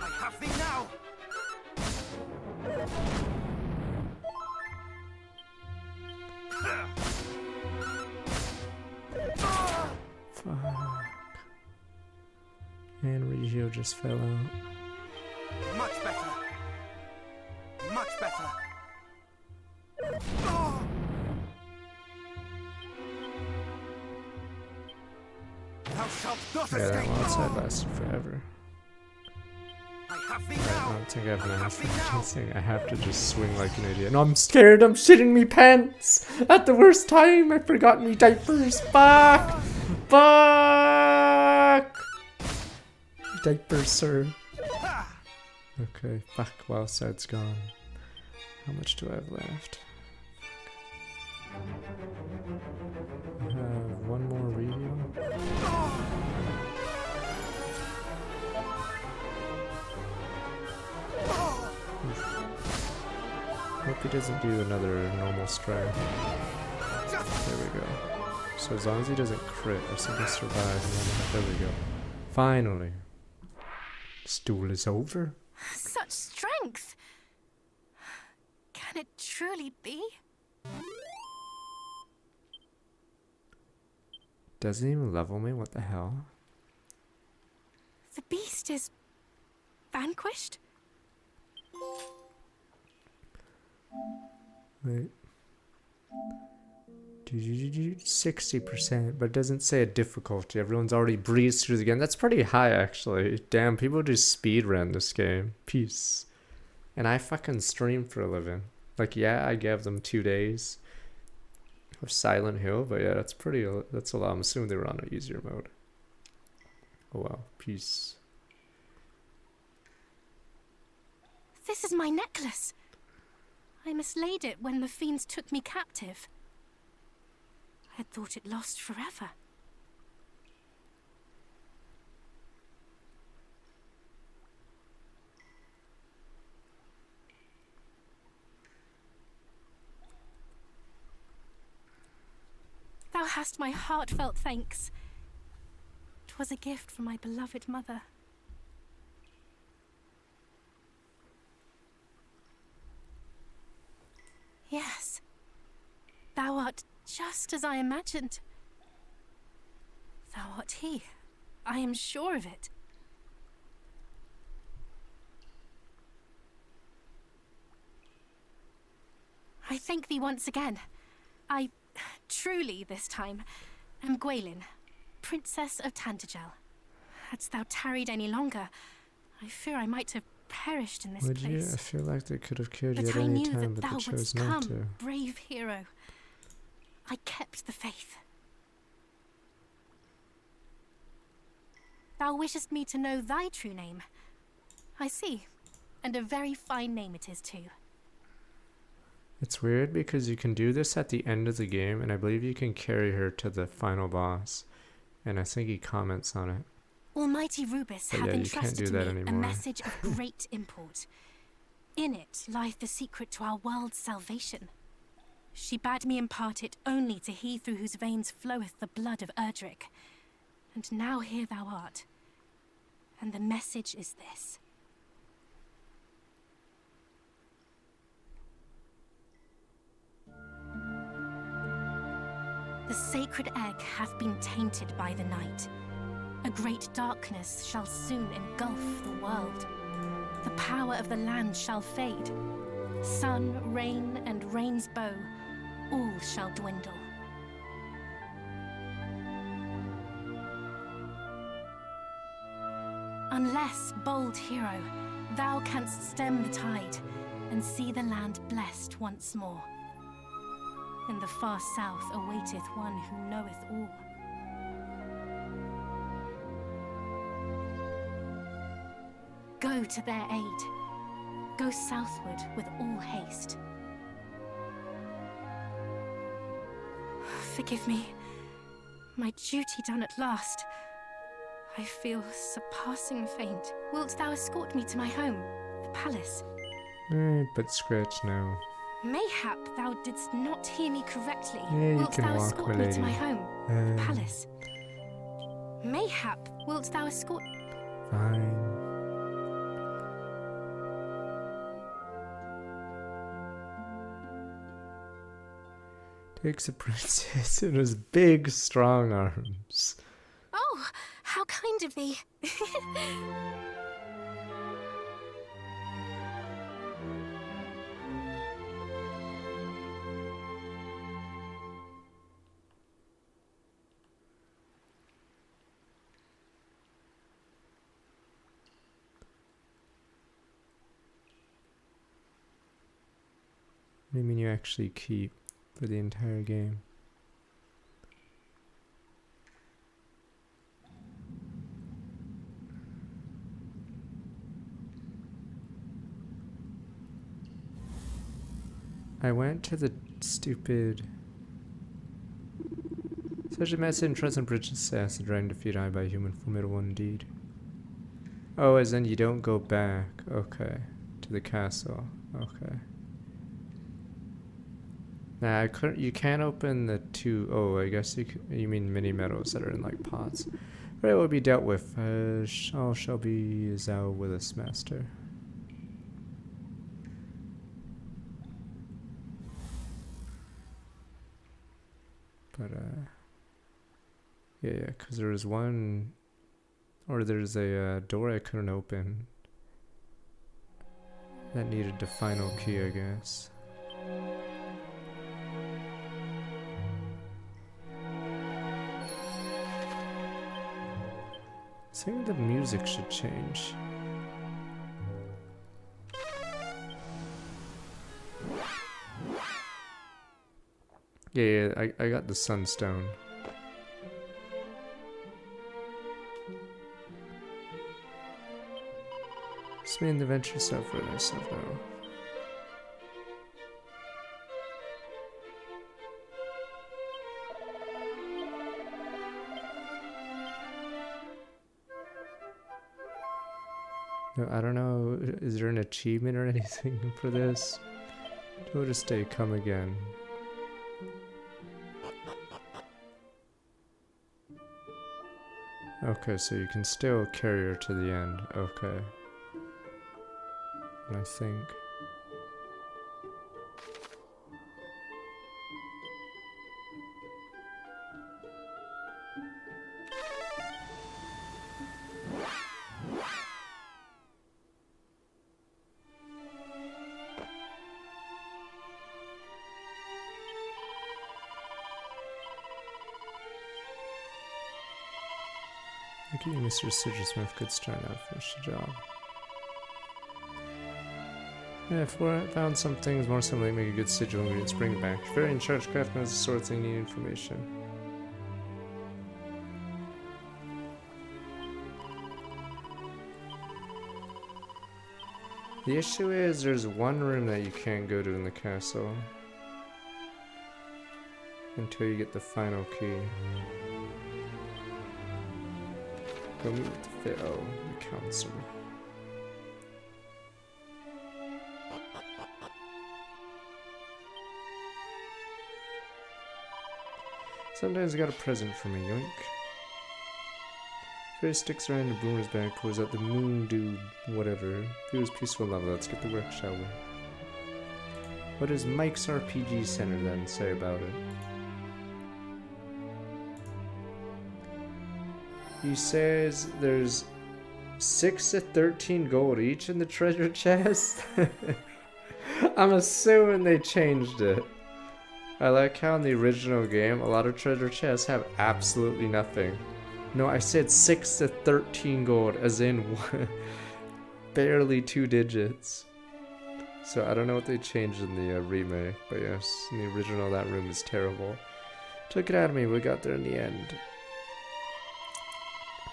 I have thee now! Fuck. And Regio just fell out. Much better. Much better. Thou shalt not Yeah, that escape! wild side lasted forever. I have thee I now! don't think I have an answer. I'm saying I have to just swing like an idiot. No, I'm scared. I'm shitting me pants at the worst time. I forgot me diapers. Fuck. Fuck. Diapers, sir. Okay. Fuck. Wild side's gone. How much do I have left? I have one more review. Hope he doesn't do another normal strike. There we go. So as long as he doesn't crit, I simply survive and then there we go. Finally. This duel is over. Such strength! Can it truly be? Doesn't even level me, what the hell? The beast is vanquished? Wait. 60%, but it doesn't say a difficulty. Everyone's already breezed through the game. That's pretty high, actually. Damn, people just speedrun this game. Peace. And I fucking stream for a living. Like, yeah, I gave them 2 days of Silent Hill, but yeah, that's a lot. I'm assuming they were on an easier mode. Oh well, peace. This is my necklace. I mislaid it when the fiends took me captive. I had thought it lost forever. Thou hast my heartfelt thanks. 'Twas a gift from my beloved mother. Yes, thou art just as I imagined. Thou art he. I am sure of it. I thank thee once again. I truly, this time, am Gwaelin, Princess of Tantagel. Hadst thou tarried any longer, I fear I might have perished in this Would you? place. I feel like they could have killed you But at I any knew time, that but they thou chose wouldst not come, to. brave hero. I kept the faith. Thou wishest me to know thy true name. I see. And a very fine name it is too. It's weird because you can do this at the end of the game, and I believe you can carry her to the final boss. And I think he comments on it. Almighty Rubus But hath yeah, you can't entrusted do to that me a anymore. message of great import. In it lieth the secret to our world's salvation. She bade me impart it only to he through whose veins floweth the blood of Erdrick. And now here thou art. And the message is this. The sacred egg hath been tainted by the night. A great darkness shall soon engulf the world. The power of the land shall fade. Sun, rain, and rain's bow, all shall dwindle. Unless, bold hero, thou canst stem the tide and see the land blessed once more. In the far south awaiteth one who knoweth all. Go to their aid. Go southward with all haste. Forgive me. My duty done at last. I feel surpassing faint. Wilt thou escort me to my home, the palace? But Scratch, no. Mayhap thou didst not hear me correctly. Yeah, you Wilt can thou walk, escort me milady. to my home, the palace? Mayhap wilt thou escort... Fine. Takes a princess in his big, strong arms. Oh, how kind of thee. What do you mean you actually keep for the entire game? I went to the stupid... Such a mess in trust and princess, the dragon defeat I by human formidable indeed. Oh, as in you don't go back. Okay. To the castle. Okay. Nah, I couldn't. You can't open the two. Oh, I guess you mean mini medals that are in like pots. But it will be dealt with. All shall be thou with us, master. But yeah, because there was one, or there's a door I couldn't open that needed the final key, I guess. I think the music should change. Yeah, I got the sunstone. This mean the venture self for myself now. No, I don't know. Is there an achievement or anything for this? Go to stay, come again. Okay, so you can still carry her to the end. Okay. And I think... Thank you, Mr. Citrusmith. Good start now. Finish the job. Yeah, found some things more similar make a good sigil ingredients. Bring it back. Very in charge. Craft knows the sort of thing you need information. The issue is there's one room that you can't go to in the castle until you get the final key. Go meet with the the council. Sometimes I got a present for me, yoink. Fairy sticks around the boomer's back, pulls out the moon dew, whatever. Feels peaceful love. Let's get to work, shall we? What does Mike's RPG Center then say about it? He says there's 6 to 13 gold each in the treasure chest. I'm assuming they changed it. I like how in the original game, a lot of treasure chests have absolutely nothing. No, I said 6 to 13 gold, as in barely 2 digits. So I don't know what they changed in the remake, but yes, in the original that room is terrible. Took it out of me, we got there in the end.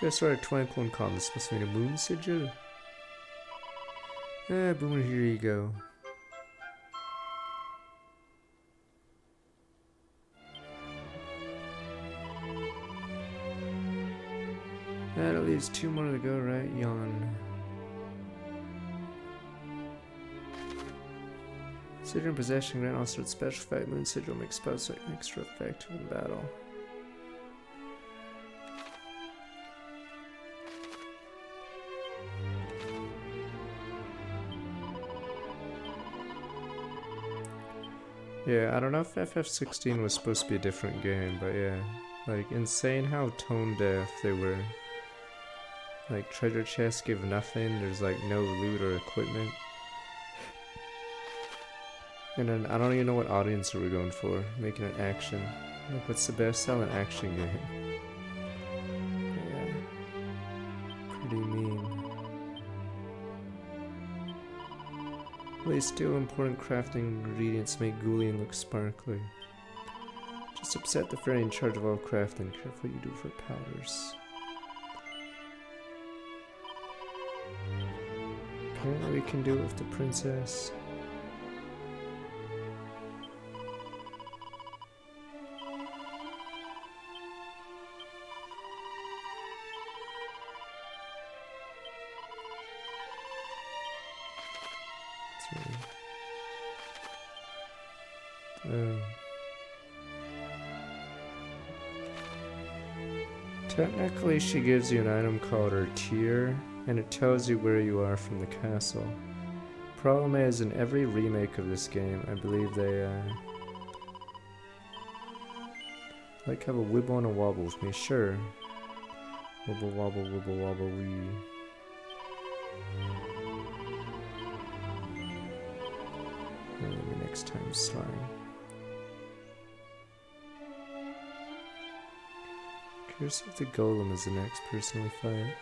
I started twinkle and calm. This must mean a moon sigil. Ah, Boomer, here you go. That leaves 2 more to go, right? Yawn. Sigil in possession grant also its special effect. Moon sigil makes spells like extra effective in battle. Yeah, I don't know if FF16 was supposed to be a different game, but yeah. Like, insane how tone deaf they were. Like, treasure chests give nothing, there's like no loot or equipment. And then, I don't even know what audience are we going for, making an action. Like, what's the best selling action game? Yeah. Pretty mean. Place still important crafting ingredients make Ghoulian look sparkly. Just upset the fairy in charge of all crafting. Careful what you do for powders. Apparently we can do it with the princess. Oh. Technically, she gives you an item called her tier, and it tells you where you are from the castle. Problem is, in every remake of this game, I believe they like have a wibble and a wobble with me. Sure. Wibble wobble, wibble wobble, wee. Maybe next time, slime. Curious if the golem is the next person we fight.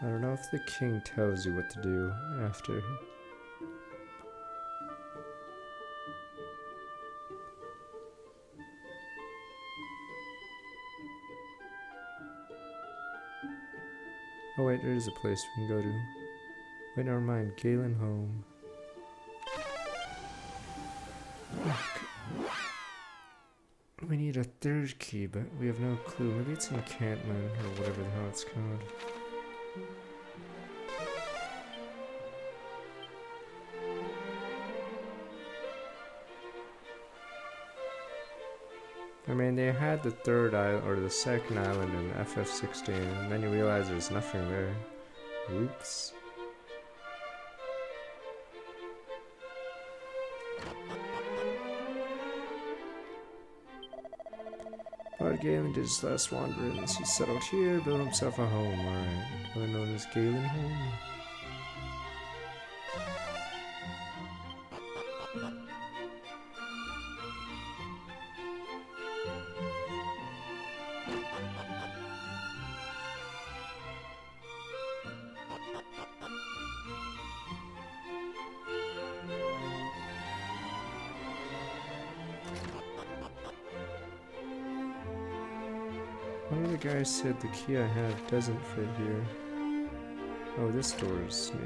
I don't know if the king tells you what to do after. Oh wait, there is a place we can go to. Wait, never mind. Galen home. We need a 3rd key, but we have no clue. Maybe it's enchantment or whatever the hell it's called. I mean, they had the 3rd island or the 2nd island in FF16, and then you realize there's nothing there. Oops. Bard Galen did his last wanderings. He settled here, built himself a home. Alright. Other known as Galen home. Maybe the guy said the key I have doesn't fit here. Oh, this door is new.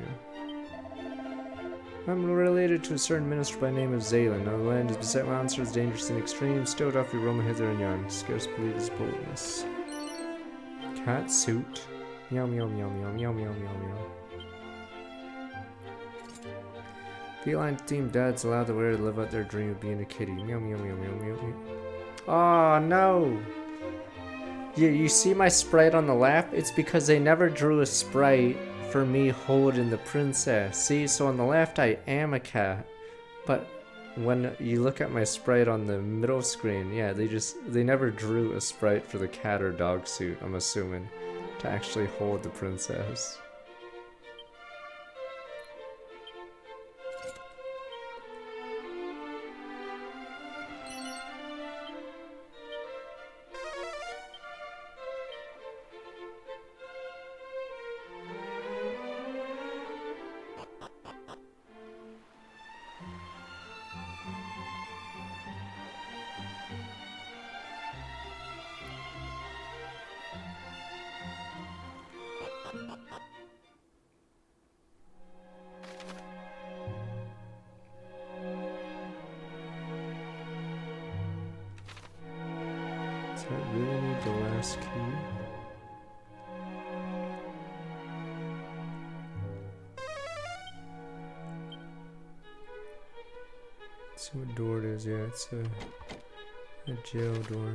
I'm related to a certain minister by the name of Zaylan. Now the land is beset with monsters, dangerous and extreme. Stowed off, we roam hither and yon. Scarce believe his boldness. Cat suit. Meow meow meow meow meow meow meow meow. Feline themed dads allow the wearer to live out their dream of being a kitty. Meow meow meow meow meow meow. Oh no! Yeah, you see my sprite on the left? It's because they never drew a sprite for me holding the princess. See, so on the left I am a cat, but when you look at my sprite on the middle screen, yeah, they never drew a sprite for the cat or dog suit, I'm assuming, to actually hold the princess. Do I really need the last key? Let's see what door it is. Yeah, it's a jail door.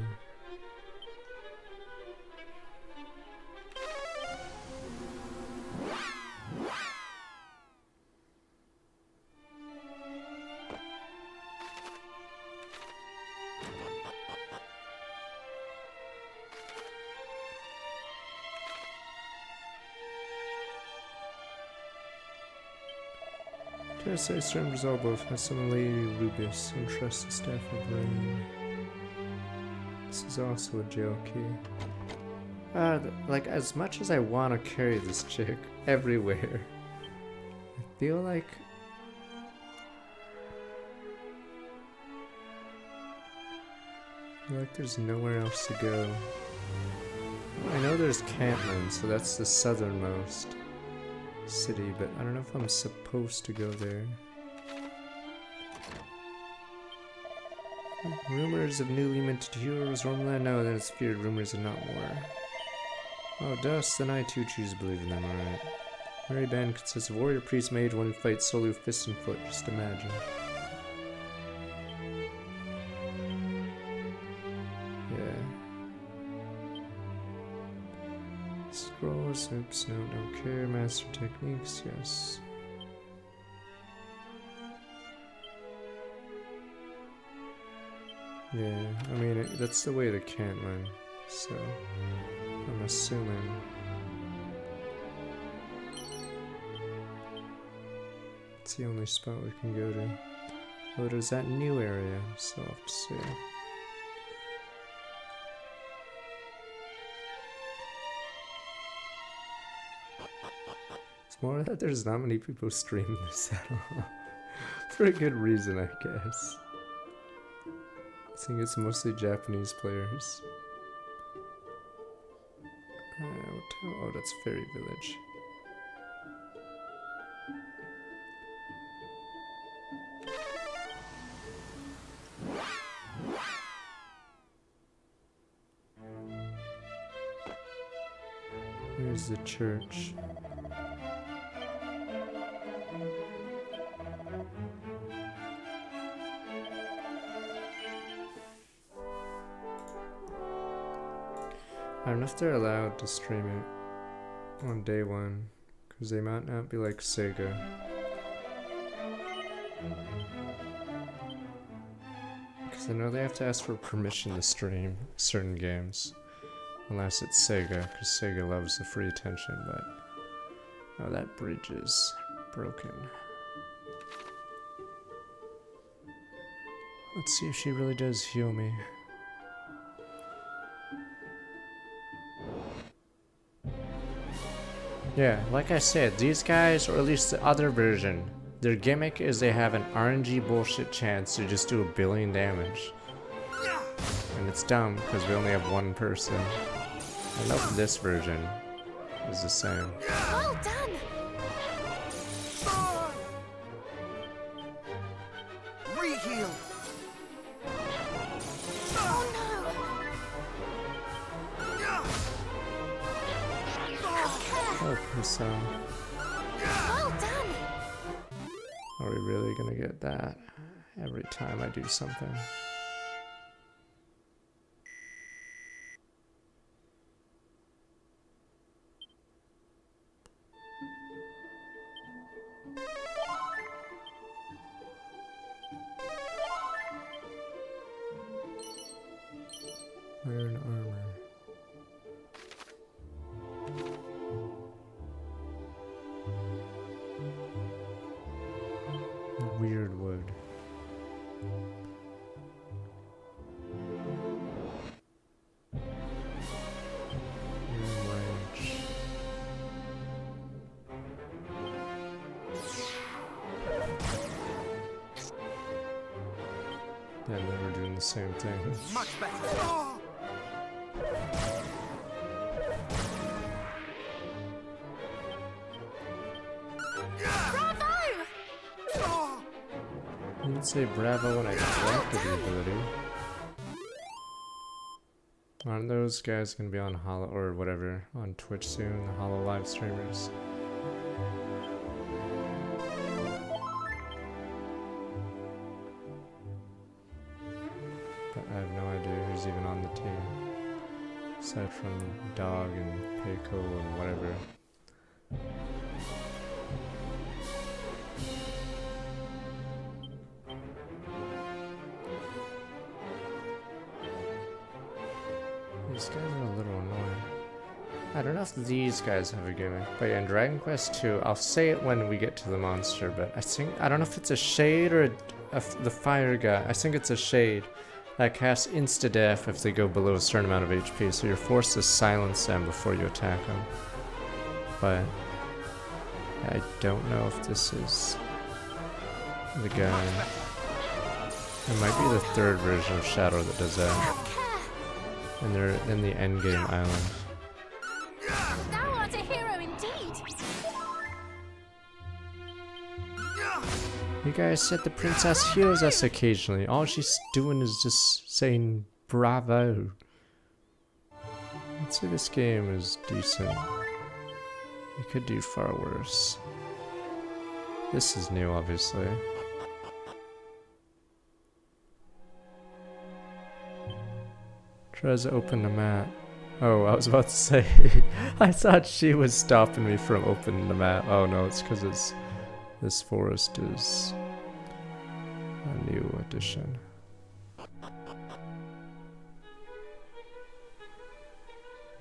Just say certain resolve both has some Lady Rubis and trust the staff of rain. This is also a jail key. Like as much as I want to carry this chick everywhere, I feel like there's nowhere else to go. I know there's Cantland, so that's the southernmost city, but I don't know if I'm supposed to go there. Rumors of newly minted heroes roam land? No, then it's feared rumors and not more. Oh, dust, then I too choose to believe in them, alright. Merry band consists of warrior, priest, mage, one who fights solely with fist and foot, just imagine. Scrolls, oops, no, don't care. Master techniques, yes. Yeah, I mean, that's the way to Cantland, so I'm assuming. It's the only spot we can go to. Oh, there's that new area, so I'll have to see. More that there's not many people streaming this at all. For a good reason, I guess. I think it's mostly Japanese players. Oh, that's Fairy Village. Here's the church. I don't know if they're allowed to stream it on day one, because they might not be like Sega. Because I know they have to ask for permission to stream certain games, unless it's Sega, because Sega loves the free attention, but... Oh, that bridge is broken. Let's see if she really does heal me. Yeah, like I said, these guys, or at least the other version, their gimmick is they have an RNG bullshit chance to just do 1 billion damage. And it's dumb, because we only have one person. I know this version is the same. Well done! Reheal. Oh no! Oh, so Well done! are we really gonna get that every time I do something? Iron armor. Weird wood. Wrench. Yeah, they were doing the same thing. Much better. I didn't say bravo when I selected the ability. Aren't those guys gonna be on Hollow or whatever on Twitch soon? The Hollow live streamers. But I have no idea who's even on the team. Aside from Dog and Peiko and whatever. These guys are a little annoying. I don't know if these guys have a gimmick, but yeah, in Dragon Quest 2, I'll say it when we get to the monster, but I don't know if it's a shade or the fire guy. I think it's a shade that casts insta-death if they go below a certain amount of HP, so you're forced to silence them before you attack them. But I don't know if this is the guy. It might be the third version of Shadow that does that. And they're in the endgame island. Thou art a hero indeed! You guys said the princess heals us occasionally. All she's doing is just saying bravo. I'd say this game is decent. You could do far worse. This is new, obviously. Tries to open the map. Oh, I was about to say, I thought she was stopping me from opening the map. Oh no, it's because this forest is a new addition.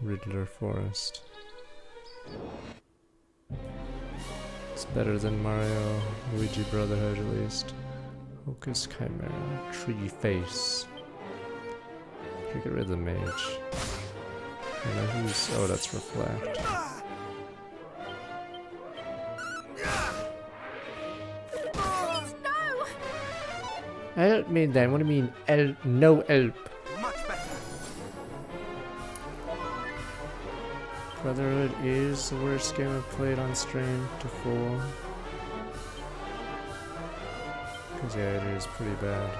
Riddler Forest. It's better than Mario, Luigi Brotherhood at least. Hocus Chimera, Tree Face. Get rid of the mage. I know who's. Oh, that's Reflect. Please, no! Help me then. What do you mean? No help. Much better. Brotherhood is the worst game I've played on stream to full. Cause yeah, it is pretty bad.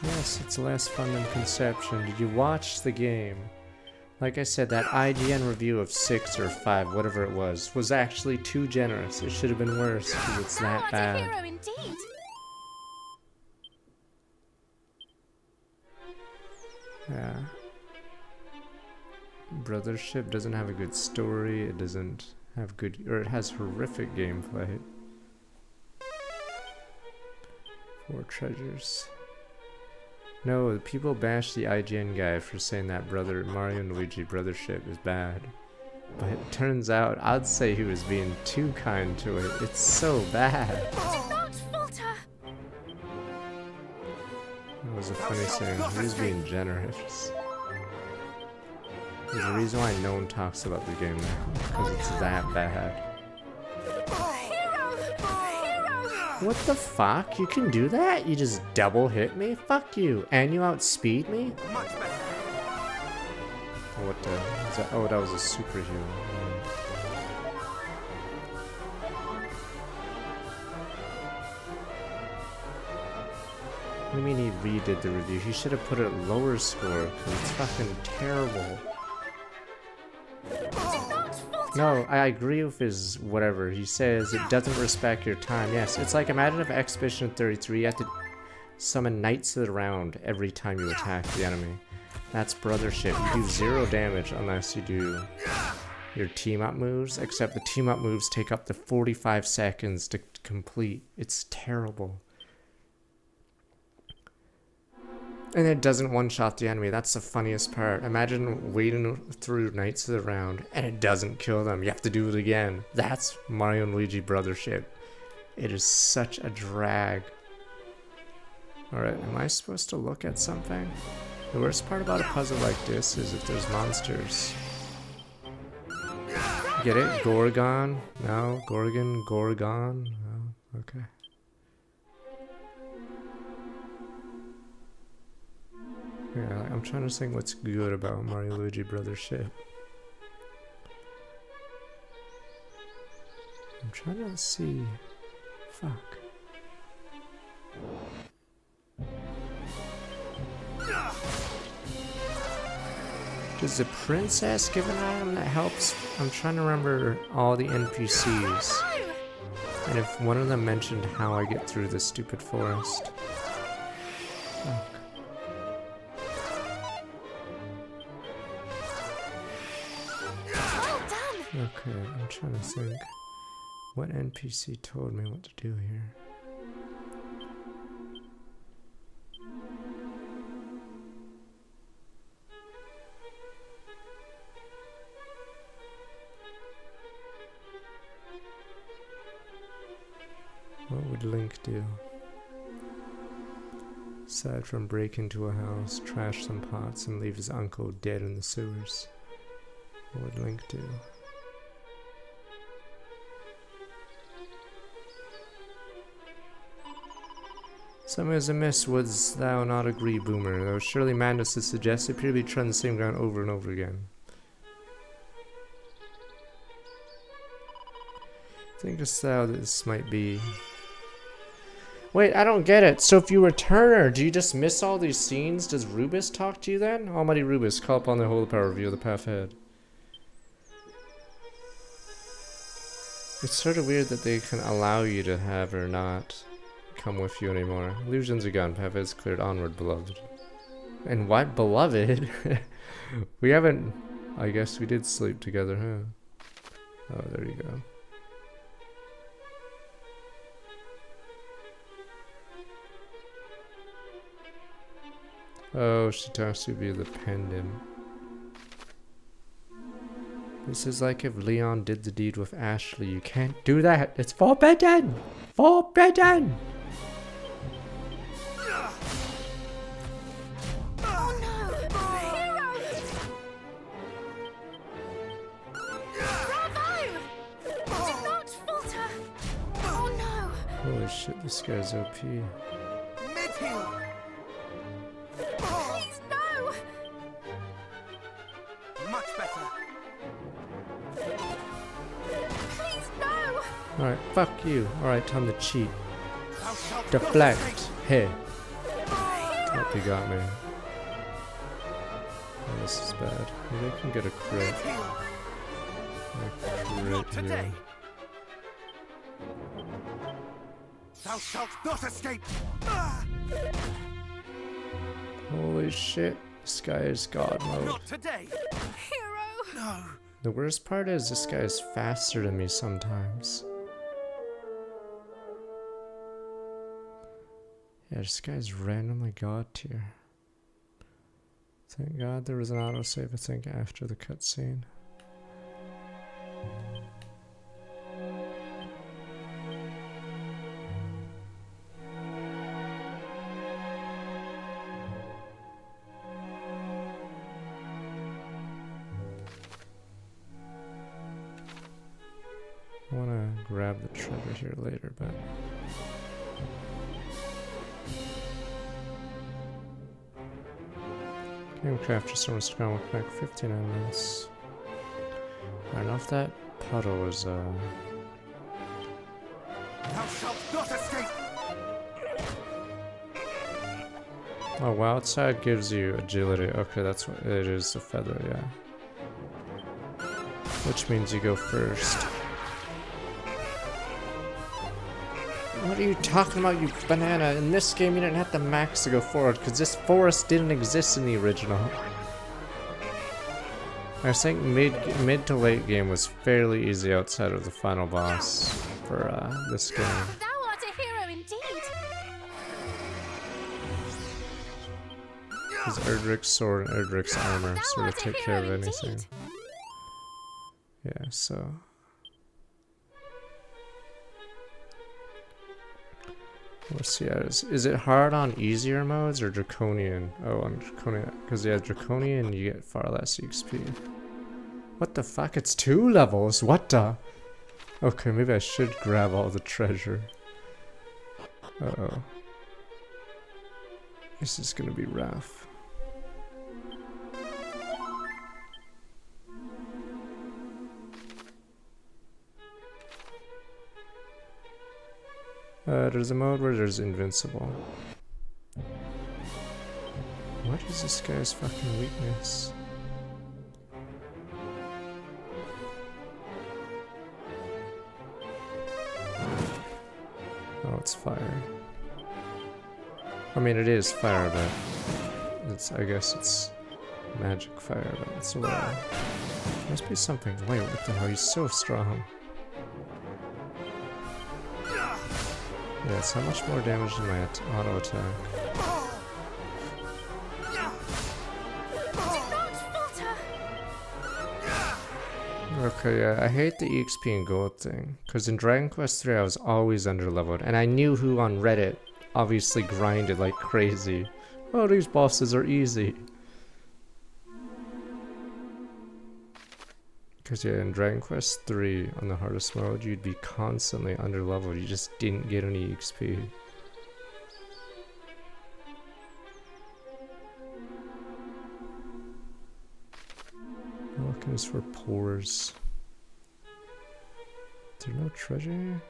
Yes, it's less fun than Conception. Did you watch the game? Like I said, that IGN review of 6 or 5, whatever it was actually too generous. It should have been worse because it's that Thou art a bad. hero indeed! Yeah. Brothership doesn't have a good story. It doesn't have good, or it has horrific gameplay. 4 treasures. No, the people bash the IGN guy for saying that Mario and Luigi Brothership is bad. But it turns out, I'd say he was being too kind to it. It's so bad. Do not falter! Oh was a funny saying. He was being generous. There's a reason why no one talks about the game now. Because it's that bad. What the fuck? You can do that? You just double hit me? Fuck you. And you outspeed me? Much better. What the... Is that, oh, that was a superhero. What do you mean he redid the review? He should have put it lower score, because it's fucking terrible. No, I agree with his whatever. He says it doesn't respect your time. Yes, it's like imagine if Expedition 33 you had to summon Knights of the Round every time you attack the enemy. That's brothership. You do 0 damage unless you do your team up moves, except the team up moves take up to 45 seconds to complete. It's terrible. And it doesn't one-shot the enemy. That's the funniest part. Imagine wading through Knights of the Round and it doesn't kill them. You have to do it again. That's Mario and Luigi brothership. It is such a drag. Alright, am I supposed to look at something? The worst part about a puzzle like this is if there's monsters. Get it? Gorgon? No? Gorgon? Gorgon? No? Okay. Yeah, I'm trying to think what's good about Mario Luigi brothership. I'm trying to see. Fuck. Does the princess give an item that helps? I'm trying to remember all the NPCs. And if one of them mentioned how I get through this stupid forest. Fuck. Okay, I'm trying to think. What NPC told me what to do here? What would Link do? Aside from break into a house, trash some pots, and leave his uncle dead in the sewers. What would Link do? Something is amiss, wouldst thou not agree, Boomer? Though surely madness is suggested, appear to be treading the same ground over and over again. Thinkest thou this might be... Wait, I don't get it. So if you return her, do you just miss all these scenes? Does Rubus talk to you then? Almighty Rubus, call upon the holy power, reveal the path ahead. It's sort of weird that they can allow you to have her not come with you anymore. Illusions are gone, path is cleared, onward, beloved. And what, beloved? We haven't... I guess we did sleep together, huh? Oh, there you go. Oh, she talks to be the pendant. This is like if Leon did the deed with Ashley. You can't do that. It's forbidden! Forbidden! Oh no! Hero! Bravo! Do not falter! Oh no! Holy shit, this guy's OP. Mid-heal. Please no! Much better. Please no! Alright, fuck you. Alright, time to cheat. Thou shalt not Deflect. escape. Hey. Hope you got me. Oh, this is bad. Maybe I can get a crit. Mid-heal. A Not crit today. here. Thou shalt not escape. Holy shit. This guy is God mode. Not today. Hero! No. The worst part is this guy is faster than me sometimes. Yeah, this guy's randomly God tier. Thank God there was an autosave, I think, after the cutscene. I want to grab the treasure here later, but... Game Crafter Summer's gonna look back 59 minutes. I don't know if that puddle was, Thou shalt not escape! Oh, wild side gives you agility. Okay, that's what it is, the feather, yeah. Which means you go first. What are you talking about, you banana? In this game, you didn't have to max to go forward, because this forest didn't exist in the original. I think mid to late game was fairly easy outside of the final boss for this game. Thou art a hero indeed. Because Erdrick's sword and Erdrick's armor sort of take care of anything. Yeah, so... Let's see, is it hard on easier modes or Draconian? Oh, on Draconian. Because yeah, Draconian you get far less XP. What the fuck? It's 2 levels? What the? Okay, maybe I should grab all the treasure. Uh-oh. This is gonna be rough. There's a mode where there's invincible. What is this guy's fucking weakness? Oh, it's fire. I mean, it is fire, but it's, I guess it's magic fire, but it's a little... Must be something. Wait, what the hell? He's so strong. Yeah, it's how much more damage than my auto attack. Okay, yeah, I hate the EXP and gold thing. Because in Dragon Quest 3 I was always underleveled, and I knew who on Reddit obviously grinded like crazy. Oh, these bosses are easy. Because yeah, in Dragon Quest 3 on the hardest mode, you'd be constantly underleveled. You just didn't get any XP. Looking for pores. Is there no treasure here?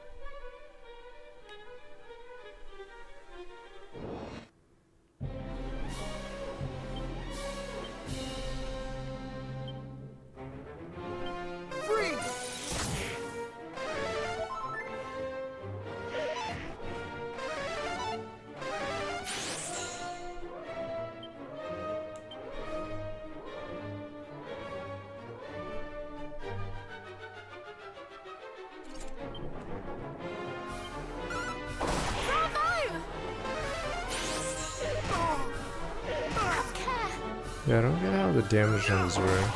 Yeah, I don't get how the damage runs were.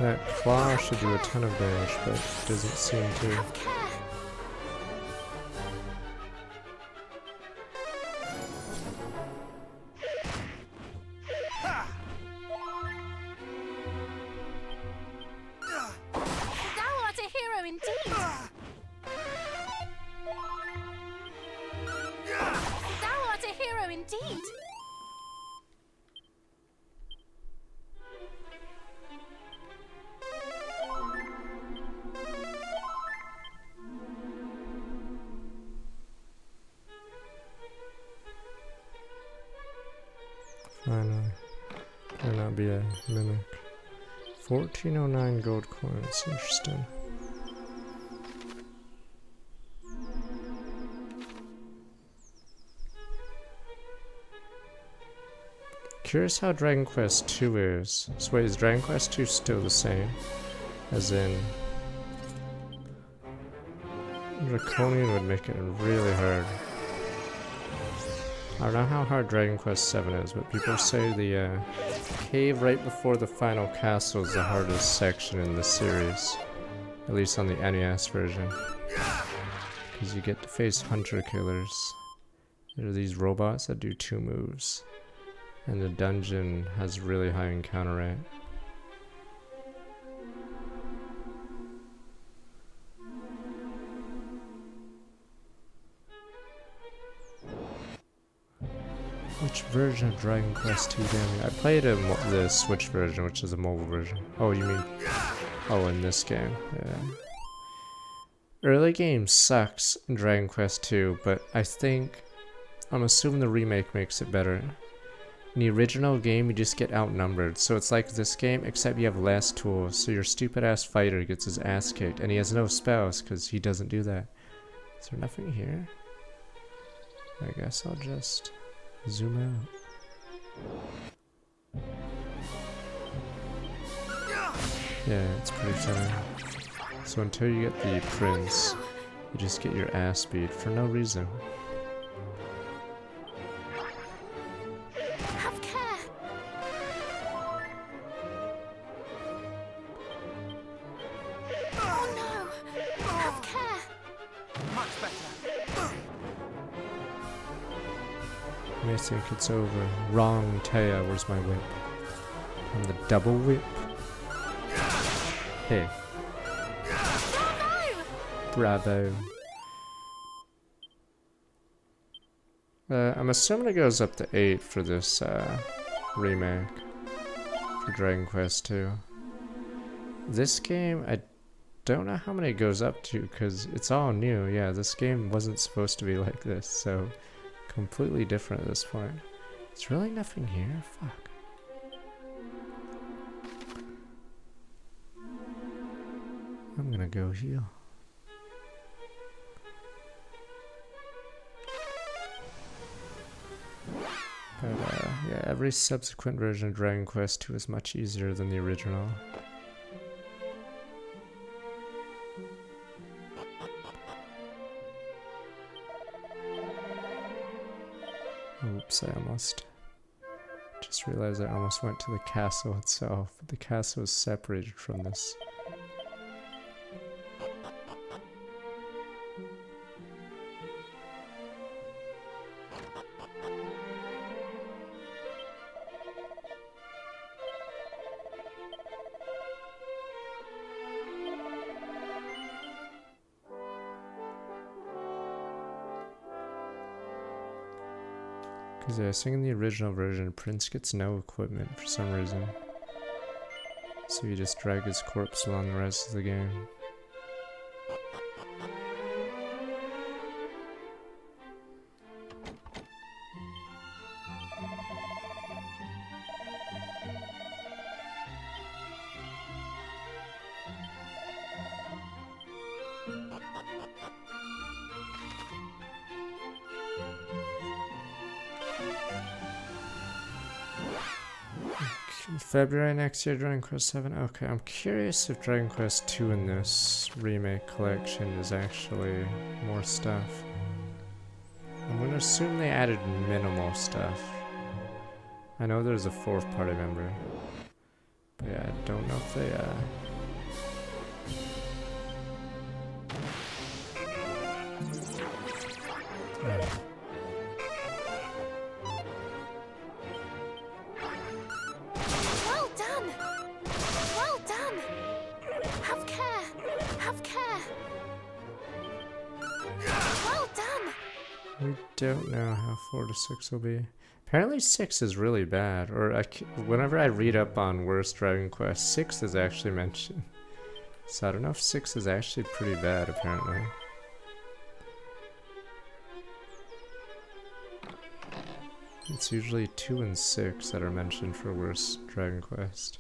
That claw should do a ton of damage, but it doesn't seem to. Thou art a hero indeed. Thou art a hero indeed. Finally. Might not be a mimic. 1409 gold coins. Interesting. Curious how Dragon Quest 2 is. So wait, is Dragon Quest 2 still the same? As in... Draconian would make it really hard. I don't know how hard Dragon Quest 7 is, but people say the cave right before the final castle is the hardest section in the series. At least on the NES version. Because you get to face hunter killers. There are these robots that do 2 moves. And the dungeon has really high encounter rate. Which version of Dragon Quest II game? I played the Switch version, which is a mobile version. Oh, you mean... Oh, in this game. Yeah. Early game sucks in Dragon Quest II, but I'm assuming the remake makes it better. In the original game, you just get outnumbered, so it's like this game, except you have less tools, so your stupid-ass fighter gets his ass kicked, and he has no spells, because he doesn't do that. Is there nothing here? I guess I'll just zoom out. Yeah, it's pretty funny. So until you get the prince, you just get your ass beat for no reason. Have care. Oh no! Have care. Much better. You may think it's over. Wrong, Taya, where's my whip? I'm the double whip. Hey. Bravo. I'm assuming it goes up to 8 for this remake for Dragon Quest II. This game, I don't know how many it goes up to because it's all new. Yeah, this game wasn't supposed to be like this, so completely different at this point. There's really nothing here? Fuck. I'm gonna go heal. But yeah, every subsequent version of Dragon Quest II is much easier than the original. Oops, I almost just realized I almost went to the castle itself, but the castle is separated from this. Because I think in the original version, Prince gets no equipment for some reason. So you just drag his corpse along the rest of the game. February next year, Dragon Quest 7. Okay, I'm curious if Dragon Quest 2 in this remake collection is actually more stuff. I'm gonna assume they added minimal stuff. I know there's a 4th party member. But yeah, I don't know if they, Well done! Well done! Have care! Have care! Well done! We don't know how 4 to 6 will be. Apparently 6 is really bad, or whenever I read up on worst Dragon Quest, 6 is actually mentioned. So I don't know if 6 is actually pretty bad, apparently. It's usually 2 and 6 that are mentioned for worst Dragon Quest.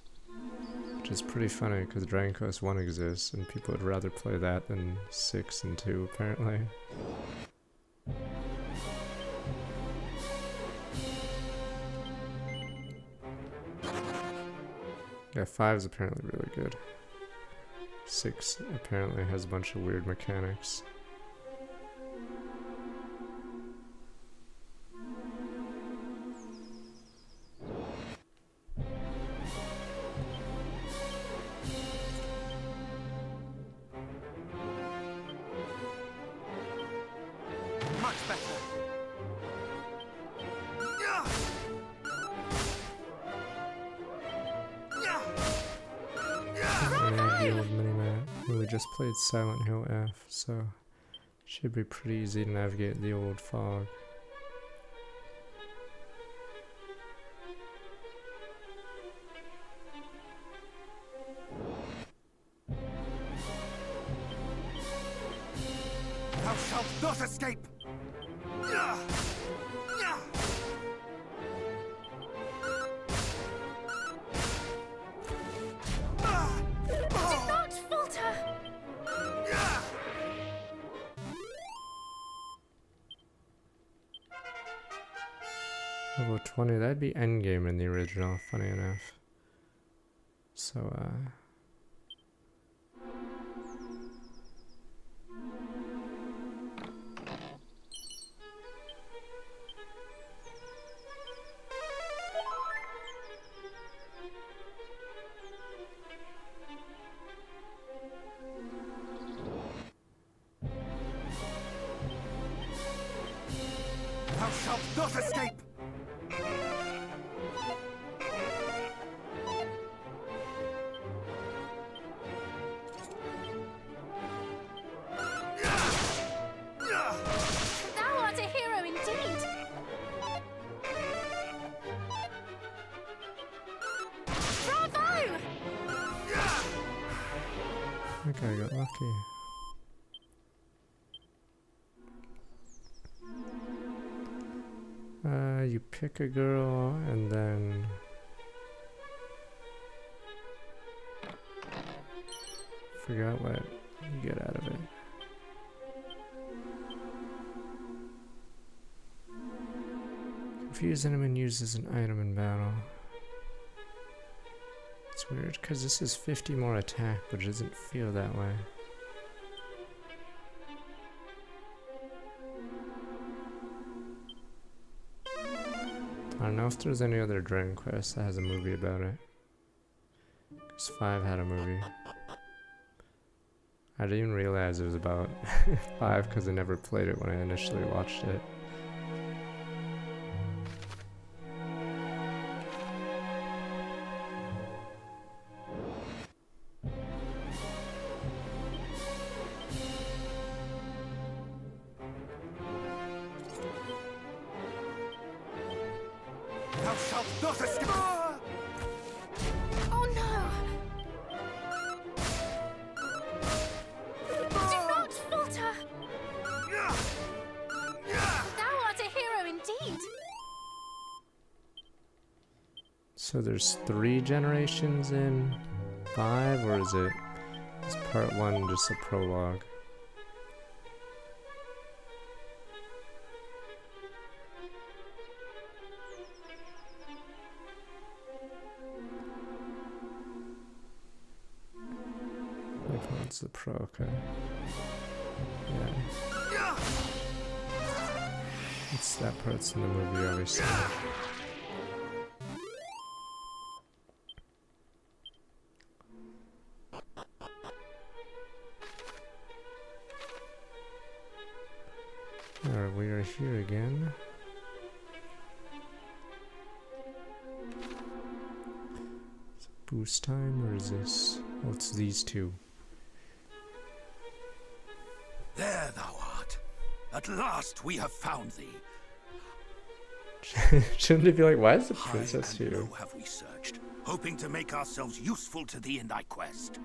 Which is pretty funny, because Dragon Quest 1 exists, and people would rather play that than 6 and 2, apparently. Yeah, 5 is apparently really good. 6 apparently has a bunch of weird mechanics. Much better. We just played Silent Hill F, so should be pretty easy to navigate the old fog. Thou shalt not escape! Yeah. Yeah. Do not falter! Yeah. Level 20, that'd be endgame in the original, funny enough. So, Thou shalt not escape! Thou art a hero indeed! Bravo! that guy got lucky. You pick a girl and then forgot what you get out of it. Confuse enemy and use as an item in battle. It's weird because this is 50 more attack, but it doesn't feel that way. I don't know if there's any other Dragon Quest that has a movie about it. Because 5 had a movie. I didn't even realize it was about 5 because I never played it when I initially watched it. Thou shalt not escape! Oh no! Do not falter! Thou art a hero indeed! So there's 3 generations in 5, or is part 1 just a prologue? It's the pro, okay. Yeah. It's that part's in the movie, obviously. Alright, we are here again. Is it boost time, or is this? Oh, it's these two. There thou art. At last we have found thee. Shouldn't it be like, why is the High princess and here? low have we searched, hoping to make ourselves useful to thee in thy quest.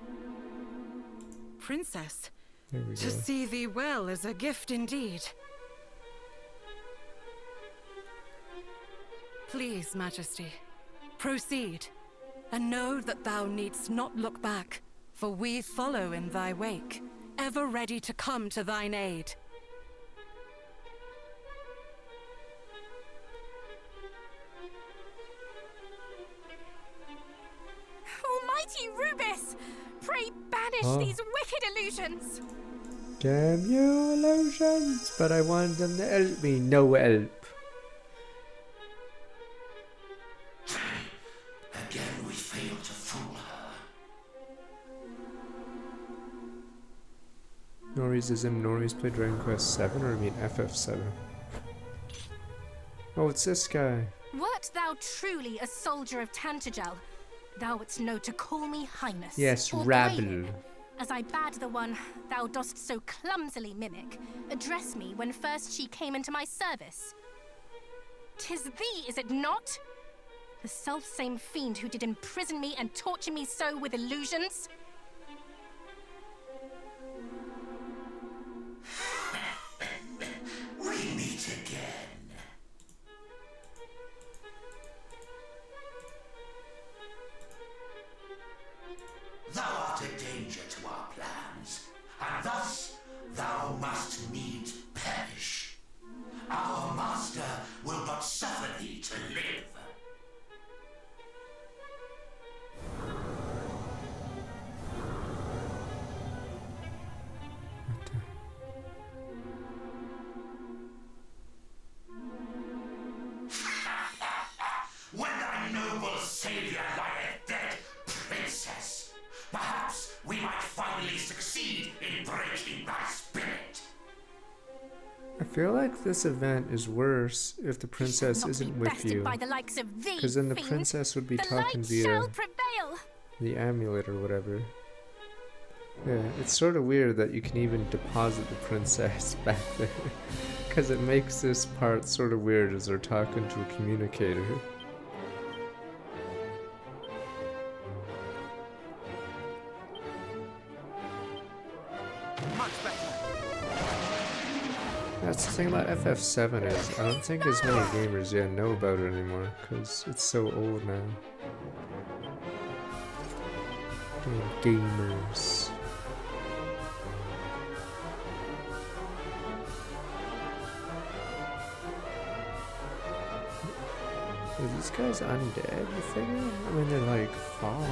Princess, There we to go. see thee well is a gift indeed. Please, Majesty, proceed, and know that thou needst not look back, for we follow in thy wake, ever ready to come to thine aid. Almighty Rubis! Pray banish Oh. these wicked illusions! Damn you, illusions! But I want them to help me. No help. Again we fail to fool her. Norries is in Norries play Dragon Quest 7, or I mean FF7. Oh, it's this guy. Wert thou truly a soldier of Tantagel, thou wouldst know to call me Highness. Yes, or rabble. Graven, as I bade the one thou dost so clumsily mimic address me when first she came into my service. 'Tis thee, is it not? The self-same fiend who did imprison me and torture me so with illusions? feel like this event is worse if the princess isn't with you. By the likes of thee, Because then the fiend. princess would be The talking light via shall prevail. the amulet or whatever. Yeah, it's sort of weird that you can even deposit the princess back there. Because it makes this part sort of weird as they're talking to a communicator. Much better. That's the thing about FF7 is, I don't think as many gamers yet know about it anymore, because it's so old now. Damn gamers. Are these guys undead, you figure? I mean, they're like fog.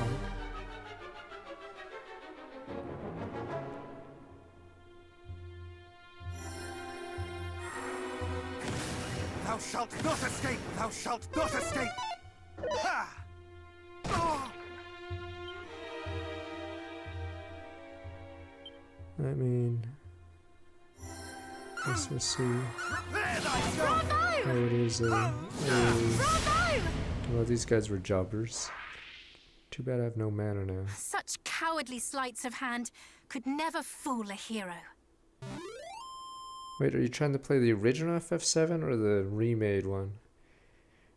Thou shalt not escape! Thou shalt not escape! Ha! Oh! I mean, let's just see Prepare thyself! how it is. Well, these guys were jobbers. Too bad I have no mana now. Such cowardly sleights of hand could never fool a hero. Wait, are you trying to play the original FF7 or the remade one?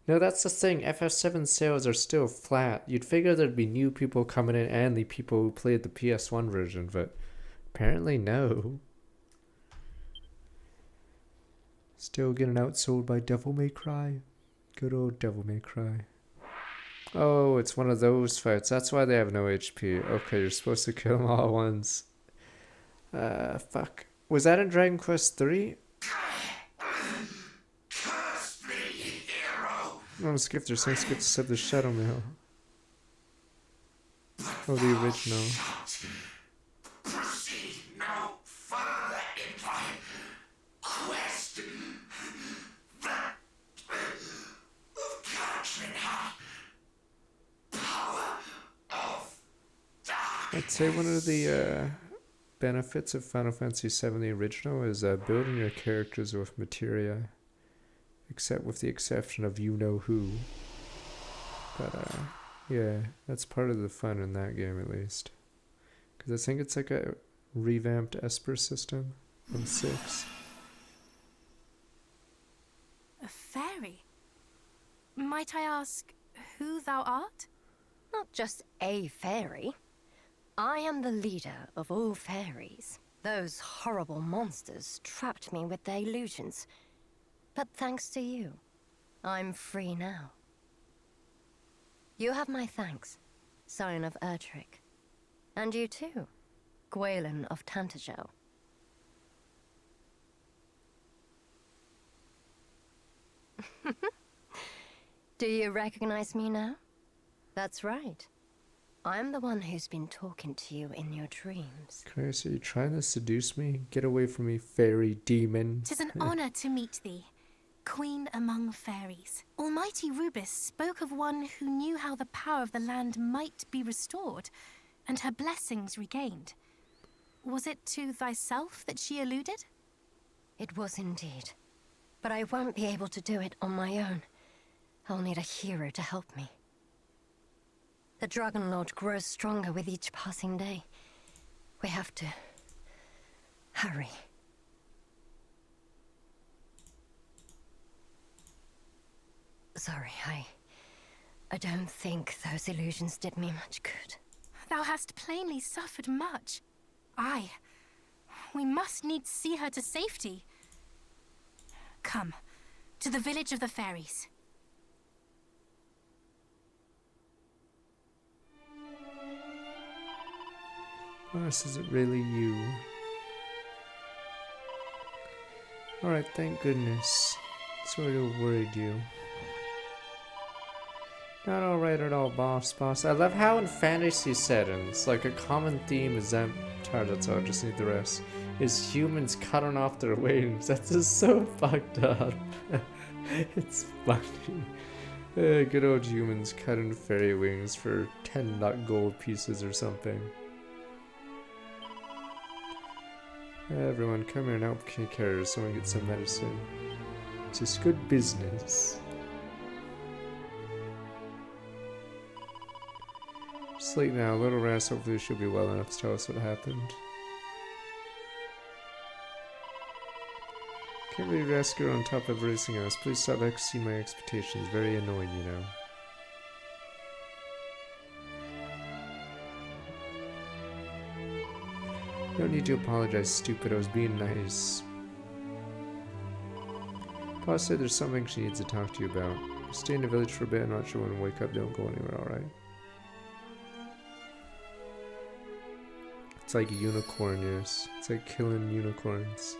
No, that's the thing. FF7 sales are still flat. You'd figure there'd be new people coming in and the people who played the PS1 version, but apparently no. Still getting outsold by Devil May Cry. Good old Devil May Cry. Oh, it's one of those fights. That's why they have no HP. Okay, you're supposed to kill them all at once. Fuck. Was that in Dragon Quest 3? Curse me, hero! No, skip their same skip to the Shadow Mail. Oh, the original. Proceed no further in my quest. That of capturing her power of dark. I'd say one of the benefits of Final Fantasy VII, the original, is building your characters with materia. Except with the exception of you-know-who. But, yeah, that's part of the fun in that game, at least. Because I think it's like a revamped Esper system from 6. A fairy? Might I ask who thou art? Not just a fairy. I am the leader of all fairies. Those horrible monsters trapped me with their illusions. But thanks to you, I'm free now. You have my thanks, Scion of Erdrick. And you too, Gwaelin of Tantagel. Do you recognize me now? That's right. I'm the one who's been talking to you in your dreams. Chris, are you trying to seduce me? Get away from me, fairy demon. 'Tis an honor to meet thee, Queen among fairies. Almighty Rubis spoke of one who knew how the power of the land might be restored, and her blessings regained. Was it to thyself that she alluded? It was indeed. But I won't be able to do it on my own. I'll need a hero to help me. The Dragon Lord grows stronger with each passing day. We have to hurry. Sorry, I don't think those illusions did me much good. Thou hast plainly suffered much. Aye, we must needs see her to safety. Come, to the village of the fairies. Boss, is it really you? Alright, thank goodness. Sort of worried you. Not alright at all, boss. I love how in fantasy settings, like a common theme is that, that's all, I just need the rest, is humans cutting off their wings. That's just so fucked up. It's funny. Good old humans cutting fairy wings for 10 gold pieces or something. Everyone, come here now. Can't carry. Someone get some medicine. It's just good business. Sleep now, little rest. Hopefully she'll be well enough to tell us what happened. Can't really rescue her on top of everything else. Please stop exceeding my expectations. Very annoying, you know. No need to apologize, stupid. I was being nice. Pa said there's something she needs to talk to you about. Stay in the village for a bit. I'm not sure when to wake up. Don't go anywhere, alright? It's like a unicorn, yes. It's like killing unicorns.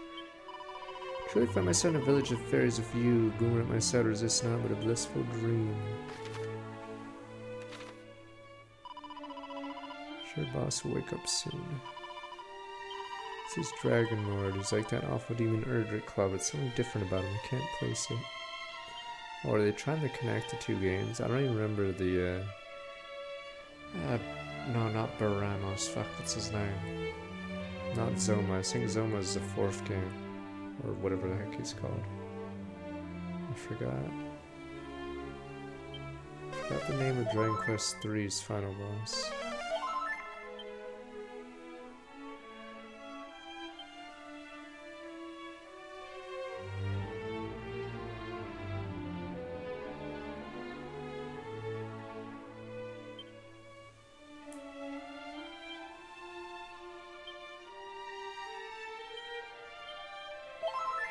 Truly find myself in a village of fairies with you. Glimmer at my side, or is this not but a blissful dream? Sure, boss will wake up soon. This is Dragon Lord. He's like that awful demon Erdrick Club. It's something different about him. I can't place it. Or are they trying to connect the two games? I don't even remember the, no, not Baramos. Fuck, what's his name? Not Zoma. I think Zoma is the fourth game. Or whatever the heck he's called. I forgot. Forgot the name of Dragon Quest III's final boss.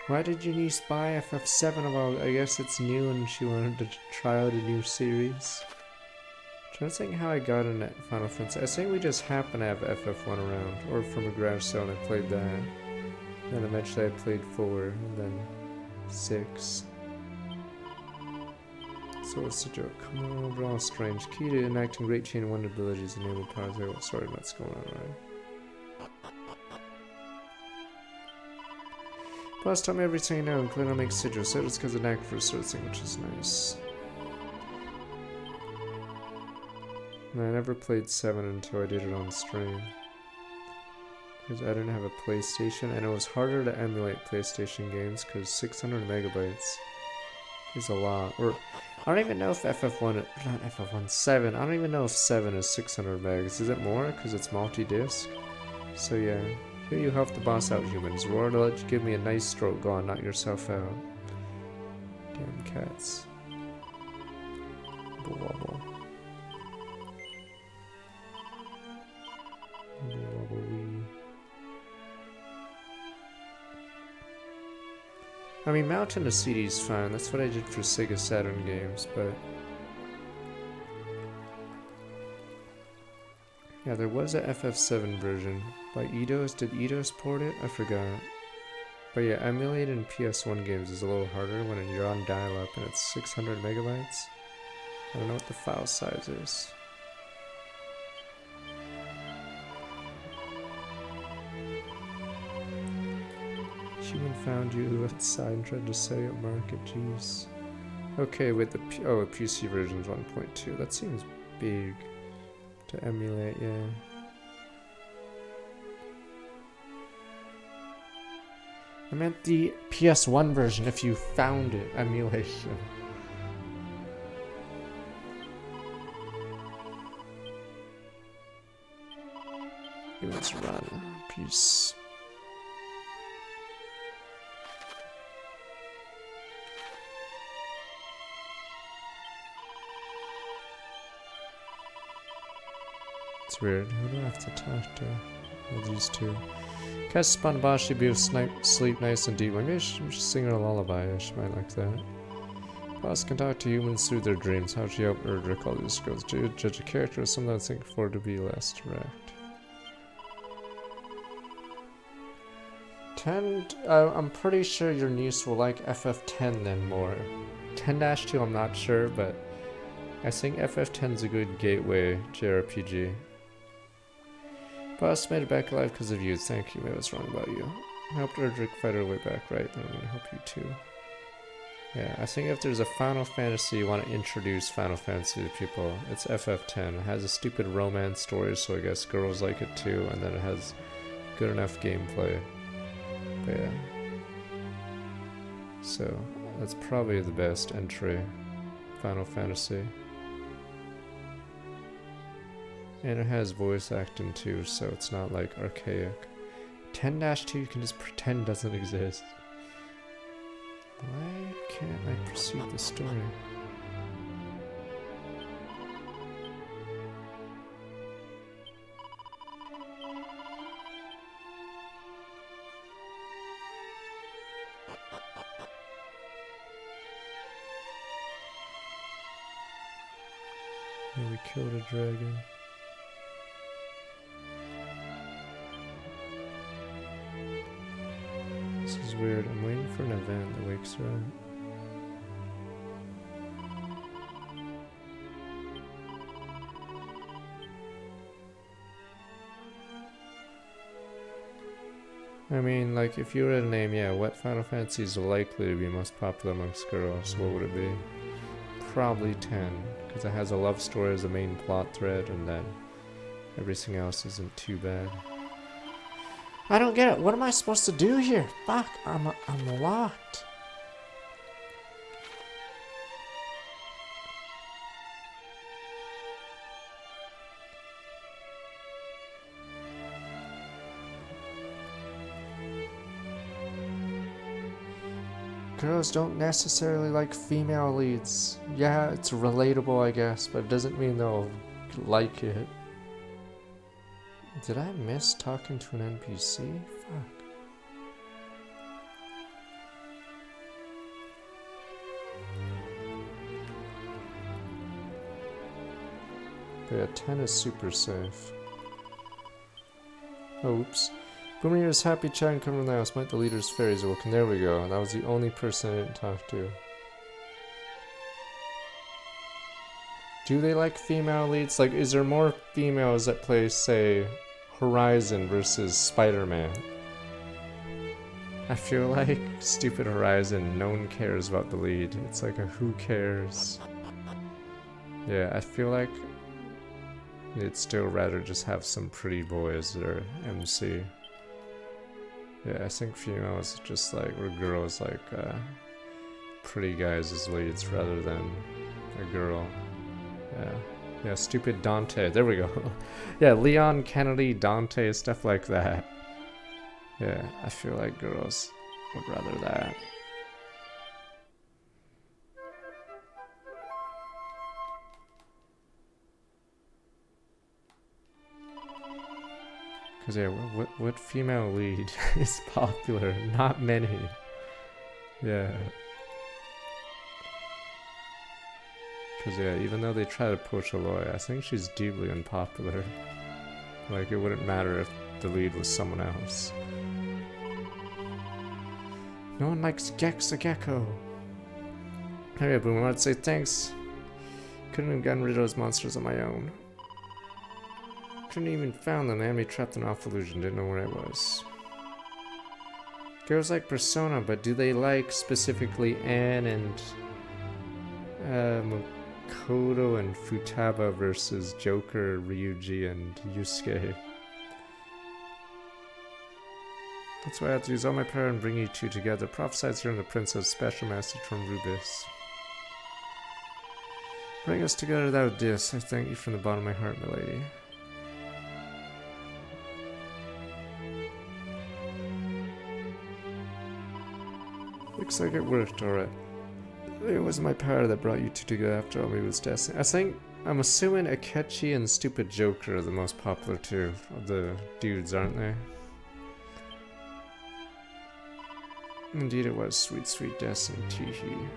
Why did your niece buy FF7 of all? I guess it's new and she wanted to try out a new series. I'm trying to think how I got in at Final Fantasy. I think we just happened to have FF1 around, or from a garage sale and I played that. Then eventually I played 4, and then 6. So what's the joke? Come on, overall strange. Key to enacting Great Chain of Wonder abilities enable powers. Sorry, what's going on, right? Plus, tell me everything you know, including how to make sigil. So it's because of knack for searching, which is nice. And I never played 7 until I did it on stream. Because I didn't have a PlayStation, and it was harder to emulate PlayStation games because 600 megabytes is a lot. Or, I don't even know if FF1, not FF1, 7, I don't even know if 7 is 600 megs. Is it more? Because it's multi-disc? So yeah. Here you help the boss out, humans. Roar to let you give me a nice stroke. Go on, knock yourself out. Damn cats. Wobble wobble. Wobble wobble wee. I mean, Mountain of CD is fine. That's what I did for Sega Saturn games, but... yeah, there was a FF7 version by Eidos. Did Eidos port it? I forgot. But yeah, emulating PS1 games is a little harder when you're on dial-up and it's 600 megabytes. I don't know what the file size is. Human found you outside and tried to sell you at market. Jeez. Okay, with the PC version is 1.2. That seems big. To emulate, yeah. I meant the PS1 version if you found it, emulation. Let's run. Peace. It's weird. Who do I have to talk to? Well, these two. Cast Sponbash should be able to sleep nice and deep. Maybe I should sing her a lullaby. She might like that. Boss can talk to humans through their dreams. How should you help Erdrick all these girls? Judge a character as something I think for to be less direct. 10. I'm pretty sure your niece will like FF10 then more. 10-2 I'm not sure, but I think FF10 is a good gateway JRPG. Boss made it back alive because of you. Thank you. Maybe I was wrong about you. I helped Erdrick fight her way back, right? Then I'm going to help you too. Yeah, I think if there's a Final Fantasy you want to introduce Final Fantasy to people, it's FF10. It has a stupid romance story, so I guess girls like it too, and then it has good enough gameplay. But yeah. So, that's probably the best entry. Final Fantasy. And it has voice acting too, so it's not like archaic. 10-2 you can just pretend doesn't exist. Why can't I pursue the story? Yeah, we killed a dragon. This is weird. I'm waiting for an event that wakes her up. I mean, like, if you were to name, yeah, what Final Fantasy is likely to be most popular amongst girls, what would it be? Probably 10, because it has a love story as a main plot thread, and then everything else isn't too bad. I don't get it. What am I supposed to do here? Fuck, I'm locked. Girls don't necessarily like female leads. Yeah, it's relatable, I guess, but it doesn't mean they'll like it. Did I miss talking to an NPC? Fuck. But yeah, 10 is super safe. Oops. Boomer is happy chatting coming from the house. Might the leader's fairies awoken. There we go. That was the only person I didn't talk to. Do they like female leads? Like, is there more females that play, say, Horizon versus Spider-Man? I feel like stupid Horizon, no one cares about the lead. It's like a who cares. Yeah, I feel like they'd still rather just have some pretty boys that are MC. Yeah, I think females just like, or girls like pretty guys as leads rather than a girl. Yeah. Yeah, stupid Dante. There we go. Yeah, Leon, Kennedy, Dante, stuff like that. Yeah, I feel like girls would rather that. Because, yeah, what female lead is popular? Not many. Yeah. Because, yeah, even though they try to push Aloy, I think she's deeply unpopular. Like, it wouldn't matter if the lead was someone else. No one likes Gex the Gecko. Hey, Boom, I'd say thanks. Couldn't have gotten rid of those monsters on my own. Couldn't even found them. They had me trapped in off illusion. Didn't know where I was. Girls like Persona, but do they like specifically Anne and Makoto and Futaba versus Joker, Ryuji, and Yusuke? That's why I have to use all my power and bring you two together. Prophesize here in the Princess, special message from Rubis. Bring us together, thou didst. I thank you from the bottom of my heart, my lady. Looks like it worked, alright. It was my power that brought you two together after all. Maybe it was destiny. I'm assuming Akechi and Stupid Joker are the most popular two of the dudes, aren't they? Indeed it was. Sweet, sweet destiny, teehee.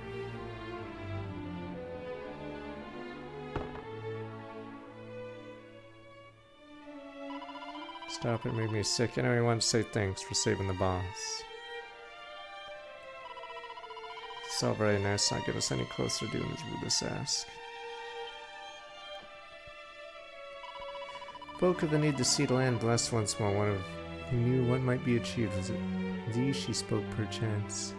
Stop it, made me sick. Anyway, I want to say thanks for saving the boss. It's all very nice, not get us any closer to doing as Rubis asked. Spoke of the need to see the land blessed once more. One of who knew what might be achieved. Was it thee she spoke perchance?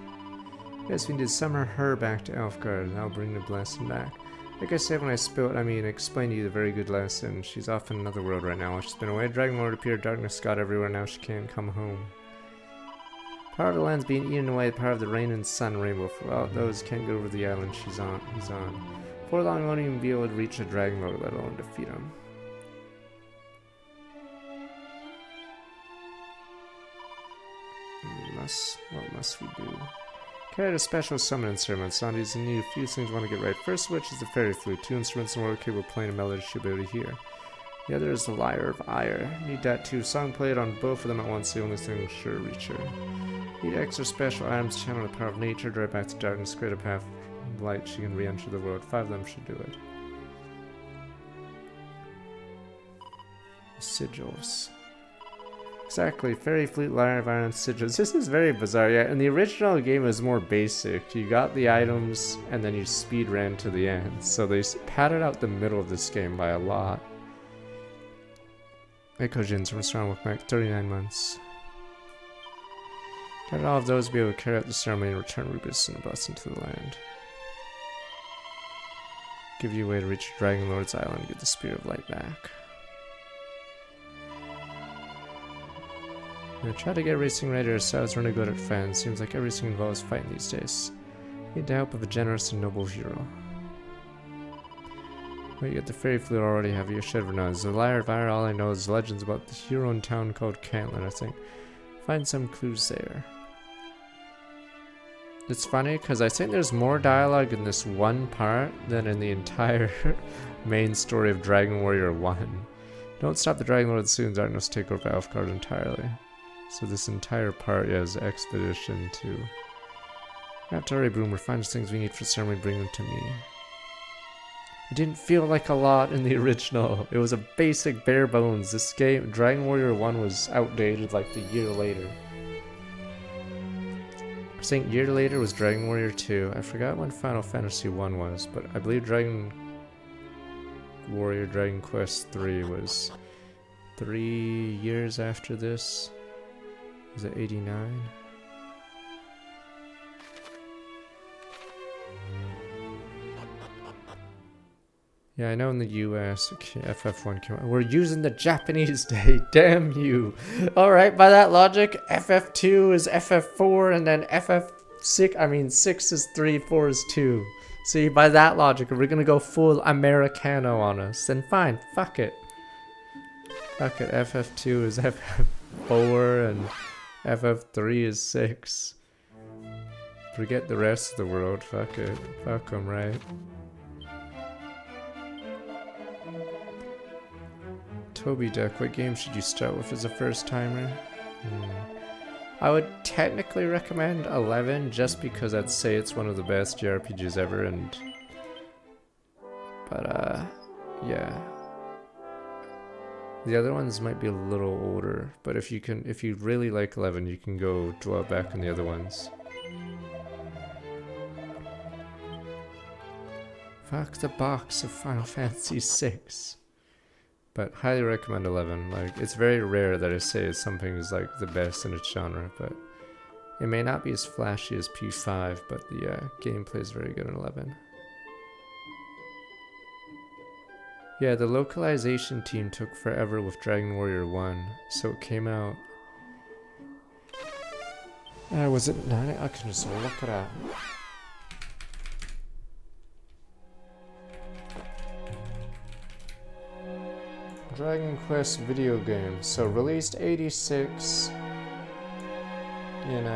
Yes, we did summon her back to Elfgard, and I'll bring the blessing back. Like I said when I explained to you the very good lesson. She's off in another world right now. While she's been away, Dragon Lord appeared, darkness got everywhere, now she can't come home. Power of the land's being eaten away. Power of the rain and sun rainbow. Well, those can't get over the island he's on. Before long, I won't even be able to reach the Dragon Lord, let alone defeat him. What must we do? Carry out a special summoning ceremony. Sandy's in need of a few things we want to get right. First of which is the fairy flute. 2 instruments in order capable of playing a melody she'll be able to hear. The other is the lyre of ire. Need that too. Song played on both of them at once, the only thing will sure reach her. Need extra special items to channel the power of nature, drive back to darkness, create a path of light she can re-enter the world. 5 of them should do it. Sigils. Exactly, fairy flute, lyre of iron, sigils. This is very bizarre, yeah. In the original game it was more basic. You got the items and then you speed ran to the end. So they padded out the middle of this game by a lot. Echo Jin's from Strong Remake, 39 months. Got all of those to be able to carry out the ceremony and return Rubus and bus into the land. Give you a way to reach Dragon Lord's Island and get the Spear of Light back. I try to get racing raiders, so I was really good at fans. Seems like everything involves fighting these days. Need the help of a generous and noble hero. Well, you get the fairy flute already, have you? Should have known. The lyre of ire, all I know is legends about the hero in town called Caitlin, I think. Find some clues there. It's funny, because I think there's more dialogue in this one part than in the entire main story of Dragon Warrior 1. Don't stop the Dragon Lord soon, darkness take over Elfgard entirely. So this entire part, yeah, is expedition to Raptari Boomer, find the things we need for ceremony, bring them to me. It didn't feel like a lot in the original. It was a basic bare bones. This game, Dragon Warrior 1 was outdated like the year later. I think year later was Dragon Warrior 2. I forgot when Final Fantasy 1 was, but I believe Dragon Warrior Dragon Quest 3 was 3 years after this. Was it 89? Yeah, I know in the US, okay, FF1 came out. We're using the Japanese date, damn you. Alright, by that logic, FF2 is FF4, and then FF6, I mean 6 is 3, 4 is 2. See, by that logic, if we're gonna go full Americano on us, then fine, fuck it. Fuck it, FF2 is FF4, and FF3 is 6. Forget the rest of the world, fuck it. Fuck them, right? Toby Duck, what game should you start with as a first timer? I would technically recommend 11 just because I'd say it's one of the best JRPGs ever, but yeah. The other ones might be a little older, but if you really like 11, you can go dwell back on the other ones. Fuck the box of Final Fantasy VI. But highly recommend 11. Like, it's very rare that I say something is like the best in its genre, but it may not be as flashy as P5, but the gameplay is very good in 11. Yeah, the localization team took forever with Dragon Warrior 1, so it came out... was it 9? I can just look it up. Dragon Quest video game. So released 86 in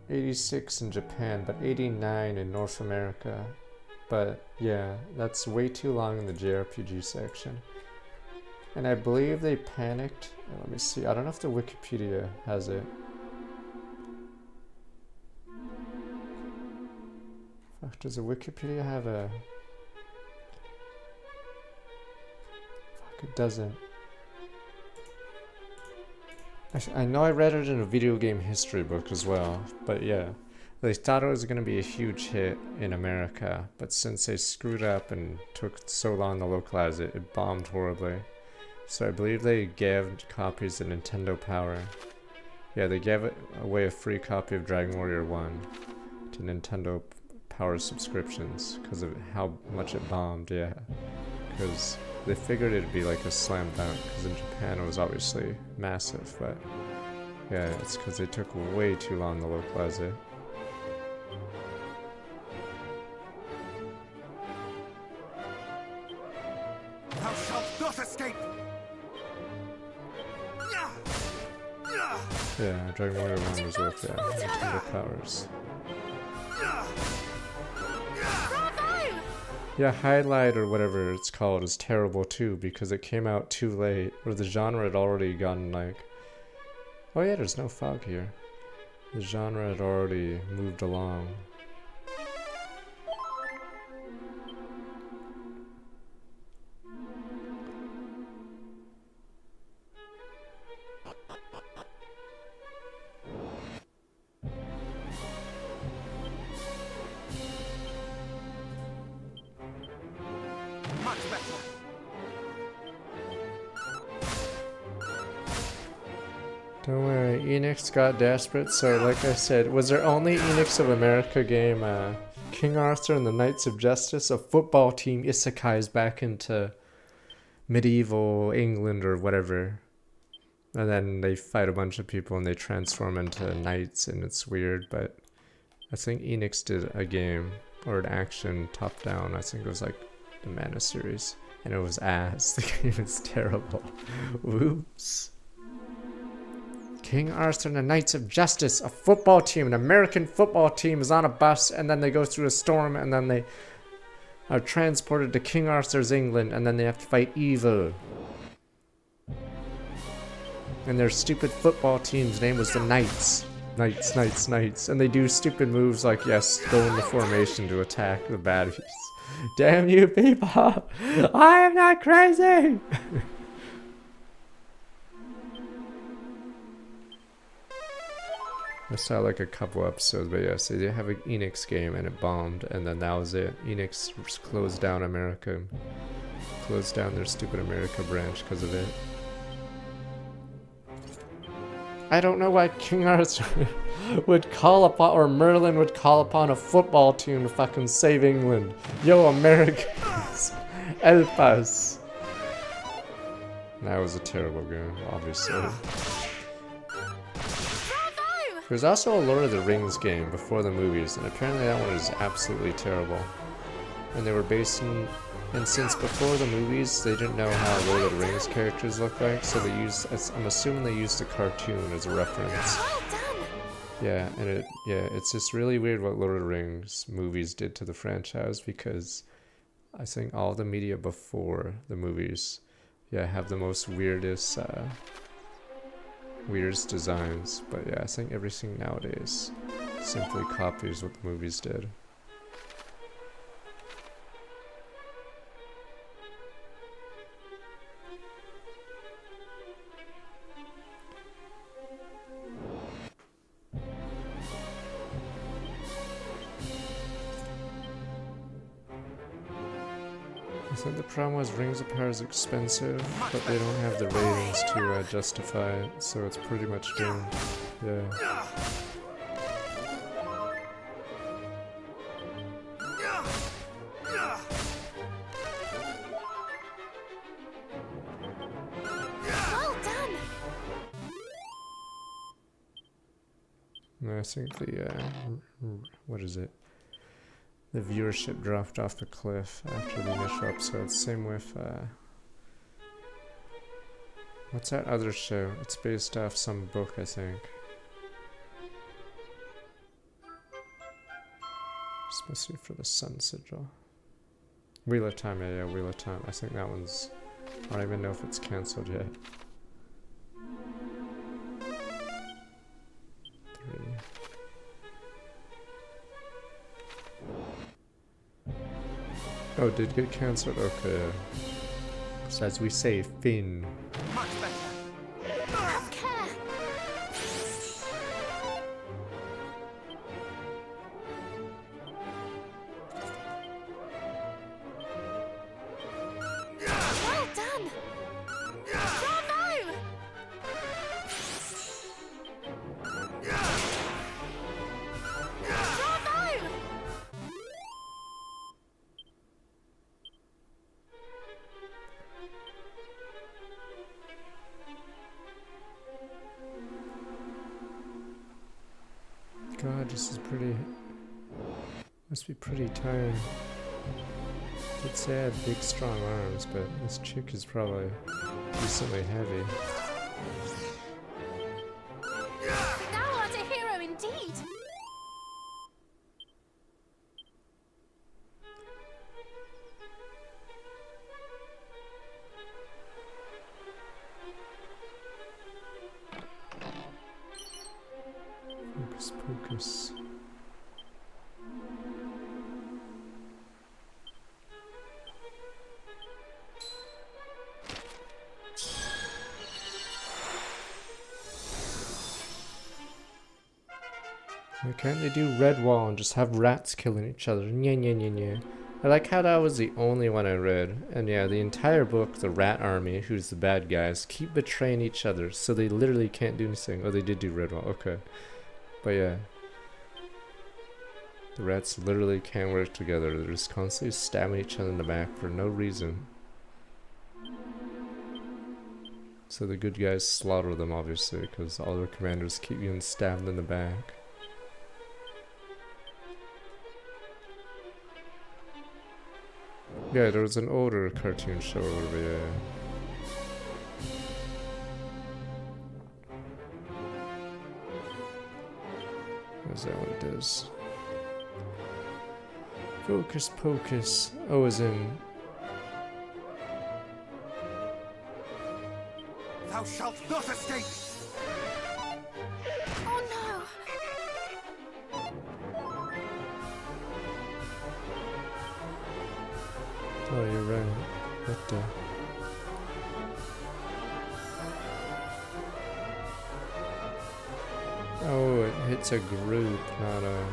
86 in Japan, but 89 in North America. But yeah, that's way too long in the JRPG section. And I believe they panicked. Let me see. I don't know if the Wikipedia has it. Fuck, does the Wikipedia have a... Fuck, it doesn't. I know I read it in a video game history book as well, but yeah. They thought it was going to be a huge hit in America, but since they screwed up and took so long to localize it, it bombed horribly. So I believe they gave copies of Nintendo Power. Yeah, they gave away a free copy of Dragon Warrior 1 to Nintendo Power subscriptions because of how much it bombed, yeah. Because They figured it'd be like a slam dunk, because in Japan it was obviously massive, but yeah, it's because they took way too long to localize it. Thou shalt not escape! Yeah, Dragon Warrior 1 was worth it. Nintendo powers. Yeah, Highlight or whatever it's called is terrible too because it came out too late, or the genre had already gotten like... Oh yeah, there's no fog here. The genre had already moved along. Much better. Don't worry, Enix got desperate, so like I said, was there only Enix of America game, King Arthur and the Knights of Justice, a football team isekais back into medieval England or whatever. And then they fight a bunch of people and they transform into knights and it's weird, but I think Enix did a game, or an action top-down, I think it was like the Mana series, and it was ass. The game is terrible. Whoops. King Arthur and the Knights of Justice, a football team, an American football team is on a bus and then they go through a storm and then they are transported to King Arthur's England and then they have to fight evil. And their stupid football team's name was the Knights. Knights, Knights, Knights. And they do stupid moves like, yes, go into formation to attack the baddies. Damn you people! I am not crazy! I saw like a couple episodes, but yes, they did have an Enix game and it bombed, and then that was it. Enix closed down America. Closed down their stupid America branch because of it. I don't know why King Arthur would call upon, or Merlin would call upon a football team to fucking save England. Yo, Americans, help us. That was a terrible game, obviously. There's also a Lord of the Rings game before the movies, and apparently that one is absolutely terrible. And they were based in, and since before the movies, they didn't know how Lord of the Rings characters look like, so they used, I'm assuming they used a cartoon as a reference. Yeah, and it's just really weird what Lord of the Rings movies did to the franchise, because I think all the media before the movies, have the most weirdest designs, but yeah, I think everything nowadays simply copies what the movies did. I think the problem was Rings of Power is expensive, but they don't have the ratings to justify it, so it's pretty much doomed. Yeah. No, I think the, what is it? The viewership dropped off the cliff after the initial episode. Same with, what's that other show? It's based off some book, I think. Especially for the Sun Sigil. Wheel of Time, yeah, Wheel of Time. I think that one's, I don't even know if it's cancelled yet. 3. Oh, it did get cancelled? Okay. So as we say, Finn. Much better. Have care. Well done. Bravo! Bravo! God, this is pretty... Must be pretty tired. I'd say I have big, strong arms, but this chick is probably decently heavy. Thou art a hero indeed! Focus, focus. Why can't they do red wall and just have rats killing each other? Nya nya nya nya. I like how that was the only one I read. And yeah, the entire book, the rat army, who's the bad guys, keep betraying each other. So they literally can't do anything. Oh, they did do red wall. Okay. But yeah. The rats literally can't work together. They're just constantly stabbing each other in the back for no reason. So the good guys slaughter them, obviously, because all their commanders keep getting stabbed in the back. Yeah, there was an older cartoon show over there. Is that what it is? Focus pocus. Oh, as in... Thou shalt not escape! Oh no! Oh, you're right. What the... Oh, it hits a group, not a...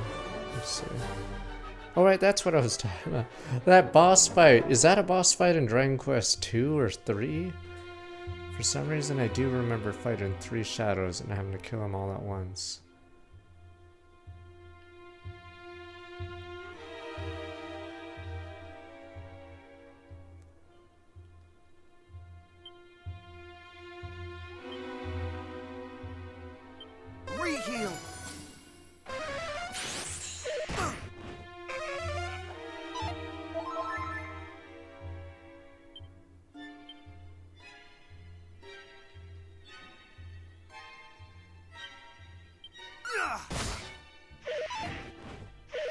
Let's see. Alright, that's what I was talking about. That boss fight. Is that a boss fight in Dragon Quest 2 or 3? For some reason, I do remember fighting 3 shadows and having to kill them all at once. Re-heal!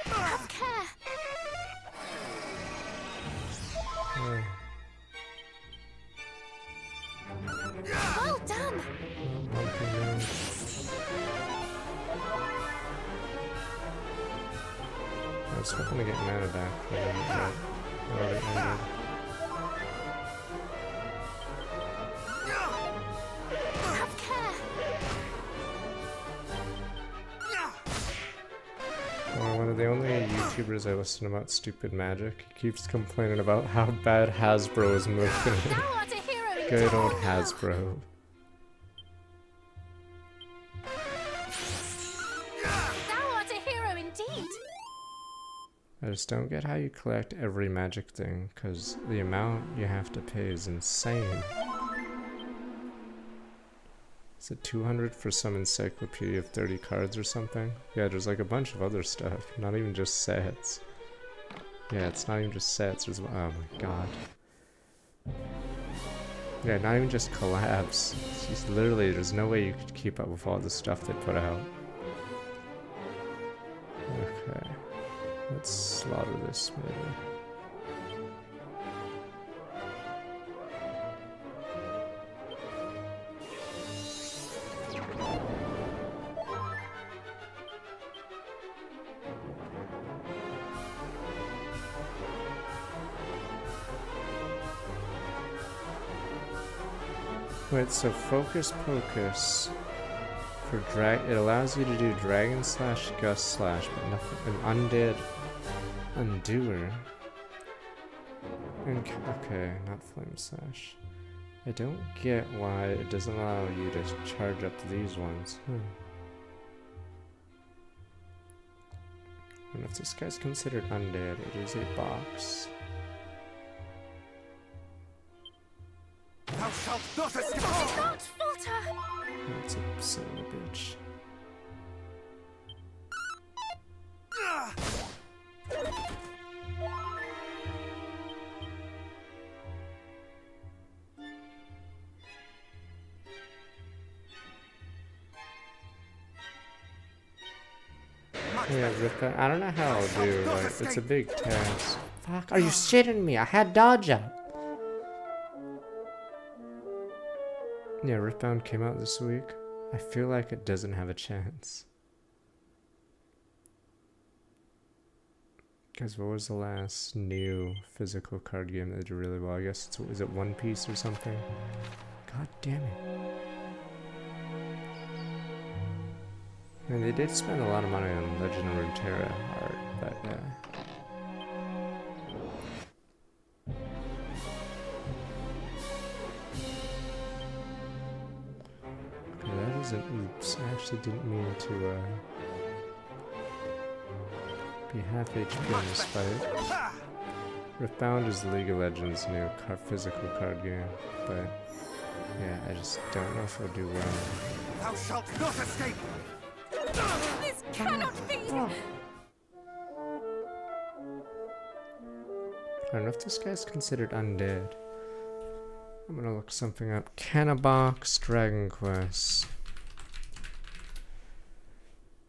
Have care! Well done! I was hoping to get mana back from that, but it already ended. Have care! One of the only YouTubers I listen about stupid magic. He keeps complaining about how bad Hasbro is milking it. Thou art a hero indeed! Good old Hasbro. Thou art a hero indeed! I just don't get how you collect every magic thing, because the amount you have to pay is insane. Is it 200 for some encyclopedia of 30 cards or something? Yeah, there's like a bunch of other stuff, not even just sets. Yeah, it's not even just sets, there's, oh my god. Yeah, not even just collabs. It's just literally, there's no way you could keep up with all the stuff they put out. Okay. Let's slaughter this maybe. Wait, so Focus Pocus for it allows you to do Dragon Slash, Gust Slash, but nothing. An Undead Undoer. Okay, not Flame Slash. I don't get why it doesn't allow you to charge up to these ones. I don't know if this guy's considered undead. It is a box. Thou shalt not escape! Do not falter! That's a son of a bitch. Yeah, I don't know how I'll do, like, it's a big task. Fuck, are you shitting me? I had dodge out. Yeah, Ripbound came out this week. I feel like it doesn't have a chance. Guys, what was the last new physical card game that did really well? I guess it's, is it One Piece or something? God damn it. And they did spend a lot of money on Legend of Runeterra art, but yeah. Okay, that is an oops. I actually didn't mean to be half HP on this fight. Riftbound is League of Legends' new physical card game, but yeah, I just don't know if it'll do well. Thou shalt not escape! This cannot be! I don't know if this guy's considered undead. I'm gonna look something up. Canabox Dragon Quest.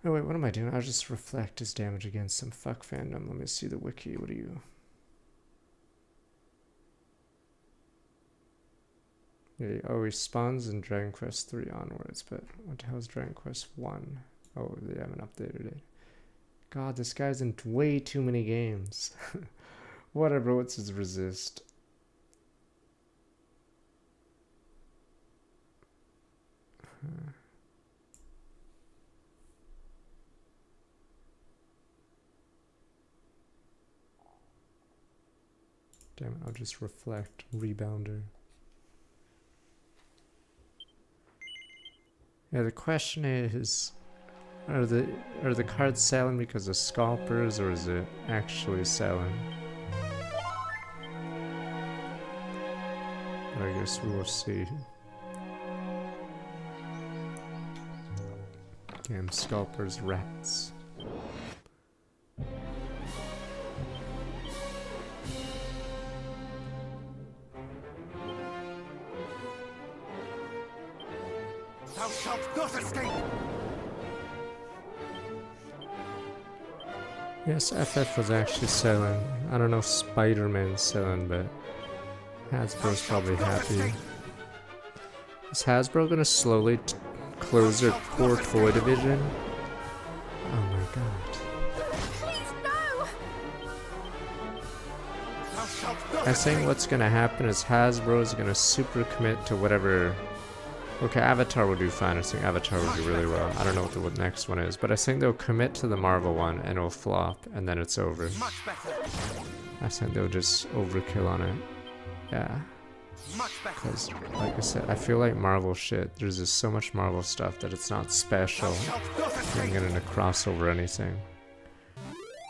Oh wait, what am I doing? I'll just reflect his damage against some fuck fandom. Let me see the wiki. What are you? Yeah, oh, he spawns in Dragon Quest 3 onwards, but what the hell is Dragon Quest 1? Oh, they haven't updated it. God, this guy's in way too many games. Whatever, what's his resist? Damn it, I'll just reflect. Rebounder. Yeah, the question is, are the cards selling because of scalpers, or is it actually selling? But I guess we will see. Damn, scalpers, rats. Thou shalt not escape! Yes, FF was actually selling. I don't know if Spider-Man's selling, but Hasbro's probably happy. Is Hasbro gonna slowly close their core toy division? Oh my god. Please, no! I think what's gonna happen is Hasbro is gonna super commit to whatever. Okay, Avatar will do fine. I think Avatar will do really well. I don't know what the next one is, but I think they'll commit to the Marvel one and it'll flop, and then it's over. I think they'll just overkill on it. Yeah. Because, like I said, I feel like Marvel shit, there's just so much Marvel stuff that it's not special. I'm gonna crossover anything.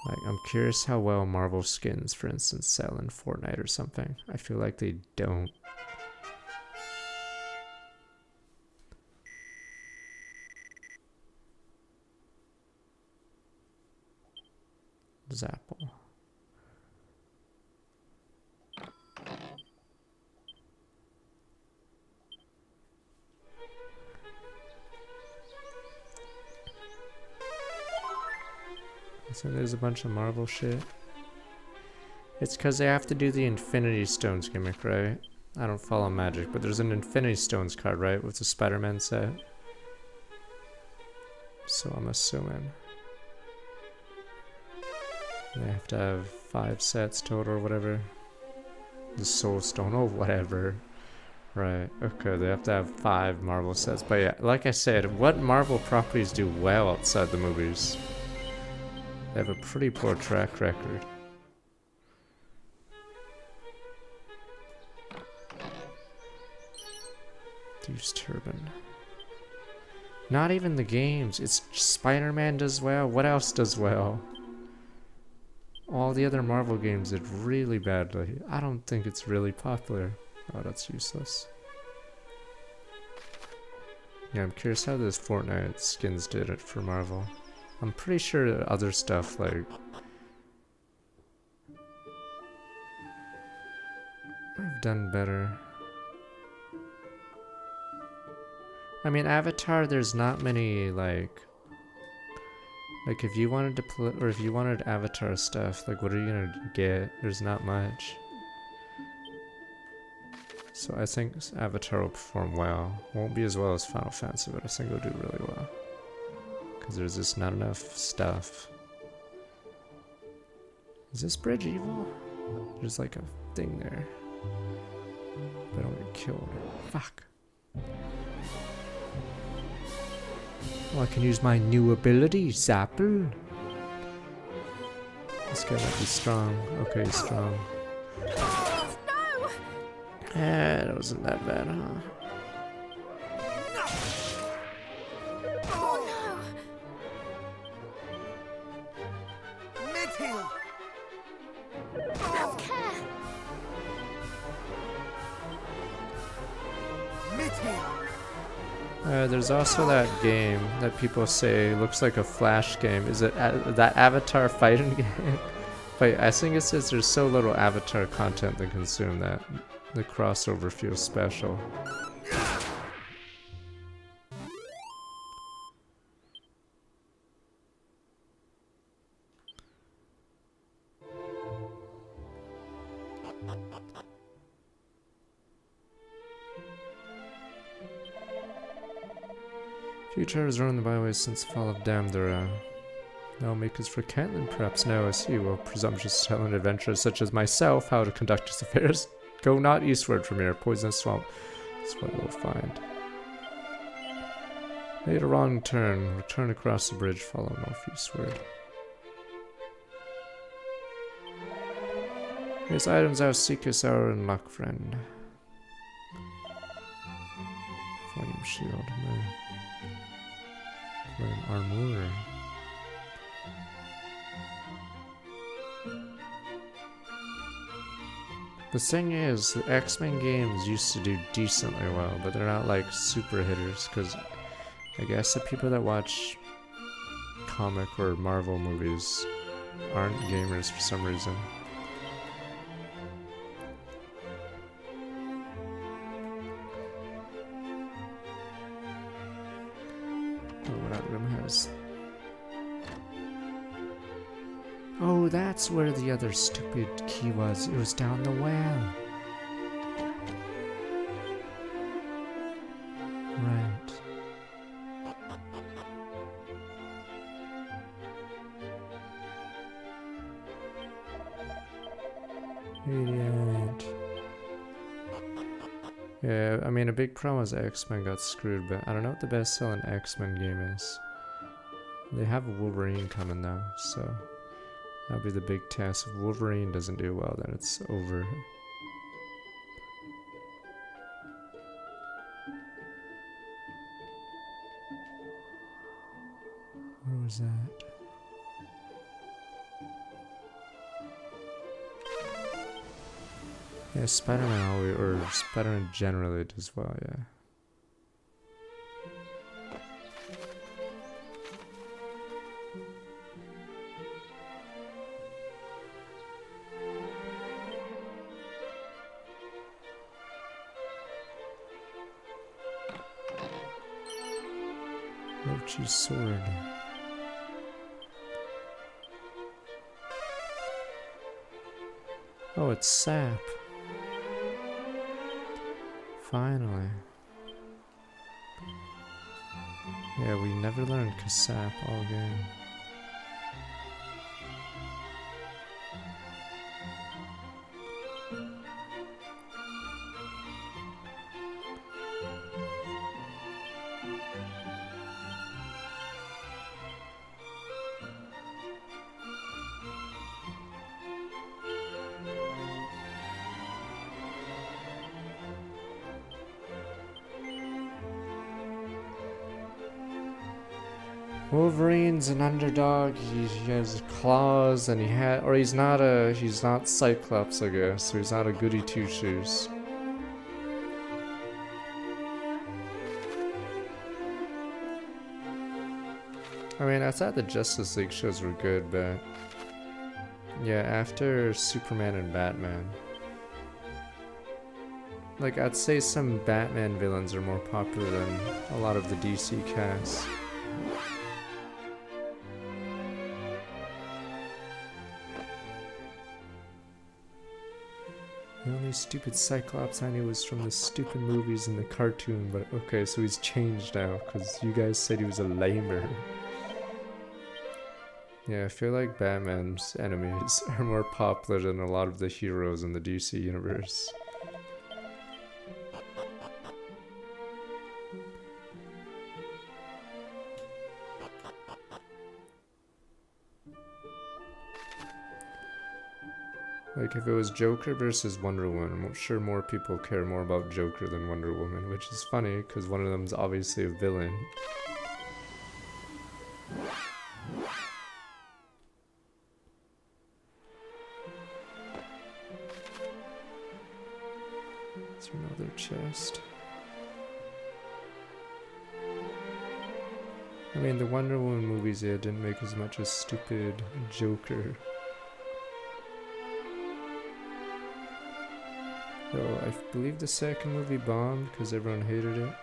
Like, I'm curious how well Marvel skins, for instance, sell in Fortnite or something. I feel like they don't. Zapple. So there's a bunch of Marvel shit. It's because they have to do the Infinity Stones gimmick, right? I don't follow Magic, but there's an Infinity Stones card, right? With the Spider-Man set. So I'm assuming they have to have 5 sets total or whatever. The Soul Stone or whatever. Right, okay, they have to have 5 Marvel sets. But yeah, like I said, what Marvel properties do well outside the movies? They have a pretty poor track record. Thieves Turban. Not even the games. It's Spider-Man does well. What else does well? All the other Marvel games did really badly. I don't think it's really popular. Oh, that's useless. Yeah, I'm curious how this Fortnite skins did it for Marvel. I'm pretty sure that other stuff, like, I've done better. I mean, Avatar, there's not many, like, Like if you wanted to play, or if you wanted Avatar stuff, like what are you gonna get? There's not much. So I think Avatar will perform well. Won't be as well as Final Fantasy, but I think it'll do really well. Because there's just not enough stuff. Is this bridge evil? There's like a thing there. But I don't get killed. Fuck. Oh, I can use my new ability, Zapple. This guy might be strong. Okay, he's strong. That wasn't that bad, huh? Oh no! Mid-heal! Have care. Mid-heal! There's also that game that people say looks like a Flash game. Is it that Avatar fighting game? But I think it says there's so little Avatar content to consume that the crossover feels special. Future has run the byways since the fall of Damdara. Lawmakers for Catelyn perhaps know, as he will presumptuous tell an adventurer such as myself how to conduct his affairs. Go not eastward from here, poisonous swamp. That's what we'll find. Made a wrong turn, return across the bridge, follow northeastward. Here's items thou seekest, our in luck, friend. Flame shield, flame armor. The thing is, the X-Men games used to do decently well, but they're not like super hitters, because I guess the people that watch comic or Marvel movies aren't gamers for some reason. Oh, that room has... Oh, that's where the other stupid key was. It was down the well. Right. Yeah, I mean, a big problem was X-Men got screwed, but I don't know what the best-selling X-Men game is. They have Wolverine coming though, so that'll be the big test. If Wolverine doesn't do well, then it's over. Where was that? Yeah, Spider-Man always, or Spider-Man generally does well, yeah. Rochi's sword. Oh, it's sap. Finally. Yeah, we never learned Kasap all game. Wolverine's an underdog. He has claws, and he's not Cyclops, I guess. So he's not a goody two shoes. I mean, I thought the Justice League shows were good, but yeah, after Superman and Batman, like I'd say some Batman villains are more popular than a lot of the DC cast. The only stupid Cyclops I knew was from the stupid movies and the cartoon, but okay, so he's changed now, because you guys said he was a lamer. Yeah, I feel like Batman's enemies are more popular than a lot of the heroes in the DC universe. Like, if it was Joker versus Wonder Woman, I'm sure more people care more about Joker than Wonder Woman, which is funny, because one of them's obviously a villain. Is there another chest? I mean, the Wonder Woman movies, yeah, didn't make as much as stupid Joker. Though I believe the second movie bombed because everyone hated it.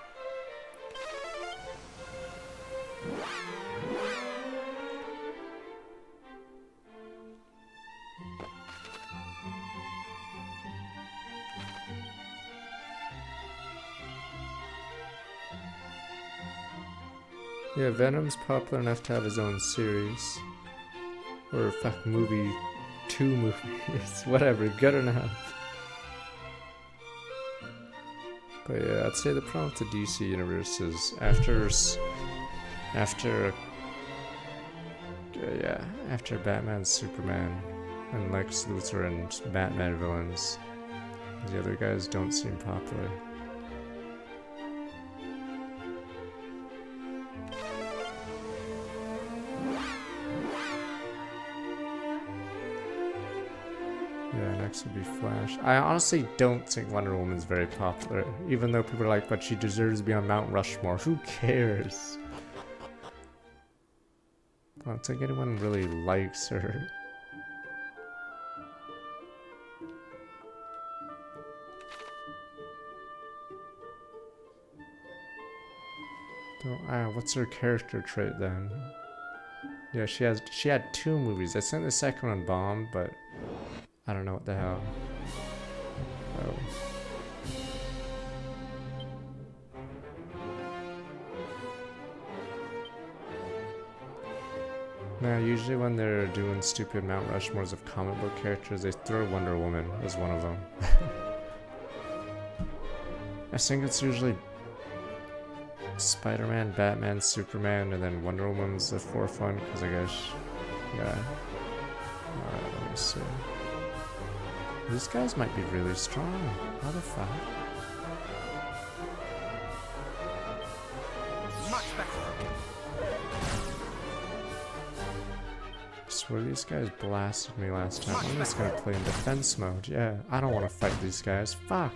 Yeah, Venom's popular enough to have his own series. Or fuck, movie. 2 movies. Whatever, good enough. But yeah, I'd say the problem with the DC universe is after Batman, Superman, and Lex Luthor and Batman villains, the other guys don't seem popular. Yeah, next would be Flash. I honestly don't think Wonder Woman's very popular, even though people are like, but she deserves to be on Mount Rushmore. Who cares? I don't think anyone really likes her. What's her character trait then? Yeah, she had 2 movies. I think the second one bombed, but I don't know what the hell. Oh. Now, usually when they're doing stupid Mount Rushmores of comic book characters, they throw Wonder Woman as one of them. I think it's usually Spider-Man, Batman, Superman, and then Wonder Woman's the 4th one, because I guess, yeah. Let me see. These guys might be really strong. How the fuck? Much better. I swear these guys blasted me last time. I'm just gonna play in defense mode. Yeah, I don't want to fight these guys. Fuck.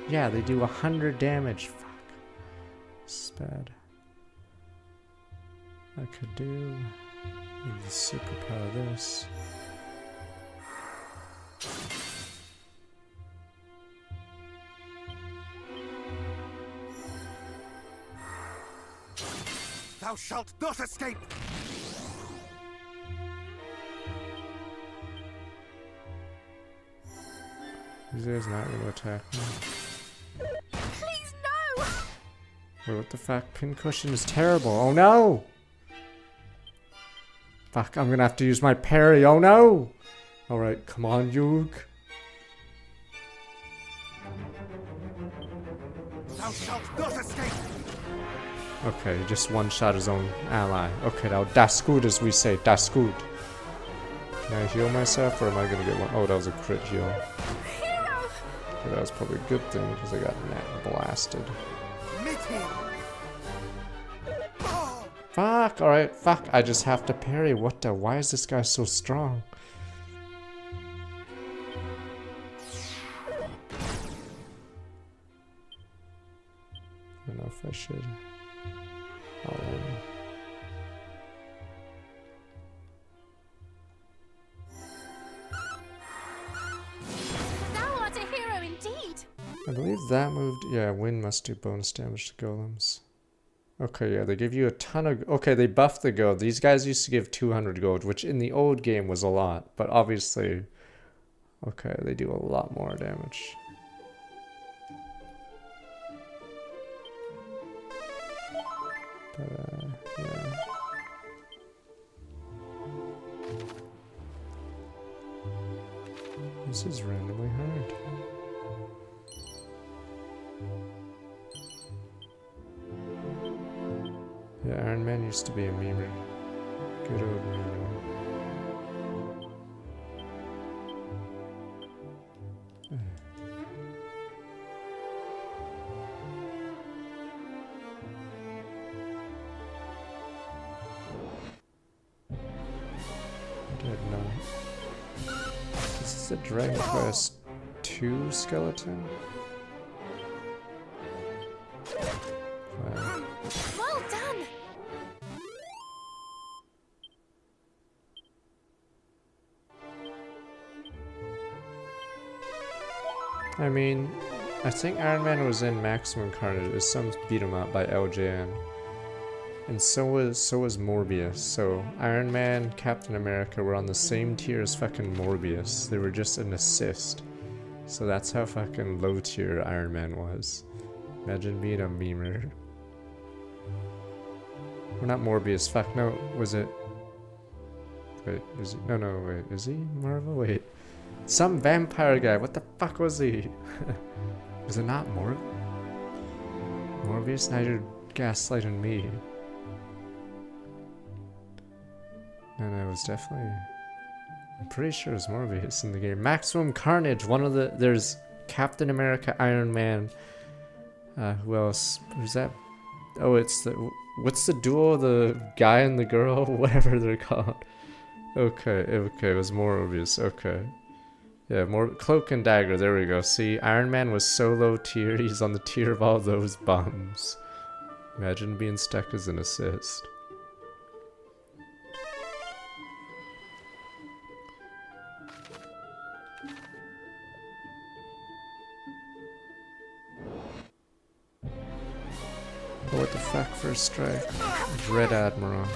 Yeah, they do 100 damage. Fuck. This is bad. I could do maybe the superpower this. Thou shalt not escape! These guys not gonna attack me. Please, no! Wait, what the fuck? Pincushion is terrible. Oh no! Fuck, I'm gonna have to use my parry. Oh no! Alright, come on, Yug. Thou shalt not escape! Okay, he just one-shot his own ally. Okay, now that's good, as we say. That's good. Can I heal myself, or am I gonna get one? Oh, that was a crit heal. Okay, that was probably a good thing, because I got blasted. Meet him! Fuck, alright, fuck. I just have to parry. What the? Why is this guy so strong? I don't know if I should. Thou art a hero indeed. I believe that moved. Yeah, wind must do bonus damage to golems. Okay, yeah, they give you a ton of. Okay, they buffed the gold. These guys used to give 200 gold, which in the old game was a lot, but obviously Okay, they do a lot more damage. But, yeah. This is randomly hard. Yeah, Iron Man used to be a memer. Good old memer. Dead Knight. This is a Dragon Quest 2 skeleton? Wow. Well done! I mean, I think Iron Man was in Maximum Carnage. There's some beat 'em up by LJN. And so was Morbius. So Iron Man, Captain America were on the same tier as fucking Morbius. They were just an assist. So that's how fucking low tier Iron Man was. Imagine being a memer. Well, not Morbius. Fuck no. Was it? Wait. Is he? No. Wait. Is he Marvel? Wait. Some vampire guy. What the fuck was he? Was it not Morbius? Now you're gaslighting me. No, it was definitely... I'm pretty sure it was Morbius in the game. Maximum Carnage, one of the... There's Captain America, Iron Man. Who else? Who's that? Oh, it's the... What's the duo? The guy and the girl? Whatever they're called. Okay, it was Morbius. Okay. Yeah, more Cloak and Dagger, there we go. See, Iron Man was so low tier, he's on the tier of all those bums. Imagine being stuck as an assist. Oh, what the fuck, first strike? Red Admiral.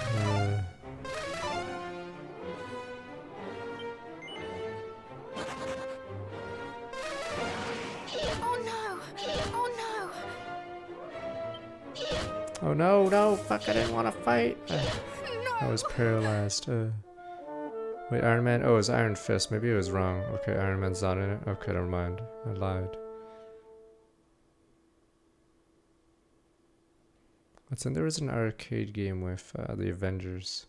Oh no, fuck, I didn't want to fight. I was paralyzed. Wait, Iron Man? Oh, it was Iron Fist. Maybe it was wrong. Okay, Iron Man's not in it. Okay, never mind. I lied. I think there was an arcade game with the Avengers.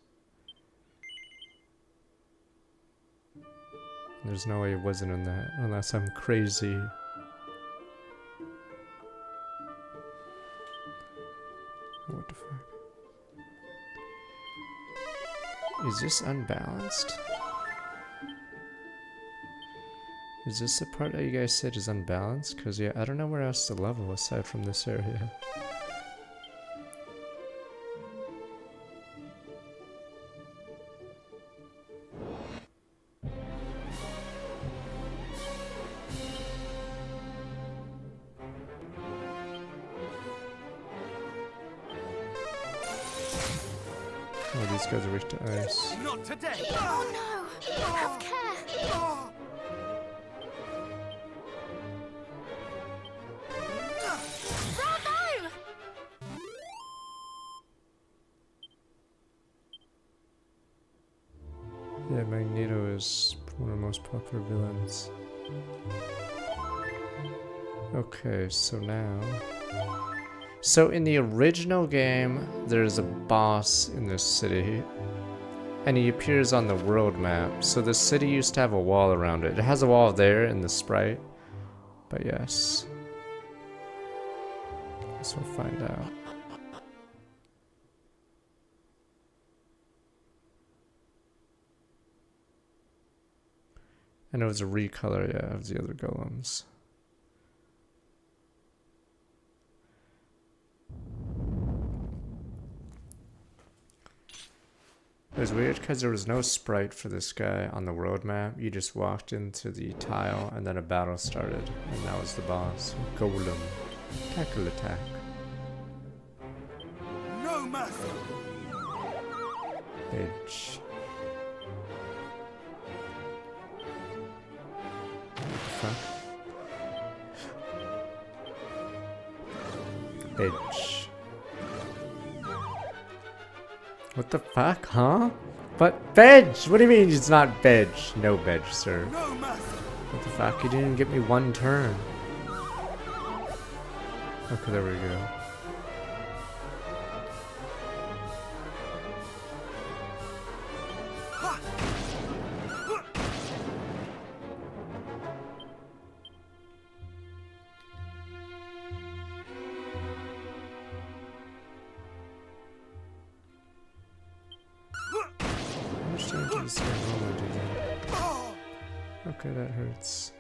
There's no way it wasn't in that, unless I'm crazy. What the fuck? Is this unbalanced? Is this the part that you guys said is unbalanced? Cause yeah, I don't know where else to level aside from this area. Oh, these guys are weak to ice. Not today. Oh no! Have care! Bravo! Yeah, Magneto is one of the most popular villains. Okay, so now... So in the original game, there's a boss in this city, and he appears on the world map. So the city used to have a wall around it. It has a wall there in the sprite, but yes. Guess we'll find out. And it was a recolor, yeah, of the other golems. It was weird because there was no sprite for this guy on the world map. You just walked into the tile and then a battle started. And that was the boss. Golem. Tackle attack. No mercy. Bitch. fuck? Bitch. What the fuck, huh? But veg! What do you mean it's not veg? No veg, sir. No mercy. What the fuck? You didn't even get me one turn. Okay, there we go. Okay, that hurts.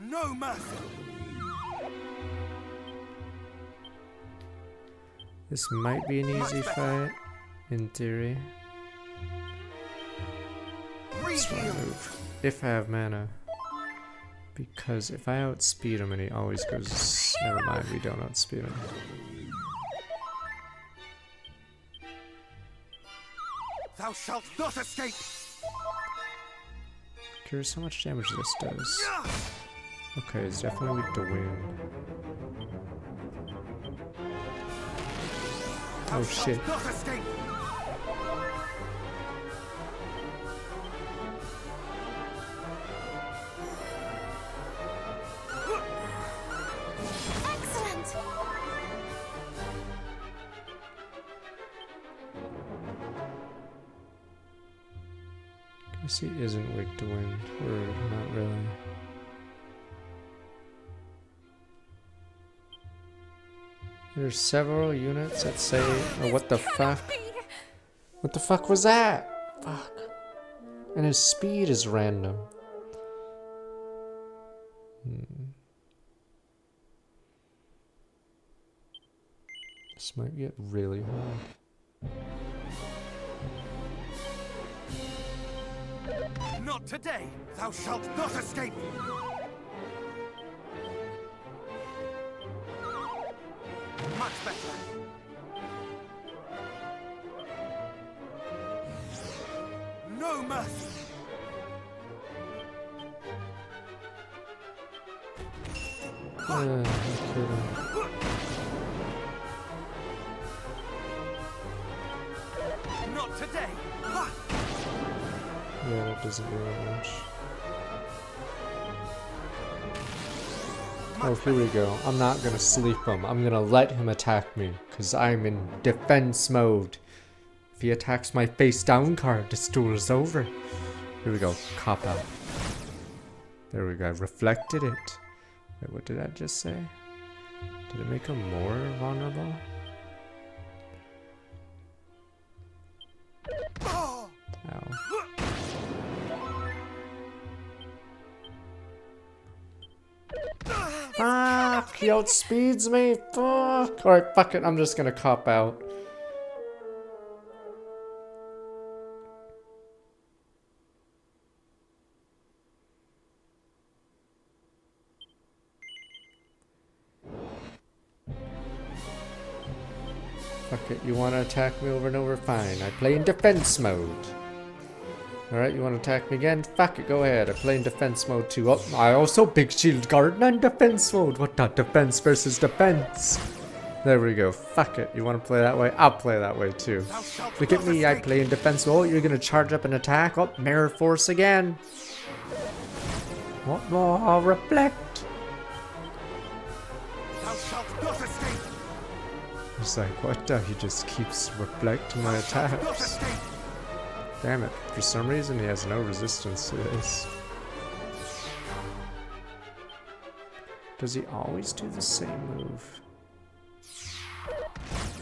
No mercy. This might be an easy fight, in theory. Let's move. If I have mana. Because if I outspeed him and he always goes... Never mind, we don't outspeed him. Thou shalt not escape. Curious how much damage this does. Okay, it's definitely weak to wind. Oh shit. Not escape. Excellent! Guess he isn't weak to wind, or not really. There's several units that say, oh, what the fuck? What the fuck was that? Fuck. And his speed is random. This might get really hard. Not today. Thou shalt not escape. Much better. No mercy. Not today. Ha! Yeah, that doesn't do that much. Oh, here we go. I'm not gonna sleep him. I'm gonna let him attack me, because I'm in defense mode. If he attacks my face down card, this duel is over. Here we go. Cop out. There we go. I reflected it. Wait, what did that just say? Did it make him more vulnerable? Ow. Fuck! He outspeeds me! Fuck! Alright, fuck it. I'm just gonna cop out. Fuck it. You wanna attack me over and over? Fine. I play in defense mode. Alright, you want to attack me again? Fuck it, go ahead. I play in defense mode too. Oh, I also big shield guard and defense mode. What the defense versus defense? There we go. Fuck it. You want to play that way? I'll play that way too. Look at me, I play in defense mode. Oh, you're going to charge up and attack? Oh, mirror force again. What more? I'll reflect. It's like, what the? He just keeps reflecting my attacks. Damn it, for some reason he has no resistance to this. Does he always do the same move?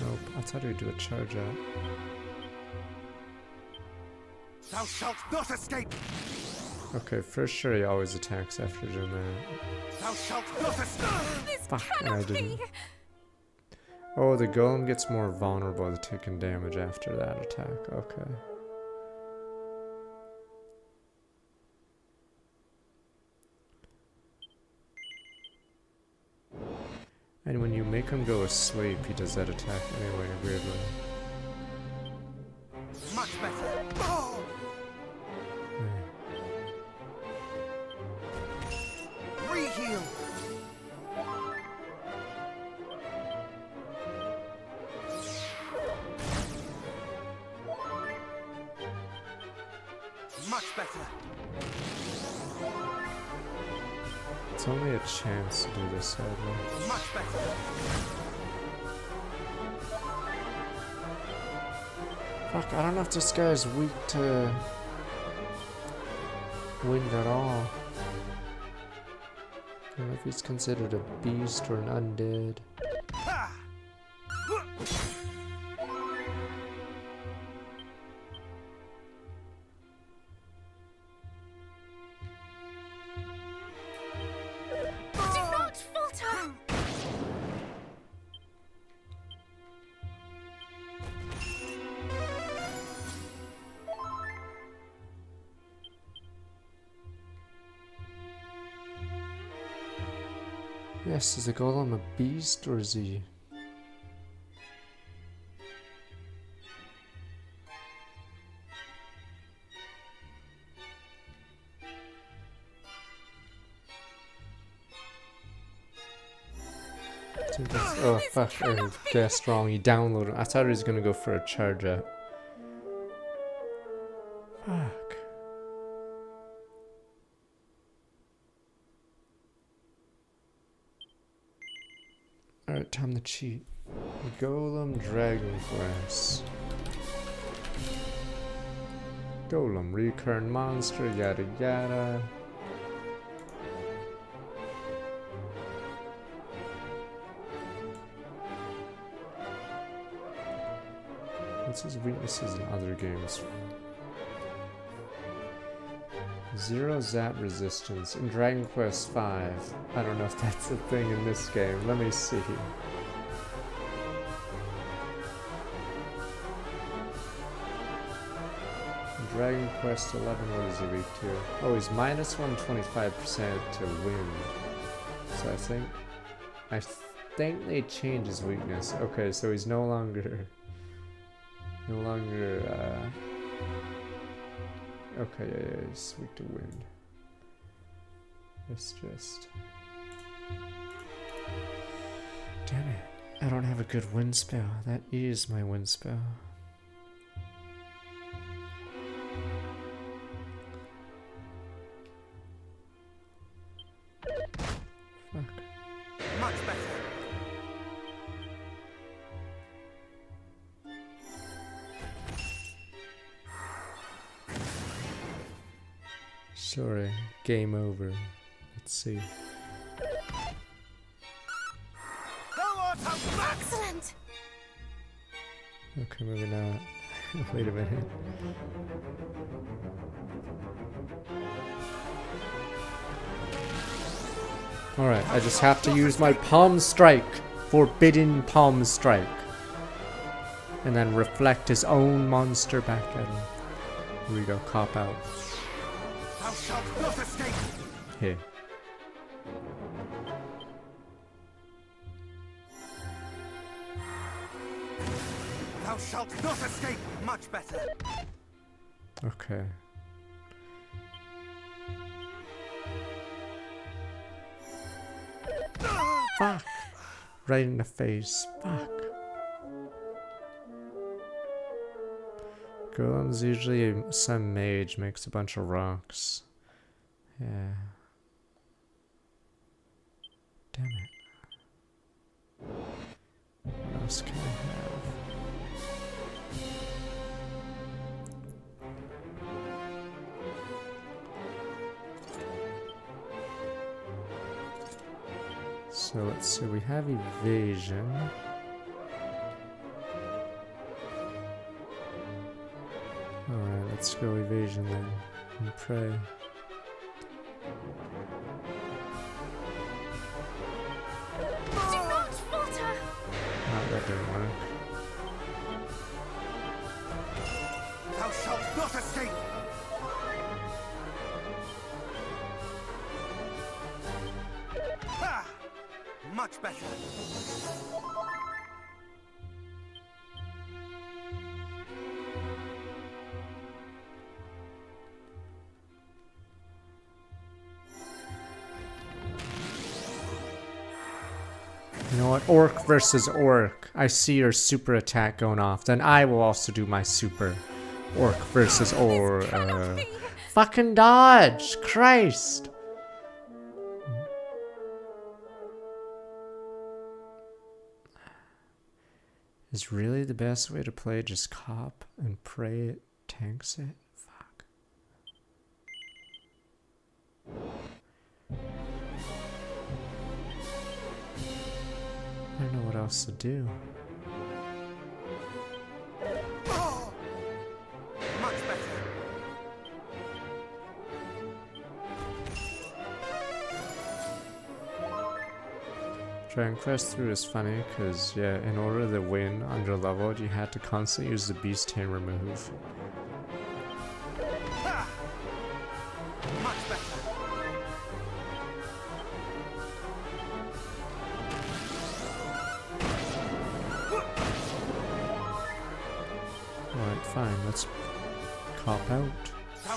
Nope, I thought he would do a charge out. Thou shalt not escape! Okay, for sure he always attacks after doing that. Thou shalt not escape! Fuck, and I didn't. Oh, the golem gets more vulnerable to taking damage after that attack, okay. And when you make him go asleep, he does that attack anyway, weirdly. Much better. Oh. Much better. It's only a chance to do this, sadly. Much better. Fuck, I don't know if this guy is weak to wind at all. I don't know if he's considered a beast or an undead. Do not falter! Yes, is the golem a beast or is he... Oh fuck, I guessed wrong, he downloaded. I thought he was gonna go for a charge out. Fuck. Alright, time to cheat. Golem Dragon Quest. Golem, recurrent monster, yada yada. What's his weaknesses in other games? Zero zap resistance in Dragon Quest V. I don't know if that's a thing in this game. Let me see. In Dragon Quest XI, what is he weak to? Oh, he's minus 125% to wind. So I think they changed his weakness. Okay, so he's no longer. Okay, yeah, he's weak to wind. It's just... Damn it. I don't have a good wind spell. That is my wind spell. Fuck. Much better. Sorry, game over. Let's see. Excellent! Okay, maybe not. Wait a minute. Alright, I just have to use my Palm Strike. Forbidden Palm Strike. And then reflect his own monster back at him. Here we go, cop out. Thou shalt not escape. Here. Thou shalt not escape. Much better. Okay. Fuck. Right in the face. Fuck. Golem's usually some mage makes a bunch of rocks. Yeah. Damn it. What else can I have? So let's see, we have evasion. Alright, let's go evasion then. And pray. Do not falter! Oh, that didn't work. Thou shalt not escape. Ha! Much better. You know what? Orc versus orc. I see your super attack going off. Then I will also do my super. Orc versus orc. fucking dodge! Christ! Is really the best way to play just cop and pray it tanks it? Fuck. I don't know what else to do. Much better. Trying quest through is funny because, yeah, in order to win under leveled, you had to constantly use the beast tamer move. Ha! Much better. Alright, fine, let's cop out.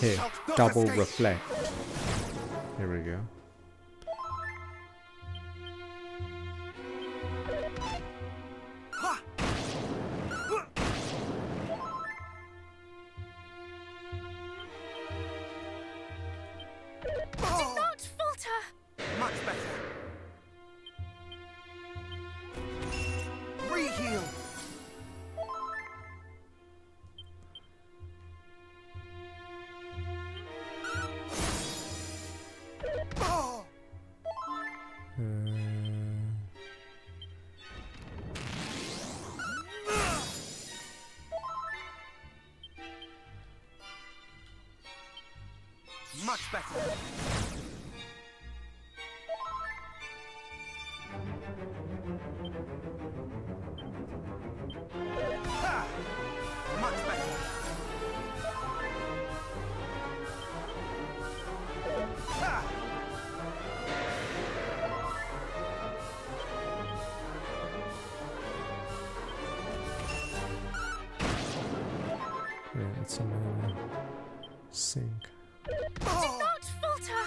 Here, double reflect. Here we go. Much better. Ha! Much better. Ha! Yeah, it's a mana sink. Do not falter!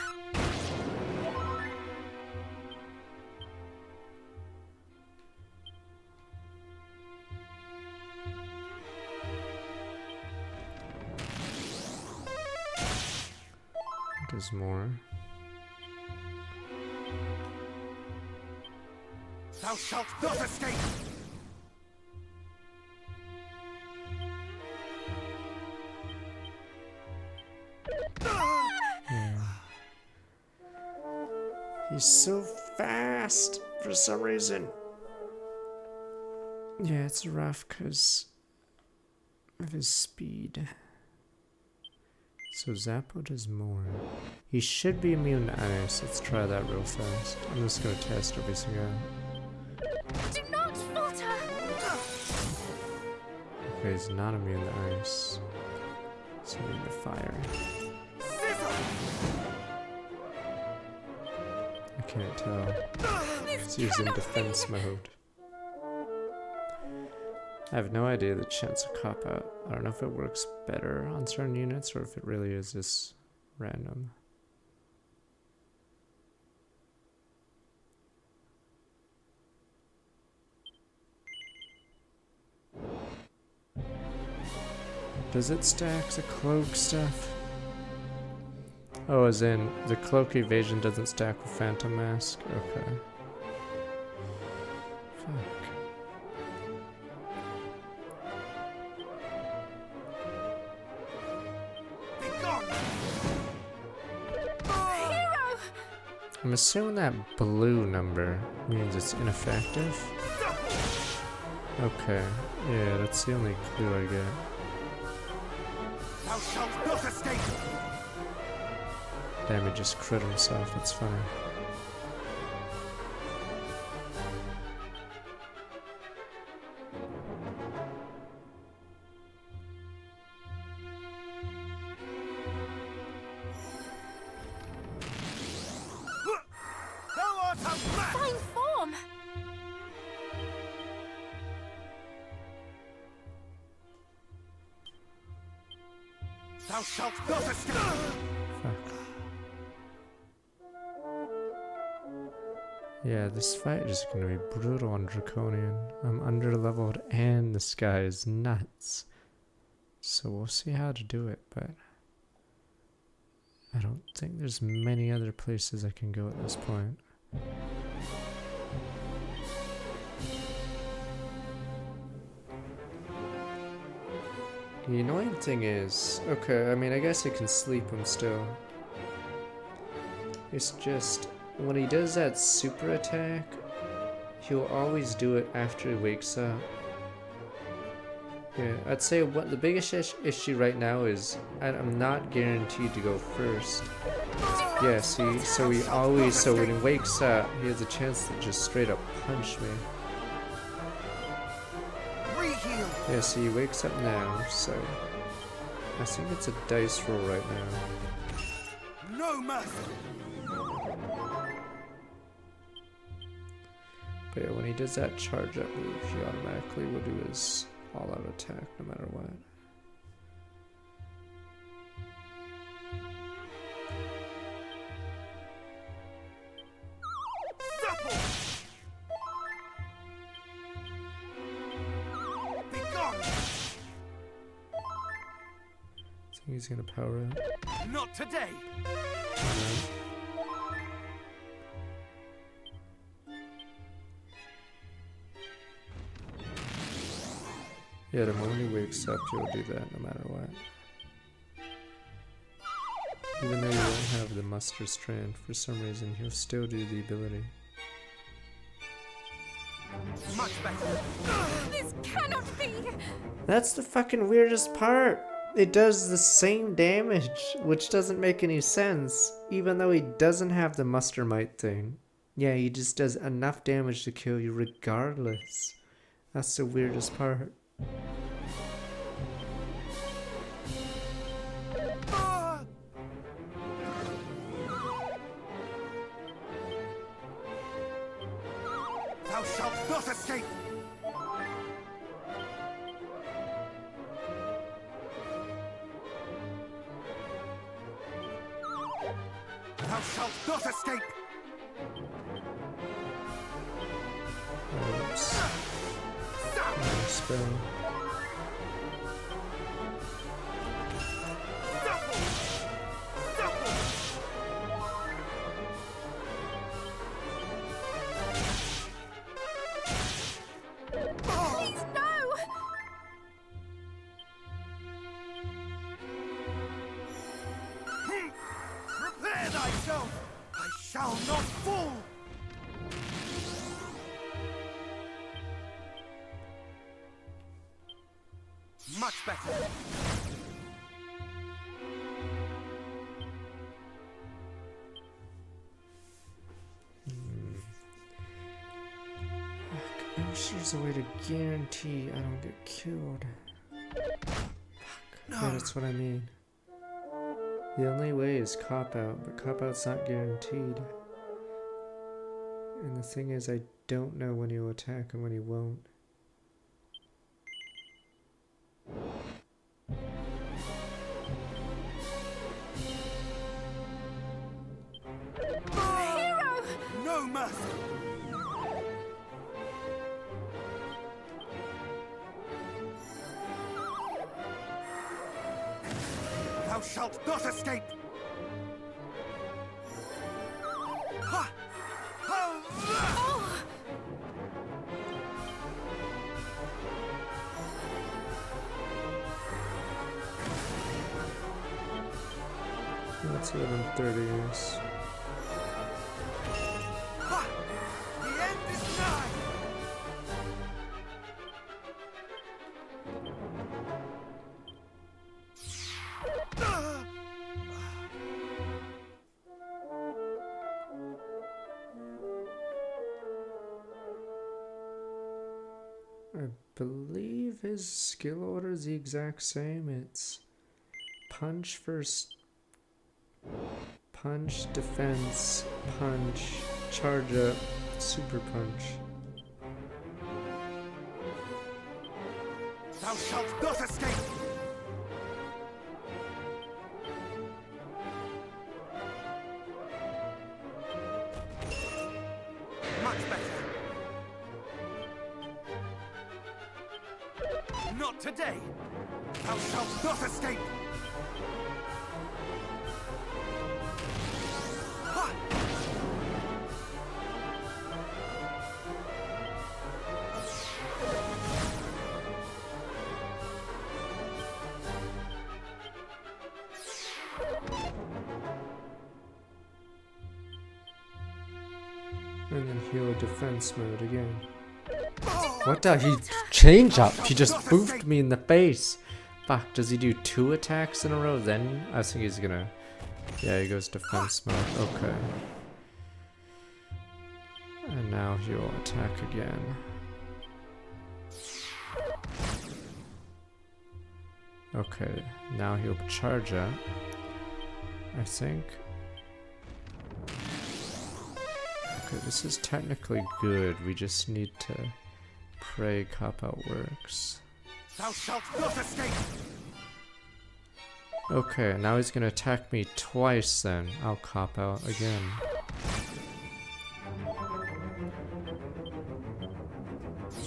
There's more. Thou shalt not escape! He's so fast for some reason. Yeah, it's rough because of his speed. So Zappo does more. He should be immune to ice. Let's try that real fast. I'm just gonna test everything out. Do not falter! Okay, he's not immune to ice. So we need to fire. I can't tell. It's using defense mode. I have no idea the chance of cop out. I don't know if it works better on certain units or if it really is just random. Does it stack the cloak stuff? Oh, as in, the cloak evasion doesn't stack with Phantom Mask? Okay. Fuck. I'm assuming that blue number means it's ineffective. Okay, yeah, that's the only clue I get. Thou shalt not escape! Damn, he just crit himself, that's funny. Fine form! Thou shalt not escape! Fuck. Yeah, this fight is gonna be brutal on Draconian. I'm under-leveled and this guy is nuts. So we'll see how to do it, but I don't think there's many other places I can go at this point. The annoying thing is, okay, I mean, I guess I can sleep him still. It's just, when he does that super attack, he'll always do it after he wakes up. Yeah, I'd say what the biggest issue right now is I'm not guaranteed to go first. Yeah, see, so he always, so when he wakes up, he has a chance to just straight up punch me. Yeah, so he wakes up now, so I think it's a dice roll right now. No mercy. But yeah, when he does that charge up move, he automatically will do his all-out attack no matter what. I think he's gonna power up. Not today. Yeah, the moment he wakes up, he'll do that no matter what. Even though you won't have the muster strand, for some reason, he'll still do the ability. Much better. This cannot be! That's the fucking weirdest part! It does the same damage, which doesn't make any sense, even though he doesn't have the muster might thing. Yeah, he just does enough damage to kill you regardless. That's the weirdest part. Thou shalt not escape! Thou shalt not escape! Oops. Spell. Please, no! Prepare thyself! I shall not fall! Much better. I wish there's a way to guarantee I don't get killed. Fuck. Yeah, that's what I mean. The only way is cop-out, but cop-out's not guaranteed. And the thing is, I don't know when he'll attack and when he won't. Hero! No mercy! Thou shalt not escape! Ha! Ha! Oh! That's 11:30, yes. Ha! The end is nigh! I believe his skill order is the exact same. It's punch first, punch, defense, punch, charge up, super punch. Thou shalt not escape! Much better. Not today! Thou shalt not escape! and then heal defense mode again. What the? He change up? He just boofed me in the face. Fuck, does he do 2 attacks in a row then? I think he's gonna... Yeah, he goes defense mode. Okay. And now he'll attack again. Okay, now he'll charge up, I think. Okay, this is technically good. We just need to pray cop-out works. Thou shalt not escape! Okay, now he's gonna attack me twice then. I'll cop out again.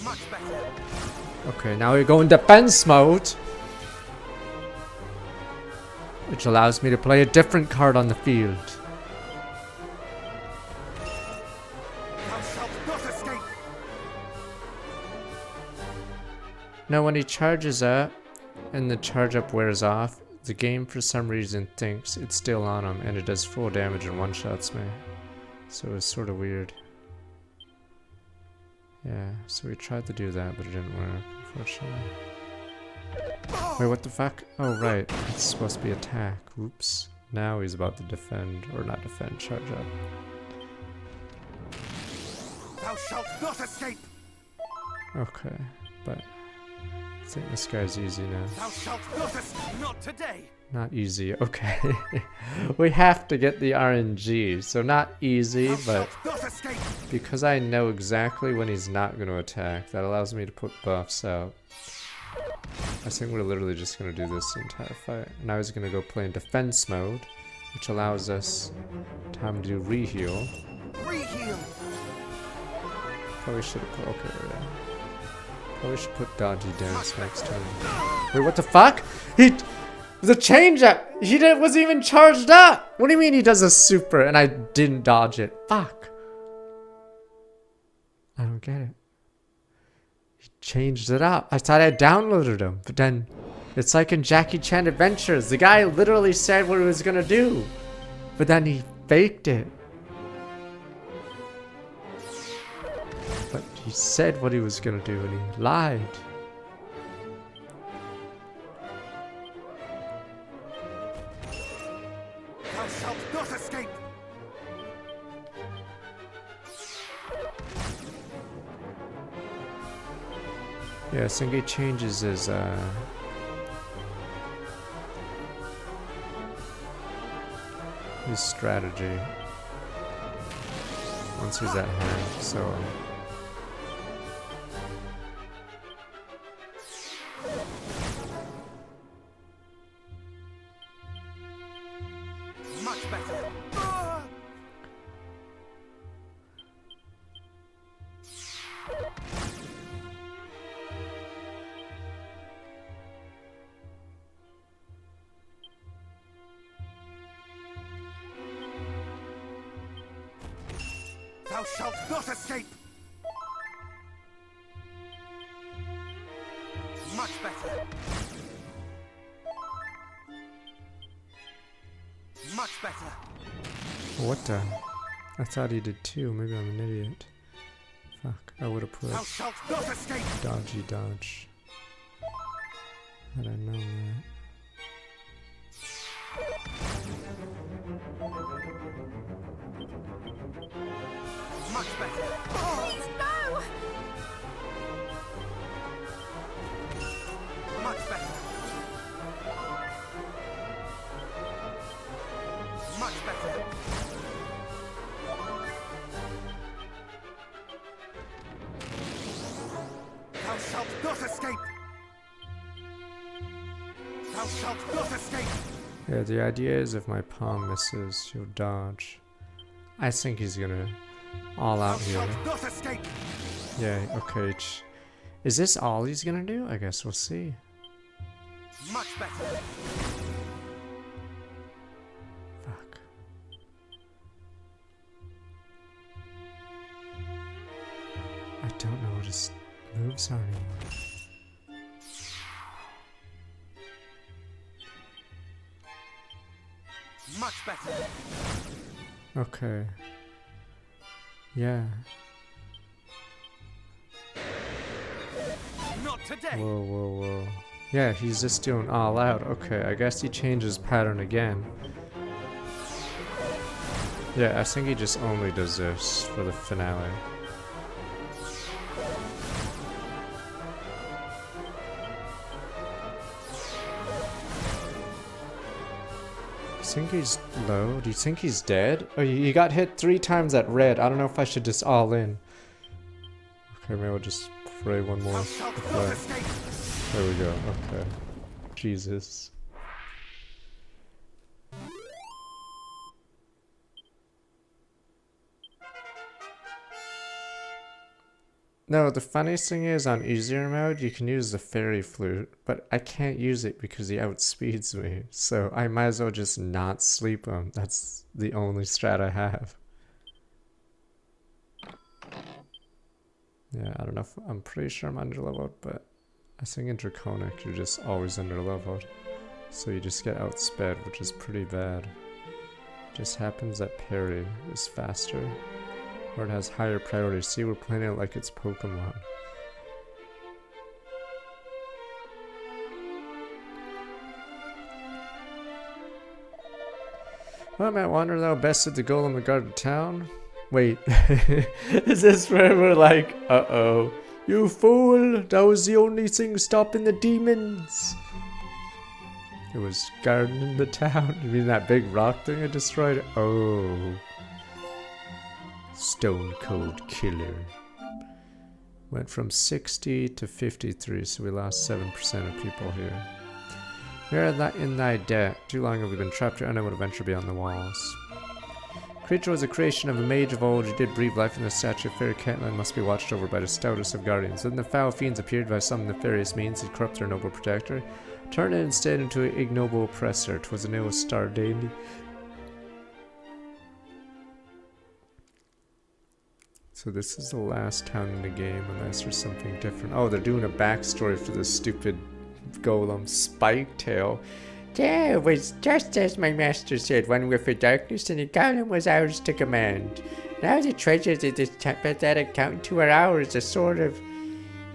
Much better. Okay, now we go in defense mode. Which allows me to play a different card on the field. Thou shalt not escape! Now when he charges up and the charge up wears off, the game for some reason thinks it's still on him and it does full damage and one-shots me. So it's sort of weird. Yeah, so we tried to do that but it didn't work, unfortunately. Wait, what the fuck? Oh right, it's supposed to be attack. Oops. Now he's about to defend, or not defend, charge up. Thou shalt not escape! Okay, but I think this guy's easy now. Thou shalt not escape! Not today! Not easy, okay. We have to get the RNG, so not easy, but because I know exactly when he's not going to attack, that allows me to put buffs out. I think we're literally just going to do this entire fight. Now he's going to go play in defense mode, which allows us time to do re-heal. Re-heal! Probably should have put, okay, yeah. Probably should put dodgy dance next turn. Wait, what the fuck? The change up! He wasn't even charged up! What do you mean he does a super and I didn't dodge it? Fuck. I don't get it. He changed it up. I thought I downloaded him, but then it's like in Jackie Chan Adventures. The guy literally said what he was gonna do, but then he faked it. But he said what he was gonna do and he lied. Thou shalt not escape! Yeah, Senge changes his strategy once he's at hand, so Much better! Thou shalt not escape! Much better! Much better! what the? I thought he did too. Maybe I'm an idiot. Fuck, I would have put Thou shalt not escape! dodgy dodge. Had I known that. Much better! Please, no! Much better! Much better! Thou shalt not escape! Thou shalt not escape! Yeah, the idea is if my palm misses, he'll dodge. I think he's gonna all out Thou here. shalt not escape! Yeah, okay. Is this all he's gonna do? I guess we'll see. Much better! Fuck. I don't know what his moves are anymore. Much better! Okay. Yeah. Not today. Whoa, whoa, whoa. Yeah, he's just doing all out. Okay, I guess he changed his pattern again. Yeah, I think he just only does this for the finale. Do you think he's low? Do you think he's dead? Oh, he got hit 3 times at red. I don't know if I should just all in. Okay, maybe I'll just pray one more. Okay. There we go. Okay. Jesus. No, the funniest thing is on easier mode, you can use the fairy flute, but I can't use it because he outspeeds me. So I might as well just not sleep him. That's the only strat I have. Yeah, I don't know if I'm pretty sure I'm underleveled, but I think in Draconic you're just always underleveled. So you just get outsped, which is pretty bad. Just happens that parry is faster. Or it has higher priority. See, we're playing it like it's Pokemon. Well, I might wonder though, bested the golem that guarded town? Wait, is this where we're like, uh-oh, you fool, that was the only thing stopping the demons. It was guarding the town. You mean that big rock thing I destroyed? Oh. Stone Cold Killer. Went from 60 to 53, so we lost 7% of people here. We are in thy debt. Too long have we been trapped here, unable to venture beyond the walls. Creature was a creation of a mage of old who did breathe life in the statue of fair Catelyn, must be watched over by the stoutest of guardians. Then the foul fiends appeared by some nefarious means to corrupt their noble protector, turned it instead into an ignoble oppressor. 'Twas an ill star daily. So this is the last town in the game unless there's something different. Oh, they're doing a backstory for this stupid golem Spiketail. There was just as my master said, one with the darkness and the golem was ours to command. Now the treasures of this pathetic town two are ours, a sort of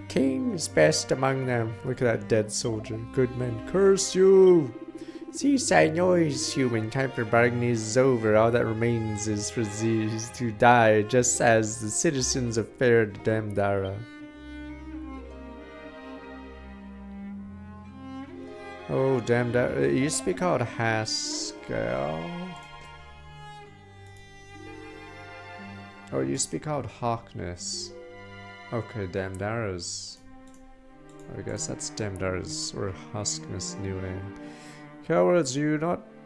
king's best among them. Look at that dead soldier. Good men, curse you! Seaside noise, human. Time for bargaining is over. All that remains is for these to die, just as the citizens of fair Damdara. Oh, Damdara. It used to be called Haskell. Oh, it used to be called Hawkness. Okay, Damdara's. I guess that's Damdara's or Huskness' new name. Cowards, do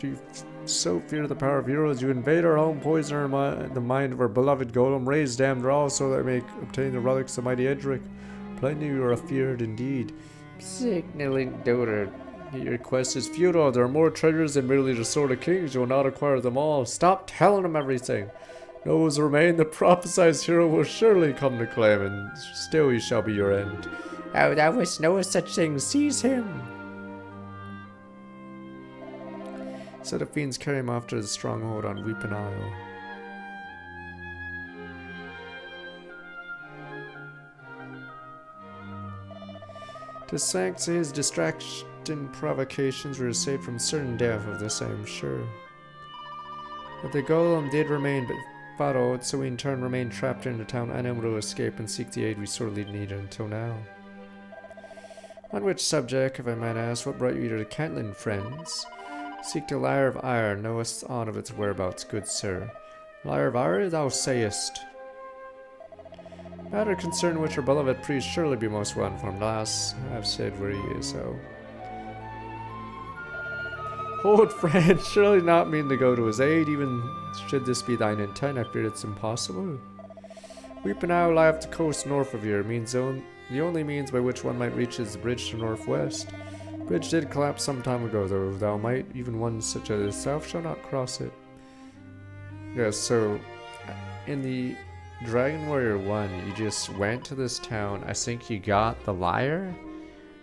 you so fear the power of heroes? You invade our home, poison the mind of our beloved golem, raise damned all so that we may obtain the relics of mighty Edric. Plainly you are afeared indeed. Signaling daughter, your quest is futile. There are more treasures than merely the sword of kings. You will not acquire them all. Stop telling them everything. Those remain, the prophesied hero will surely come to claim, and still he shall be your end. Oh, thou was no such thing. Seize him. So the fiends carry him off to the stronghold on Weeping Isle. Thanks to his distraction provocations, we were saved from certain death of this, I am sure. But the golem did remain but followed, so we in turn remained trapped in the town, unable to escape and seek the aid we sorely needed until now. On which subject, if I might ask, what brought you to the Catelyn, friends? Seek the Lyre of Ire, knowest aught of its whereabouts, good sir? Lyre of Ire, thou sayest. Matter concern which our beloved priest surely be most well informed. Alas, I've said where he is, so. Hold, friend, surely not mean to go to his aid, even should this be thine intent. I fear it's impossible. Weeping Isle lie off the coast north of here, means the only means by which one might reach is the bridge to northwest. Bridge did collapse some time ago, though thou might, even one such as thyself, shall not cross it. Yes, so in the Dragon Warrior 1, you just went to this town, I think you got the lyre,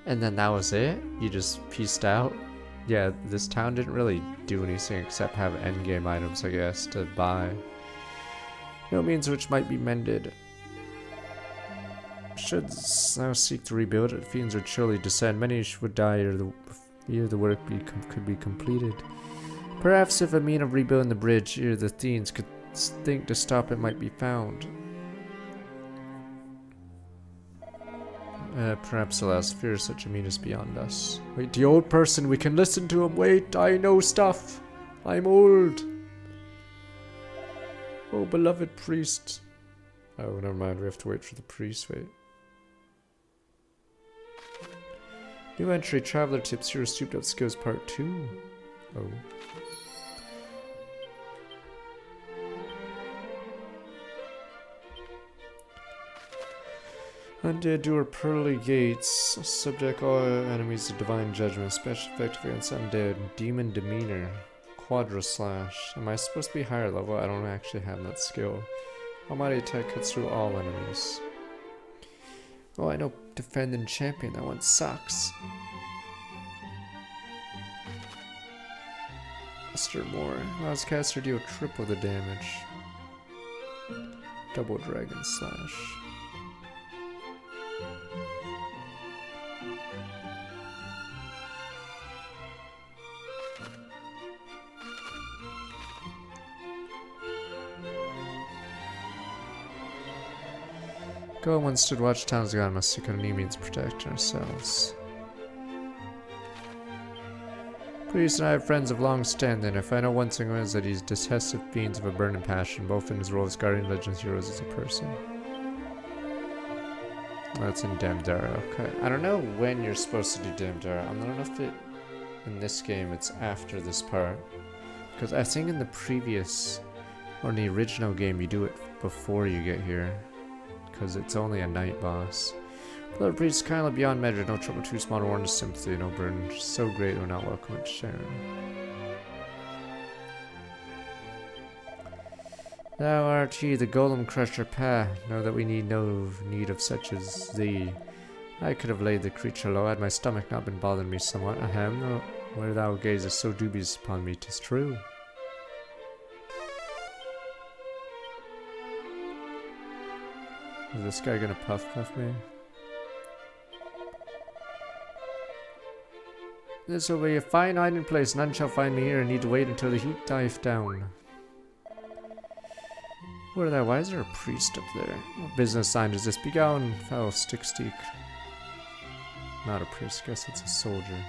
and then that was it? You just pieced out? Yeah, this town didn't really do anything except have endgame items, I guess, to buy. No means which might be mended. Should now seek to rebuild it, fiends would surely descend. Many would die ere the work could be completed. Perhaps if a mean of rebuilding the bridge ere the fiends could think to stop it might be found. Perhaps alas, fear such a mean is beyond us. Wait, the old person, we can listen to him. Wait, I know stuff. I'm old. Oh, beloved priest. Oh, never mind, we have to wait for the priest, wait. New entry, Traveler Tips, Your Souped Up Skills Part 2. Oh. Undead Door Pearly Gates. Subject all enemies to Divine Judgment. Special effective against Undead. Demon Demeanor. Quadra Slash. Am I supposed to be higher level? I don't actually have that skill. Almighty attack cuts through all enemies. Oh, I know Defending Champion. That one sucks. Mr. Moore. Allows caster deal triple the damage. Double Dragon Slash. Go and once stood watch towns God must seek out any means to protect ourselves. Priest and I have friends of long standing. If I know one thing is that he's detested fiends of a burning passion, both in his role as guardian legends heroes as a person. That's in Damdara, okay. I don't know when you're supposed to do Damdara. I don't know if it in this game it's after this part. Because I think in the previous or in the original game you do it before you get here. Because it's only a night boss. Blood Priest kindly beyond measure, no trouble too small to warn his sympathy, no burden so great we're not welcome at Sharon. Thou art he, the golem crusher Pa. Know that we need no need of such as thee. I could have laid the creature low, had my stomach not been bothering me somewhat. Ahem, no, where thou gazest so dubious upon me, 'tis true. Is this guy gonna puff me? This will be a fine hiding place. None shall find me here and need to wait until the heat dieth down. What are that? Why is there a priest up there? What business sign does this be going? Foul stick. Not a priest, guess it's a soldier.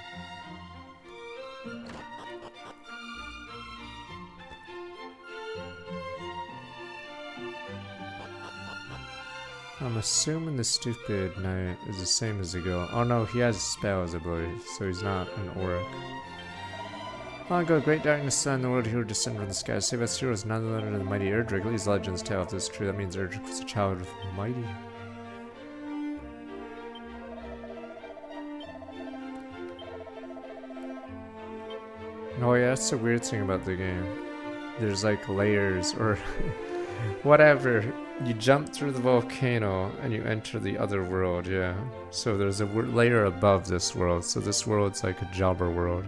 I'm assuming the stupid knight is the same as the girl. Oh no, he has spells, I believe, so he's not an orc. Long ago, great darkness fell in the world, hero descended from the sky. Save us heroes, none other than the mighty Erdrick. These legends tell if this is true. That means Erdrick was a child of the mighty. Oh yeah, that's the weird thing about the game. There's like layers, or whatever. You jump through the volcano and you enter the other world, yeah. So there's a layer above this world, so this world's like a jobber world.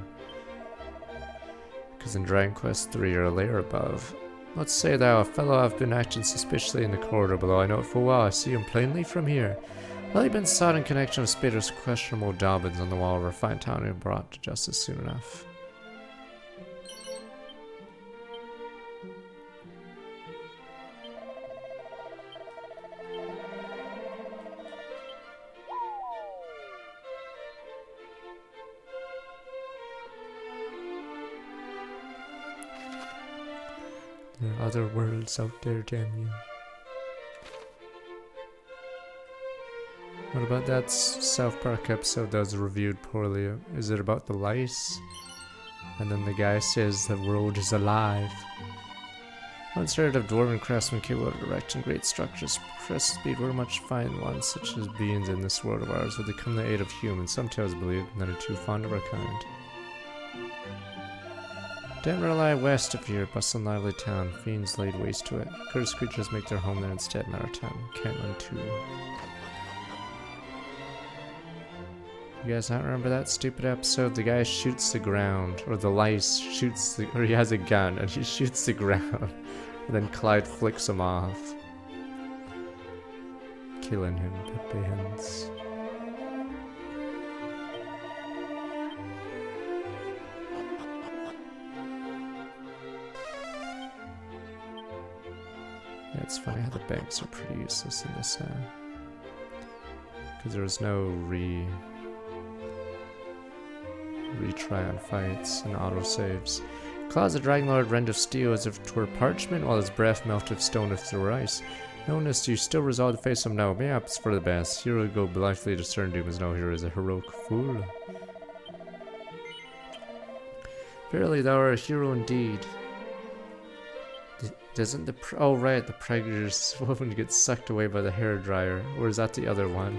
Because in Dragon Quest III you're a layer above. Let's say thou, a fellow have been acting suspiciously in the corridor below. I know it full well, I see him plainly from here. Well, he been sought in connection with Spader's questionable daubings on the wall of our fine town and brought to justice soon enough. There are other worlds out there, damn you. What about that South Park episode that was reviewed poorly? Is it about the lice? And then the guy says the world is alive. Once heard of dwarven craftsmen capable of erecting great structures. Press speed were much fine ones, such as beings in this world of ours, would they come to the aid of humans. Some tales believe that are too fond of our kind. Denver lie west of here, bustling lively town. Fiends laid waste to it. Cursed creatures make their home there instead. Matter town. Cantland 2. You guys not remember that stupid episode? The guy shoots the ground, or the lice shoots the, or he has a gun and he shoots the ground And then Clyde flicks him off. Killing him, Pepe Hens. Yeah, it's funny how the banks are pretty useless in this now. Because there was no retry on fights and autosaves. Claws the Dragon Lord rend of steel as if 'twere parchment, while his breath melted stone if 'twere ice. Knownness, you still resolve to face him now. Mayhaps for the best. Hero go blithely discern doom as no hero is a heroic fool. Verily, thou art a hero indeed. Doesn't the oh right, the preggers woman gets sucked away by the hairdryer, or is that the other one?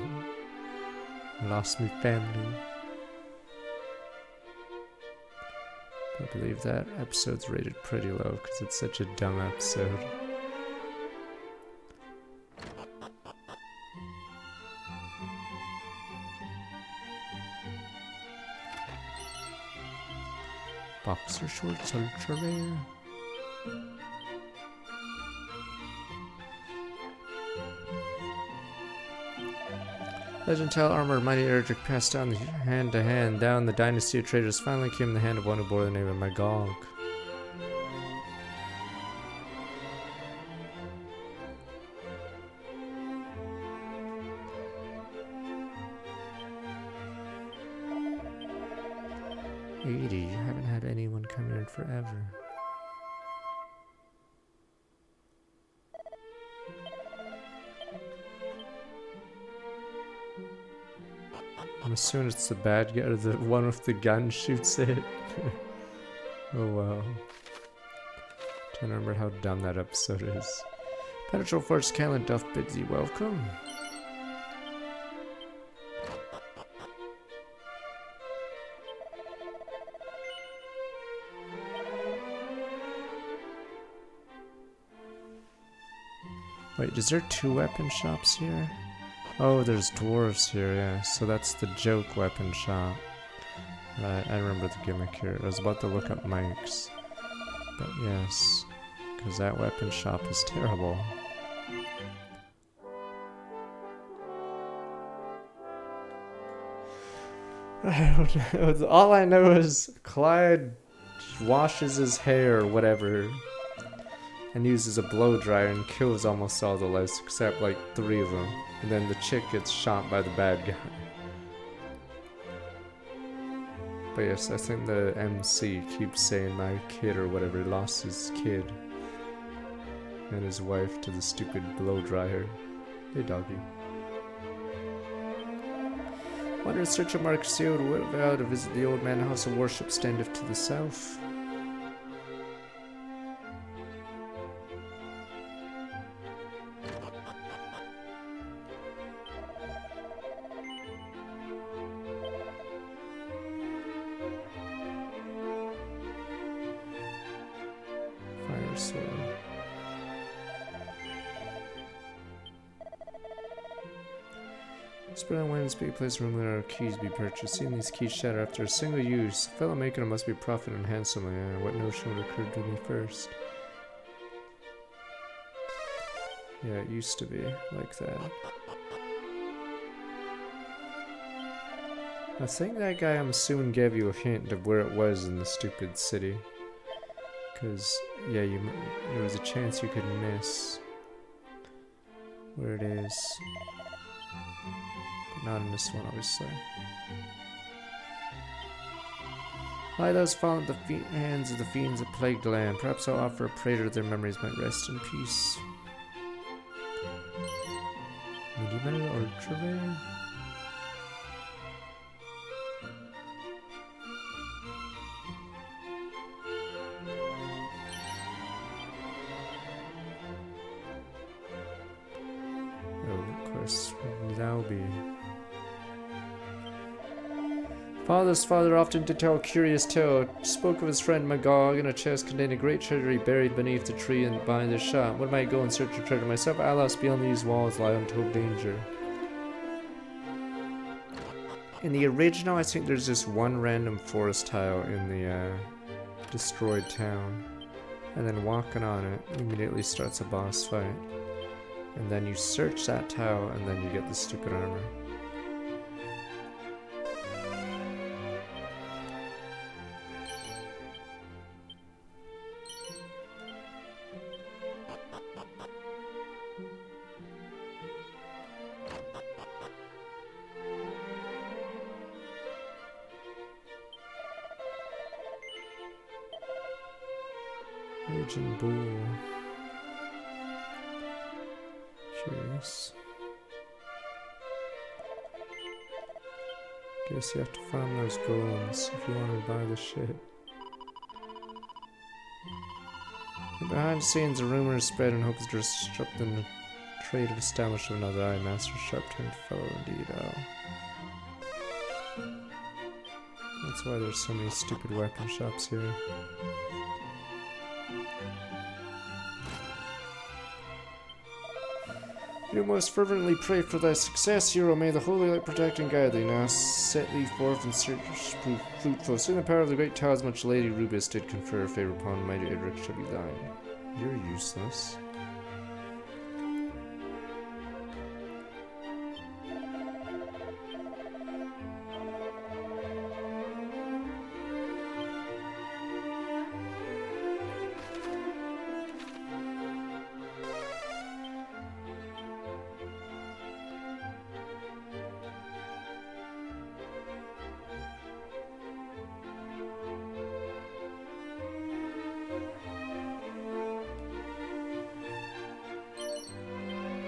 I lost me family. I believe that episode's rated pretty low because it's such a dumb episode. Boxer shorts, ultra rare. Legend tell armor mighty Erdrick passed down the hand to hand. Down the dynasty of traders finally came the hand of one who bore the name of Magog. You haven't had anyone come here in forever. I'm assuming it's the bad guy, or the one with the gun shoots it. Oh wow. Trying to remember how dumb that episode is. Penetrable Force Callan doth bid thee welcome. Wait, is there 2 weapon shops here? Oh, there's dwarves here, yeah. So that's the joke weapon shop. Right, I remember the gimmick here. I was about to look up Mike's. But yes, because that weapon shop is terrible. I don't know. All I know is Clyde washes his hair or whatever and uses a blow dryer and kills almost all the lives except like 3 of them. And then the chick gets shot by the bad guy. But yes, I think the MC keeps saying my kid or whatever lost his kid and his wife to the stupid blow dryer. Hey doggy. Wonder in search of Mark Sealed would vow to visit the old man house of worship standeth to the south. Fire sword. Spread on winds, be placed room where our keys be purchased. Seeing these keys shatter after a single use, fellow maker must be profiting handsomely. What notion would occur to me first? Yeah, it used to be like that. I think that guy, I'm assuming, gave you a hint of where it was in the stupid city. Because, yeah, there was a chance you could miss where it is. But not in this one, obviously. Lie those fallen at the hands of the fiends that plagued the land. Perhaps I'll offer a prayer that their memories might rest in peace. Medieval ultra rare. Thou be. Father's father often did tell a curious tale. Spoke of his friend Magog in a chest containing a great treasure he buried beneath the tree and behind his shop. When might I go in search of treasure myself? Alas, beyond these walls lie untold danger. In the original, I think there's just one random forest tile in the destroyed town. and then walking on it immediately starts a boss fight. And then you search that tile, and then you get the stupid armor. Raging Bull. Curious. Guess you have to farm those golems if you want to buy the shit. And behind the scenes, a rumor is spread in hopes to disrupt the trade establishment of another Eye Master sharp-tongued fellow indeed. Oh. That's why there's so many stupid weapon shops here. You most fervently pray for thy success, hero. May the holy light protect and guide thee. Now set thee forth and search prove fruitful. Soon the power of the great talisman Lady Rubis did confer favor upon mighty Edric shall be thine. You're useless.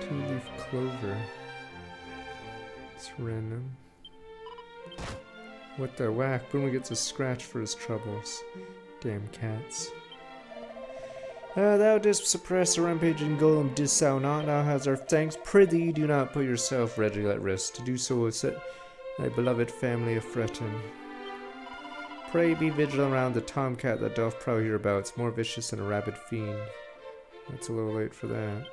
Two-leaf clover. It's random. What the whack? Bruno gets a scratch for his troubles. Damn cats. Thou didst suppress a rampaging golem, didst thou not? Thou hast our thanks. Prithee, do not put yourself readily at risk. To do so will set thy beloved family a-fretting. Pray be vigilant around the tomcat that doth prowl hereabouts, more vicious than a rabid fiend. That's a little late for that.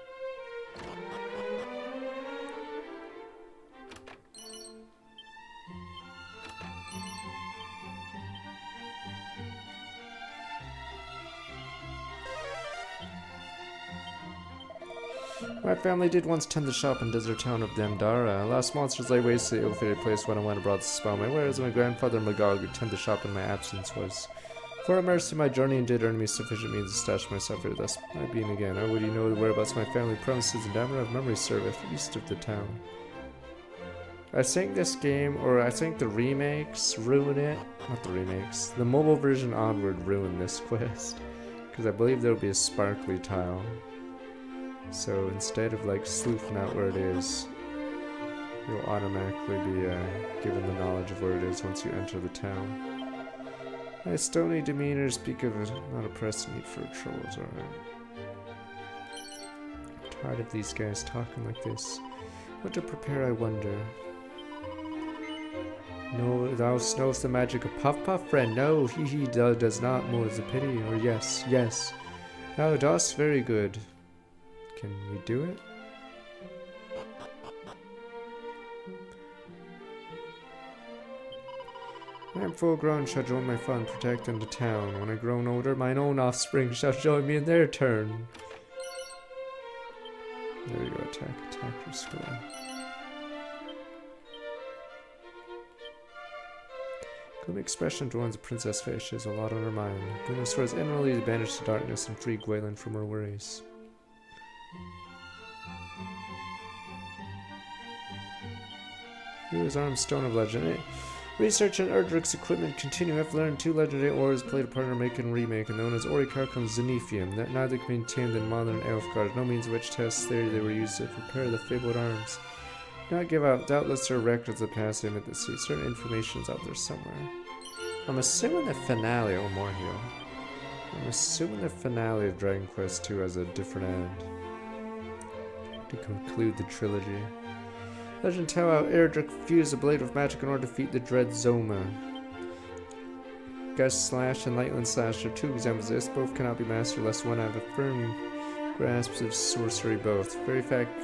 My family did once tend the shop in desert town of Dandara. Lost monsters lay waste to the ill-fated place when I went abroad to spell my wares. My grandfather Magog would tend the shop in my absence was. For a mercy my journey and did earn me sufficient means to stash myself here, thus my being again. How would you know the whereabouts of my family premises in Damara of memory serveth east of the town? I think this game, or I think the remakes ruin it. Not the remakes. The mobile version onward ruined this quest. Because I believe there will be a sparkly tile. So instead of like sleuthing out where it is, you'll automatically be given the knowledge of where it is once you enter the town. My stony demeanor speak of it, not a pressing need for troubles, alright. I'm tired of these guys talking like this. What to prepare, I wonder. No, thou knowest the magic of Puff Puff, friend. No, he does not. More is a pity. Or yes, yes. Thou dost very good. Can we do it? When I am full grown, shall join my fun, protecting the town. When I grown older, mine own offspring shall join me in their turn. There we go, attack, restore. Gloomy expression dawns a princess face, she has a lot on her mind. Bruno swears inwardly to banish the darkness and free Gwaelin from her worries. Hero's Arm Stone of Legend. Research on Erdrick's equipment continue. I've learned 2 legendary ores played a part in making Remake, and known as Orichalcum and Zenithium, that neither can be obtained in modern Elfgard. No means which test theory they were used to prepare the fabled arms. Do not give out. Doubtless there are records of past amid the sea. Certain information is out there somewhere. I'm assuming the finale, oh more heal. I'm assuming the finale of Dragon Quest II has a different end. To conclude the trilogy. Legend tell how Erdrick fused a blade of magic in order to defeat the dread Zoma. Gust Slash and Lightland Slash are 2 examples of this. Both cannot be mastered unless one have a firm grasp of sorcery both. Very fact,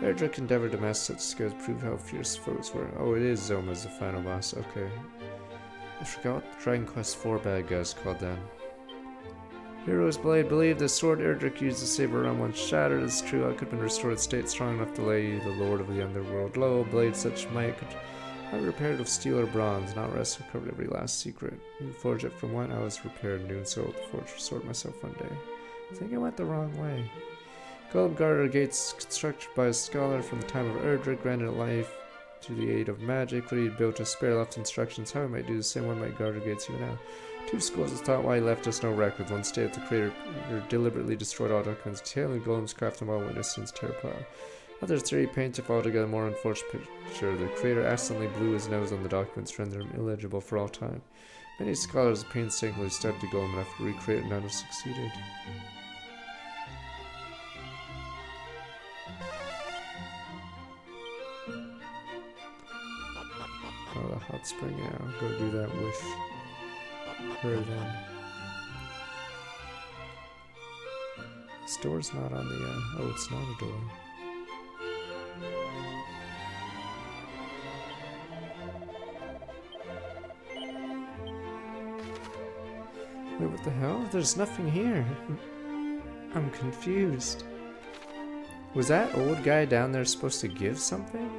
Erdrick endeavored to master such skills prove how fierce foes were. Oh, it is Zoma as the final boss, okay. I forgot what the Dragon Quest IV bad guys called them. Hero's Blade. Believe the sword Erdrick used to save her realm once shattered. It's true, I could have been restored state strong enough to lay the Lord of the Underworld low. Blade such might could I be repaired of steel or bronze, not rest recovered every last secret. You forge it from what I was repaired, new and sold the forge sword myself one day. I think I went the wrong way. Golden Garter gates constructed by a scholar from the time of Erdrick, granted life through the aid of magic. What he had built a spare left instructions how he might do the same one might Garter gates even now. Two schools has taught why he left us no record. One stated the creator deliberately destroyed all documents detailing golems craft them all witness since Terra Power. Others theory paints a altogether more unfortunate picture. The creator accidentally blew his nose on the documents, rendering them illegible for all time. Many scholars painstakingly studied the golem enough to recreate it, none have succeeded. Oh, the hot spring, yeah, I'll go do that with her then. This door's not on the, oh, it's not a door. Wait, what the hell? There's nothing here. I'm confused. Was that old guy down there supposed to give something?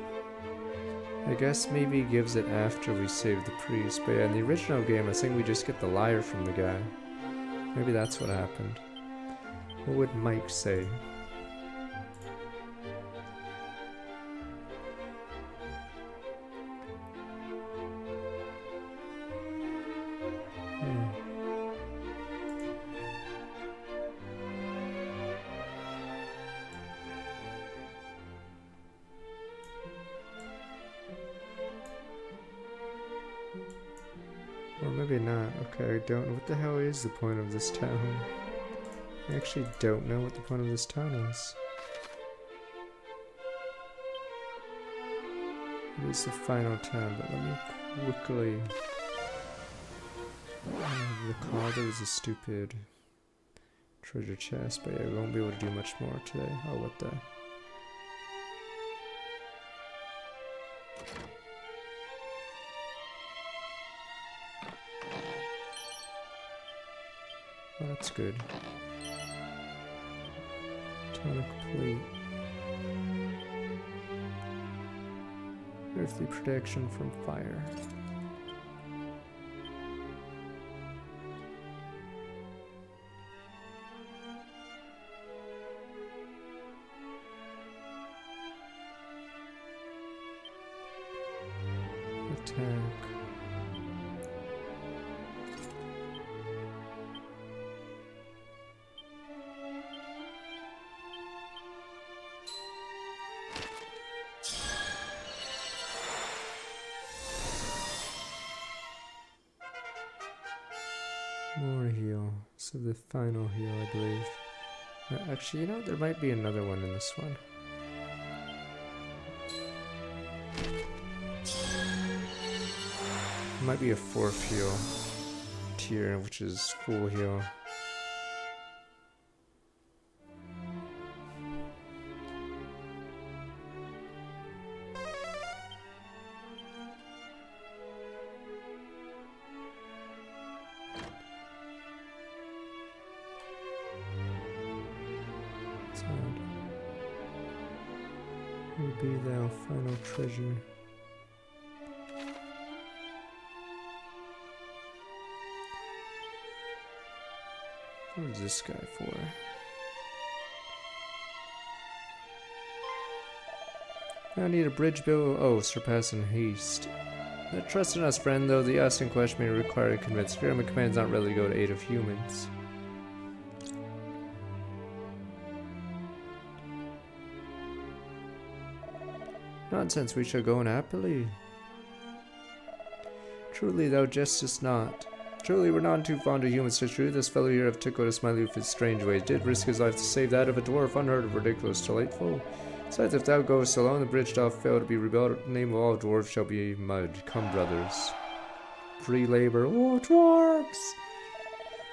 I guess maybe he gives it after we save the priest, but yeah, in the original game I think we just get the lyre from the guy. Maybe that's what happened. What would Mike say? Or maybe not. Okay, I don't know. What the hell is the point of this town? I actually don't know what the point of this town is. It is the final town, but let me quickly recall there was a stupid treasure chest, but yeah, we won't be able to do much more today. Oh, what the... Oh, that's good. Tonic plate. Earthly protection from fire. Attack. More heal. So the final heal, I believe. Actually, you know, there might be another one in this one. Might be a fourth heal tier, which is full heal. Will be thou final treasure. What is this guy for? I need a bridge build. Oh, surpassing haste. Trust in us, friend, though the us in question may require a convinced fear. My commands not readily go to aid of humans. Nonsense, we shall go on happily. Truly, thou jestest not. Truly, we're none too fond of humans to true. This fellow here have tickled us mightily with his strange ways. Did risk his life to save that of a dwarf, unheard of, ridiculous, delightful. Besides, if thou goest alone, the bridge doth fail to be rebuilt. The name of all dwarves shall be mud. Come, brothers. Free labor. Oh, dwarves!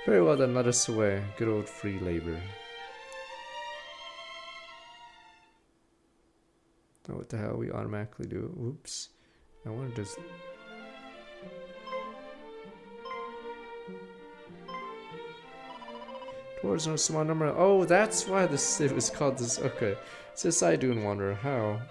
Very well then, let us away. Good old free labor. Oh, what the hell? We automatically do it. Whoops. I wanted to... Dwarves are a small number. Oh, that's why it was called this. Okay. It's this I do and wonder how.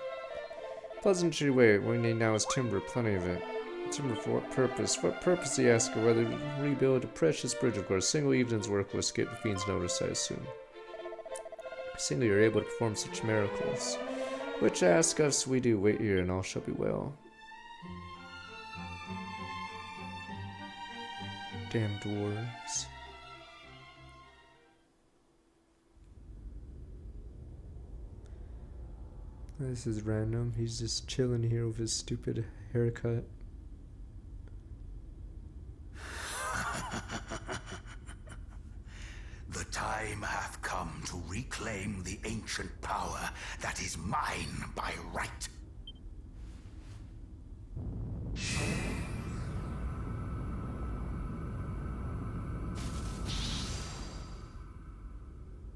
Pleasantry way, we need now is timber, plenty of it. Timber for what purpose? What purpose, he asked her, whether to rebuild a precious bridge, of course. Single evening's work will escape the fiend's notice, I assume. Single, you're able to perform such miracles. Which ask us we do. Wait here, and all shall be well. Damn dwarves. This is random. He's just chilling here with his stupid haircut. The time hath come to reclaim the ancient power that is mine by right.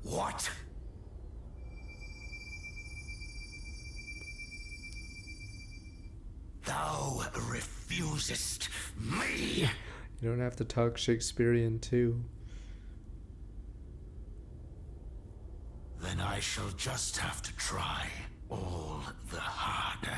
What? Thou refusest me? You don't have to talk Shakespearean too. Then I shall just have to try all the harder.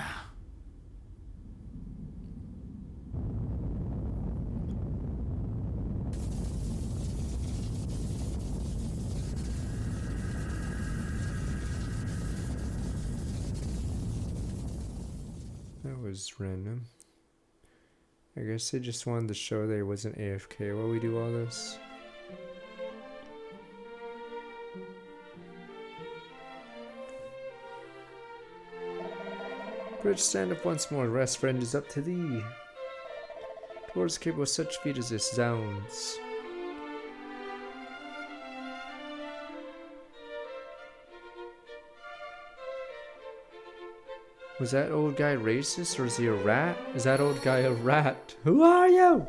That was random. I guess they just wanted to show that he wasn't AFK while we do all this. Bridge, stand up once more. Rest, friend, is up to thee. Dwarves capable of such feat as this. Zounds. Was that old guy racist, or is he a rat? Is that old guy a rat? Who are you?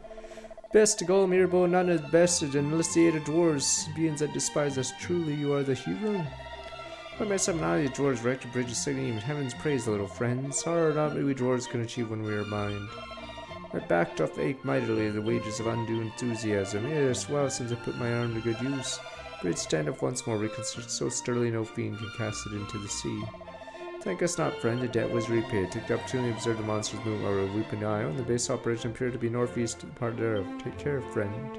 Best Golem Earbow, none is bested, unless the aid of dwarves, beings that despise us. Truly, you are the hero. Why mess up an eye, the dwarves wrecked a bridge of singing, even heaven's praise, the little friend. Sorrow not we dwarves can achieve when we are mind. My back doth ache mightily, the wages of undue enthusiasm. Yes, well, since I put my arm to good use. Bridge, stand up once more, reconstruct so sturdily no fiend can cast it into the sea. Thank us not, friend, the debt was repaid. Take the opportunity to observe the monsters move over a weeping eye. On the base operation appeared to be northeast part thereof. Take care, friend.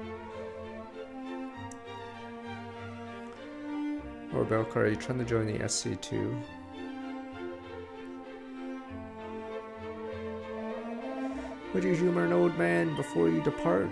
Or Belkar, are you trying to join the SC2? Would you humor an old man before you depart?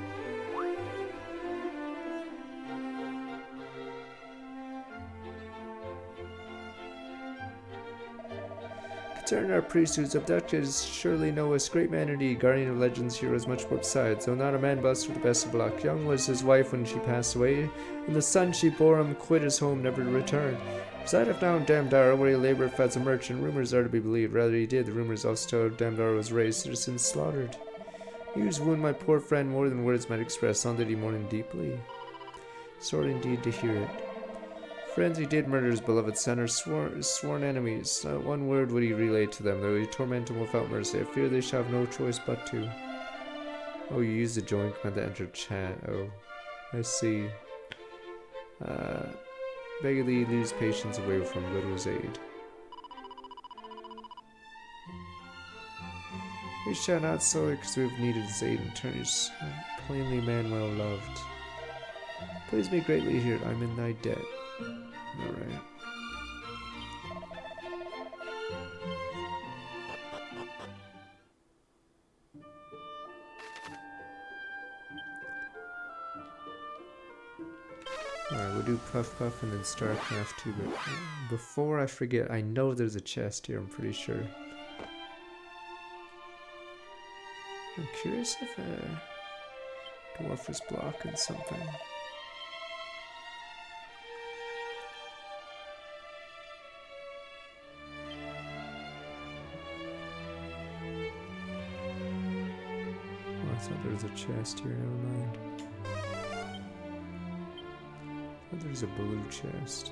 Concerning our priest whose abducted is surely knowest, great man indeed, guardian of legends, heroes, much more besides. Though not a man blessed with the best of luck, young was his wife when she passed away, and the son she bore him quit his home never to return. Resideth now in Damdara, where he laboureth as a merchant. Rumors are to be believed, rather he did. The rumors also tell Damdara was raised, citizens slaughtered. News wound my poor friend more than words might express. On did he mourn him deeply. Sore indeed to hear it. Friends, he did murder his beloved son, or sworn enemies. Not one word would he relay to them, though he torment them without mercy. I fear they shall have no choice but to. Oh, you use the join command to enter chat. Oh, I see. Beg thee, lose patience away from him, go to his aid. We shall not sully, because we have needed his aid and turn his plainly man well loved. Please me greatly here, I'm in thy debt. Alright. Alright, we'll do Puff Puff and then StarCraft 2, but before I forget, I know there's a chest here, I'm pretty sure. I'm curious if a dwarf is blocking something. I thought there was a chest here, never mind. I thought there was a blue chest.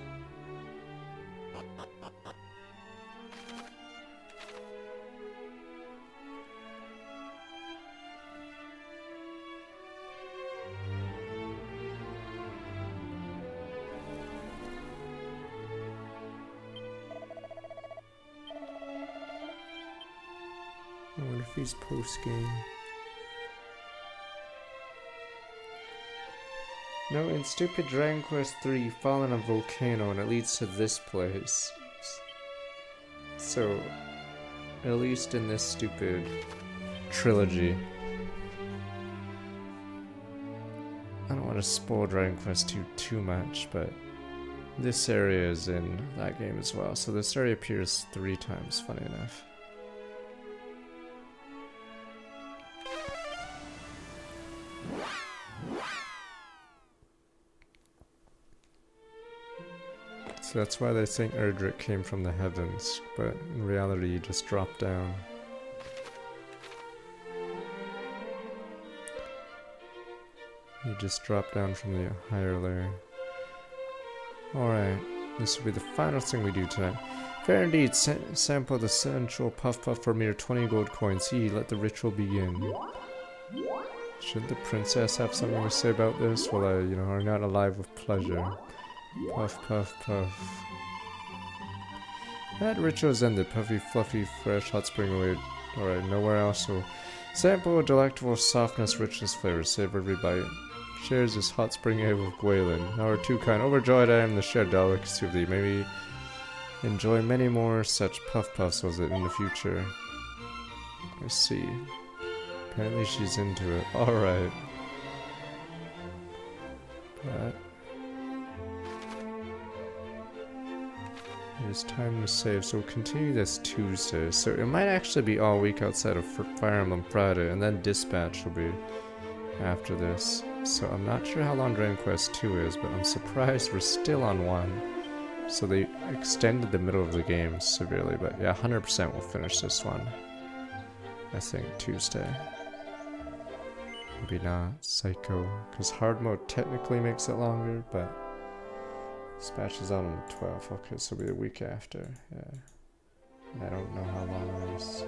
Murphy's post game. No, in stupid Dragon Quest 3, you fall in a volcano and it leads to this place. So, at least in this stupid trilogy. I don't want to spoil Dragon Quest 2 too much, but this area is in that game as well. So this area appears 3 times, funny enough. So that's why they think Erdrick came from the heavens, but in reality he just dropped down. He just dropped down from the higher layer. Alright, this will be the final thing we do tonight. Fair indeed, sample the sensual puff puff for mere 20 gold coins. Let the ritual begin. Should the princess have something to say about this? Well, are not alive with pleasure. Puff, puff, puff. That ritual is ended. Puffy, fluffy, fresh, hot spring away. Alright, nowhere else. So, sample a delectable softness, richness, flavor. Savor every bite. Shares this hot spring ale with Gwaelin. Now we're too kind. Overjoyed I am to share delicacy of thee. Maybe enjoy many more such puff puffs was it in the future. I see. Apparently she's into it. Alright. But it is time to save, so we'll continue this Tuesday. So it might actually be all week outside of Fire Emblem Friday, and then Dispatch will be after this. So I'm not sure how long Dragon Quest 2 is, but I'm surprised we're still on 1. So they extended the middle of the game severely, but yeah, 100% we'll finish this one. I think Tuesday. Maybe not Psycho, because hard mode technically makes it longer, but Dispatch is out on the 12th. Okay, so it'll be the week after. Yeah, and I don't know how long it is.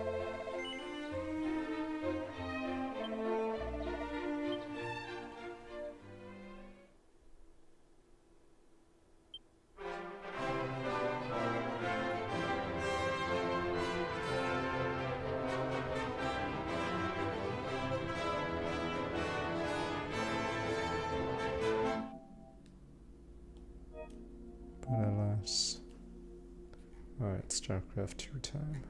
But alas. Alright, StarCraft 2 time.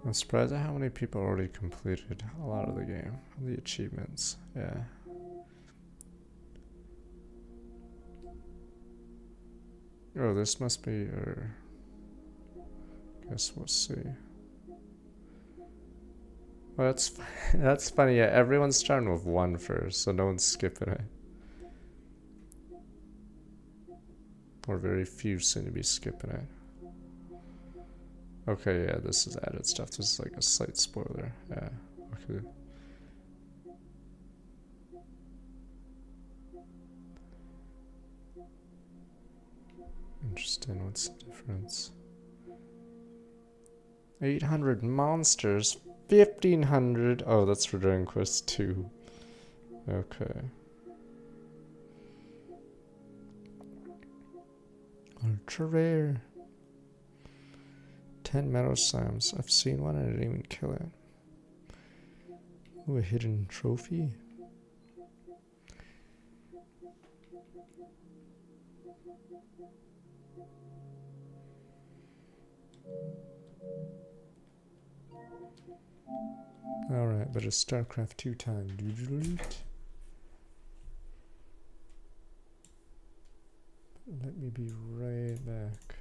I'm surprised at how many people already completed a lot of the game, the achievements, yeah. Oh, this must be, guess we'll see. Well, that's funny, yeah, everyone's starting with 1 first, so no one's skipping it. Or very few seem to be skipping it. Okay, yeah, this is added stuff. This is like a slight spoiler. Yeah, okay. Interesting, what's the difference? 800 monsters, 1500. Oh, that's for Dragon Quest 2. Okay. Ultra rare. 10 metal slimes. I've seen one and I didn't even kill it. Ooh, a hidden trophy. Alright, but it's StarCraft 2 time. Let me be right back.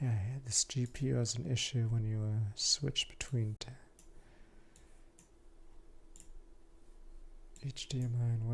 Yeah, this GPU has an issue when you switch between HDMI and